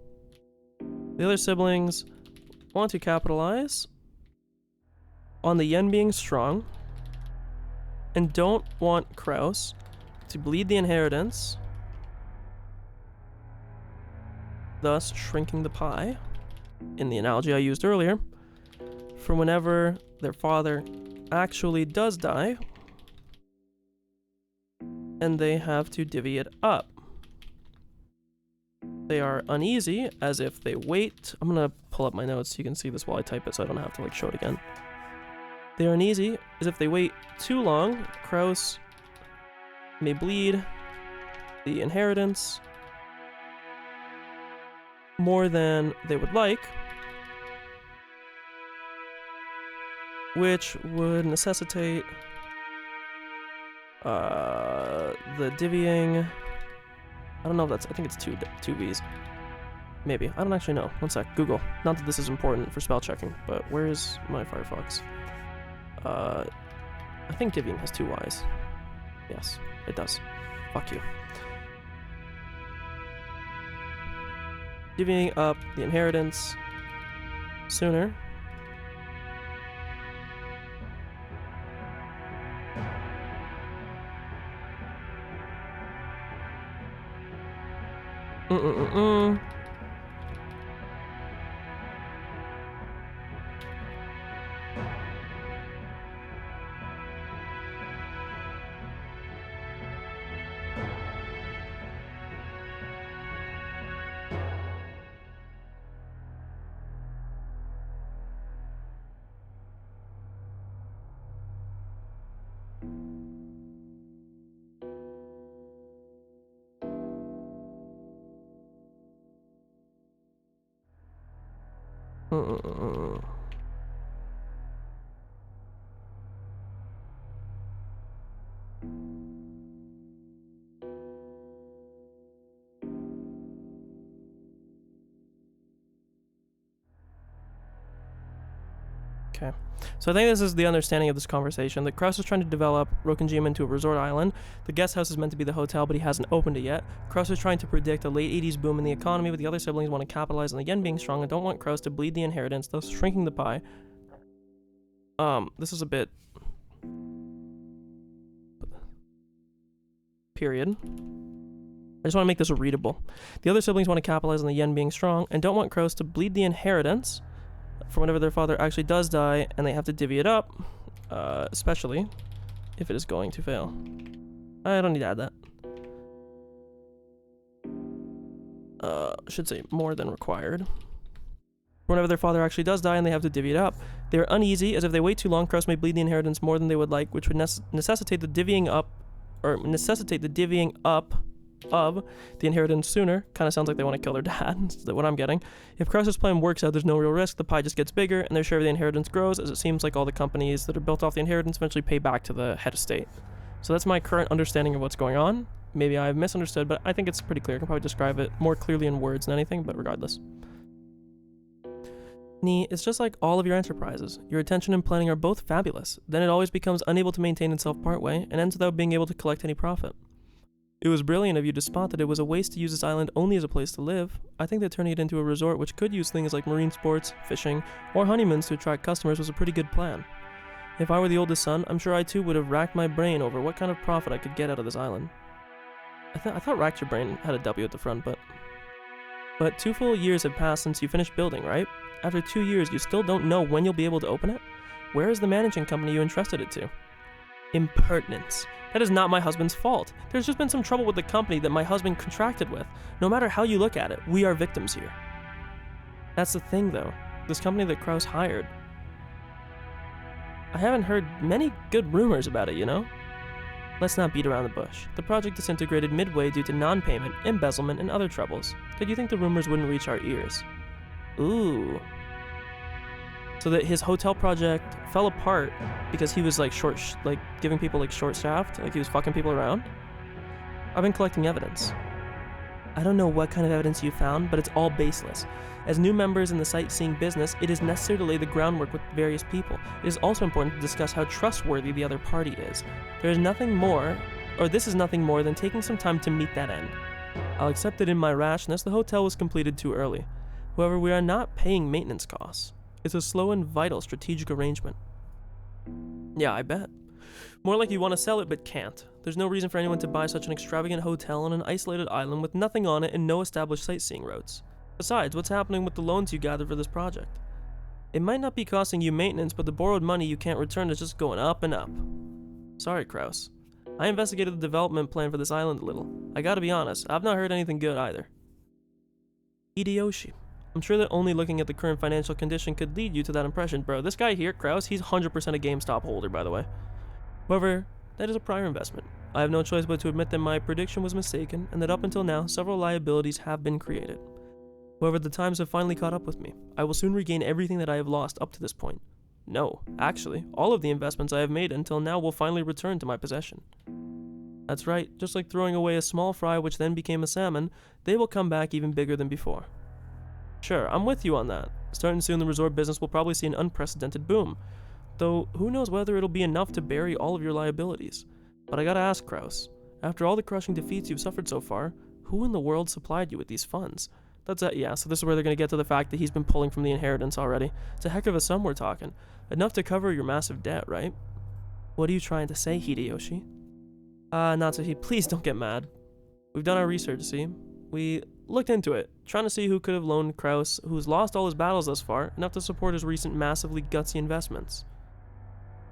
Speaker 1: The other siblings want to capitalize on the yen being strong and don't want Krause to bleed the inheritance, thus shrinking the pie, in the analogy I used earlier, for whenever their father actually does die and they have to divvy it up. They are uneasy as if they wait. I'm gonna pull up my notes so you can see this while I type it so I don't have to like show it again. They are uneasy as if they wait too long, Krause may bleed the inheritance more than they would like, which would necessitate the divvying. I don't know if that's, I think it's two V's. Maybe. I don't actually know. One sec. Google. Not that this is important for spell checking, but where is my Firefox? I think divvying has 2 Y's. Yes, it does. Fuck you. Divvying up the inheritance sooner. Okay, so I think this is the understanding of this conversation, that Kraus is trying to develop Rokkenjima into a resort island. The guest house is meant to be the hotel, but he hasn't opened it yet. Kraus is trying to predict a late 80s boom in the economy, but the other siblings want to capitalize on the yen being strong and don't want Kraus to bleed the inheritance, thus shrinking the pie. This is a bit... Period. I just want to make this readable. The other siblings want to capitalize on the yen being strong and don't want Kraus to bleed the inheritance for whenever their father actually does die, and they have to divvy it up, especially if it is going to fail. I don't need to add that. Should say more than required. Whenever their father actually does die and they have to divvy it up, they are uneasy, as if they wait too long, Kraus may bleed the inheritance more than they would like, which would necessitate the divvying up of the inheritance sooner. Kind of sounds like they want to kill their dad. That's what I'm getting. If Kraus's plan works out, there's no real risk. The pie just gets bigger, and their share of the inheritance grows, as it seems like all the companies that are built off the inheritance eventually pay back to the head of state. So that's my current understanding of what's going on. Maybe I've misunderstood, but I think it's pretty clear. I can probably describe it more clearly in words than anything, but regardless. Ni, it's just like all of your enterprises. Your attention and planning are both fabulous. Then it always becomes unable to maintain itself partway, and ends without being able to collect any profit. It was brilliant of you to spot that it was a waste to use this island only as a place to live. I think that turning it into a resort which could use things like marine sports, fishing, or honeymoons to attract customers was a pretty good plan. If I were the oldest son, I'm sure I too would have racked my brain over what kind of profit I could get out of this island. I thought racked your brain had a W at the front, But 2 full years have passed since you finished building, right? After 2 years, you still don't know when you'll be able to open it? Where is the managing company you entrusted it to? Impertinence. That is not my husband's fault. There's just been some trouble with the company that my husband contracted with. No matter how you look at it, we are victims here. That's the thing, though. This company that Kraus hired. I haven't heard many good rumors about it, you know? Let's not beat around the bush. The project disintegrated midway due to non-payment, embezzlement, and other troubles. Did you think the rumors wouldn't reach our ears? Ooh. So that his hotel project fell apart because he was like giving people like short shaft, like he was fucking people around. I've been collecting evidence. I don't know what kind of evidence you found, but it's all baseless. As new members in the sightseeing business, it is necessary to lay the groundwork with various people. It is also important to discuss how trustworthy the other party is. This is nothing more than taking some time to meet that end. I'll accept that in my rashness, the hotel was completed too early. However, we are not paying maintenance costs. It's a slow and vital strategic arrangement. Yeah, I bet. More like you want to sell it but can't. There's no reason for anyone to buy such an extravagant hotel on an isolated island with nothing on it and no established sightseeing routes. Besides, what's happening with the loans you gathered for this project? It might not be costing you maintenance, but the borrowed money you can't return is just going up and up. Sorry, Kraus. I investigated the development plan for this island a little. I gotta be honest, I've not heard anything good either. Hideyoshi. I'm sure that only looking at the current financial condition could lead you to that impression, bro. This guy here, Kraus, he's 100% a GameStop holder, by the way. However, that is a prior investment. I have no choice but to admit that my prediction was mistaken, and that up until now, several liabilities have been created. However, the times have finally caught up with me. I will soon regain everything that I have lost up to this point. No, actually, all of the investments I have made until now will finally return to my possession. That's right, just like throwing away a small fry which then became a salmon, they will come back even bigger than before. Sure, I'm with you on that. Starting soon, the resort business will probably see an unprecedented boom. Though, who knows whether it'll be enough to bury all of your liabilities. But I gotta ask, Kraus, after all the crushing defeats you've suffered so far, who in the world supplied you with these funds? Yeah, so this is where they're gonna get to the fact that he's been pulling from the inheritance already. It's a heck of a sum we're talking. Enough to cover your massive debt, right? What are you trying to say, Hideyoshi? Natsuhi, please don't get mad. We've done our research, see? We looked into it, trying to see who could have loaned Kraus, who's lost all his battles thus far, enough to support his recent massively gutsy investments.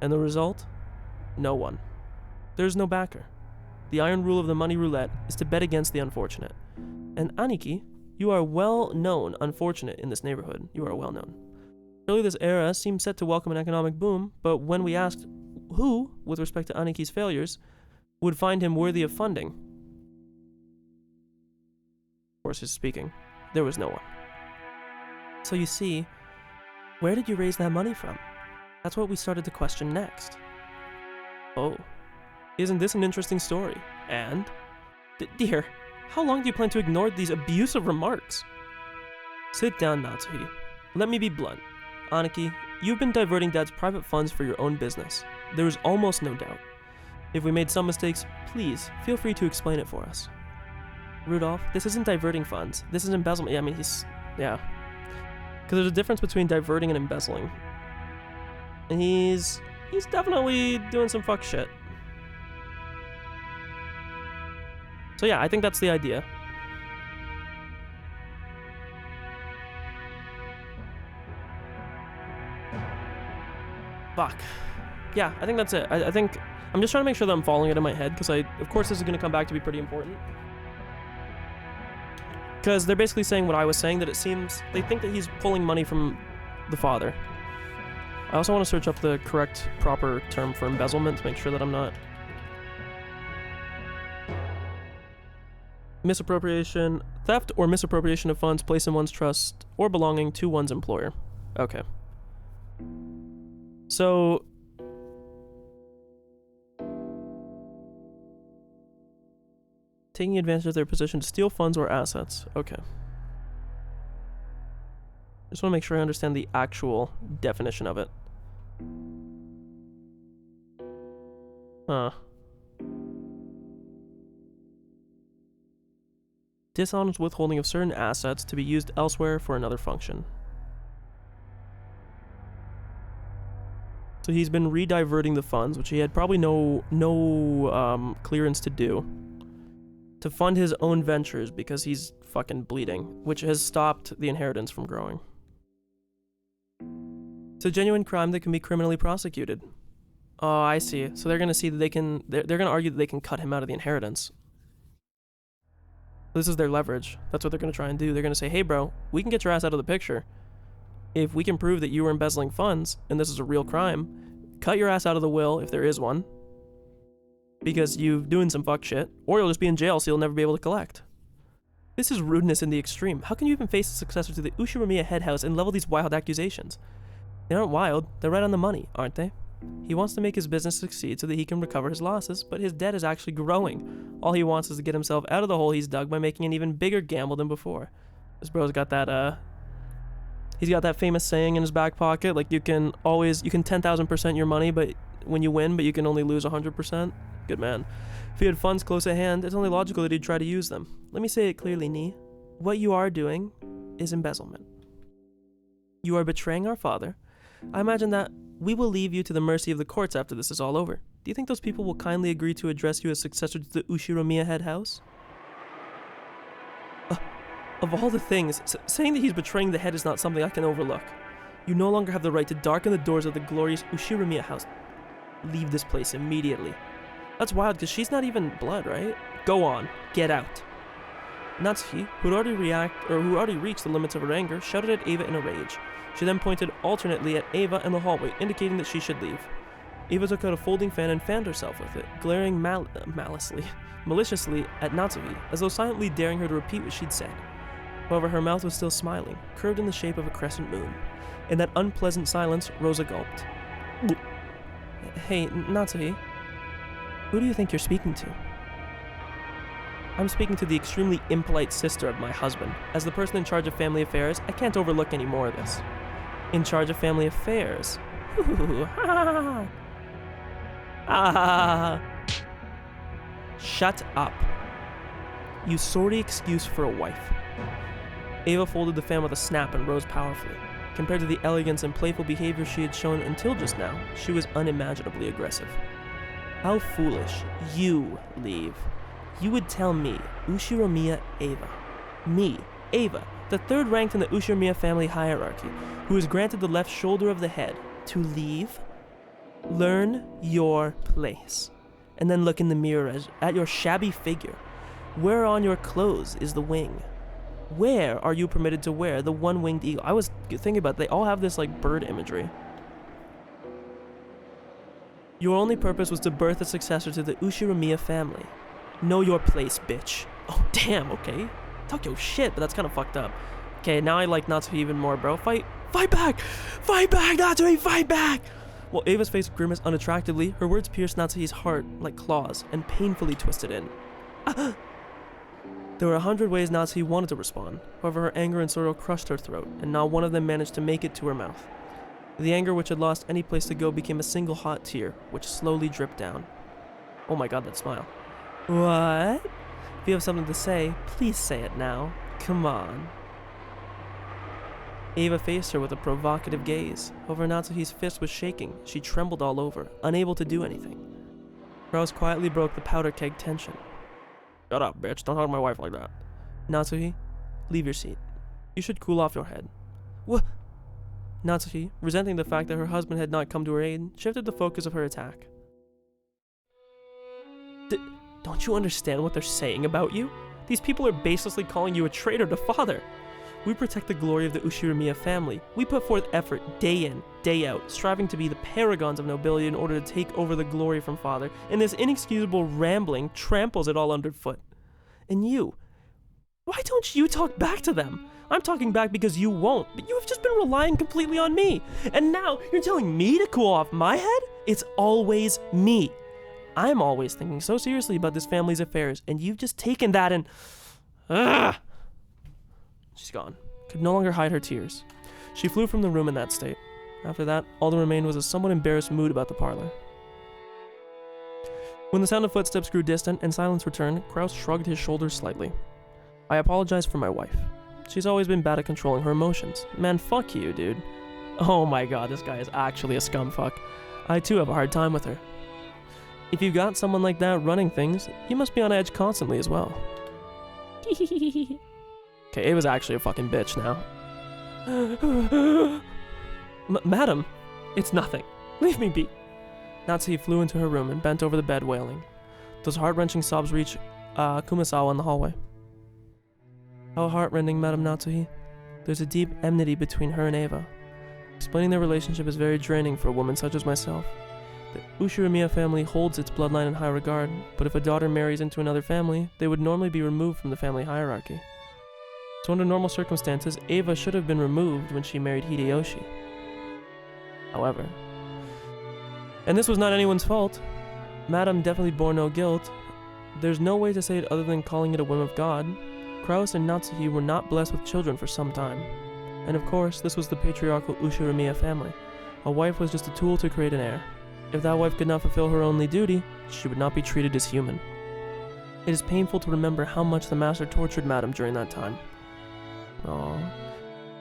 Speaker 1: And the result? No one. There's no backer. The iron rule of the money roulette is to bet against the unfortunate. And Aniki, you are well known unfortunate in this neighborhood. You are well known. Surely this era seemed set to welcome an economic boom, but when we asked who, with respect to Aniki's failures, would find him worthy of funding, of course he's speaking, there was no one. So you see, Where did you raise that money from? That's what we started to question next. Oh, isn't this an interesting story? And? Dear, how long do you plan to ignore these abusive remarks? Sit down, Natsuhi. Let me be blunt. Aniki, you've been diverting Dad's private funds for your own business. There is almost no doubt. If we made some mistakes, please, feel free to explain it for us. Rudolph, this isn't diverting funds. This is embezzlement. Yeah, I mean, yeah. Because there's a difference between diverting and embezzling. And he's definitely doing some fuck shit. So yeah, I think that's the idea. Fuck. Yeah, I think that's it. I think I'm just trying to make sure that I'm following it in my head, because of course this is going to come back to be pretty important. Because they're basically saying what I was saying, that it seems they think that he's pulling money from the father. I also want to search up the correct, proper term for embezzlement to make sure that I'm not... Misappropriation, theft or misappropriation of funds placed in one's trust or belonging to one's employer. Okay. So... taking advantage of their position to steal funds or assets. Okay. Just want to make sure I understand the actual definition of it. Huh. Dishonest withholding of certain assets to be used elsewhere for another function. So he's been rediverting the funds, which he had probably no clearance to do, to fund his own ventures because he's fucking bleeding, which has stopped the inheritance from growing. It's a genuine crime that can be criminally prosecuted. Oh, I see. So they're gonna see that they're gonna argue that they can cut him out of the inheritance. This is their leverage. That's what they're gonna try and do. They're gonna say, hey bro, we can get your ass out of the picture. If we can prove that you were embezzling funds, and this is a real crime, cut your ass out of the will, if there is one, because you're doing some fuck shit, or you'll just be in jail so you'll never be able to collect. This is rudeness in the extreme. How can you even face the successor to the Ushiramiya head house and level these wild accusations? They aren't wild, they're right on the money, aren't they? He wants to make his business succeed so that he can recover his losses, but his debt is actually growing. All he wants is to get himself out of the hole he's dug by making an even bigger gamble than before. This bro's got that, he's got that famous saying in his back pocket, like you can 10,000% your money, but when you win, but you can only lose 100%. Good man. If he had funds close at hand, it's only logical that he'd try to use them. Let me say it clearly, Ni. What you are doing is embezzlement. You are betraying our father. I imagine that we will leave you to the mercy of the courts after this is all over. Do you think those people will kindly agree to address you as successor to the Ushiramiya head house? Of all the things, saying that he's betraying the head is not something I can overlook. You no longer have the right to darken the doors of the glorious Ushiramiya house. Leave this place immediately. That's wild, because she's not even blood, right? Go on. Get out. Natsuhi, who had already reached the limits of her anger, shouted at Eva in a rage. She then pointed alternately at Eva and the hallway, indicating that she should leave. Eva took out a folding fan and fanned herself with it, glaring maliciously at Natsuhi, as though silently daring her to repeat what she'd said. However, her mouth was still smiling, curved in the shape of a crescent moon. In that unpleasant silence, Rosa gulped. Hey, Natsuhi. Who do you think you're speaking to? I'm speaking to the extremely impolite sister of my husband. As the person in charge of family affairs, I can't overlook any more of this. In charge of family affairs? Shut up. You sorry excuse for a wife. Eva folded the fan with a snap and rose powerfully. Compared to the elegance and playful behavior she had shown until just now, she was unimaginably aggressive. How foolish. You leave. You would tell me, Ushiramiya Eva. Me, Eva, the third ranked in the Ushiramiya family hierarchy, who is granted the left shoulder of the head, to leave? Learn your place. And then look in the mirror at your shabby figure. Where on your clothes is the wing? Where are you permitted to wear the one-winged eagle? I was thinking about it. They all have this like bird imagery. Your only purpose was to birth a successor to the Ushiramiya family. Know your place, bitch. Oh, damn, okay. Talk your shit, but that's kind of fucked up. Okay, now I like Natsuhi even more, bro. Fight Fight back! Fight back, Natsuhi, fight back! While Ava's face grimaced unattractively, her words pierced Natsuhi's heart like claws and painfully twisted in. There were 100 ways Natsuhi wanted to respond. However, her anger and sorrow crushed her throat, and not one of them managed to make it to her mouth. The anger, which had lost any place to go, became a single hot tear, which slowly dripped down. Oh my god, that smile. What? If you have something to say, please say it now. Come on. Ava faced her with a provocative gaze. However, Natsuhi's fist was shaking. She trembled all over, unable to do anything. Kraus quietly broke the powder keg tension. Shut up, bitch. Don't talk to my wife like that. Natsuhi, leave your seat. You should cool off your head. What? Natsuhi, resenting the fact that her husband had not come to her aid, shifted the focus of her attack. Don't you understand what they're saying about you? These people are baselessly calling you a traitor to father. We protect the glory of the Ushirimiya family. We put forth effort day in, day out, striving to be the paragons of nobility in order to take over the glory from father, and this inexcusable rambling tramples it all underfoot. And you, why don't you talk back to them? I'm talking back because you won't, but you have just been relying completely on me. And now you're telling me to cool off my head? It's always me. I'm always thinking so seriously about this family's affairs, and you've just taken that and... She's gone. Could no longer hide her tears. She flew from the room in that state. After that, all that remained was a somewhat embarrassed mood about the parlor. When the sound of footsteps grew distant and silence returned, Kraus shrugged his shoulders slightly. I apologized for my wife. She's always been bad at controlling her emotions. Man, fuck you, dude. Oh my god, this guy is actually a scumfuck. I too have a hard time with her. If you've got someone like that running things, you must be on edge constantly as well. Okay, Ava's actually a fucking bitch now. Madam, it's nothing. Leave me be. Natsuhi flew into her room and bent over the bed wailing. Those heart-wrenching sobs reached Kumasawa in the hallway. How heart-rending, Madam Natsuhi. There's a deep enmity between her and Ava. Explaining their relationship is very draining for a woman such as myself. The Ushirimiya family holds its bloodline in high regard, but if a daughter marries into another family, they would normally be removed from the family hierarchy. So under normal circumstances, Ava should have been removed when she married Hideyoshi. However, and this was not anyone's fault. Madam definitely bore no guilt. There's no way to say it other than calling it a whim of God. Kraus and Natsuhi were not blessed with children for some time. And of course, this was the patriarchal Ushirimiya family. A wife was just a tool to create an heir. If that wife could not fulfill her only duty, she would not be treated as human. It is painful to remember how much the master tortured Madam during that time. Aww.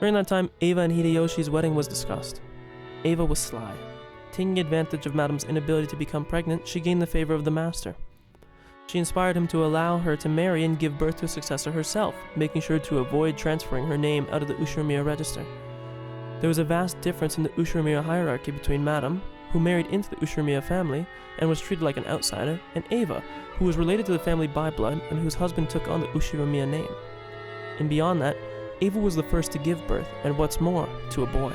Speaker 1: During that time, Ava and Hideyoshi's wedding was discussed. Ava was sly. Taking advantage of Madam's inability to become pregnant, she gained the favor of the master. She inspired him to allow her to marry and give birth to a successor herself, making sure to avoid transferring her name out of the Ushirimiya register. There was a vast difference in the Ushirimiya hierarchy between Madam, who married into the Ushirimiya family and was treated like an outsider, and Ava, who was related to the family by blood and whose husband took on the Ushirimiya name. And beyond that, Ava was the first to give birth, and what's more, to a boy.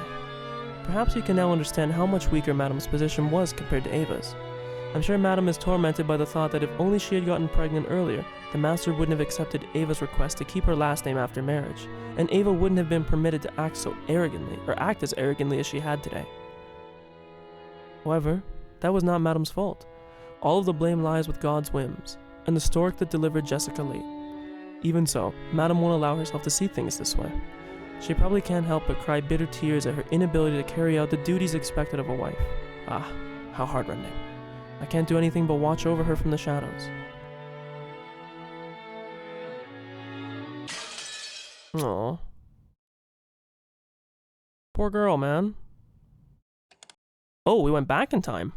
Speaker 1: Perhaps you can now understand how much weaker Madam's position was compared to Ava's. I'm sure Madam is tormented by the thought that if only she had gotten pregnant earlier, the master wouldn't have accepted Ava's request to keep her last name after marriage, and Ava wouldn't have been permitted to act so arrogantly, or act as arrogantly as she had today. However, that was not Madam's fault. All of the blame lies with God's whims, and the stork that delivered Jessica late. Even so, Madam won't allow herself to see things this way. She probably can't help but cry bitter tears at her inability to carry out the duties expected of a wife. Ah, how heartrending. I can't do anything but watch over her from the shadows. Aww. Poor girl, man. Oh, we went back in time.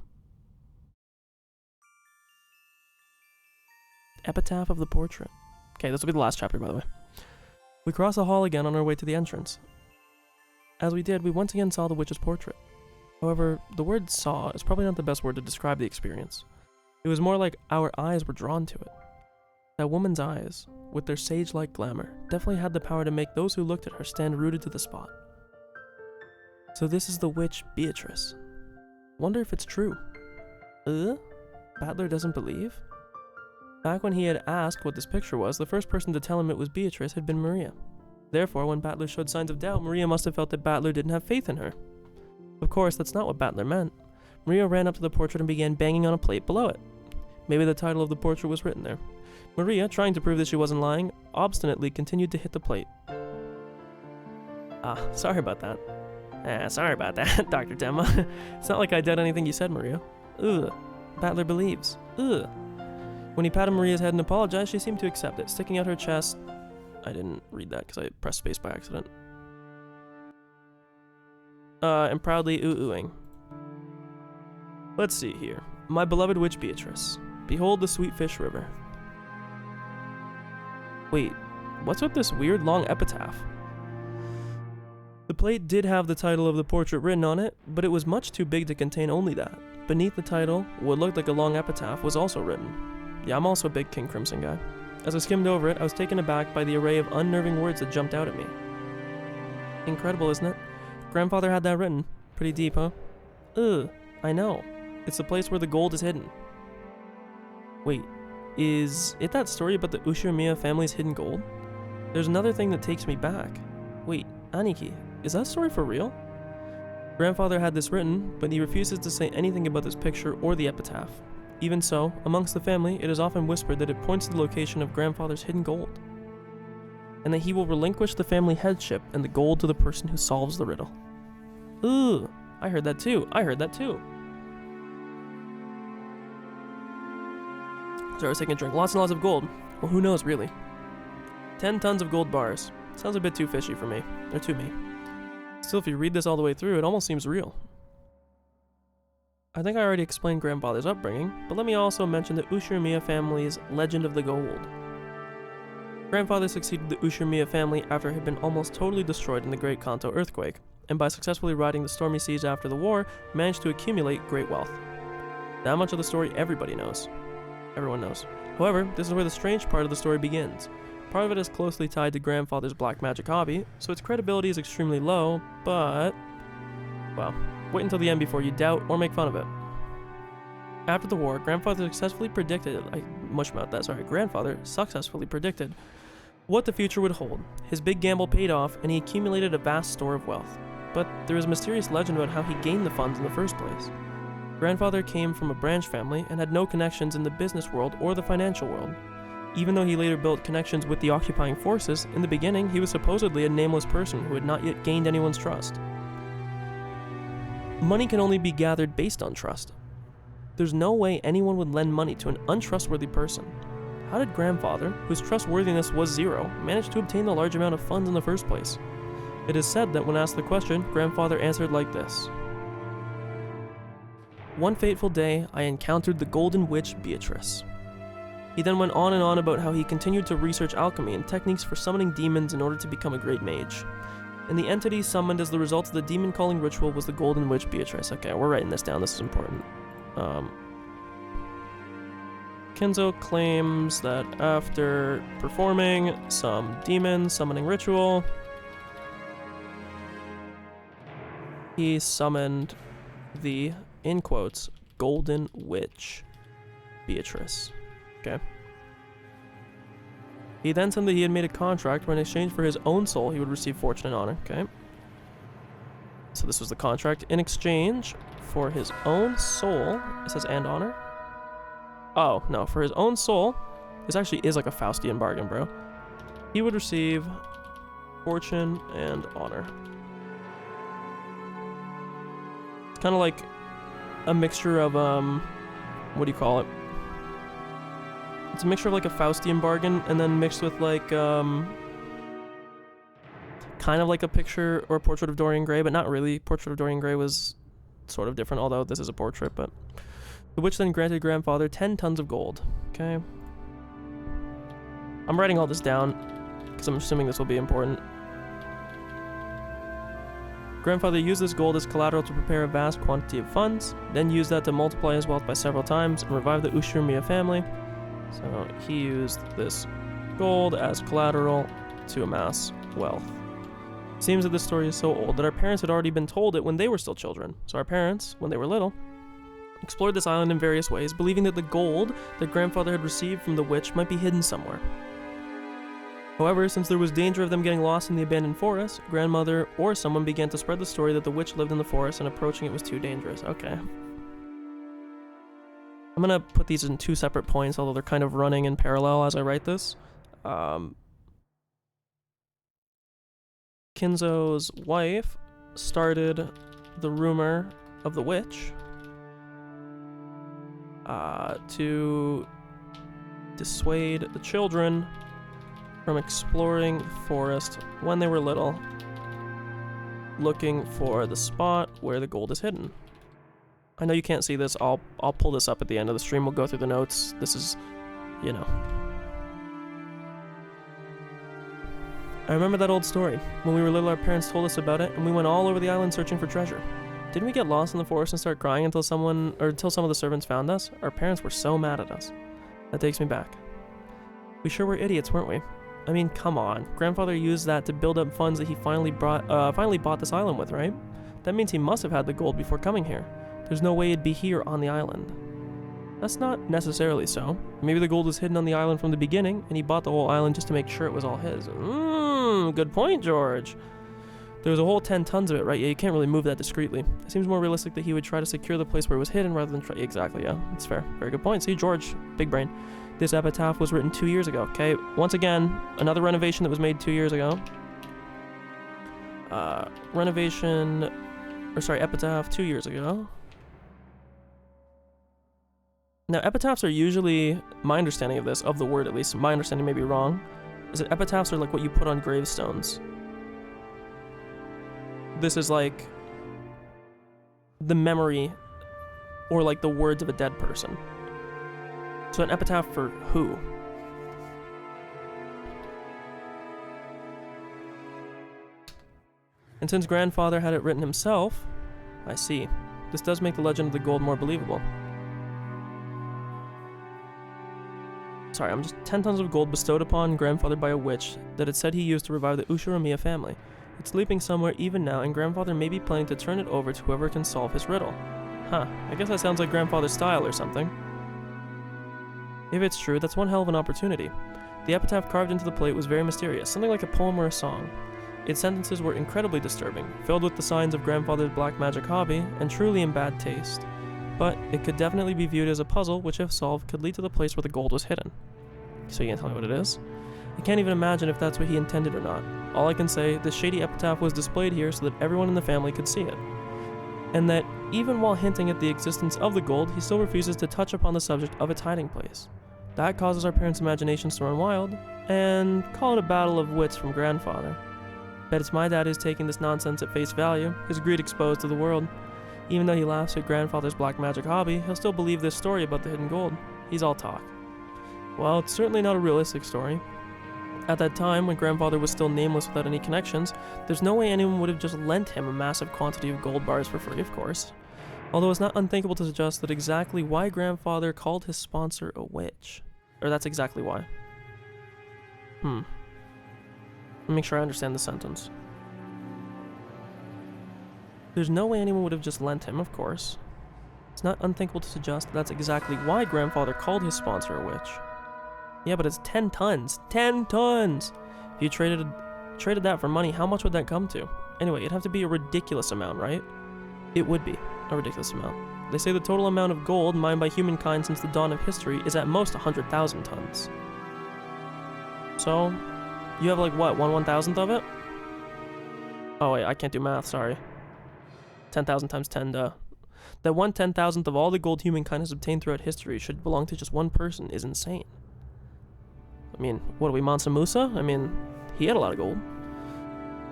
Speaker 1: Epitaph of the portrait. Okay, this will be the last chapter, by the way. We crossed the hall again on our way to the entrance. As we did, we once again saw the witch's portrait. However, the word saw is probably not the best word to describe the experience. It was more like our eyes were drawn to it. That woman's eyes, with their sage-like glamour, definitely had the power to make those who looked at her stand rooted to the spot. So this is the witch Beatrice. Wonder if it's true. Battler doesn't believe? Back when he had asked what this picture was, the first person to tell him it was Beatrice had been Maria. Therefore, when Battler showed signs of doubt, Maria must have felt that Battler didn't have faith in her. Of course, that's not what Battler meant. Maria ran up to the portrait and began banging on a plate below it. Maybe the title of the portrait was written there. Maria, trying to prove that she wasn't lying, obstinately continued to hit the plate. Sorry about that. Sorry about that, Dr. Tenma. It's not like I doubt anything you said, Maria. Ugh. Battler believes. Ugh. When he patted Maria's head and apologized, she seemed to accept it, sticking out her chest. I didn't read that because I pressed space by accident. And proudly ooh-ooing. Let's see here. My beloved witch Beatrice. Behold the sweet fish river. Wait, what's with this weird long epitaph? The plate did have the title of the portrait written on it, but it was much too big to contain only that. Beneath the title, what looked like a long epitaph was also written. Yeah, I'm also a big King Crimson guy. As I skimmed over it, I was taken aback by the array of unnerving words that jumped out at me. Incredible, isn't it? Grandfather had that written. Pretty deep, huh? Ugh, I know. It's the place where the gold is hidden. Wait, is it that story about the Ushirimiya family's hidden gold? There's another thing that takes me back. Wait, Aniki, is that story for real? Grandfather had this written, but he refuses to say anything about this picture or the epitaph. Even so, amongst the family, it is often whispered that it points to the location of Grandfather's hidden gold, and that he will relinquish the family headship and the gold to the person who solves the riddle. Ooh, I heard that too. Sorry, I was taking a drink. Lots and lots of gold. Well, who knows, really? 10 tons of gold bars. Sounds a bit too fishy for me. Or to me. Still, if you read this all the way through, it almost seems real. I think I already explained Grandfather's upbringing, but let me also mention the Ushirimiya family's Legend of the Gold. Grandfather succeeded the Ushirimiya family after it had been almost totally destroyed in the Great Kanto earthquake, and by successfully riding the stormy seas after the war, managed to accumulate great wealth. That much of the story everybody knows. Everyone knows. However, this is where the strange part of the story begins. Part of it is closely tied to Grandfather's black magic hobby, so its credibility is extremely low, but... well, wait until the end before you doubt or make fun of it. After the war, Grandfather successfully predicted what the future would hold. His big gamble paid off, and he accumulated a vast store of wealth. But there is a mysterious legend about how he gained the funds in the first place. Grandfather came from a branch family and had no connections in the business world or the financial world. Even though he later built connections with the occupying forces, in the beginning he was supposedly a nameless person who had not yet gained anyone's trust. Money can only be gathered based on trust. There's no way anyone would lend money to an untrustworthy person. How did Grandfather, whose trustworthiness was zero, manage to obtain the large amount of funds in the first place? It is said that when asked the question, Grandfather answered like this. One fateful day, I encountered the golden witch Beatrice. He then went on and on about how he continued to research alchemy and techniques for summoning demons in order to become a great mage. And the entity summoned as the result of the demon calling ritual was the golden witch Beatrice. Okay, we're writing this down, this is important. Kenzo claims that after performing some demon summoning ritual, he summoned the, in quotes, golden witch Beatrice. Okay. He then said that he had made a contract where in exchange for his own soul he would receive fortune and honor. Okay. So this was the contract. In exchange for his own soul, it says and honor? Oh, no, for his own soul, this actually is like a Faustian bargain, bro. He would receive fortune and honor. It's kind of like a mixture of, what do you call it? It's a mixture of like a Faustian bargain and then mixed with like, kind of like a picture or a portrait of Dorian Gray, but not really. Portrait of Dorian Gray was sort of different, although this is a portrait, but... The witch then granted Grandfather 10 tons of gold. Okay. I'm writing all this down, because I'm assuming this will be important. Grandfather used this gold as collateral to prepare a vast quantity of funds, then used that to multiply his wealth by several times and revive the Ushirimiya family. So he used this gold as collateral to amass wealth. It seems that this story is so old that our parents had already been told it when they were still children. So our parents, when they were little, explored this island in various ways, believing that the gold that Grandfather had received from the witch might be hidden somewhere. However, since there was danger of them getting lost in the abandoned forest, grandmother or someone began to spread the story that the witch lived in the forest and approaching it was too dangerous. Okay. I'm gonna put these in 2 separate points, although they're kind of running in parallel as I write this. Kinzo's wife started the rumor of the witch to dissuade the children from exploring the forest when they were little, looking for the spot where the gold is hidden. I know you can't see this. I'll pull this up at the end of the stream. We'll go through the notes. This is, you know. I remember that old story. When we were little, our parents told us about it, and we went all over the island searching for treasure. Didn't we get lost in the forest and start crying until some of the servants found us? Our parents were so mad at us. That takes me back. We sure were idiots, weren't we? I mean, come on. Grandfather used that to build up funds that he finally bought this island with, right? That means he must have had the gold before coming here. There's no way it'd be here on the island. That's not necessarily so. Maybe the gold was hidden on the island from the beginning, and he bought the whole island just to make sure it was all his. Good point, George. There was a whole 10 tons of it, right? Yeah, you can't really move that discreetly. It seems more realistic that he would try to secure the place where it was hidden rather than try... Exactly, yeah. That's fair. Very good point. See, George, big brain. This epitaph was written 2 years ago, okay? Once again, another renovation that was made 2 years ago. Epitaph 2 years ago. Now, epitaphs are usually, my understanding of this, of the word at least, my understanding may be wrong, is that epitaphs are like what you put on gravestones. This is like the memory or like the words of a dead person. So an epitaph for who? And since grandfather had it written himself, I see. This does make the legend of the gold more believable. Sorry, I'm just 10 tons of gold bestowed upon grandfather by a witch that it said he used to revive the Ushiromiya family. It's sleeping somewhere even now, and grandfather may be planning to turn it over to whoever can solve his riddle. Huh, I guess that sounds like grandfather's style or something. If it's true, that's one hell of an opportunity. The epitaph carved into the plate was very mysterious, something like a poem or a song. Its sentences were incredibly disturbing, filled with the signs of grandfather's black magic hobby, and truly in bad taste. But it could definitely be viewed as a puzzle which, if solved, could lead to the place where the gold was hidden. So you can't tell me what it is? I can't even imagine if that's what he intended or not. All I can say, this shady epitaph was displayed here so that everyone in the family could see it. And that, even while hinting at the existence of the gold, he still refuses to touch upon the subject of its hiding place. That causes our parents' imaginations to run wild, and call it a battle of wits from grandfather. Bet it's my dad who's taking this nonsense at face value, his greed exposed to the world. Even though he laughs at grandfather's black magic hobby, he'll still believe this story about the hidden gold. He's all talk. Well, it's certainly not a realistic story. At that time, when grandfather was still nameless without any connections, there's no way anyone would have just lent him a massive quantity of gold bars for free, of course. Although it's not unthinkable to suggest that exactly why grandfather called his sponsor a witch. Or that's exactly why. Let me make sure I understand the sentence. There's no way anyone would have just lent him, of course. It's not unthinkable to suggest that that's exactly why grandfather called his sponsor a witch. Yeah, but it's 10 tons. 10 tons! If you traded that for money, how much would that come to? Anyway, it'd have to be a ridiculous amount, right? It would be a ridiculous amount. They say the total amount of gold mined by humankind since the dawn of history is at most 100,000 tons. So, you have like what, 1/1000th of it? Oh wait, I can't do math, sorry. 10,000 times 10, duh. That 1/10,000th of all the gold humankind has obtained throughout history should belong to just one person is insane. I mean, what are we, Mansa Musa? I mean, he had a lot of gold.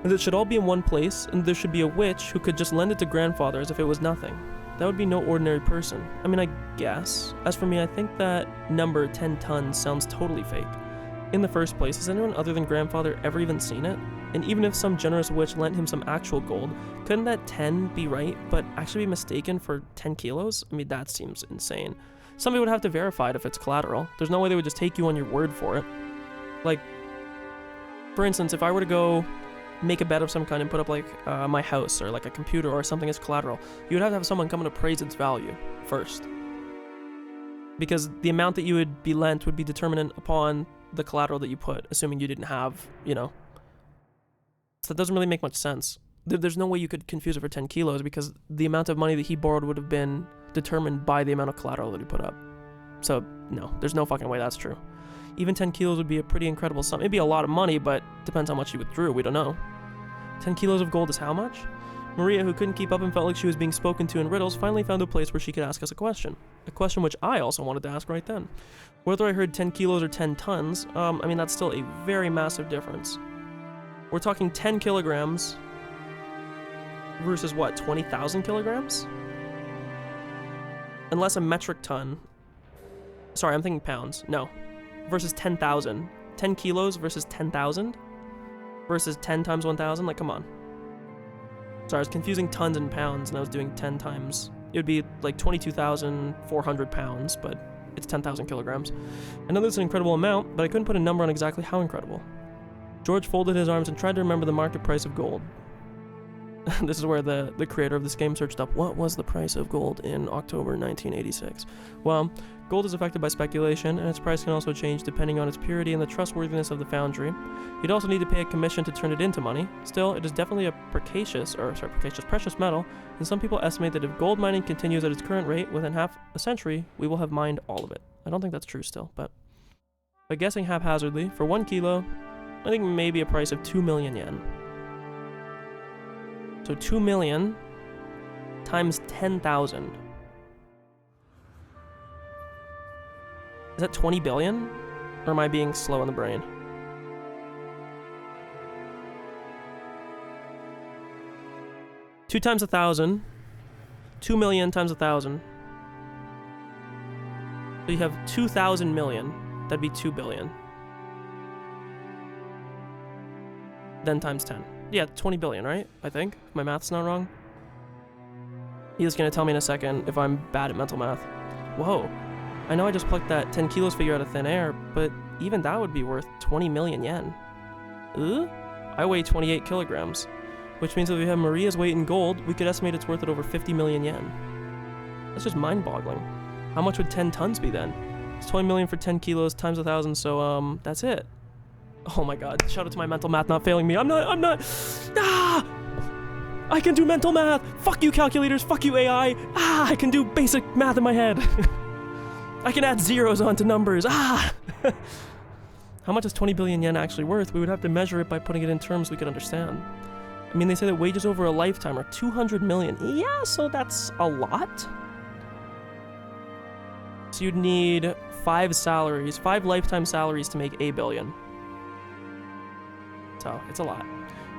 Speaker 1: And it should all be in one place, and there should be a witch who could just lend it to grandfather as if it was nothing. That would be no ordinary person. I mean, I guess. As for me, I think that number 10 tons sounds totally fake. In the first place, has anyone other than grandfather ever even seen it? And even if some generous witch lent him some actual gold, couldn't that 10 be right, but actually be mistaken for 10 kilos? I mean, that seems insane. Somebody would have to verify it if it's collateral. There's no way they would just take you on your word for it. Like, for instance, if I were to go make a bet of some kind and put up like my house or like a computer or something as collateral, you would have to have someone come and appraise its value first. Because the amount that you would be lent would be determinant upon the collateral that you put, assuming you didn't have, you know. So that doesn't really make much sense. There's no way you could confuse it for 10 kilos because the amount of money that he borrowed would have been determined by the amount of collateral that he put up. So, no, there's no fucking way that's true. Even 10 kilos would be a pretty incredible sum. It'd be a lot of money, but depends how much he withdrew. We don't know. 10 kilos of gold is how much? Maria, who couldn't keep up and felt like she was being spoken to in riddles, finally found a place where she could ask us a question. A question which I also wanted to ask right then. Whether I heard 10 kilos or 10 tons, I mean, that's still a very massive difference. We're talking 10 kilograms versus what, 20,000 kilograms? Unless a metric ton... Sorry, I'm thinking pounds. No. Versus 10,000. 10 kilos versus 10,000? Versus 10 times 1,000? Like, come on. Sorry, I was confusing tons and pounds, and I was doing 10 times. It would be like 22,400 pounds, but it's 10,000 kilograms. I know that's an incredible amount, but I couldn't put a number on exactly how incredible. George folded his arms and tried to remember the market price of gold. This is where the creator of this game searched up what was the price of gold in October 1986. Well, gold is affected by speculation, and its price can also change depending on its purity and the trustworthiness of the foundry. You'd also need to pay a commission to turn it into money. Still, it is definitely a precious metal, and some people estimate that if gold mining continues at its current rate, within half a century, we will have mined all of it. I don't think that's true still, but... By guessing haphazardly, for 1 kilo, I think maybe a price of 2 million yen. So 2 million times 10,000. Is that 20 billion? Or am I being slow in the brain? Two times 1,000. 2 million times 1,000. So you have 2,000 million. That'd be 2 billion. Then times 10. Yeah, 20 billion, right? I think. If my math's not wrong. He's gonna tell me in a second if I'm bad at mental math. Whoa. I know I just plucked that 10 kilos figure out of thin air, but even that would be worth 20 million yen. I weigh 28 kilograms, which means that if we have Maria's weight in gold, we could estimate it's worth at over 50 million yen. That's just mind-boggling. How much would 10 tons be then? It's 20 million for 10 kilos times 1,000, so that's it. Oh my god, shout out to my mental math not failing me. I'm not, I can do mental math! Fuck you calculators, fuck you AI! I can do basic math in my head! I can add zeros onto numbers, How much is 20 billion yen actually worth? We would have to measure it by putting it in terms we could understand. I mean, they say that wages over a lifetime are 200 million. Yeah, so that's a lot? So you'd need 5 lifetime salaries to make a billion. So, it's a lot.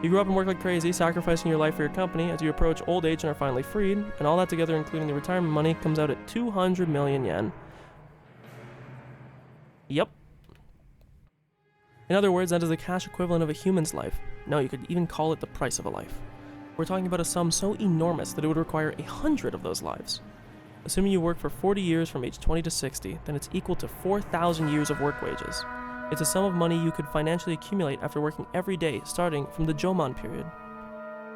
Speaker 1: You grew up and worked like crazy, sacrificing your life for your company as you approach old age and are finally freed, and all that together, including the retirement money, comes out at 200 million yen. Yep. In other words, that is the cash equivalent of a human's life. No, you could even call it the price of a life. We're talking about a sum so enormous that it would require 100 of those lives. Assuming you work for 40 years from age 20 to 60, then it's equal to 4,000 years of work wages. It's a sum of money you could financially accumulate after working every day, starting from the Jomon period.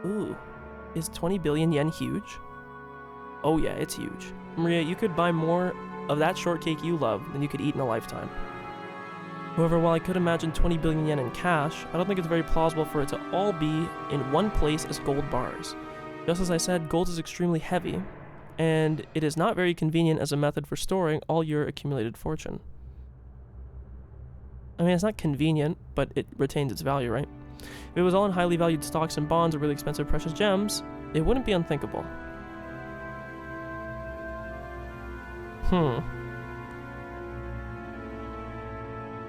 Speaker 1: Ooh, is 20 billion yen huge? Oh yeah, it's huge. Maria, you could buy more of that shortcake you love than you could eat in a lifetime. However, while I could imagine 20 billion yen in cash, I don't think it's very plausible for it to all be in one place as gold bars. Just as I said, gold is extremely heavy, and it is not very convenient as a method for storing all your accumulated fortune. I mean, it's not convenient, but it retains its value, right? If it was all in highly valued stocks and bonds or really expensive precious gems, it wouldn't be unthinkable. I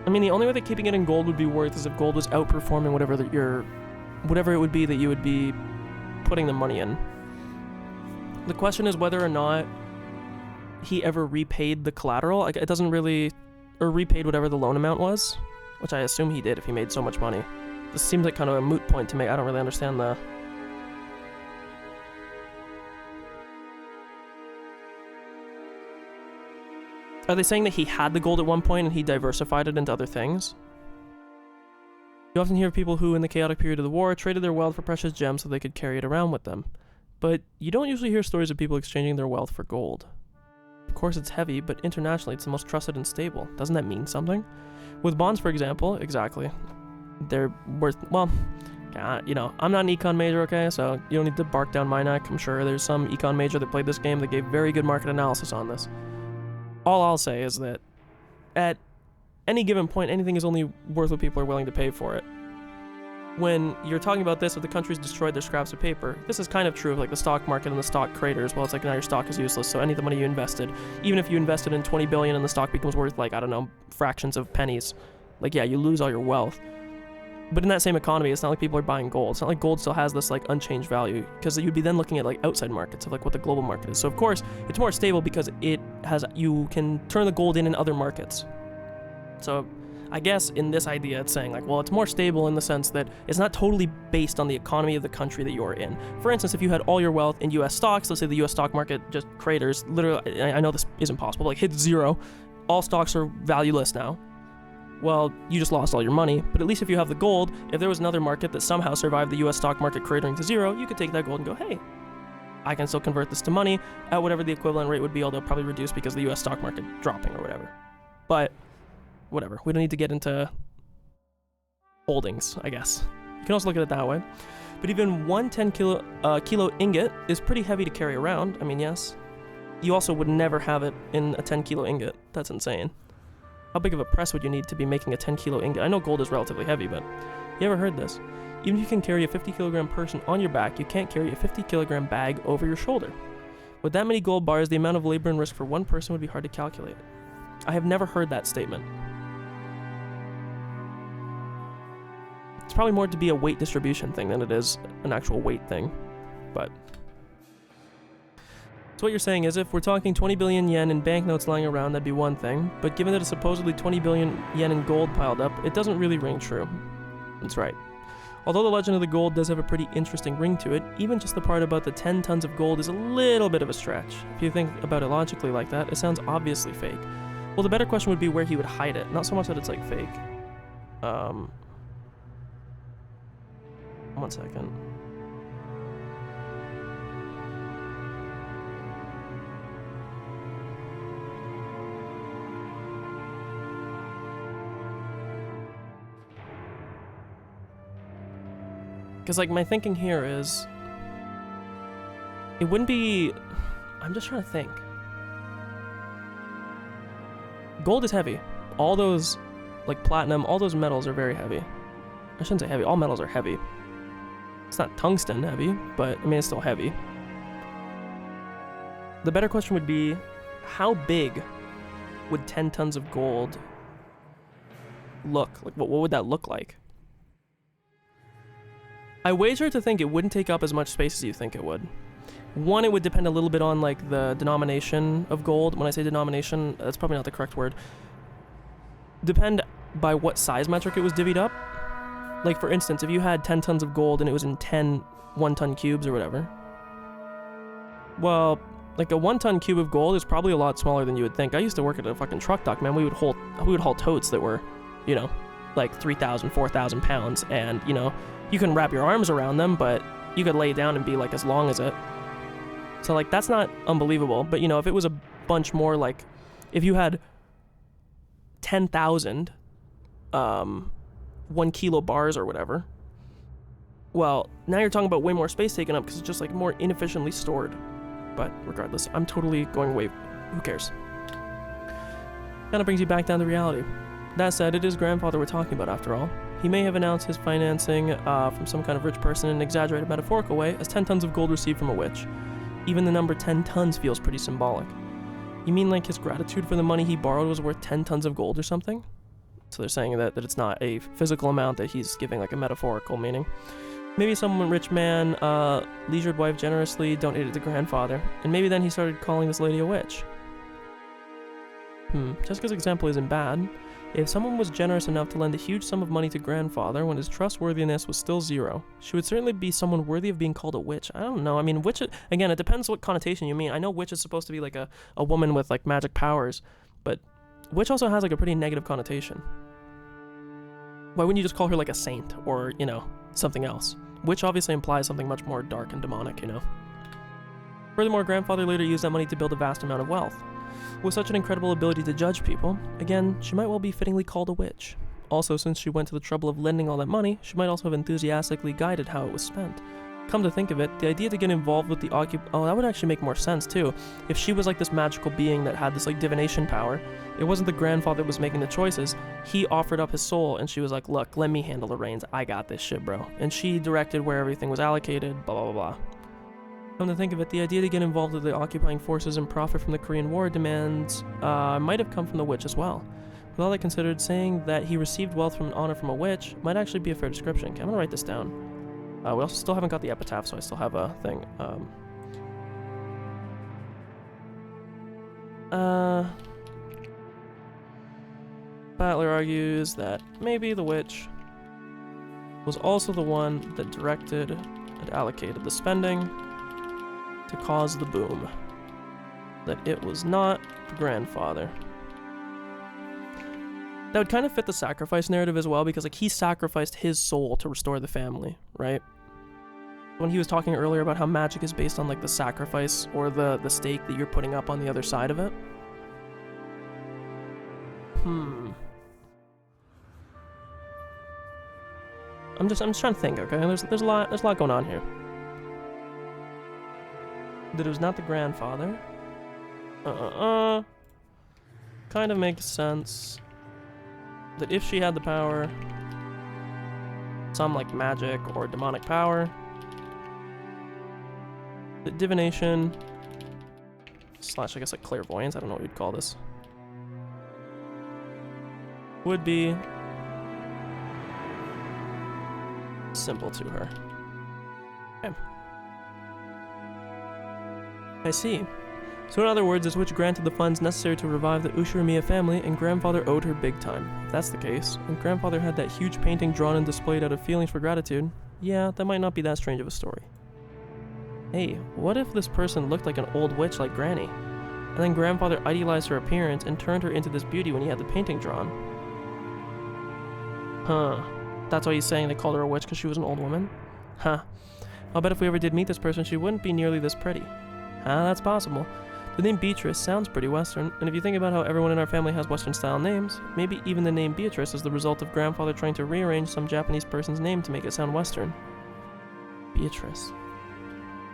Speaker 1: mean, the only way that keeping it in gold would be worth is if gold was outperforming whatever it would be that you would be putting the money in. The question is whether or not he ever repaid the collateral. Like, it doesn't really... Or repaid whatever the loan amount was, which I assume he did if he made so much money. This seems like kind of a moot point to make. I don't really understand the... Are they saying that he had the gold at one point and he diversified it into other things? You often hear of people who, in the chaotic period of the war, traded their wealth for precious gems so they could carry it around with them. But you don't usually hear stories of people exchanging their wealth for gold. Of course it's heavy, but internationally it's the most trusted and stable. Doesn't that mean something? With bonds, for example, exactly. They're worth, well, you know, I'm not an econ major, okay, so you don't need to bark down my neck. I'm sure there's some econ major that played this game that gave very good market analysis on this. All I'll say is that at any given point, anything is only worth what people are willing to pay for it. When you're talking about this, if the country's destroyed their scraps of paper, this is kind of true of like the stock market and the stock craters. Well, it's like now your stock is useless, so any of the money you invested, even if you invested in 20 billion and the stock becomes worth like, I don't know, fractions of pennies, like yeah, you lose all your wealth. But in that same economy, it's not like people are buying gold. It's not like gold still has this like unchanged value, because you'd be then looking at like outside markets of like what the global market is. So of course, it's more stable because it has, you can turn the gold in other markets. So I guess in this idea, it's saying like, well, it's more stable in the sense that it's not totally based on the economy of the country that you're in. For instance, if you had all your wealth in US stocks, let's say the US stock market just craters, literally, I know this isn't possible, like hits zero, all stocks are valueless now. Well, you just lost all your money, but at least if you have the gold, if there was another market that somehow survived the US stock market cratering to zero, you could take that gold and go, hey, I can still convert this to money at whatever the equivalent rate would be, although probably reduced because of the US stock market dropping or whatever. But whatever, we don't need to get into holdings, I guess. You can also look at it that way. But even one 10 kilo ingot is pretty heavy to carry around. I mean, yes. You also would never have it in a 10 kilo ingot. That's insane. How big of a press would you need to be making a 10 kilo ingot? I know gold is relatively heavy, but you ever heard this? Even if you can carry a 50 kilogram person on your back, you can't carry a 50 kilogram bag over your shoulder. With that many gold bars, the amount of labor and risk for one person would be hard to calculate. I have never heard that statement. It's probably more to be a weight distribution thing than it is an actual weight thing, but. So what you're saying is if we're talking 20 billion yen in banknotes lying around, that'd be one thing, but given that it's supposedly 20 billion yen in gold piled up, it doesn't really ring true. That's right. Although the legend of the gold does have a pretty interesting ring to it, even just the part about the 10 tons of gold is a little bit of a stretch. If you think about it logically like that, it sounds obviously fake. Well, the better question would be where he would hide it, not so much that it's like fake. 1 second. Because, like, my thinking here is, it wouldn't be, I'm just trying to think. Gold is heavy. All those, like, platinum, all those metals are very heavy. I shouldn't say heavy, all metals are heavy. It's not tungsten heavy, but, I mean, it's still heavy. The better question would be, how big would 10 tons of gold look? Like, what would that look like? I wager to think it wouldn't take up as much space as you think it would. One, it would depend a little bit on like the denomination of gold. When I say denomination, that's probably not the correct word. Depend by what size metric it was divvied up. Like for instance, if you had 10 tons of gold and it was in 10 1-ton cubes or whatever, well, like a 1-ton cube of gold is probably a lot smaller than you would think. I used to work at a fucking truck dock, man. We would haul totes that were, you know, like 3,000, 4,000 pounds, and you know, you can wrap your arms around them, but you could lay down and be like as long as it. So like that's not unbelievable, but you know, if it was a bunch more, like if you had 10,000 1 kilo bars or whatever, well, now you're talking about way more space taken up because it's just like more inefficiently stored. But regardless, I'm totally going way, who cares? Kind of brings you back down to reality. That said, it is grandfather we're talking about after all. He may have announced his financing from some kind of rich person in an exaggerated metaphorical way as 10 tons of gold received from a witch. Even the number 10 tons feels pretty symbolic. You mean like his gratitude for the money he borrowed was worth 10 tons of gold or something? So they're saying that it's not a physical amount, that he's giving like a metaphorical meaning. Maybe some rich man leisured wife generously donated to grandfather, and maybe then he started calling this lady a witch. Jessica's example isn't bad. If someone was generous enough to lend a huge sum of money to grandfather when his trustworthiness was still zero, she would certainly be someone worthy of being called a witch. I don't know. I mean, witch, again, it depends what connotation you mean. I know witch is supposed to be like a woman with like magic powers, but witch also has like a pretty negative connotation. Why wouldn't you just call her like a saint or, you know, something else? Witch obviously implies something much more dark and demonic, you know? Furthermore, grandfather later used that money to build a vast amount of wealth. With such an incredible ability to judge people, again, she might well be fittingly called a witch. Also, since she went to the trouble of lending all that money, she might also have enthusiastically guided how it was spent. Come to think of it, the idea to get involved with the oh, that would actually make more sense too. If she was like this magical being that had this like divination power, it wasn't the grandfather that was making the choices. He offered up his soul and she was like, look, let me handle the reins. I got this shit, bro. And she directed where everything was allocated, blah, blah, blah, blah. Come to think of it, the idea to get involved with the occupying forces and profit from the Korean War demands might have come from the witch as well. With all that considered, saying that he received wealth from an honor from a witch might actually be a fair description. Okay, I'm gonna write this down. We also still haven't got the epitaph, so I still have a thing. Battler argues that maybe the witch was also the one that directed and allocated the spending to cause the boom. That it was not the grandfather. That would kind of fit the sacrifice narrative as well, because like he sacrificed his soul to restore the family, right? When he was talking earlier about how magic is based on like the sacrifice or the stake that you're putting up on the other side of it. I'm just trying to think, okay? There's a lot going on here. That it was not the grandfather. Kind of makes sense. That if she had the power, some like magic or demonic power, the divination slash I guess like clairvoyance, I don't know what you'd call this, would be simple to her. Okay. I see. So in other words, this witch granted the funds necessary to revive the Ushirimiya family, and grandfather owed her big time. If that's the case, and grandfather had that huge painting drawn and displayed out of feelings for gratitude, yeah, that might not be that strange of a story. Hey, what if this person looked like an old witch like Granny, and then grandfather idealized her appearance and turned her into this beauty when he had the painting drawn? Huh. That's why he's saying they called her a witch because she was an old woman? Huh. I'll bet if we ever did meet this person, she wouldn't be nearly this pretty. That's possible. The name Beatrice sounds pretty Western, and if you think about how everyone in our family has Western-style names, maybe even the name Beatrice is the result of grandfather trying to rearrange some Japanese person's name to make it sound Western. Beatrice.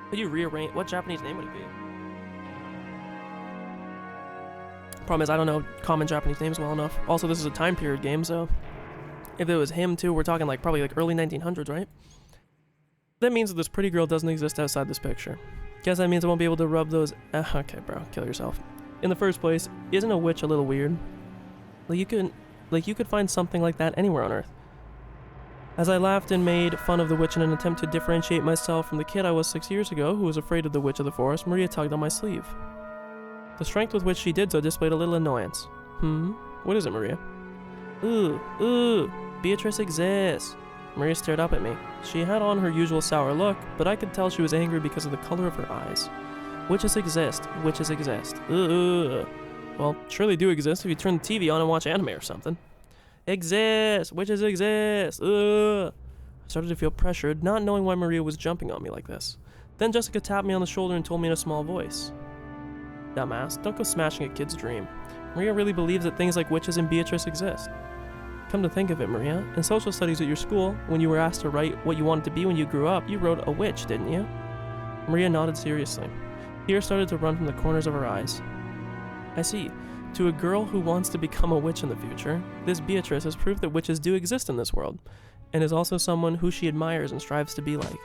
Speaker 1: Could you rearrange? What Japanese name would it be? Problem is, I don't know common Japanese names well enough. Also, this is a time period game, so if it was him too, we're talking like probably like early 1900s, right? That means that this pretty girl doesn't exist outside this picture. Guess that means I won't be able to rub those. Okay, bro, kill yourself. In the first place, isn't a witch a little weird? You could find something like that anywhere on Earth. As I laughed and made fun of the witch in an attempt to differentiate myself from the kid I was 6 years ago who was afraid of the witch of the forest, Maria tugged on my sleeve. The strength with which she did so displayed a little annoyance. What is it, Maria? Ooh, Beatrice exists. Maria stared up at me. She had on her usual sour look, but I could tell she was angry because of the color of her eyes. Witches exist. Witches exist. Well, surely do exist if you turn the TV on and watch anime or something. Exist! Witches exist! I started to feel pressured, not knowing why Maria was jumping on me like this. Then Jessica tapped me on the shoulder and told me in a small voice. Dumbass, don't go smashing a kid's dream. Maria really believes that things like witches and Beatrice exist. Come to think of it, Maria, in social studies at your school, when you were asked to write what you wanted to be when you grew up, you wrote a witch, didn't you? Maria nodded seriously. Tears started to run from the corners of her eyes. I see. To a girl who wants to become a witch in the future, this Beatrice is proof that witches do exist in this world, and is also someone who she admires and strives to be like.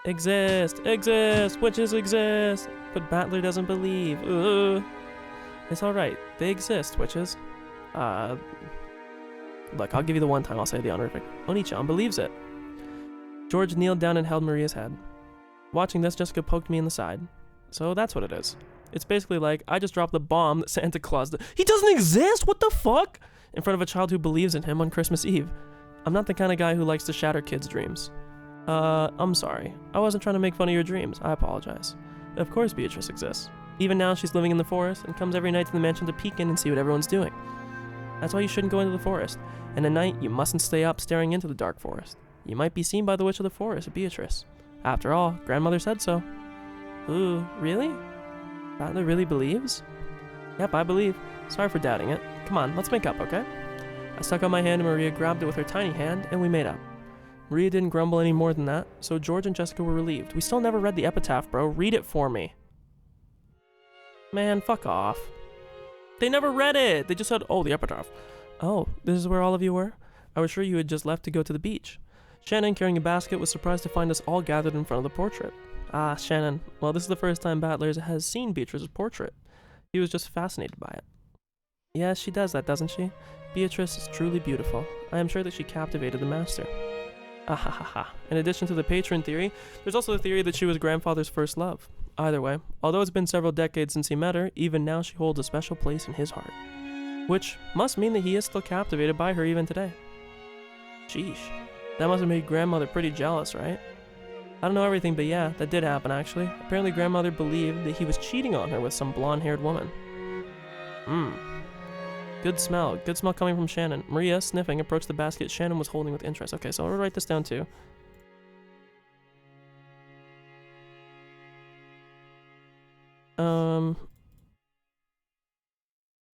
Speaker 1: Exist! Exist! Witches exist! But Battler doesn't believe. It's alright. They exist, witches. Look, I'll give you the one time I'll say the honorific. Oni-chan believes it. George kneeled down and held Maria's head. Watching this, Jessica poked me in the side. So that's what it is. It's basically like, I just dropped the bomb that Santa Claus he doesn't exist? What the fuck? In front of a child who believes in him on Christmas Eve. I'm not the kind of guy who likes to shatter kids' dreams. I'm sorry. I wasn't trying to make fun of your dreams. I apologize. Of course Beatrice exists. Even now she's living in the forest and comes every night to the mansion to peek in and see what everyone's doing. That's why you shouldn't go into the forest. And at night, you mustn't stay up staring into the dark forest. You might be seen by the witch of the forest, Beatrice. After all, grandmother said so. Ooh, really? Rattler really believes? Yep, I believe. Sorry for doubting it. Come on, let's make up, okay? I stuck out my hand and Maria grabbed it with her tiny hand, and we made up. Maria didn't grumble any more than that, so George and Jessica were relieved. We still never read the epitaph, bro. Read it for me. Man, fuck off. They never read it! They just said, oh, the epitaph. Oh, this is where all of you were? I was sure you had just left to go to the beach. Shannon, carrying a basket, was surprised to find us all gathered in front of the portrait. Ah, Shannon. Well, this is the first time Battler has seen Beatrice's portrait. He was just fascinated by it. Yes, she does that, doesn't she? Beatrice is truly beautiful. I am sure that she captivated the master. Ah ha ha ha. In addition to the patron theory, there's also the theory that she was grandfather's first love. Either way, although it's been several decades since he met her, even now she holds a special place in his heart. Which must mean that he is still captivated by her even today. Sheesh. That must have made grandmother pretty jealous, right? I don't know everything, but yeah, that did happen actually. Apparently grandmother believed that he was cheating on her with some blonde-haired woman. Good smell coming from Shannon. Maria, sniffing, approached the basket Shannon was holding with interest. Okay, so I'll write this down too.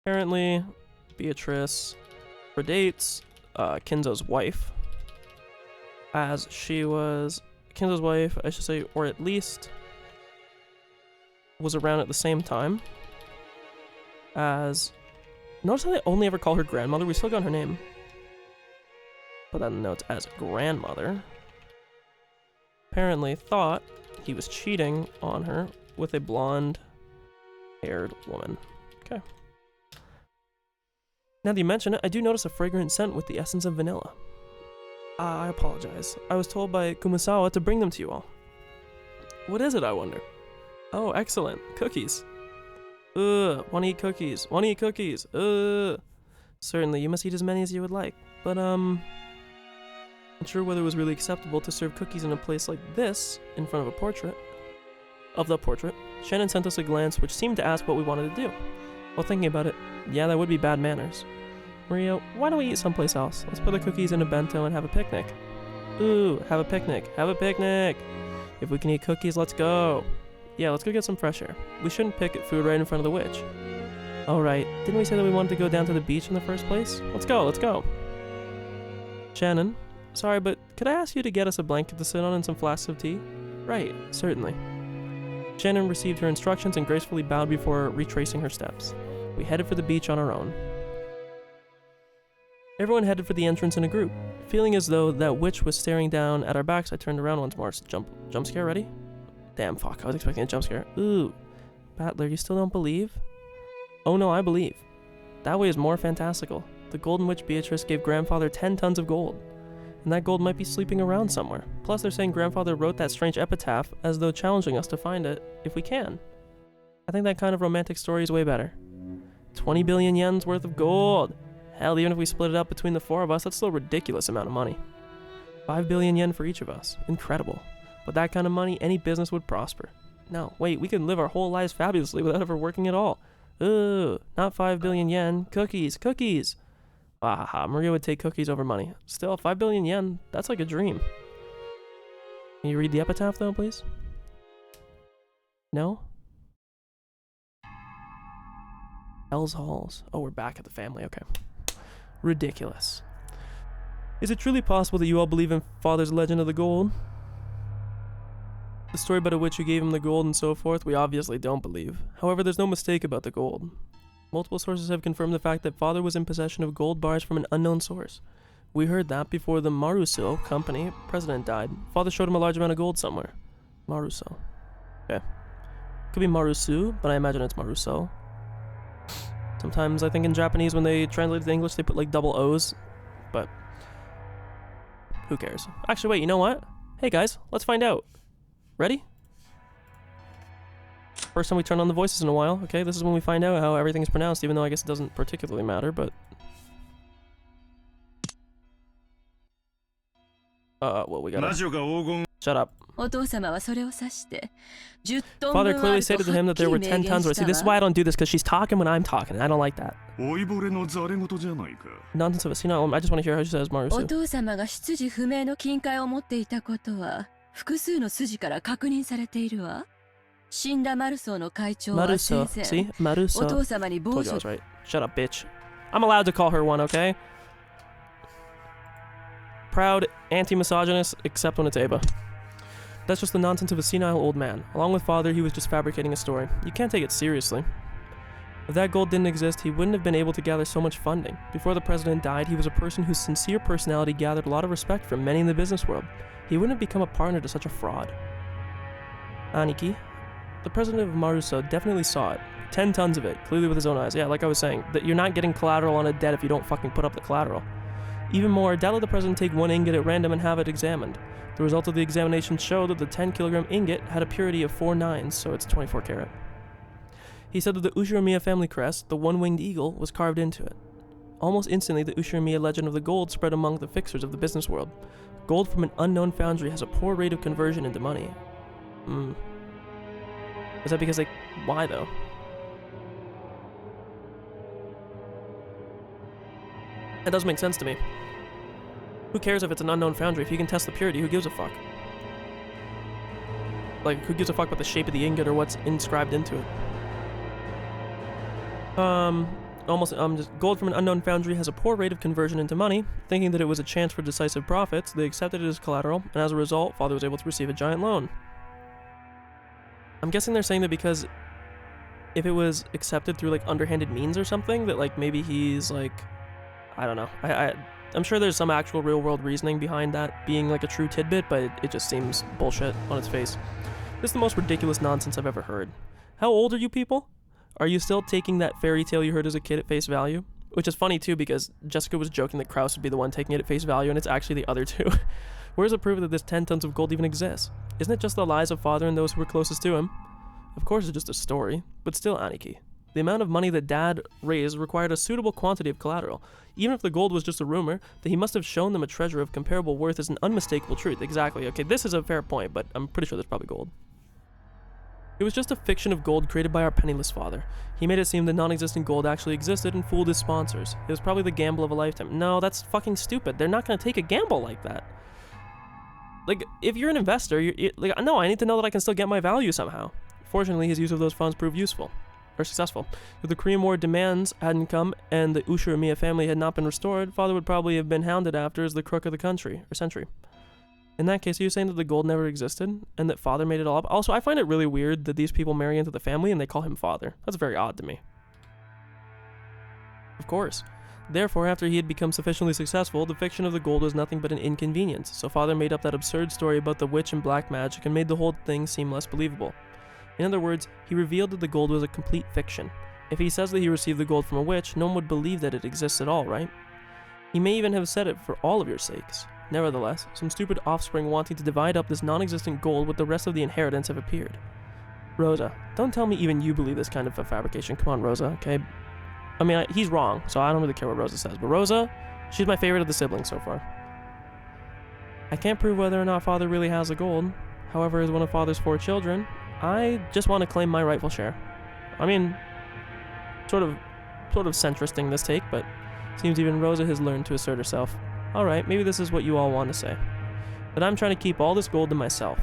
Speaker 1: Apparently, Beatrice predates Kinzo's wife, as she was Kinzo's wife, I should say, or at least was around at the same time as. Notice how they only ever call her grandmother. We still got her name. Put that in the notes as grandmother. Apparently thought he was cheating on her with a blonde-haired woman. Okay. Now that you mention it, I do notice a fragrant scent with the essence of vanilla. I apologize. I was told by Kumasawa to bring them to you all. What is it, I wonder? Oh, excellent. Cookies. Wanna eat cookies. Wanna eat cookies. Certainly, you must eat as many as you would like. But, I'm unsure whether it was really acceptable to serve cookies in a place like this, in front of a portrait. Of the portrait, Shannon sent us a glance which seemed to ask what we wanted to do. While thinking about it, yeah, that would be bad manners. Maria, why don't we eat someplace else? Let's put the cookies in a bento and have a picnic. Ooh, have a picnic. Have a picnic! If we can eat cookies, let's go. Yeah, let's go get some fresh air. We shouldn't pick at food right in front of the witch. Oh right, didn't we say that we wanted to go down to the beach in the first place? Let's go, let's go. Shannon, sorry, but could I ask you to get us a blanket to sit on and some flasks of tea? Right, certainly. Shannon received her instructions and gracefully bowed before retracing her steps. We headed for the beach on our own. Everyone headed for the entrance in a group. Feeling as though that witch was staring down at our backs, I turned around once more. Jump scare ready? Damn, fuck, I was expecting a jump scare. Ooh. Battler, you still don't believe? Oh no, I believe. That way is more fantastical. The Golden Witch Beatrice gave Grandfather 10 tons of gold. And that gold might be sleeping around somewhere. Plus they're saying Grandfather wrote that strange epitaph as though challenging us to find it, if we can. I think that kind of romantic story is way better. 20 billion yen's worth of gold! Hell, even if we split it up between the four of us, that's still a ridiculous amount of money. 5 billion yen for each of us. Incredible. With that kind of money, any business would prosper. No, wait, we could live our whole lives fabulously without ever working at all. Ooh, not 5 billion yen. Cookies, cookies! Ah, Maria would take cookies over money. Still, 5 billion yen, that's like a dream. Can you read the epitaph though, please? No? Hell's Halls. Oh, we're back at the family, okay. Ridiculous. Is it truly possible that you all believe in Father's legend of the gold? The story about a witch who gave him the gold and so forth, we obviously don't believe. However, there's no mistake about the gold. Multiple sources have confirmed the fact that Father was in possession of gold bars from an unknown source. We heard that before the Maruso company president died. Father showed him a large amount of gold somewhere. Maruso. Okay. Could be Marusu, but I imagine it's Maruso. Sometimes I think in Japanese when they translate it to English they put like double O's, but who cares? Actually wait, you know what? Hey guys, let's find out. Ready? First time we turn on the voices in a while, okay? This is when we find out how everything is pronounced, even though I guess it doesn't particularly matter, but... well, we gotta... Shut up. Father clearly stated to him that there were 10 tons worth. See, this is why I don't do this, because she's talking when I'm talking, and I don't like that. Nonsense of us. You know, I just want to hear how she says Marusu.
Speaker 4: お父様が出自不明の金塊を持っていたことは複数の筋から確認されているわ。死んだマルソーの会長は生
Speaker 1: Maruso.
Speaker 4: 前
Speaker 1: See?
Speaker 4: お
Speaker 1: Maruso.
Speaker 4: 父様に
Speaker 1: Told
Speaker 4: 暴
Speaker 1: you I
Speaker 4: 書
Speaker 1: was right. Shut up, bitch. I'm allowed to call her one, okay? Proud, anti-misogynist, except when it's Aba. That's just the nonsense of a senile old man. Along with father, he was just fabricating a story. You can't take it seriously. If that gold didn't exist, he wouldn't have been able to gather so much funding. Before the president died, he was a person whose sincere personality gathered a lot of respect from many in the business world. He wouldn't have become a partner to such a fraud. Aniki, the president of Maruso definitely saw it. 10 tons of it, clearly with his own eyes. Yeah, like I was saying, that you're not getting collateral on a debt if you don't fucking put up the collateral. Even more, Dad let the president take one ingot at random and have it examined. The result of the examination showed that the 10-kilogram ingot had a purity of 4 nines, so it's 24 karat. He said that the Ushiramiya family crest, the one-winged eagle, was carved into it. Almost instantly, the Ushiramiya legend of the gold spread among the fixers of the business world. Gold from an unknown foundry has a poor rate of conversion into money. Is that because why though? That doesn't make sense to me. Who cares if it's an unknown foundry? If you can test the purity, who gives a fuck? Like, who gives a fuck about the shape of the ingot or what's inscribed into it? Just gold from an unknown foundry has a poor rate of conversion into money. Thinking that it was a chance for decisive profits, they accepted it as collateral, and as a result, father was able to receive a giant loan. I'm guessing they're saying that because if it was accepted through like underhanded means or something, that like maybe he's like, I don't know. I'm sure there's some actual real world reasoning behind that being like a true tidbit, but it just seems bullshit on its face. This is the most ridiculous nonsense I've ever heard. How old are you people? Are you still taking that fairy tale you heard as a kid at face value? Which is funny too, because Jessica was joking that Krause would be the one taking it at face value, and it's actually the other two. Where's the proof that this 10 tons of gold even exists? Isn't it just the lies of father and those who were closest to him? Of course it's just a story, but still, Aniki. The amount of money that Dad raised required a suitable quantity of collateral. Even if the gold was just a rumor, that he must have shown them a treasure of comparable worth is an unmistakable truth. Exactly. Okay, this is a fair point, but I'm pretty sure there's probably gold. It was just a fiction of gold created by our penniless father. He made it seem that non-existent gold actually existed and fooled his sponsors. It was probably the gamble of a lifetime. No, that's fucking stupid. They're not going to take a gamble like that. Like, if you're an investor, you're like, no, I need to know that I can still get my value somehow. Fortunately, his use of those funds proved useful. Or successful. If the Korean War demands hadn't come and the Ushiramiya family had not been restored, father would probably have been hounded after as the crook of the country, or century. In that case, are you saying that the gold never existed, and that father made it all up? Also, I find it really weird that these people marry into the family and they call him father. That's very odd to me. Of course. Therefore, after he had become sufficiently successful, the fiction of the gold was nothing but an inconvenience, so father made up that absurd story about the witch and black magic and made the whole thing seem less believable. In other words, he revealed that the gold was a complete fiction. If he says that he received the gold from a witch, no one would believe that it exists at all, right? He may even have said it for all of your sakes. Nevertheless, some stupid offspring wanting to divide up this non-existent gold with the rest of the inheritance have appeared. Rosa, don't tell me even you believe this kind of a fabrication. Come on, Rosa, okay? I mean, he's wrong, so I don't really care what Rosa says. But Rosa, she's my favorite of the siblings so far. I can't prove whether or not father really has the gold. However, as one of father's 4 children, I just want to claim my rightful share. I mean, sort of centrist thing this take, but seems even Rosa has learned to assert herself. Alright, maybe this is what you all want to say. But I'm trying to keep all this gold to myself.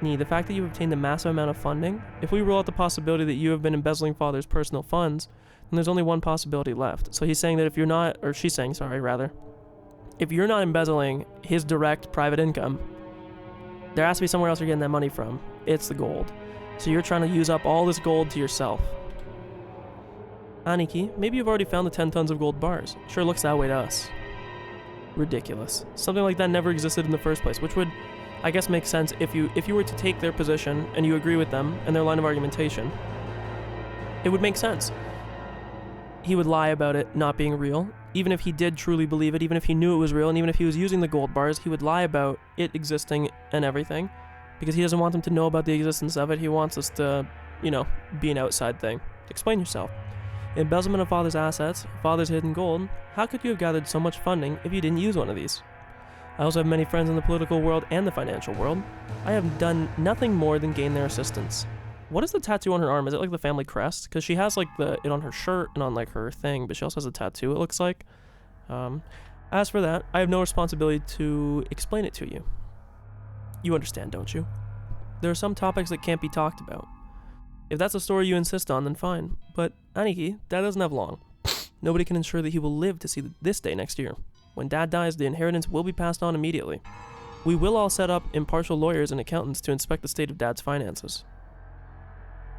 Speaker 1: Nee, the fact that you've obtained a massive amount of funding, if we rule out the possibility that you have been embezzling father's personal funds, then there's only one possibility left. So he's saying that if you're not, or she's saying, sorry, rather, if you're not embezzling his direct private income, there has to be somewhere else you're getting that money from. It's the gold. So you're trying to use up all this gold to yourself. Aniki, maybe you've already found the 10 tons of gold bars. Sure looks that way to us. Ridiculous. Something like that never existed in the first place, which would, I guess, make sense if you were to take their position and you agree with them and their line of argumentation. It would make sense. He would lie about it not being real. Even if he did truly believe it, even if he knew it was real, and even if he was using the gold bars, he would lie about it existing and everything. Because he doesn't want them to know about the existence of it. He wants us to, be an outside thing. Explain yourself. Embezzlement of father's assets, father's hidden gold. How could you have gathered so much funding if you didn't use one of these? I also have many friends in the political world and the financial world. I have done nothing more than gain their assistance. What is the tattoo on her arm? Is it like the family crest? Because she has like it on her shirt and on like her thing, but she also has a tattoo, it looks like. As for that, I have no responsibility to explain it to you. You understand, don't you? There are some topics that can't be talked about. If that's a story you insist on, then fine. But, Aniki, Dad doesn't have long. Nobody can ensure that he will live to see this day next year. When Dad dies, the inheritance will be passed on immediately. We will all set up impartial lawyers and accountants to inspect the state of Dad's finances.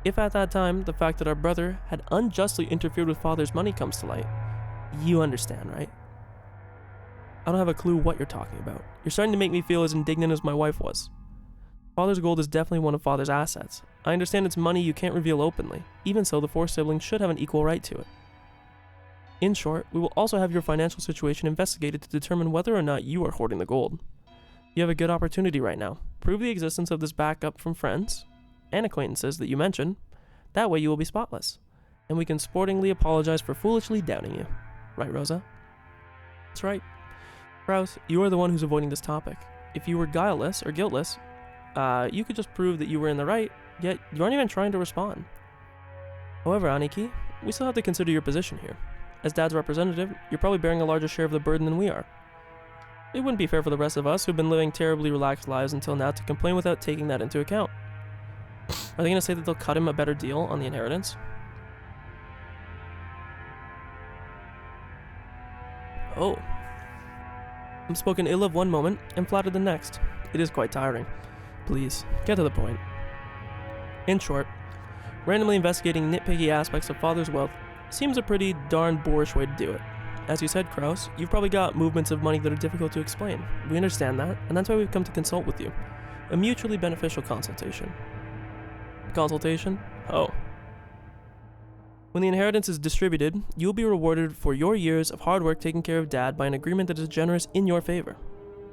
Speaker 1: If at that time, the fact that our brother had unjustly interfered with Father's money comes to light, you understand, right? I don't have a clue what you're talking about. You're starting to make me feel as indignant as my wife was. Father's gold is definitely one of Father's assets. I understand it's money you can't reveal openly. Even so, the 4 siblings should have an equal right to it. In short, we will also have your financial situation investigated to determine whether or not you are hoarding the gold. You have a good opportunity right now. Prove the existence of this backup from friends and acquaintances that you mentioned. That way you will be spotless. And we can sportingly apologize for foolishly doubting you. Right, Rosa? That's right. Kraus, you are the one who's avoiding this topic. If you were guileless or guiltless, you could just prove that you were in the right, yet you aren't even trying to respond. However, Aniki, we still have to consider your position here. As Dad's representative, you're probably bearing a larger share of the burden than we are. It wouldn't be fair for the rest of us who've been living terribly relaxed lives until now to complain without taking that into account. Are they going to say that they'll cut him a better deal on the inheritance? Oh. I'm spoken ill of one moment and flattered the next. It is quite tiring. Please, get to the point. In short, randomly investigating nitpicky aspects of Father's wealth seems a pretty darn boorish way to do it. As you said, Kraus, you've probably got movements of money that are difficult to explain. We understand that, and that's why we've come to consult with you. A mutually beneficial consultation. Consultation? Oh. When the inheritance is distributed, you will be rewarded for your years of hard work taking care of Dad by an agreement that is generous in your favor.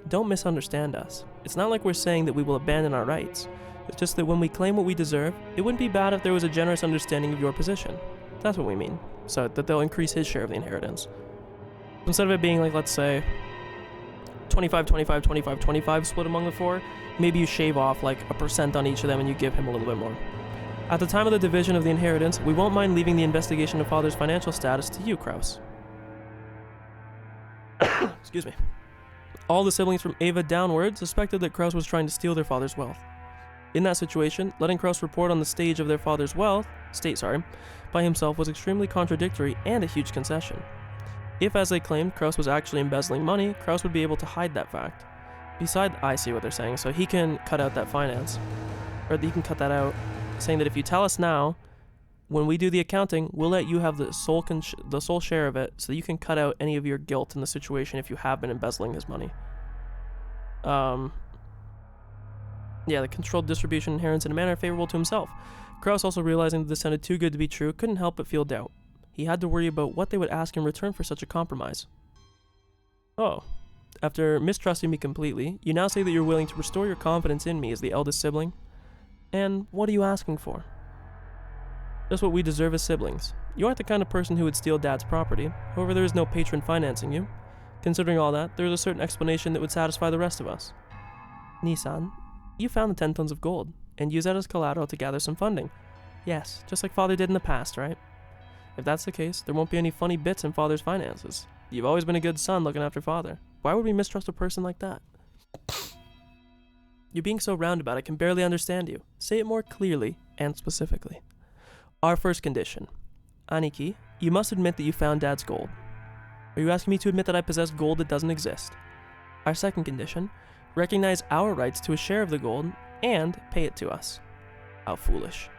Speaker 1: Don't misunderstand us. It's not like we're saying that we will abandon our rights. It's just that when we claim what we deserve, it wouldn't be bad if there was a generous understanding of your position. That's what we mean. So that they'll increase his share of the inheritance. Instead of it being like, let's say, 25, 25, 25, 25 split among the 4, maybe you shave off like 1% on each of them and you give him a little bit more. At the time of the division of the inheritance, we won't mind leaving the investigation of Father's financial status to you, Kraus. Excuse me. All the siblings from Ava downward suspected that Kraus was trying to steal their father's wealth. In that situation, letting Kraus report on the state of their father's state by himself was extremely contradictory and a huge concession. If, as they claimed, Kraus was actually embezzling money, Kraus would be able to hide that fact. Besides, I see what they're saying, so he can cut out that finance. Or he can cut that out, saying that if you tell us now, when we do the accounting, we'll let you have the sole share of it, so that you can cut out any of your guilt in the situation if you have been embezzling his money. Yeah, the controlled distribution inherits in a manner favorable to himself. Kraus, also realizing that this sounded too good to be true, couldn't help but feel doubt. He had to worry about what they would ask in return for such a compromise. Oh. After mistrusting me completely, you now say that you're willing to restore your confidence in me as the eldest sibling? And what are you asking for? Just what we deserve as siblings. You aren't the kind of person who would steal Dad's property, however there is no patron financing you. Considering all that, there is a certain explanation that would satisfy the rest of us. Nissan, you found the 10 tons of gold, and used that as collateral to gather some funding. Yes, just like Father did in the past, right? If that's the case, there won't be any funny bits in Father's finances. You've always been a good son looking after Father. Why would we mistrust a person like that? You're being so roundabout I can barely understand you. Say it more clearly and specifically. Our first condition. Aniki, you must admit that you found Dad's gold. Are you asking me to admit that I possess gold that doesn't exist? Our second condition. Recognize our rights to a share of the gold and pay it to us. How foolish.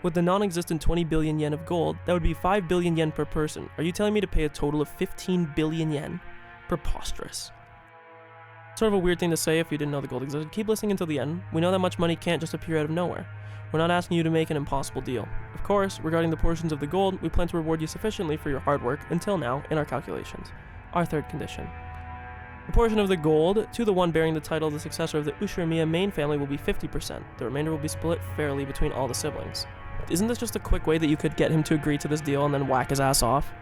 Speaker 1: With the non-existent 20 billion yen of gold, that would be 5 billion yen per person. Are you telling me to pay a total of 15 billion yen? Preposterous. Sort of a weird thing to say if you didn't know the gold existed. Keep listening until the end. We know that much money can't just appear out of nowhere. We're not asking you to make an impossible deal. Of course, regarding the portions of the gold, we plan to reward you sufficiently for your hard work until now in our calculations. Our third condition. The portion of the gold to the one bearing the title of the successor of the Ushiramiya main family will be 50%. The remainder will be split fairly between all the siblings. Isn't this just a quick way that you could get him to agree to this deal and then whack his ass off?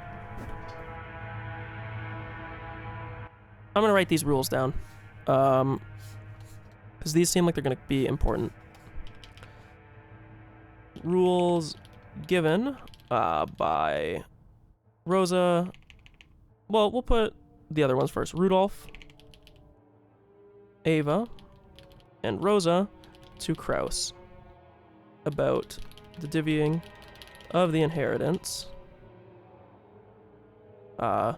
Speaker 1: I'm gonna write these rules down. Because these seem like they're gonna be important. Rules given by Rosa. Well, we'll put the other ones first. Rudolph, Ava, and Rosa to Kraus about the divvying of the inheritance on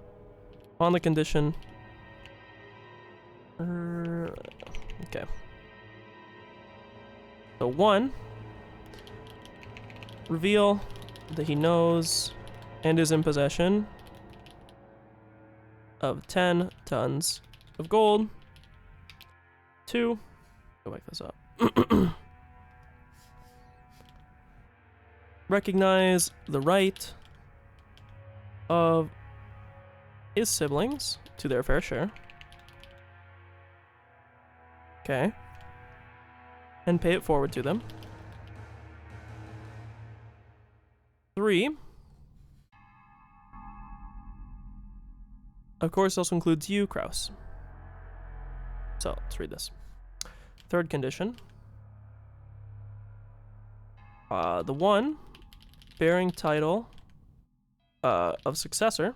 Speaker 1: the condition. Okay. So 1, reveal that he knows and is in possession of 10 tons of gold. 2, go back this up. Recognize the right of his siblings to their fair share. Okay. And pay it forward to them. 3. Of course, also includes you, Kraus. So, let's read this. Third condition. The 1 bearing title of successor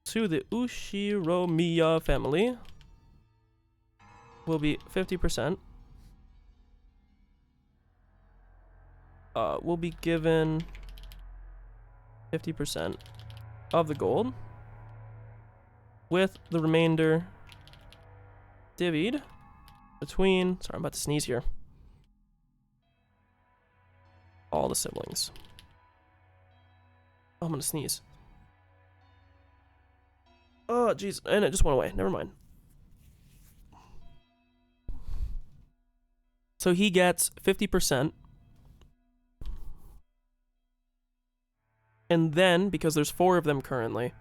Speaker 1: to the Ushiromiya family will be 50%. Will be given 50% of the gold, with the remainder divvied between, sorry, I'm about to sneeze here, all the siblings. Oh, I'm gonna sneeze. Oh, jeez, and it just went away. Never mind. So he gets 50%. And then, because there's 4 of them currently,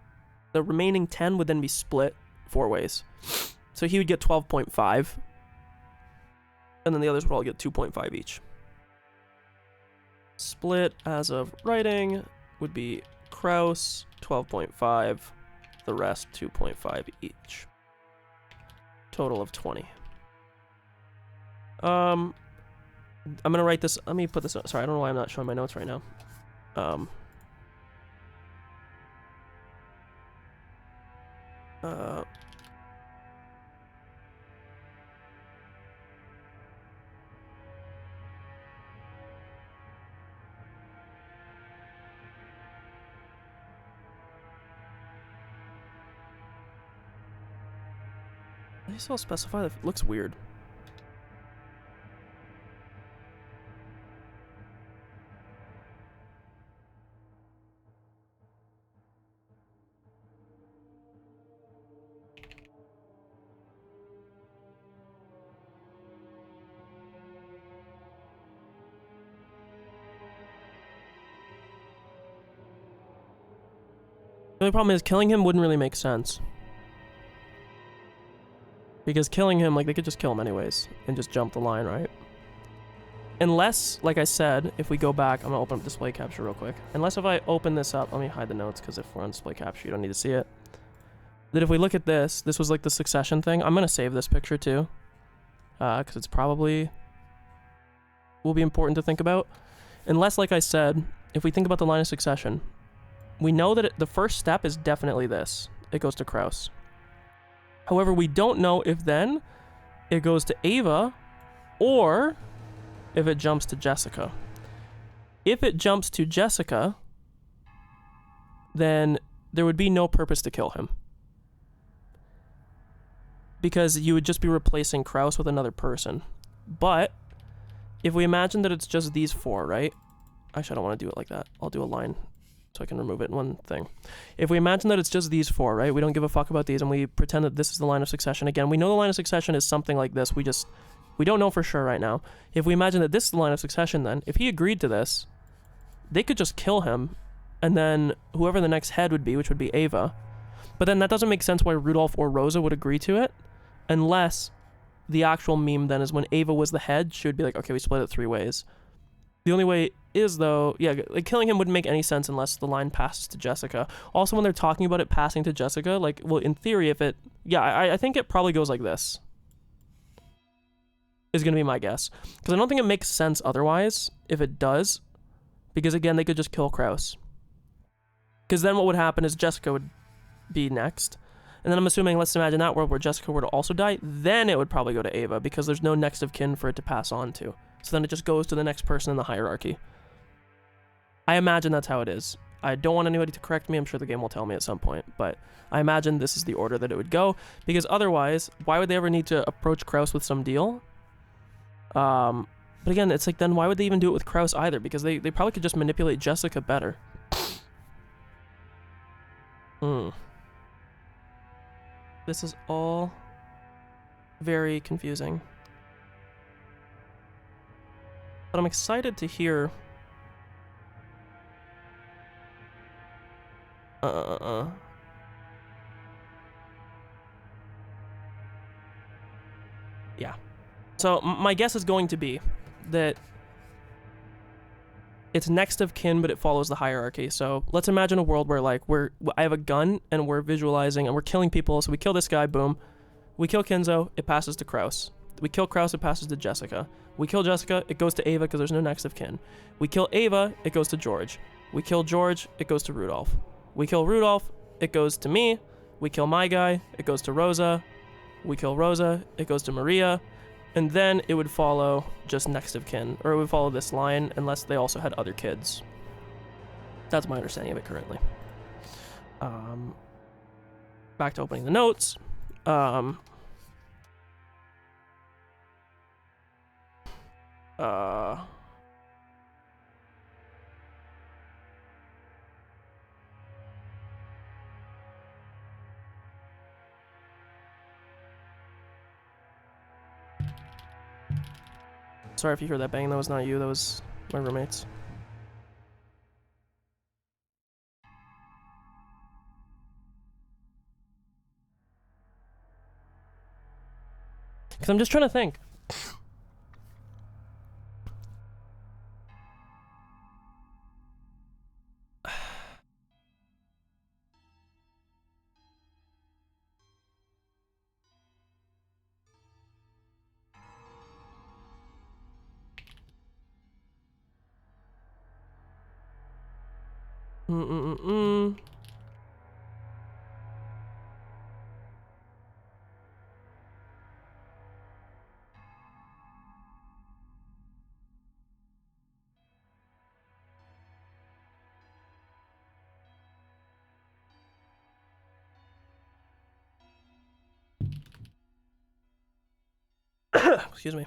Speaker 1: the remaining 10 would then be split 4 ways. So he would get 12.5. And then the others would all get 2.5 each. Split as of writing would be Kraus 12.5, the rest 2.5 each. Total of 20. I'm gonna write this. Let me put this. Sorry, I don't know why I'm not showing my notes right now. They still specify that it looks weird. The only problem is killing him wouldn't really make sense. Because killing him, like, they could just kill him anyways and just jump the line, right? Unless, like I said, if we go back, I'm gonna open up display capture real quick. Unless if I open this up, let me hide the notes because if we're on display capture, you don't need to see it. That if we look at this, this was like the succession thing. I'm gonna save this picture too, because it's probably will be important to think about. Unless, like I said, if we think about the line of succession, we know that the first step is definitely this. It goes to Kraus. However, we don't know if then it goes to Ava or if it jumps to Jessica. If it jumps to Jessica, then there would be no purpose to kill him. Because you would just be replacing Kraus with another person. But if we imagine that it's just these 4, right? Actually, I don't want to do it like that. I'll do a line so I can remove it in one thing. If we imagine that it's just these 4, right? We don't give a fuck about these and we pretend that this is the line of succession. Again, we know the line of succession is something like this. We don't know for sure right now. If we imagine that this is the line of succession, then if he agreed to this, they could just kill him and then whoever the next head would be, which would be Ava. But then that doesn't make sense why Rudolph or Rosa would agree to it unless the actual meme then is when Ava was the head, she would be like, okay, we split it 3 ways. The only way is, though, yeah, like killing him wouldn't make any sense unless the line passes to Jessica. Also, when they're talking about it passing to Jessica, like, well, in theory, if it, yeah, I think it probably goes like this. Is going to be my guess. Because I don't think it makes sense otherwise, if it does. Because, again, they could just kill Kraus. Because then what would happen is Jessica would be next. And then I'm assuming, let's imagine that world where Jessica were to also die, then it would probably go to Ava because there's no next of kin for it to pass on to. So then it just goes to the next person in the hierarchy. I imagine that's how it is. I don't want anybody to correct me. I'm sure the game will tell me at some point, but I imagine this is the order that it would go, because otherwise, why would they ever need to approach Kraus with some deal? But again, it's like, then why would they even do it with Kraus either? Because they probably could just manipulate Jessica better. This is all very confusing. But I'm excited to hear... Yeah. So my guess is going to be that it's next of kin, but it follows the hierarchy. So let's imagine a world where, like, I have a gun and we're visualizing and we're killing people. So we kill this guy, boom. We kill Kinzo, it passes to Kraus. We kill Kraus, it passes to Jessica. We kill Jessica, it goes to Ava because there's no next of kin. We kill Ava, it goes to George. We kill George, it goes to Rudolph. We kill Rudolph, it goes to me. We kill my guy, it goes to Rosa. We kill Rosa, it goes to Maria. And then it would follow just next of kin, or it would follow this line unless they also had other kids. That's my understanding of it currently. Back to opening the notes. Sorry if you heard that bang, that was not you, that was my roommates. Because I'm just trying to think. Excuse me.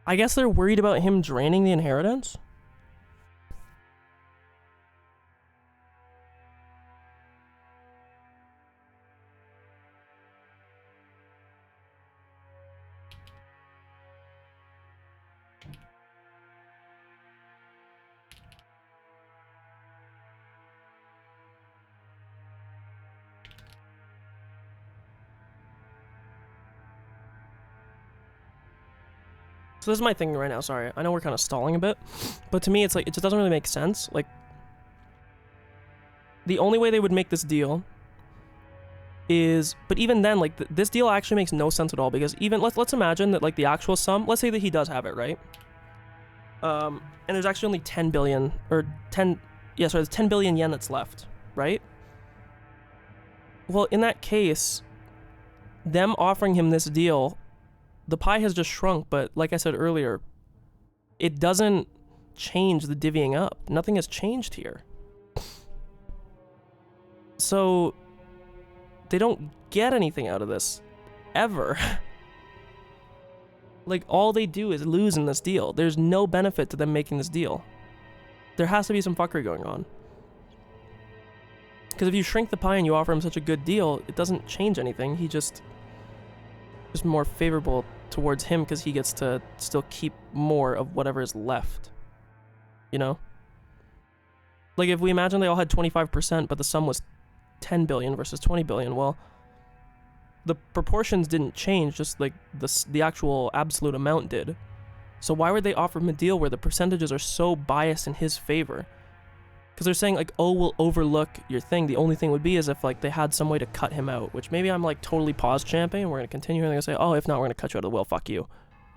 Speaker 1: I guess they're worried about him draining the inheritance? So this is my thing right now, sorry. I know we're kind of stalling a bit, but to me it's like, it just doesn't really make sense. Like, the only way they would make this deal is, but even then, like, this deal actually makes no sense at all, because even, let's imagine that, like, the actual sum, let's say that he does have it, right? And there's actually only 10 billion, or 10, yeah, sorry, there's 10 billion yen that's left, right? Well, in that case, them offering him this deal, the pie has just shrunk, but like I said earlier, it doesn't change the divvying up. Nothing has changed here. So, they don't get anything out of this, ever. Like, all they do is lose in this deal. There's no benefit to them making this deal. There has to be some fuckery going on. Because if you shrink the pie and you offer him such a good deal, it doesn't change anything. He just more favorable towards him because he gets to still keep more of whatever is left. You know? Like, if we imagine they all had 25%, but the sum was 10 billion versus 20 billion, well, the proportions didn't change, just like the actual absolute amount did. So why would they offer him a deal where the percentages are so biased in his favor? Because they're saying, like, oh, we'll overlook your thing. The only thing would be is if, like, they had some way to cut him out, which maybe I'm, like, totally pause champing, and we're going to continue, and they're going to say, oh, if not, we're going to cut you out of the will, fuck you.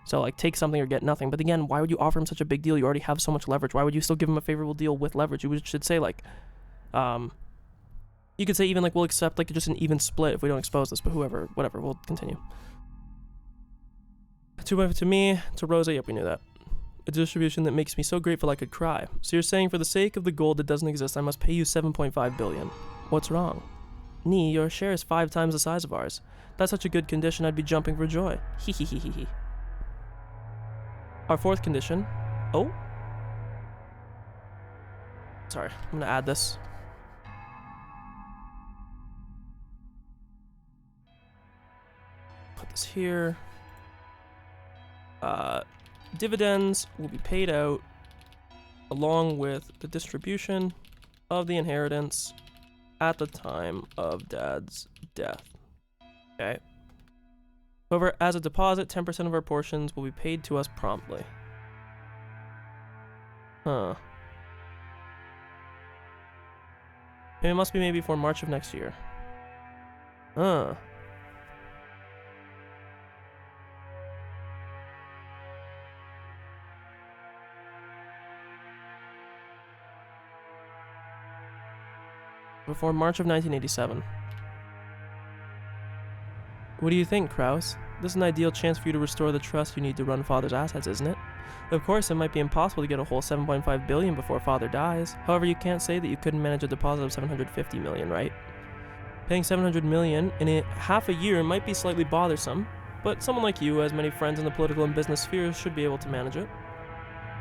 Speaker 1: So, like, take something or get nothing. But again, why would you offer him such a big deal? You already have so much leverage. Why would you still give him a favorable deal with leverage? You should say, like, you could say even, like, we'll accept, like, just an even split if we don't expose this, but whatever, we'll continue. To me, to Rosa, yep, we knew that. A distribution that makes me so grateful I could cry. So you're saying for the sake of the gold that doesn't exist, I must pay you 7.5 billion. What's wrong? Ni, your share is 5 times the size of ours. That's such a good condition, I'd be jumping for joy. Hehehehe. Our fourth condition. Oh. Sorry, I'm gonna add this. Put this here. Dividends will be paid out along with the distribution of the inheritance at the time of Dad's death. Okay. However, as a deposit, 10% of our portions will be paid to us promptly. Huh. It must be maybe for March of next year. Huh. Before March of 1987. What do you think, Kraus? This is an ideal chance for you to restore the trust you need to run Father's assets, isn't it? Of course, it might be impossible to get a whole 7.5 billion before Father dies. However, you can't say that you couldn't manage a deposit of 750 million, right? Paying 700 million in half a year might be slightly bothersome, but someone like you, who has many friends in the political and business spheres, should be able to manage it.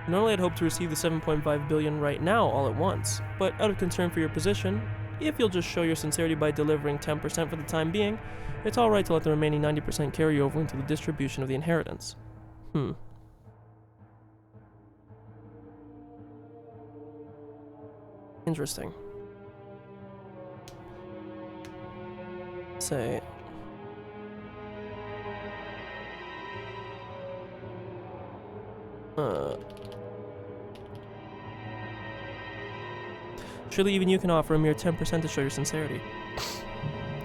Speaker 1: Normally, I'd hope to receive the 7.5 billion right now all at once, but out of concern for your position, if you'll just show your sincerity by delivering 10% for the time being, it's alright to let the remaining 90% carry over into the distribution of the inheritance. Interesting. Say... Surely even you can offer a mere 10% to show your sincerity.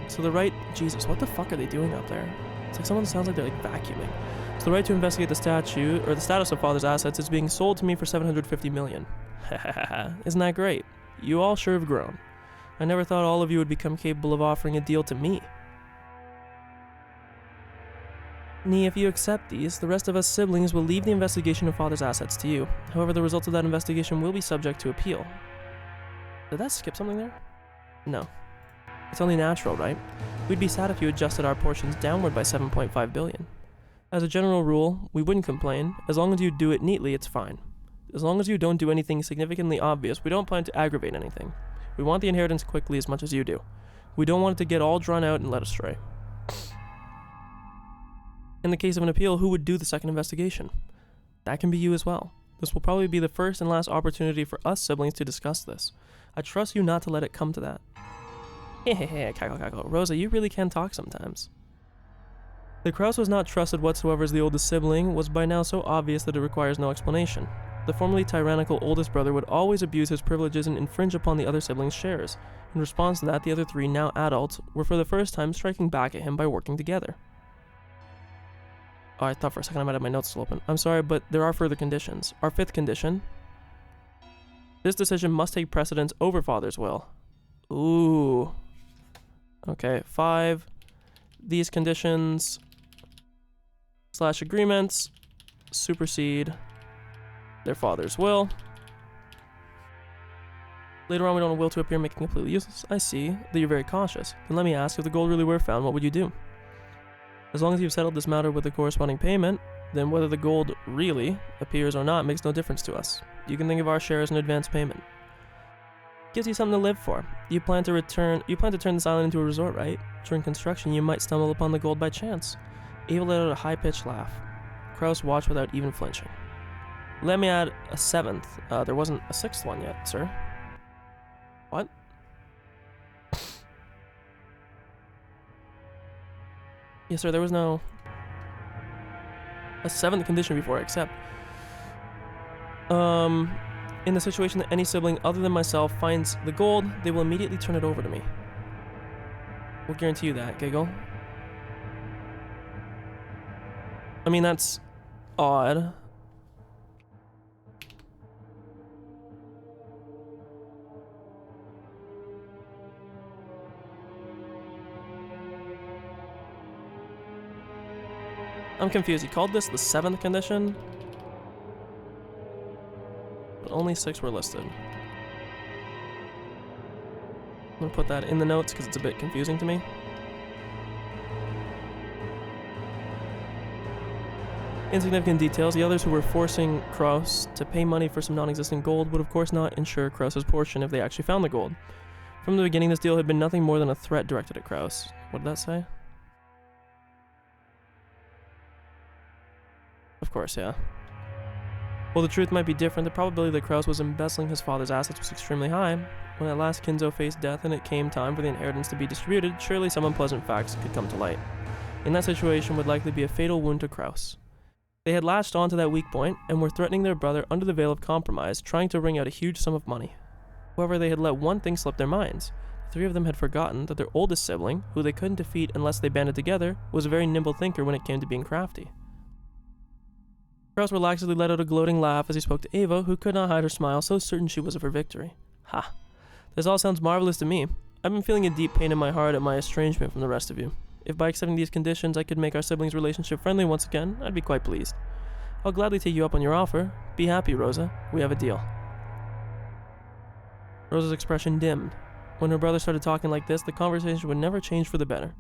Speaker 1: So the right... Jesus, what the fuck are they doing up there? It's like someone sounds like they're like vacuuming. So the right to investigate the statute, or the status of Father's assets, is being sold to me for 750 million. Isn't that great? You all sure have grown. I never thought all of you would become capable of offering a deal to me. Ni, if you accept these, the rest of us siblings will leave the investigation of Father's assets to you. However, the results of that investigation will be subject to appeal. Did that skip something there? No. It's only natural, right? We'd be sad if you adjusted our portions downward by 7.5 billion. As a general rule, we wouldn't complain. As long as you do it neatly, it's fine. As long as you don't do anything significantly obvious, we don't plan to aggravate anything. We want the inheritance quickly as much as you do. We don't want it to get all drawn out and led astray. In the case of an appeal, who would do the second investigation? That can be you as well. This will probably be the first and last opportunity for us siblings to discuss this. I trust you not to let it come to that. Hehehe, cackle. Rosa, you really can talk sometimes. The Kraus was not trusted whatsoever as the oldest sibling was by now so obvious that it requires no explanation. The formerly tyrannical oldest brother would always abuse his privileges and infringe upon the other siblings' shares. In response to that, the other three, now adults, were for the first time striking back at him by working together. Oh, I thought for a second I might have my notes still open. I'm sorry, but there are further conditions. Our fifth condition. This decision must take precedence over Father's will. Ooh. Okay, 5. These conditions / agreements supersede their father's will. Later on, we don't want a will to appear making completely useless. I see that you're very cautious. Then let me ask, if the gold really were found, what would you do? As long as you've settled this matter with the corresponding payment, then whether the gold really appears or not makes no difference to us. You can think of our share as an advance payment. Gives you something to live for. You plan to turn this island into a resort, right? During construction, you might stumble upon the gold by chance. Ava let out a high-pitched laugh. Kraus watched without even flinching. Let me add a 7th. There wasn't a 6th one yet, sir. What? Yes, sir, there was no... a 7th condition before I accept. In the situation that any sibling other than myself finds the gold, they will immediately turn it over to me. We'll guarantee you that, Giggle. I mean, that's odd. I'm confused. He called this the 7th condition, but only 6 were listed. I'm gonna put that in the notes because it's a bit confusing to me. Insignificant details. The others who were forcing Kraus to pay money for some non-existent gold would of course not insure Kraus's portion if they actually found the gold. From the beginning, this deal had been nothing more than a threat directed at Kraus. What did that say? Of course, yeah. While the truth might be different, the probability that Kraus was embezzling his father's assets was extremely high. When at last Kinzo faced death and it came time for the inheritance to be distributed, surely some unpleasant facts could come to light. In that situation would likely be a fatal wound to Kraus. They had latched onto that weak point and were threatening their brother under the veil of compromise, trying to wring out a huge sum of money. However, they had let one thing slip their minds. The 3 of them had forgotten that their oldest sibling, who they couldn't defeat unless they banded together, was a very nimble thinker when it came to being crafty. Kraus relaxedly let out a gloating laugh as he spoke to Ava, who could not hide her smile, so certain she was of her victory. Ha! This all sounds marvelous to me. I've been feeling a deep pain in my heart at my estrangement from the rest of you. If by accepting these conditions I could make our siblings' relationship friendly once again, I'd be quite pleased. I'll gladly take you up on your offer. Be happy, Rosa. We have a deal. Rosa's expression dimmed. When her brother started talking like this, the conversation would never change for the better.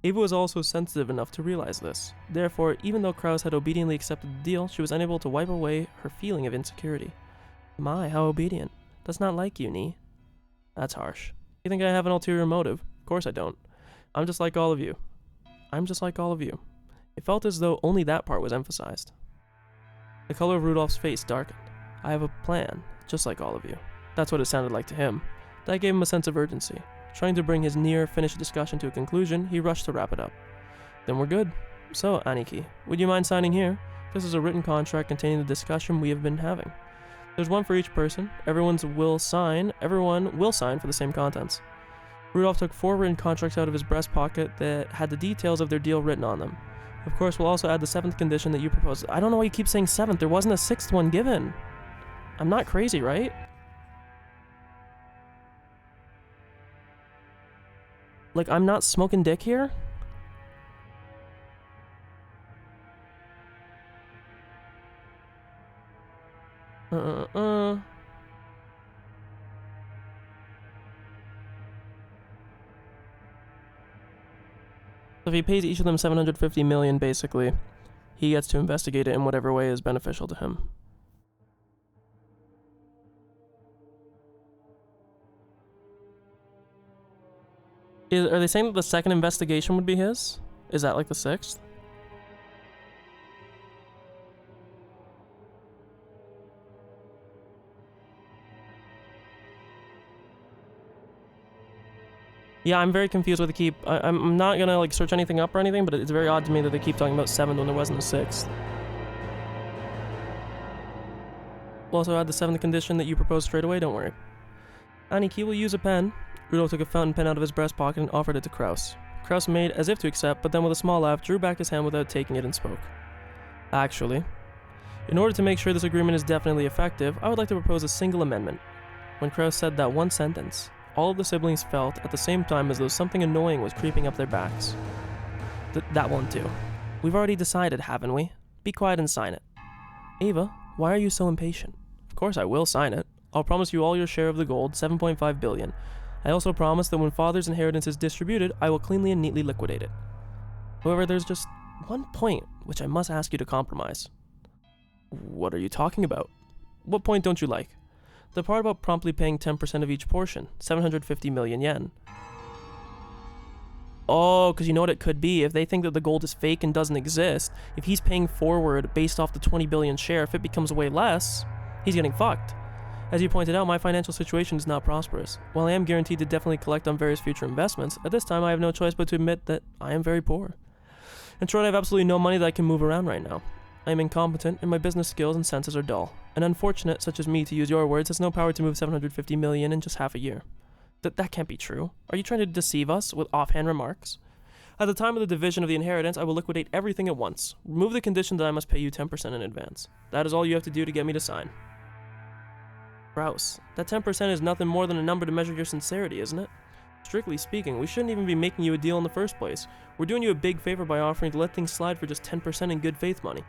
Speaker 1: Ava was also sensitive enough to realize this. Therefore, even though Kraus had obediently accepted the deal, she was unable to wipe away her feeling of insecurity. My, how obedient. Does not like you, Nii. That's harsh. You think I have an ulterior motive? Of course I don't. I'm just like all of you. I'm just like all of you. It felt as though only that part was emphasized. The color of Rudolph's face darkened. I have a plan, just like all of you. That's what it sounded like to him. That gave him a sense of urgency. Trying to bring his near-finished discussion to a conclusion, he rushed to wrap it up. Then we're good. So, Aniki, would you mind signing here? This is a written contract containing the discussion we have been having. There's one for each person. Everyone will sign for the same contents. Rudolph took 4 written contracts out of his breast pocket that had the details of their deal written on them. Of course, we'll also add the 7th condition that you proposed. I don't know why you keep saying 7th. There wasn't a 6th one given. I'm not crazy, right? Like, I'm not smoking dick here? So if he pays each of them 750 million, basically, he gets to investigate it in whatever way is beneficial to him. Are they saying that the 2nd investigation would be his? Is that like the 6th? Yeah, I'm very confused with the keep. I'm not gonna like search anything up or anything, but it's very odd to me that they keep talking about 7th when there wasn't a 6th. We'll also add the 7th condition that you proposed straight away, don't worry. Aniki will use a pen. Rudolph took a fountain pen out of his breast pocket and offered it to Kraus. Kraus made as if to accept, but then with a small laugh, drew back his hand without taking it and spoke. Actually, in order to make sure this agreement is definitely effective, I would like to propose a single amendment. When Kraus said that one sentence, all of the siblings felt at the same time as though something annoying was creeping up their backs. That one too. We've already decided, haven't we? Be quiet and sign it. Ava, why are you so impatient? Of course I will sign it. I'll promise you all your share of the gold, 7.5 billion. I also promise that when father's inheritance is distributed, I will cleanly and neatly liquidate it. However, there's just one point which I must ask you to compromise. What are you talking about? What point don't you like? The part about promptly paying 10% of each portion, 750 million yen. Oh, because you know what it could be? If they think that the gold is fake and doesn't exist, if he's paying forward based off the 20 billion share, if it becomes way less, he's getting fucked. As you pointed out, my financial situation is not prosperous. While I am guaranteed to definitely collect on various future investments, at this time I have no choice but to admit that I am very poor. In short, I have absolutely no money that I can move around right now. I am incompetent, and my business skills and senses are dull. An unfortunate such as me, to use your words, has no power to move 750 million in just half a year. That can't be true. Are you trying to deceive us with offhand remarks? At the time of the division of the inheritance, I will liquidate everything at once. Remove the condition that I must pay you 10% in advance. That is all you have to do to get me to sign. Kraus, that 10% is nothing more than a number to measure your sincerity, isn't it? Strictly speaking, we shouldn't even be making you a deal in the first place. We're doing you a big favor by offering to let things slide for just 10% in good faith money.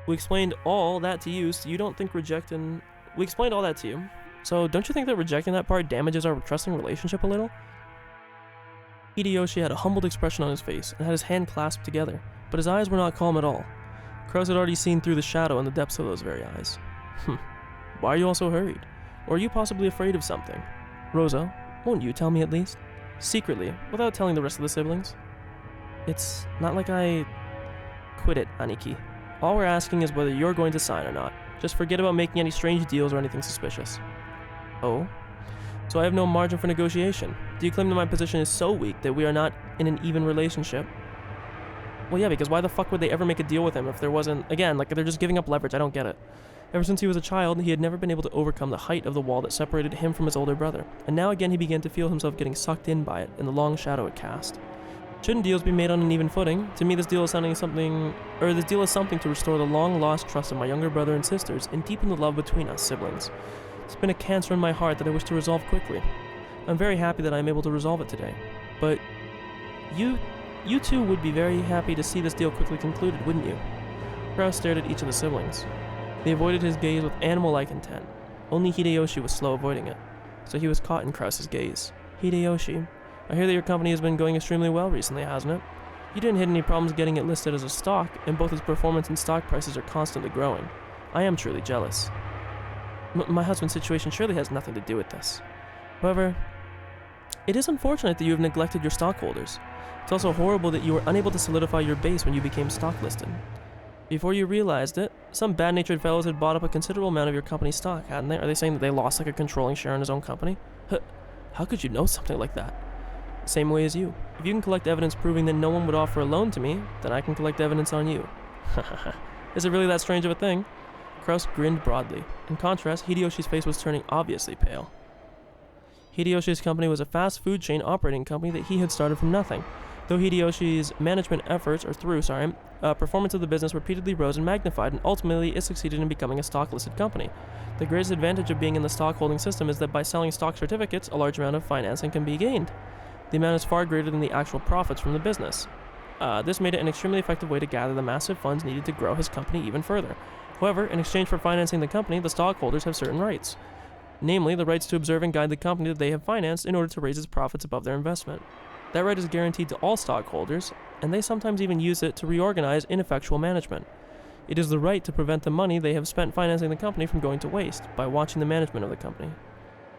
Speaker 1: We explained all that to you, so you don't think rejecting... We explained all that to you, so don't you think that rejecting that part damages our trusting relationship a little? Hideyoshi had a humbled expression on his face and had his hand clasped together, but his eyes were not calm at all. Kraus had already seen through the shadow in the depths of those very eyes. Why are you all so hurried? Or are you possibly afraid of something? Rosa, won't you tell me at least? Secretly, without telling the rest of the siblings. It's not like I... Quit it, Aniki. All we're asking is whether you're going to sign or not. Just forget about making any strange deals or anything suspicious. Oh? So I have no margin for negotiation. Do you claim that my position is so weak that we are not in an even relationship? Well, yeah, because why the fuck would they ever make a deal with him if there wasn't... Again, like, they're just giving up leverage. I don't get it. Ever since he was a child, he had never been able to overcome the height of the wall that separated him from his older brother, and now again he began to feel himself getting sucked in by it in the long shadow it cast. Shouldn't deals be made on an even footing? To me, this deal is something to restore the long-lost trust of my younger brother and sisters and deepen the love between us siblings. It's been a cancer in my heart that I wish to resolve quickly. I'm very happy that I am able to resolve it today. But you two would be very happy to see this deal quickly concluded, wouldn't you? Kraus stared at each of the siblings. They avoided his gaze with animal-like intent. Only Hideyoshi was slow avoiding it, so he was caught in Kraus's gaze. Hideyoshi, I hear that your company has been going extremely well recently, hasn't it? You didn't hit any problems getting it listed as a stock, and both its performance and stock prices are constantly growing. I am truly jealous. My husband's situation surely has nothing to do with this. However, it is unfortunate that you have neglected your stockholders. It's also horrible that you were unable to solidify your base when you became stock listed. Before you realized it, some bad-natured fellows had bought up a considerable amount of your company's stock, hadn't they? Are they saying that they lost like a controlling share in his own company? How could you know something like that? Same way as you. If you can collect evidence proving that no one would offer a loan to me, then I can collect evidence on you. Is it really that strange of a thing? Kraus grinned broadly. In contrast, Hideyoshi's face was turning obviously pale. Hideyoshi's company was a fast food chain operating company that he had started from nothing. Though Hideyoshi's performance of the business repeatedly rose and magnified, and ultimately it succeeded in becoming a stock-listed company. The greatest advantage of being in the stock-holding system is that by selling stock certificates, a large amount of financing can be gained. The amount is far greater than the actual profits from the business. This made it an extremely effective way to gather the massive funds needed to grow his company even further. However, in exchange for financing the company, the stockholders have certain rights. Namely, the rights to observe and guide the company that they have financed in order to raise its profits above their investment. That right is guaranteed to all stockholders, and they sometimes even use it to reorganize ineffectual management. It is the right to prevent the money they have spent financing the company from going to waste by watching the management of the company.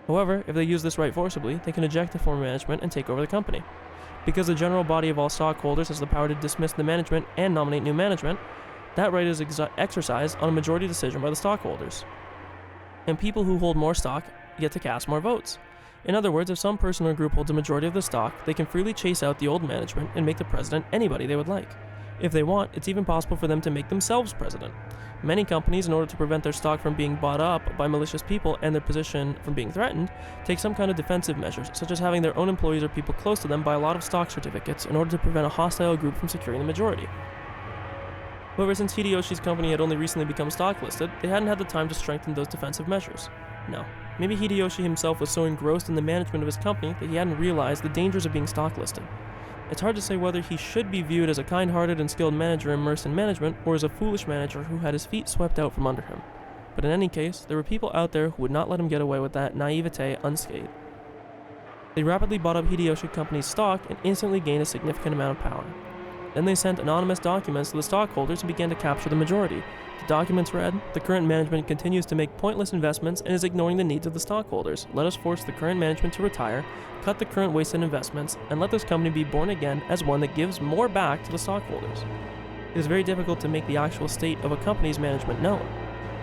Speaker 1: However, if they use this right forcibly, they can eject the former management and take over the company. Because the general body of all stockholders has the power to dismiss the management and nominate new management, that right is exercised on a majority decision by the stockholders. And people who hold more stock get to cast more votes. In other words, if some person or group holds a majority of the stock, they can freely chase out the old management and make the president anybody they would like. If they want, it's even possible for them to make themselves president. Many companies, in order to prevent their stock from being bought up by malicious people and their position from being threatened, take some kind of defensive measures, such as having their own employees or people close to them buy a lot of stock certificates in order to prevent a hostile group from securing the majority. However, since Hideyoshi's company had only recently become stock listed, they hadn't had the time to strengthen those defensive measures. No. Maybe Hideyoshi himself was so engrossed in the management of his company that he hadn't realized the dangers of being stock listed. It's hard to say whether he should be viewed as a kind-hearted and skilled manager immersed in management, or as a foolish manager who had his feet swept out from under him. But in any case, there were people out there who would not let him get away with that naivete unscathed. They rapidly bought up Hideyoshi Company's stock and instantly gained a significant amount of power. Then they sent anonymous documents to the stockholders and began to capture the majority. The documents read, "The current management continues to make pointless investments and is ignoring the needs of the stockholders. Let us force the current management to retire, cut the current wasted investments, and let this company be born again as one that gives more back to the stockholders." It is very difficult to make the actual state of a company's management known.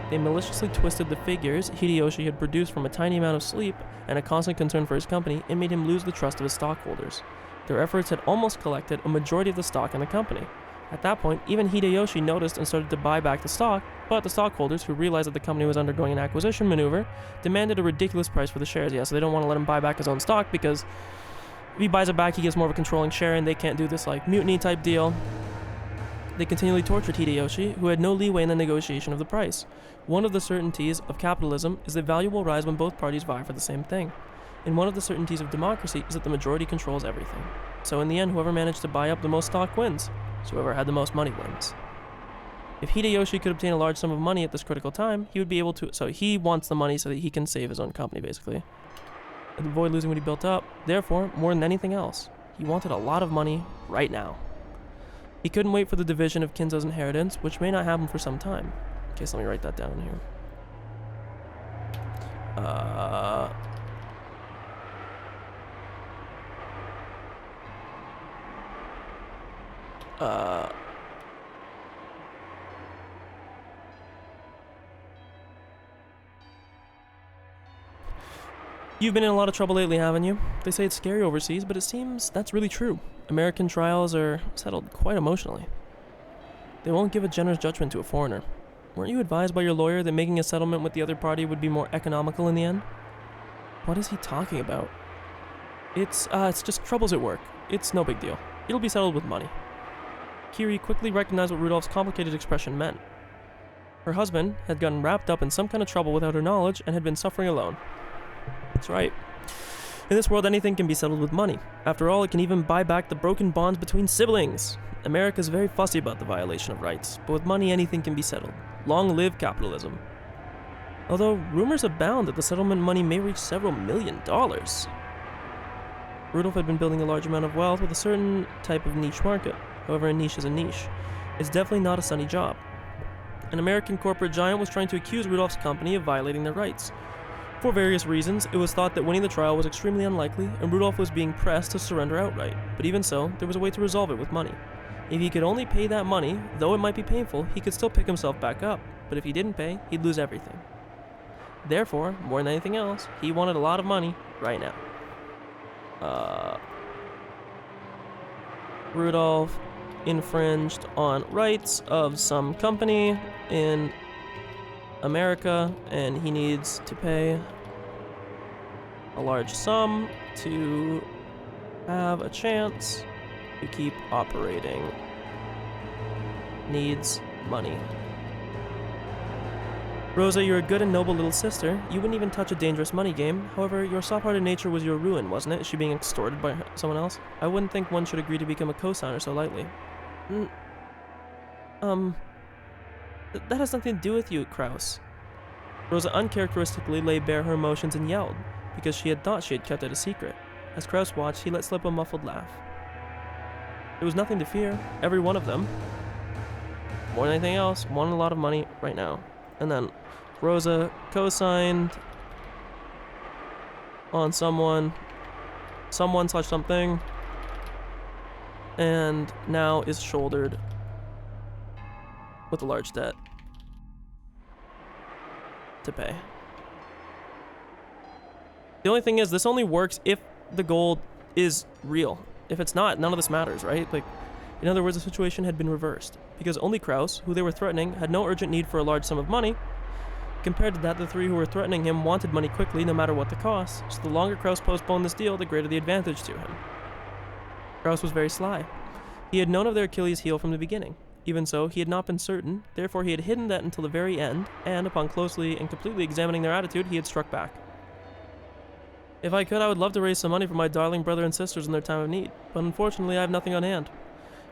Speaker 1: They maliciously twisted the figures Hideyoshi had produced from a tiny amount of sleep and a constant concern for his company, and made him lose the trust of his stockholders. Their efforts had almost collected a majority of the stock in the company. At that point, even Hideyoshi noticed and started to buy back the stock, but the stockholders, who realized that the company was undergoing an acquisition maneuver, demanded a ridiculous price for the shares. Yeah, so they don't want to let him buy back his own stock because, If he buys it back, he gets more of a controlling share, and they can't do this like mutiny type deal. They continually tortured Hideyoshi, who had no leeway in the negotiation of the price. One of the certainties of capitalism is that value will rise when both parties vie for the same thing. And one of the certainties of democracy is that the majority controls everything. So in the end, whoever managed to buy up the most stock wins. So whoever had the most money wins. If Hideyoshi could obtain a large sum of money at this critical time, he would be able to... So he wants the money so that he can save his own company, basically. And avoid losing what he built up. Therefore, more than anything else, he wanted a lot of money right now. He couldn't wait for the division of Kinzo's inheritance, which may not happen for some time. Okay, so let me write that down here. You've been in a lot of trouble lately, haven't you? They say it's scary overseas, but it seems that's really true. American trials are settled quite emotionally. They won't give a generous judgment to a foreigner. Weren't you advised by your lawyer that making a settlement with the other party would be more economical in the end? What is he talking about? It's just troubles at work. It's no big deal. It'll be settled with money. Kiri quickly recognized what Rudolph's complicated expression meant. Her husband had gotten wrapped up in some kind of trouble without her knowledge and had been suffering alone. That's right. In this world, anything can be settled with money. After all, it can even buy back the broken bonds between siblings. America's very fussy about the violation of rights, but with money, anything can be settled. Long live capitalism. Although, rumors abound that the settlement money may reach several $1 million. Rudolph had been building a large amount of wealth with a certain type of niche market. However, a niche is a niche. It's definitely not a sunny job. An American corporate giant was trying to accuse Rudolph's company of violating their rights. For various reasons, it was thought that winning the trial was extremely unlikely, and Rudolph was being pressed to surrender outright. But even so, there was a way to resolve it with money. If he could only pay that money, though it might be painful, he could still pick himself back up. But if he didn't pay, he'd lose everything. Therefore, more than anything else, he wanted a lot of money right now. Rudolph infringed on rights of some company in America, and he needs to pay a large sum to have a chance to keep operating. Needs money. Rosa, you're a good and noble little sister. You wouldn't even touch a dangerous money game. However, your soft-hearted nature was your ruin, wasn't it? Is she being extorted by someone else? I wouldn't think one should agree to become a co-signer so lightly. That has nothing to do with you, Kraus. Rosa uncharacteristically laid bare her emotions and yelled, because she had thought she had kept it a secret. As Kraus watched, he let slip a muffled laugh. There was nothing to fear, every one of them. More than anything else, wanted a lot of money right now. And then Rosa co-signed on someone / something, and now is shouldered with a large debt to pay. The only thing is, this only works if the gold is real. If it's not, none of this matters, right? Like, in other words, the situation had been reversed, because only Kraus, who they were threatening, had no urgent need for a large sum of money. Compared to that, the three who were threatening him wanted money quickly, no matter what the cost, so the longer Kraus postponed this deal, the greater the advantage to him. Kraus was very sly. He had known of their Achilles heel from the beginning. Even so, he had not been certain, therefore he had hidden that until the very end, and upon closely and completely examining their attitude, he had struck back. If I could, I would love to raise some money for my darling brother and sisters in their time of need, but unfortunately I have nothing on hand.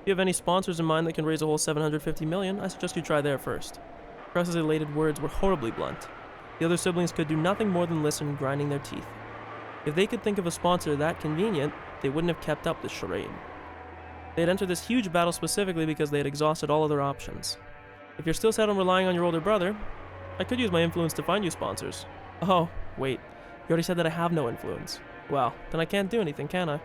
Speaker 1: If you have any sponsors in mind that can raise a whole 750 million, I suggest you try there first. Kraus's elated words were horribly blunt. The other siblings could do nothing more than listen, grinding their teeth. If they could think of a sponsor that convenient, they wouldn't have kept up this charade. They had entered this huge battle specifically because they had exhausted all other options. If you're still set on relying on your older brother, I could use my influence to find you sponsors. Oh, wait. You already said that I have no influence. Well, then I can't do anything, can I?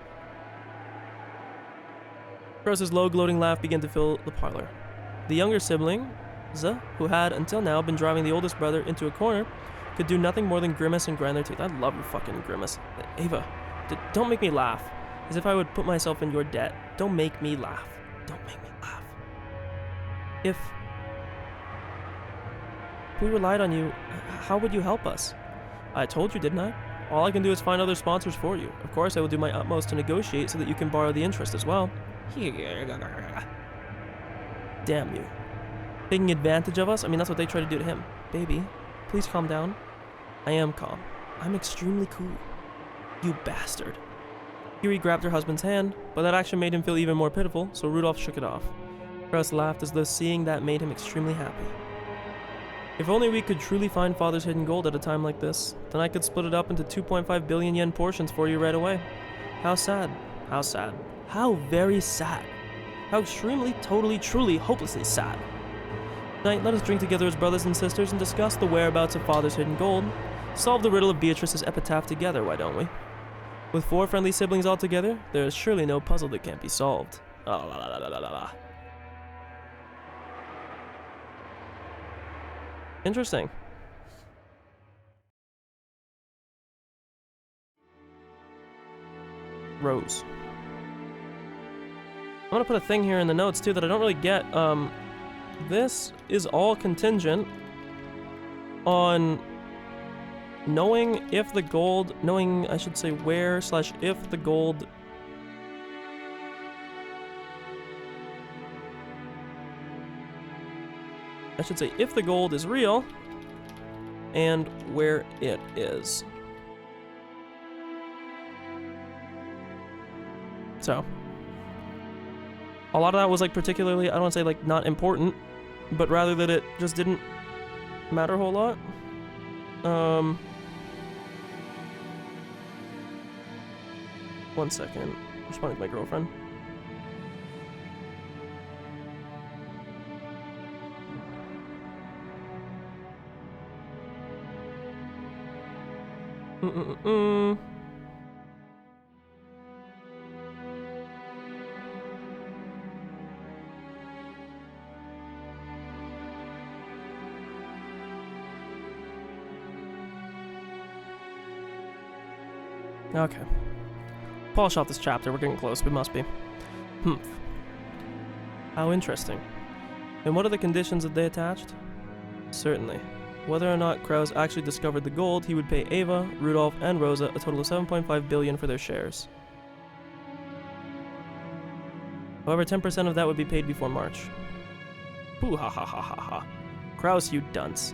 Speaker 1: Kraus's low, gloating laugh began to fill the parlor. The younger sibling, Z, who had, until now, been driving the oldest brother into a corner, could do nothing more than grimace and grind their teeth. I love your fucking grimace. Ava, don't make me laugh. As if I would put myself in your debt. Don't make me laugh. Don't make me laugh. If we relied on you, how would you help us? I told you, didn't I? All I can do is find other sponsors for you. Of course, I will do my utmost to negotiate so that you can borrow the interest as well. Damn you. Taking advantage of us? I mean, that's what they try to do to him. Baby, please calm down. I am calm. I'm extremely cool. You bastard. Yuri grabbed her husband's hand, but that action made him feel even more pitiful, so Rudolph shook it off. Kraus laughed as though seeing that made him extremely happy. If only we could truly find Father's hidden gold at a time like this, then I could split it up into 2.5 billion yen portions for you right away. How sad. How sad. How very sad. How extremely, totally, truly, hopelessly sad. Tonight, let us drink together as brothers and sisters and discuss the whereabouts of Father's hidden gold. Solve the riddle of Beatrice's epitaph together, why don't we? With 4 friendly siblings all together, there is surely no puzzle that can't be solved. Interesting. Rose. I'm gonna put a thing here in the notes too that I don't really get. This is all contingent on knowing if the gold, I should say where / if the gold if the gold is real and where it is. So, a lot of that was like particularly, I don't want to say like not important, but rather that it just didn't matter a whole lot. One second. Responding to my girlfriend. Okay. Polish off this chapter, we're getting close, we must be. How interesting. And what are the conditions that they attached? Certainly. Whether or not Kraus actually discovered the gold, he would pay Ava, Rudolph, and Rosa a total of 7.5 billion for their shares. However, 10% of that would be paid before March. Hoo ha ha ha ha ha. Kraus, you dunce.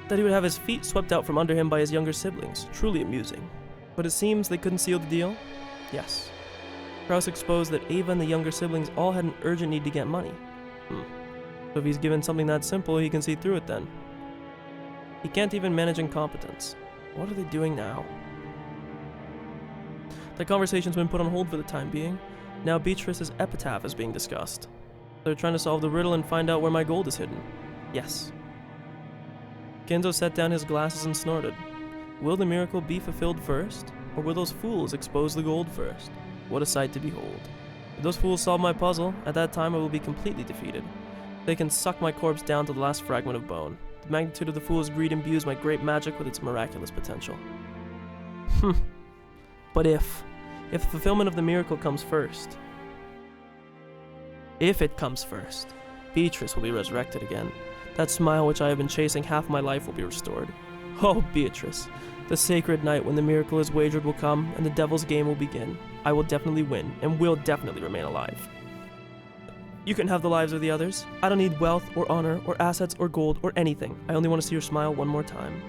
Speaker 1: That he would have his feet swept out from under him by his younger siblings. Truly amusing. But it seems they couldn't seal the deal? Yes. Kraus exposed that Ava and the younger siblings all had an urgent need to get money. So if he's given something that simple, he can see through it then. He can't even manage incompetence. What are they doing now? The conversation's been put on hold for the time being. Now Beatrice's epitaph is being discussed. They're trying to solve the riddle and find out where my gold is hidden. Yes. Kenzo set down his glasses and snorted. Will the miracle be fulfilled first, or will those fools expose the gold first? What a sight to behold. If those fools solve my puzzle, at that time I will be completely defeated. They can suck my corpse down to the last fragment of bone. The magnitude of the fool's greed imbues my great magic with its miraculous potential. But if the fulfillment of the miracle comes first, if it comes first, Beatrice will be resurrected again. That smile which I have been chasing half my life will be restored. Oh, Beatrice, the sacred night when the miracle is wagered will come and the devil's game will begin. I will definitely win and will definitely remain alive. You can have the lives of the others. I don't need wealth or honor or assets or gold or anything. I only want to see your smile one more time.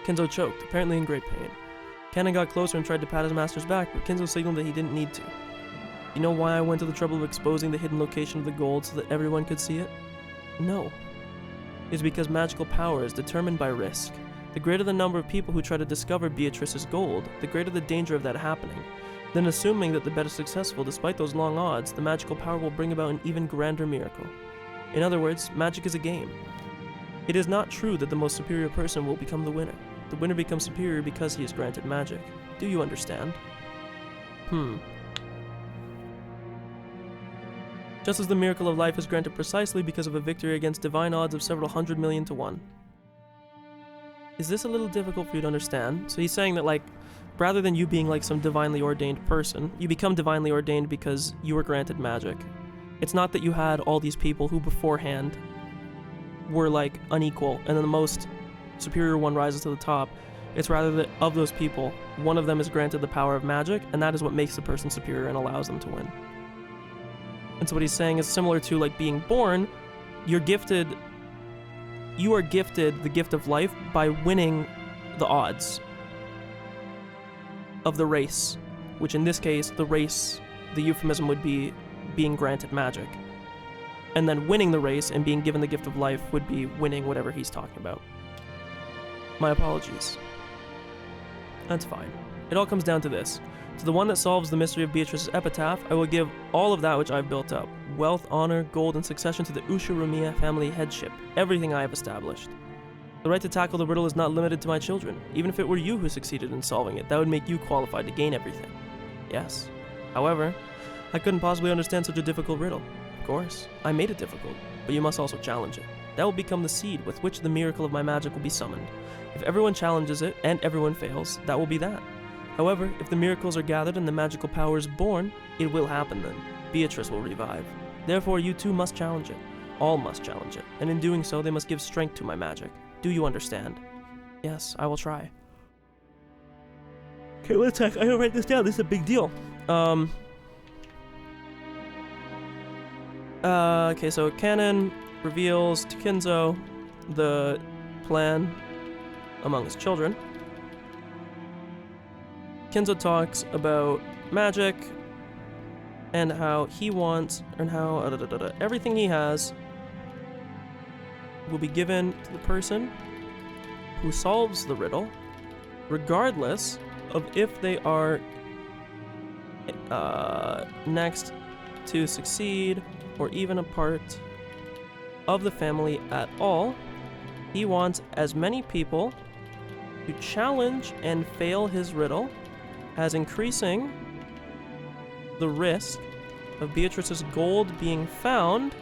Speaker 1: Kenzo choked, apparently in great pain. Cannon got closer and tried to pat his master's back, but Kenzo signaled that he didn't need to. You know why I went to the trouble of exposing the hidden location of the gold so that everyone could see it? No. It's because magical power is determined by risk. The greater the number of people who try to discover Beatrice's gold, the greater the danger of that happening. Then assuming that the bet is successful despite those long odds, the magical power will bring about an even grander miracle. In other words, magic is a game. It is not true that the most superior person will become the winner. The winner becomes superior because he is granted magic. Do you understand? Just as the miracle of life is granted precisely because of a victory against divine odds of several 100 million to 1. Is this a little difficult for you to understand? So he's saying that, like, rather than you being like some divinely ordained person, you become divinely ordained because you were granted magic. It's not that you had all these people who beforehand were like unequal, and then the most superior one rises to the top. It's rather that of those people, one of them is granted the power of magic, and that is what makes the person superior and allows them to win. And so what he's saying is similar to like being born, you are gifted the gift of life by winning the odds of the race, which in this case, the euphemism would be being granted magic. And then winning the race and being given the gift of life would be winning whatever he's talking about. My apologies. That's fine. It all comes down to this. To the one that solves the mystery of Beatrice's epitaph, I will give all of that which I've built up. Wealth, honor, gold, and succession to the Ushiromiya family headship. Everything I have established. The right to tackle the riddle is not limited to my children. Even if it were you who succeeded in solving it, that would make you qualified to gain everything. Yes. However, I couldn't possibly understand such a difficult riddle. Of course, I made it difficult, but you must also challenge it. That will become the seed with which the miracle of my magic will be summoned. If everyone challenges it, and everyone fails, that will be that. However, if the miracles are gathered and the magical power is born, it will happen then. Beatrice will revive. Therefore, you too must challenge it. All must challenge it, and in doing so, they must give strength to my magic. Do you understand? Yes, I will try. Okay, one sec. I gotta write this down. This is a big deal. Okay, so Canon reveals to Kinzo the plan among his children. Kinzo talks about magic and how he wants, and how everything he has will be given to the person who solves the riddle, regardless of if they are next to succeed or even a part of the family at all. He wants as many people to challenge and fail his riddle as increasing the risk of Beatrice's gold being found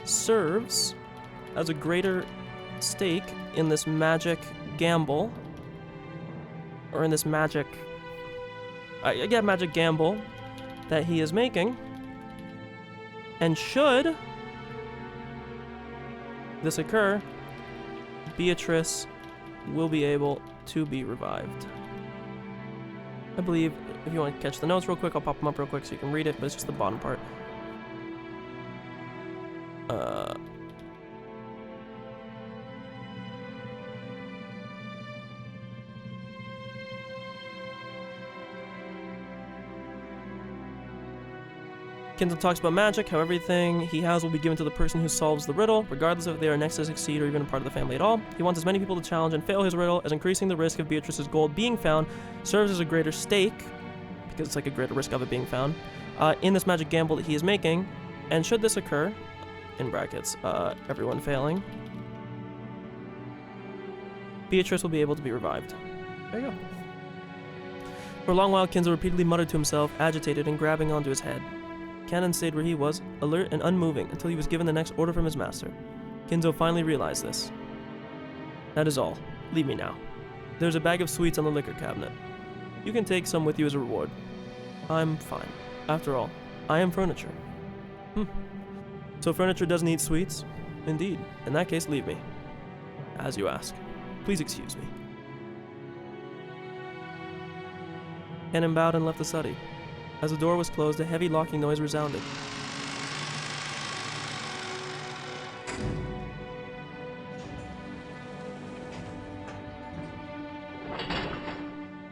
Speaker 1: serves as a greater stake in this magic gamble, or in this magic gamble that he is making. And should this occur, Beatrice will be able to be revived. I believe, if you want to catch the notes real quick, I'll pop them up real quick so you can read it, but it's just the bottom part. Kinzo talks about magic, how everything he has will be given to the person who solves the riddle, regardless if they are next to succeed or even a part of the family at all. He wants as many people to challenge and fail his riddle, as increasing the risk of Beatrice's gold being found serves as a greater stake, because it's like a greater risk of it being found, in this magic gamble that he is making. And should this occur, in brackets, everyone failing, Beatrice will be able to be revived. There you go. For a long while, Kinzo repeatedly muttered to himself, agitated and grabbing onto his head. Canon stayed where he was, alert and unmoving, until he was given the next order from his master. Kinzo finally realized this. That is all. Leave me now. There's a bag of sweets on the liquor cabinet. You can take some with you as a reward. I'm fine. After all, I am furniture. So furniture doesn't eat sweets? Indeed. In that case, leave me. As you ask. Please excuse me. Canon bowed and left the study. As the door was closed, a heavy locking noise resounded.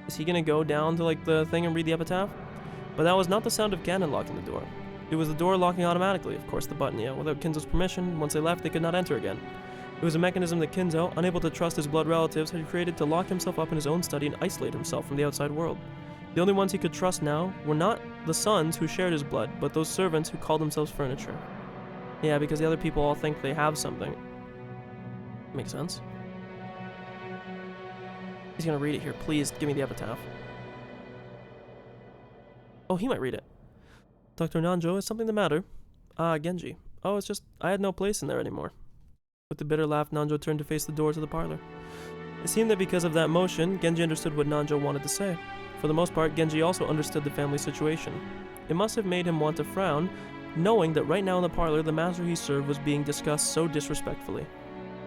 Speaker 1: Is he gonna go down to like the thing and read the epitaph? But that was not the sound of Canon locking the door. It was the door locking automatically, of course the button, yeah. Without Kinzo's permission, once they left, they could not enter again. It was a mechanism that Kinzo, unable to trust his blood relatives, had created to lock himself up in his own study and isolate himself from the outside world. The only ones he could trust now were not the sons who shared his blood, but those servants who called themselves furniture. Yeah, because the other people all think they have something. Makes sense. He's gonna read it here. Please, give me the epitaph. Oh, he might read it. Dr. Nanjo, is something the matter? Ah, Genji. Oh, it's just, I had no place in there anymore. With a bitter laugh, Nanjo turned to face the door to the parlor. It seemed that because of that motion, Genji understood what Nanjo wanted to say. For the most part, Genji also understood the family situation. It must have made him want to frown, knowing that right now in the parlor, the master he served was being discussed so disrespectfully.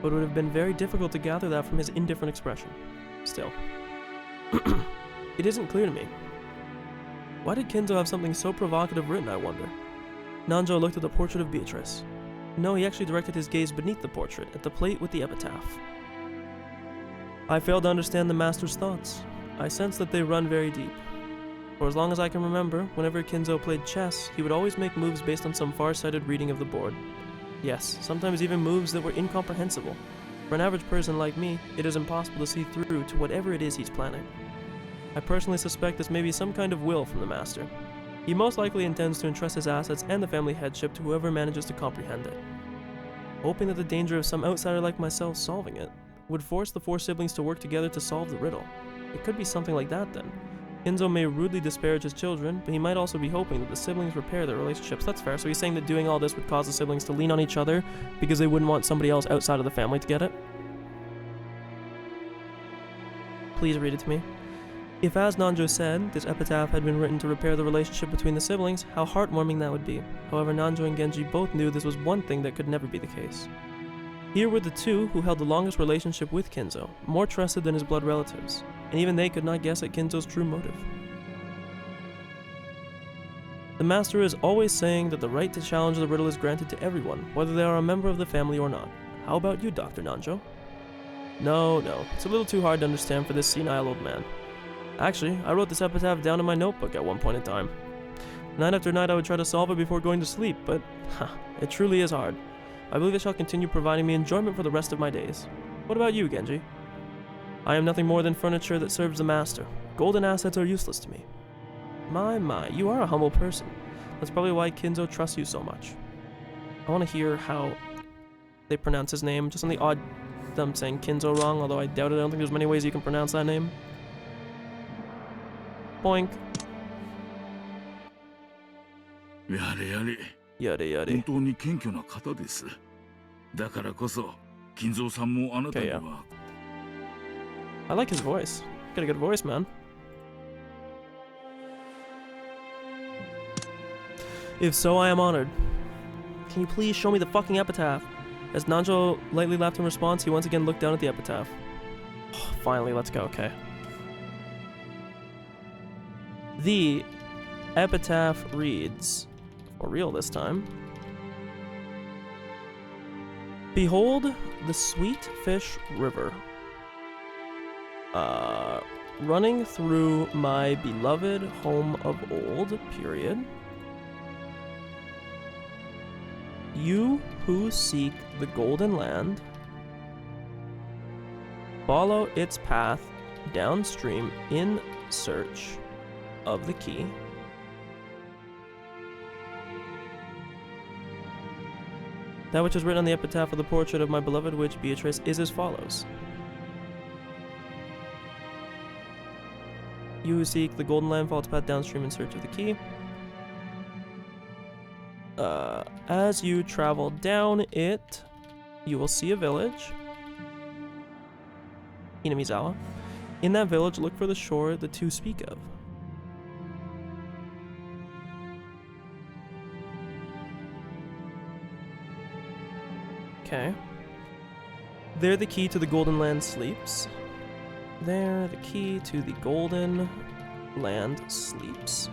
Speaker 1: but it would have been very difficult to gather that from his indifferent expression. Still. It isn't clear to me. Why did Kinzo have something so provocative written, I wonder? Nanjo looked at the portrait of Beatrice. No, he actually directed his gaze beneath the portrait, at the plate with the epitaph. I failed to understand the master's thoughts. I sense that they run very deep. For as long as I can remember, whenever Kinzo played chess, he would always make moves based on some far-sighted reading of the board. Yes, sometimes even moves that were incomprehensible. For an average person like me, it is impossible to see through to whatever it is he's planning. I personally suspect this may be some kind of will from the master. He most likely intends to entrust his assets and the family headship to whoever manages to comprehend it. Hoping that the danger of some outsider like myself solving it would force the four siblings to work together to solve the riddle. It could be something like that then. Kinzo may rudely disparage his children, but he might also be hoping that the siblings repair their relationships. That's fair. So he's saying that doing all this would cause the siblings to lean on each other because they wouldn't want somebody else outside of the family to get it? Please read it to me. If, as Nanjo said, this epitaph had been written to repair the relationship between the siblings, how heartwarming that would be. However, Nanjo and Genji both knew this was one thing that could never be the case. Here were the two who held the longest relationship with Kinzo, more trusted than his blood relatives, and even they could not guess at Kinzo's true motive. The master is always saying that the right to challenge the riddle is granted to everyone, whether they are a member of the family or not. How about you, Dr. Nanjo? No, it's a little too hard to understand for this senile old man. Actually, I wrote this epitaph down in my notebook at one point in time. Night after night I would try to solve it before going to sleep, but it truly is hard. I believe it shall continue providing me enjoyment for the rest of my days. What about you, Genji? I am nothing more than furniture that serves the master. Golden assets are useless to me. My, you are a humble person. That's probably why Kinzo trusts you so much. I want to hear how they pronounce his name, just on the odd them saying Kinzo wrong, although I doubt it. I don't think there's many ways you can pronounce that name. Boink.
Speaker 6: やれやれ。
Speaker 1: Yada yada.
Speaker 6: 本当に謙虚な方です。だからこそ、金蔵さんもあなたには。
Speaker 1: Okay, yeah. I like his voice. Got a good voice, man. If so, I am honored. Can you please show me the fucking epitaph? As Nanjo lightly laughed in response, he once again looked down at the epitaph. Oh, finally, let's go, okay. The epitaph reads, for real this time, behold the sweet fish river, running through my beloved home of old, period. You who seek the golden land, follow its path downstream in search of the key. That which is written on the epitaph of the portrait of my beloved witch Beatrice is as follows. You who seek the golden land, follow its path downstream in search of the key. As you travel down it, you will see a village. Hinamizawa. In that village, look for the shore the two speak of. Okay. There the key to the golden land sleeps. There the key to the golden land sleeps.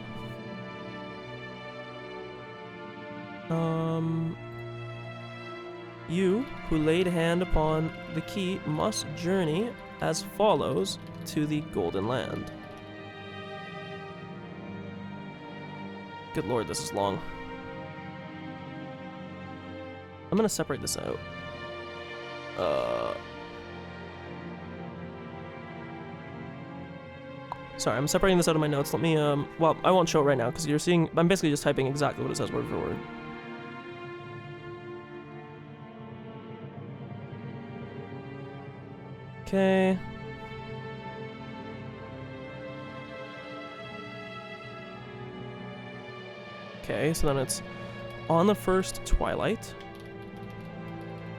Speaker 1: You who laid hand upon the key must journey as follows to the golden land. Good lord, this is long. I'm gonna separate this out. Sorry, I'm separating this out of my notes. Let me, well, I won't show it right now because you're seeing, I'm basically just typing exactly what it says word for word. Okay. Okay, so then it's on the first twilight.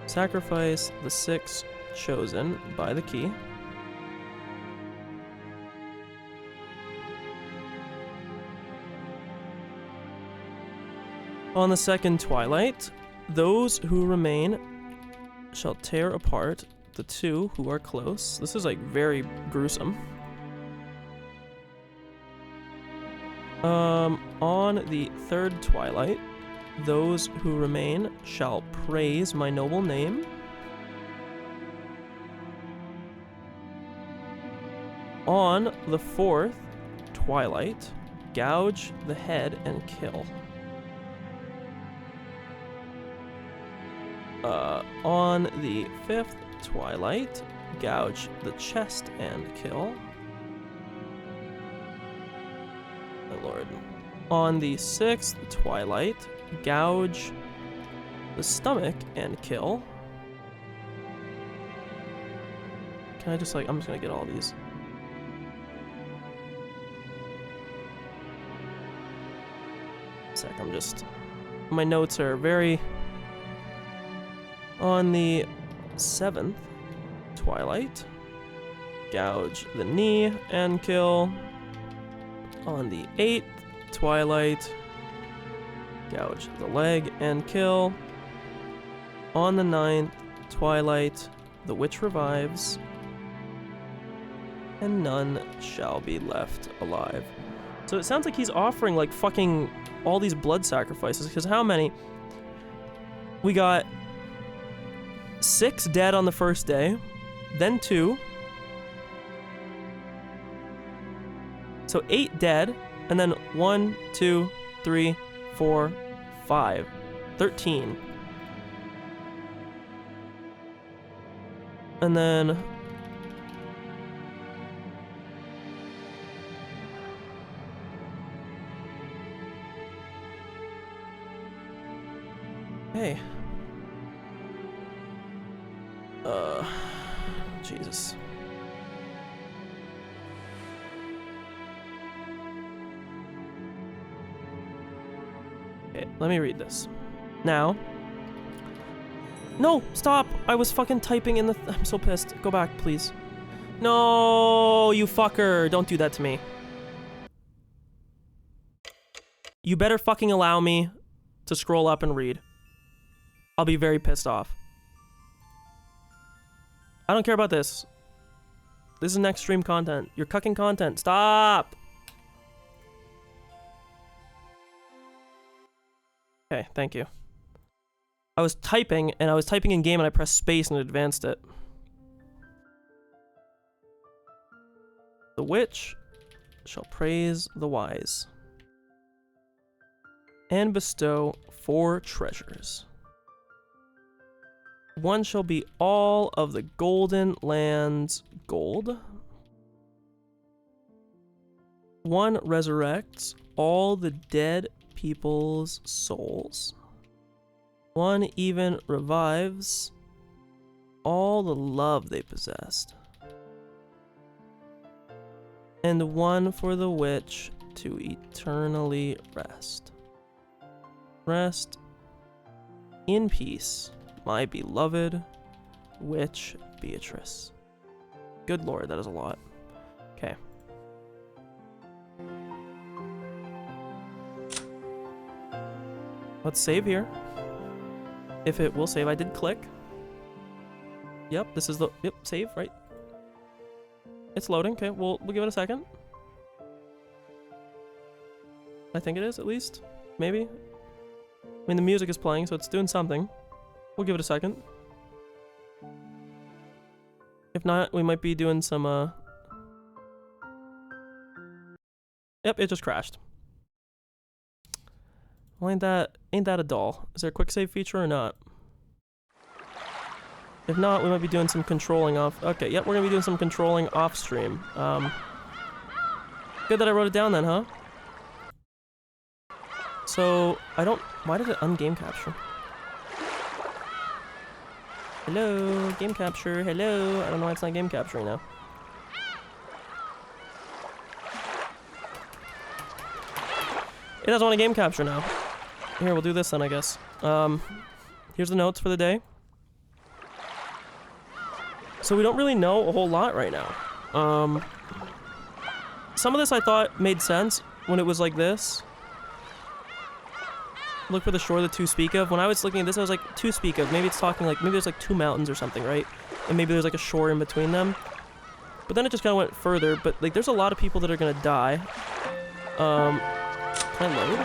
Speaker 1: Sacrifice the 6 chosen by the key. On the second twilight, those who remain shall tear apart the two who are close. This is like very gruesome. On the third twilight, those who remain shall praise my noble name. On the fourth twilight, gouge the head and kill. On the fifth twilight, gouge the chest and kill. My lord. On the sixth twilight, gouge the stomach and kill. Can I just like, I'm just gonna get all these. Sec, I'm just, my notes are very. On the seventh twilight, gouge the knee and kill. On the eighth twilight, gouge the leg and kill. On the ninth twilight, the witch revives, and none shall be left alive. So it sounds like he's offering like fucking all these blood sacrifices, because how many? We got 6 dead on the first day, then 2. So 8 dead, and then 1, 2, 3, 4, 5. 13. And then hey. Jesus. Okay, let me read this. Now. No, stop! I was fucking typing in the I'm so pissed. Go back, please. No, you fucker. Don't do that to me. You better fucking allow me to scroll up and read. I'll be very pissed off. I don't care about this. This is next stream content. You're cucking content. Stop! Okay, thank you. I was typing, and I was typing in game, and I pressed space and it advanced it. The witch shall praise the wise and bestow 4 treasures. One shall be all of the golden land's gold. One resurrects all the dead people's souls. One even revives all the love they possessed. And one for the witch to eternally rest. Rest in peace, my beloved witch Beatrice. Good lord, that is a lot. Okay. Let's save here. If it will save, I did click. Yep, this is the, yep, save, right? It's loading, okay, we'll give it a second. I think it is, at least. Maybe. I mean, the music is playing, so it's doing something. We'll give it a second. If not, we might be doing some, Yep, it just crashed. Well, ain't that a doll? Is there a quick save feature or not? If not, we might be doing some controlling off. Okay, yep, we're gonna be doing some controlling off stream. Good that I wrote it down then, huh? So, why did it ungame capture? Hello, game capture, hello. I don't know why it's not game capturing now. It doesn't want to game capture now. Here, we'll do this then, I guess. Here's the notes for the day. So we don't really know a whole lot right now. Some of this I thought made sense when it was like this. look for the shore that to speak of. When I was looking at this, I was like, to speak of. Maybe it's talking like, maybe there's like 2 mountains or something, right? And maybe there's like a shore in between them. But then it just kind of went further. But like, there's a lot of people that are gonna die. Can I load?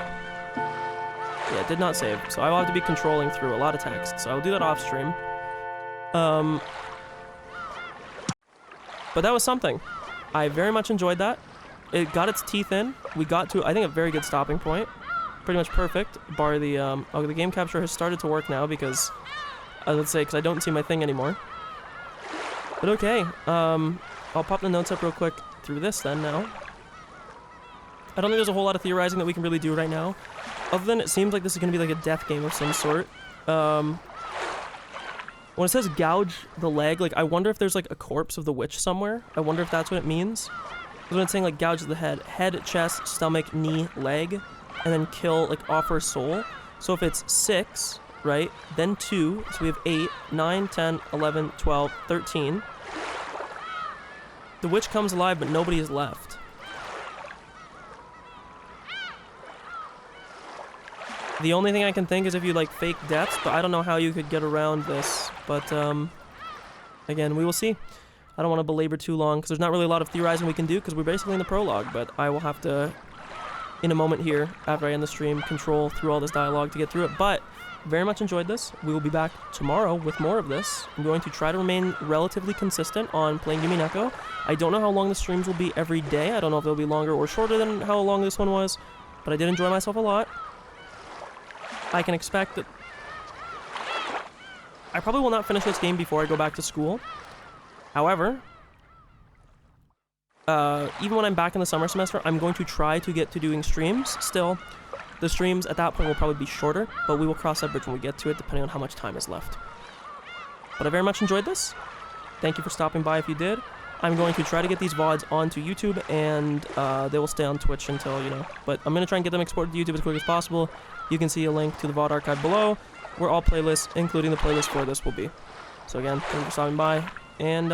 Speaker 1: Yeah, it did not save. So I will have to be controlling through a lot of text. So I will do that off stream. But that was something. I very much enjoyed that. It got its teeth in. We got to, I think, a very good stopping point. Pretty much perfect, bar the, the game capture has started to work now because, let's say, because I don't see my thing anymore. But okay, I'll pop the notes up real quick through this then now. I don't think there's a whole lot of theorizing that we can really do right now. Other than it seems like this is going to be like a death game of some sort. When it says gouge the leg, like, I wonder if there's, like, a corpse of the witch somewhere. I wonder if that's what it means. Because when it's saying, like, gouge the head, chest, stomach, knee, leg, and then kill, like, offer soul. So if it's 6, right, then 2, so we have 8, 9, 10, 11, 12, 13. The witch comes alive, but nobody is left. The only thing I can think is if you, like, fake deaths, but I don't know how you could get around this. But, again, we will see. I don't want to belabor too long, because there's not really a lot of theorizing we can do, because we're basically in the prologue, but I will have to, in a moment here, after I end the stream, control through all this dialogue to get through it. But, very much enjoyed this. We will be back tomorrow with more of this. I'm going to try to remain relatively consistent on playing Umineko. I don't know how long the streams will be every day. I don't know if they'll be longer or shorter than how long this one was, but I did enjoy myself a lot. I can expect that I probably will not finish this game before I go back to school. However, even when I'm back in the summer semester, I'm going to try to get to doing streams still. The streams at that point will probably be shorter, but we will cross that bridge when we get to it, depending on how much time is left. But I very much enjoyed this. Thank you for stopping by if you did. I'm going to try to get these VODs onto YouTube, and they will stay on Twitch until, you know. But I'm going to try and get them exported to YouTube as quick as possible. You can see a link to the VOD archive below, where all playlists, including the playlist for this, will be. So again, thank you for stopping by, and